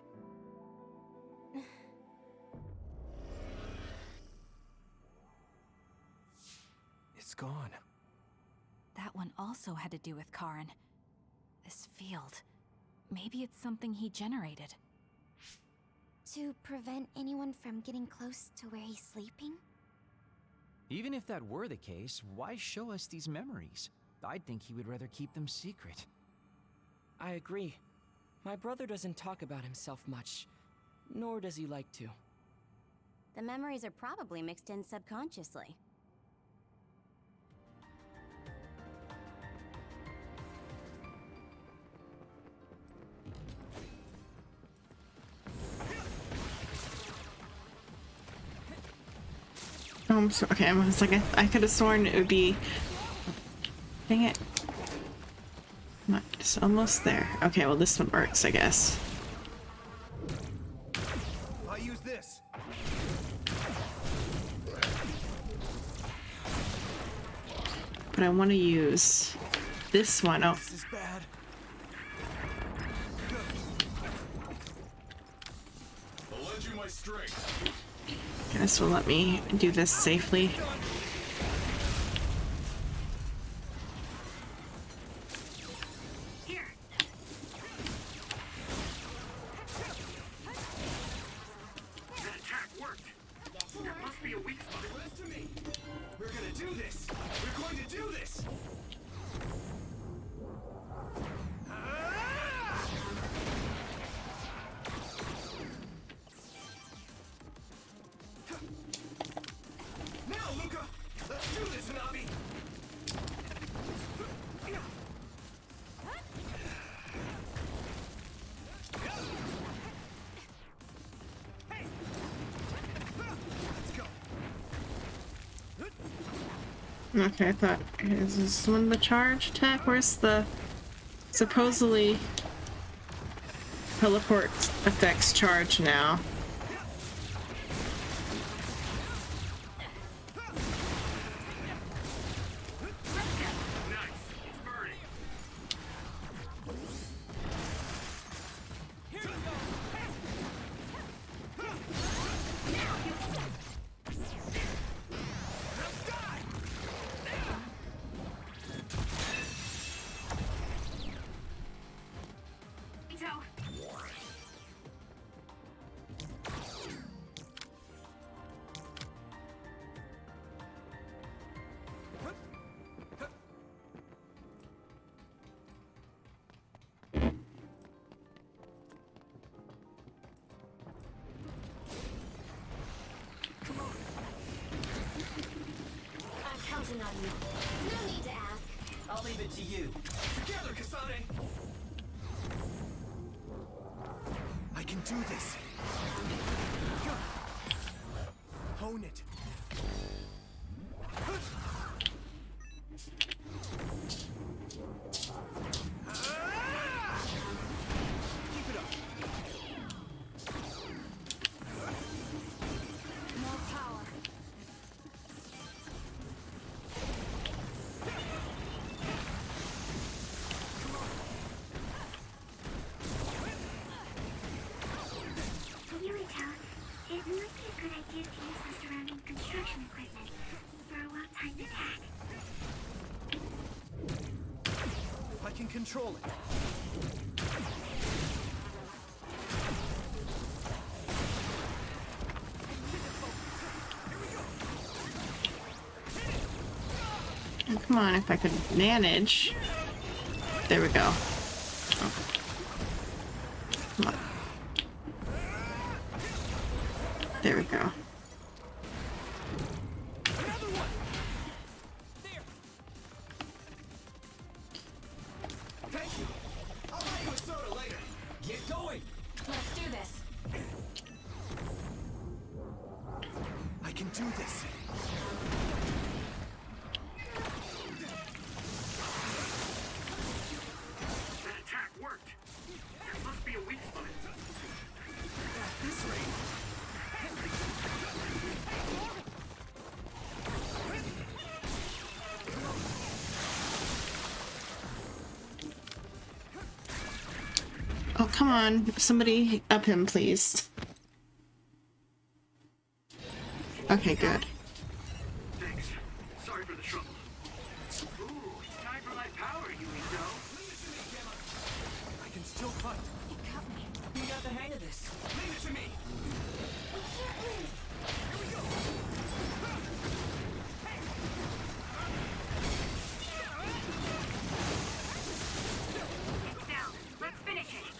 It's gone. That one also had to do with Karin. This field. Maybe it's something he generated. To prevent anyone from getting close to where he's sleeping? Even if that were the case, why show us these memories? I'd think he would rather keep them secret. I agree. My brother doesn't talk about himself much, nor does he like to. The memories are probably mixed in subconsciously. So, okay, I was like, I could have sworn it would be. Dang it. Come on, it's almost there. Okay, well, this one works, I guess. I'll use this. But I want to use this one. Oh. This is bad. I'll lend you my strength. Guess will let me do this safely. Here. That attack worked. There must be a weak spot. Rest to me. We're gonna do this. We're going to do this. Now, Luca, let's do this, Hanabi. Okay, I thought, is this one the charge attack? Where's the supposedly teleport effects charge now? On you. No need to ask. I'll leave it to you. Together, Kasane! I can do this. Hone it. Keep it up. More power. It might be a good idea to use the surrounding construction equipment for a well-timed attack. I can control it. Come on, if I could manage. There we go. Oh. Come on. There we go. Oh, come on. Somebody up him, please. Okay, good. Thanks. Sorry for the trouble. Ooh, it's time for my power, Yuito. I can still fight. It got me. You got the hang of this. Leave it to me. We can't lose. Here we go. It's down. Let's finish it.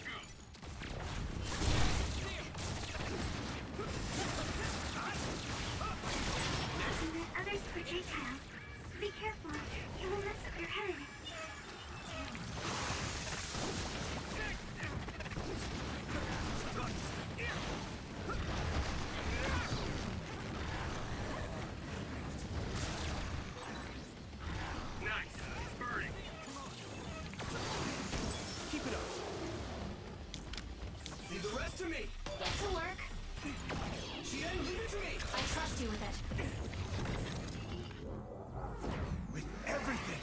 Others projectiles. Be careful. It will mess up your head. Nice. It's burning. Keep it up. Leave the rest to me. Get to work. Chien, leave it to me. I trust you with it. With everything.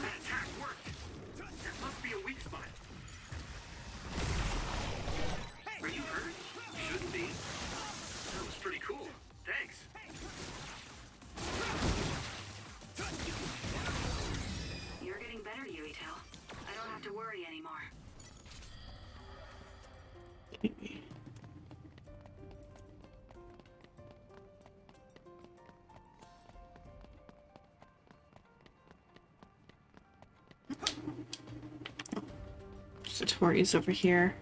That attack worked. That must be a weak spot. Are you hurt? Shouldn't be. That was pretty cool. Thanks. You're getting better, Yuito. I don't have to worry anymore. Satori's over here.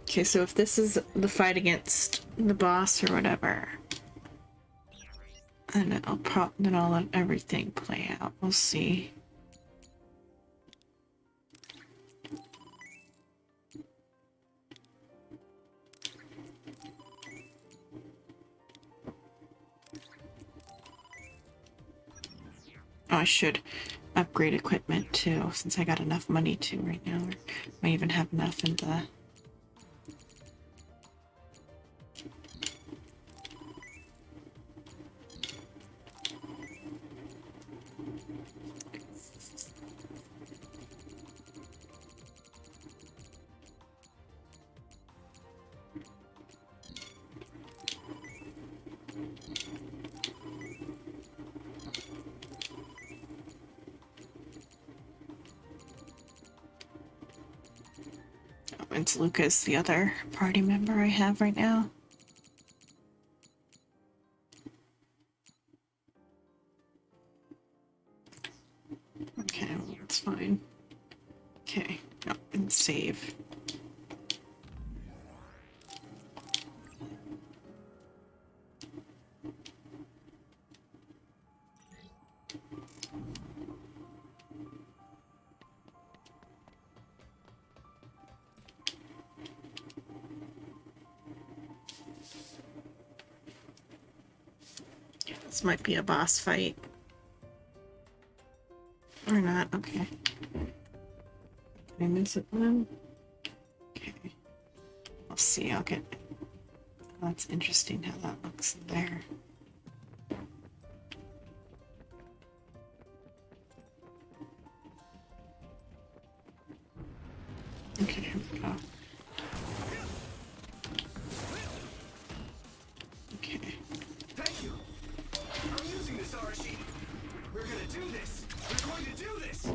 Okay, so if this is the fight against the boss or whatever, then I'll let everything play out. We'll see. Oh, I should upgrade equipment too, since I got enough money to right now. Or might even have enough in the... It's Lucas, the other party member I have right now. Okay, well, that's fine. Okay, no, and save. This might be a boss fight. Or not, okay. Did I miss it one? Okay. We'll see, I'll get... Oh, that's interesting how that looks in there. Okay, here we go. Okay. Thank you. I'm using this Arashi. We're gonna do this. We're going to do this.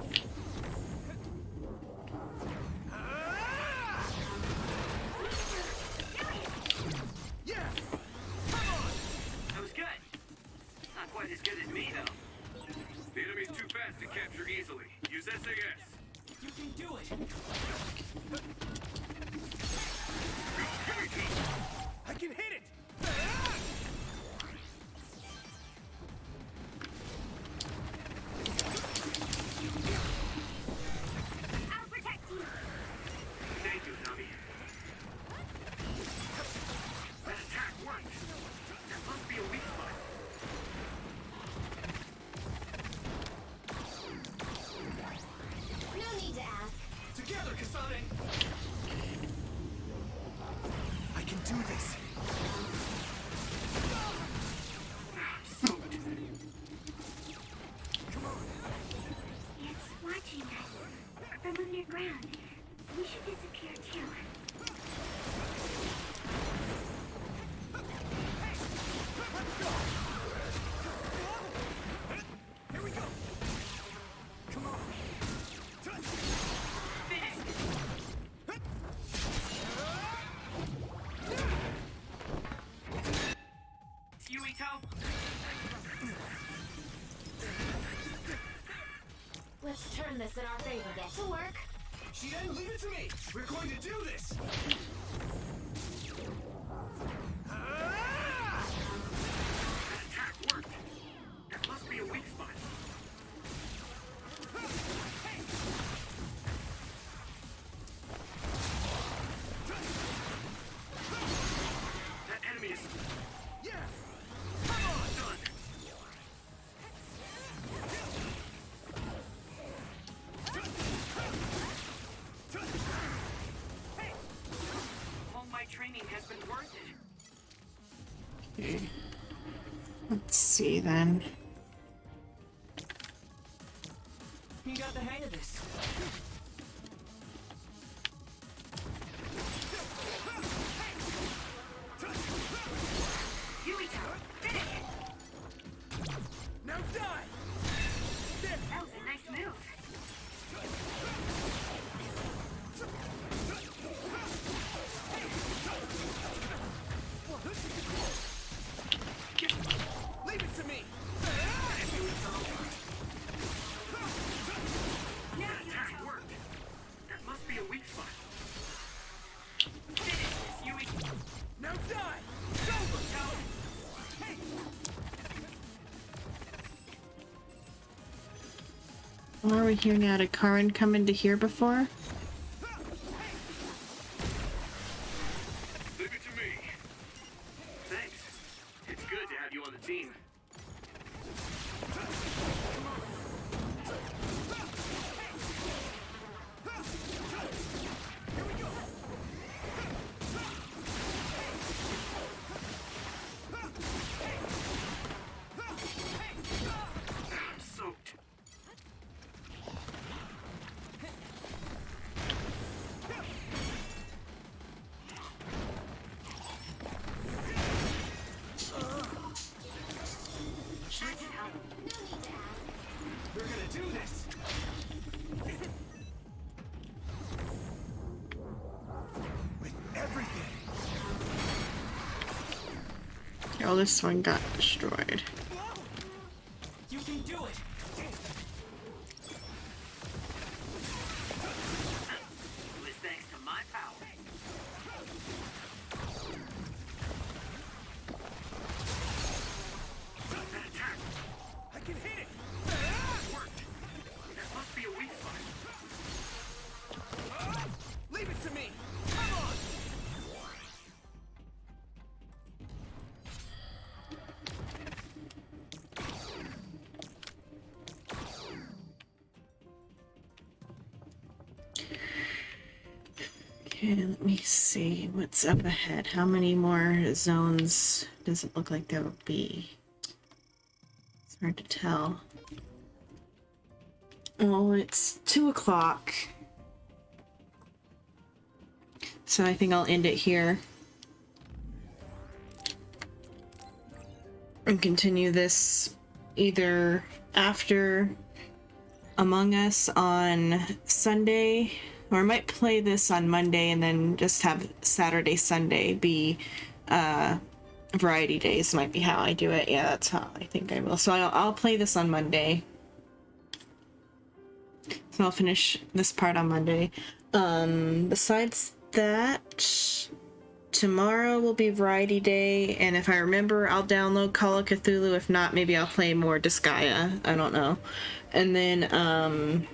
Let's turn this in our favor. Get to work. Shiden, leave it to me! We're going to do this! That attack worked. That must be a weak spot. That enemy is... Yeah! Come on! Done. All my training has been worth it. Okay. Let's see then. You got the hang of this. Now die! There! That was a nice move. Leave it to me! That attack worked. That must be a weak spot. Now die! It's over! Hey! Well, are we here now? Did Karin come into here before? Leave it to me. Thanks. It's good to have you on the team. I'm soaked. We're gonna do this! With everything! Oh, this one got destroyed. You can do it! It was thanks to my power. That attack I can hit it! worked. That must be a weak spot. Leave it to me! Come on! Okay, let me see what's up ahead. How many more zones does it look like there will be? It's hard to tell. Oh, it's 2 o'clock. So I think I'll end it here. And continue this either after Among Us on Sunday, or I might play this on Monday and then just have Saturday, Sunday be variety days. Might be how I do it. Yeah, that's how I think I will. So I'll play this on Monday. So I'll finish this part on Monday. Besides that, tomorrow will be variety day, and if I remember, I'll download Call of Cthulhu. If not, maybe I'll play more Disgaea. I don't know. And then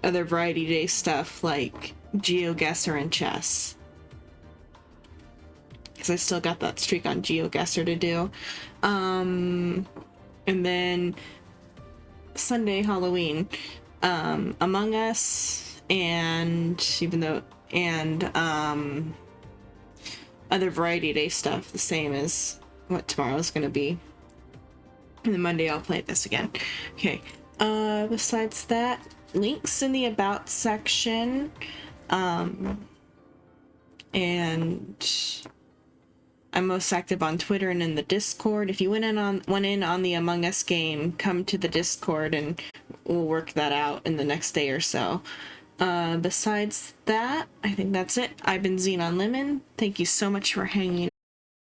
other variety day stuff like GeoGuessr and chess, because I still got that streak on GeoGuessr to do. And then Sunday, Halloween, Among Us, and other variety day stuff, the same as what tomorrow's gonna be. And then Monday I'll play this again. Okay. Besides that, links in the about section. And I'm most active on Twitter and in the Discord. If you went in on the Among Us game, come to the Discord and we'll work that out in the next day or so. Besides that, I think that's it. I've been Xenon Lemon. Thank you so much for hanging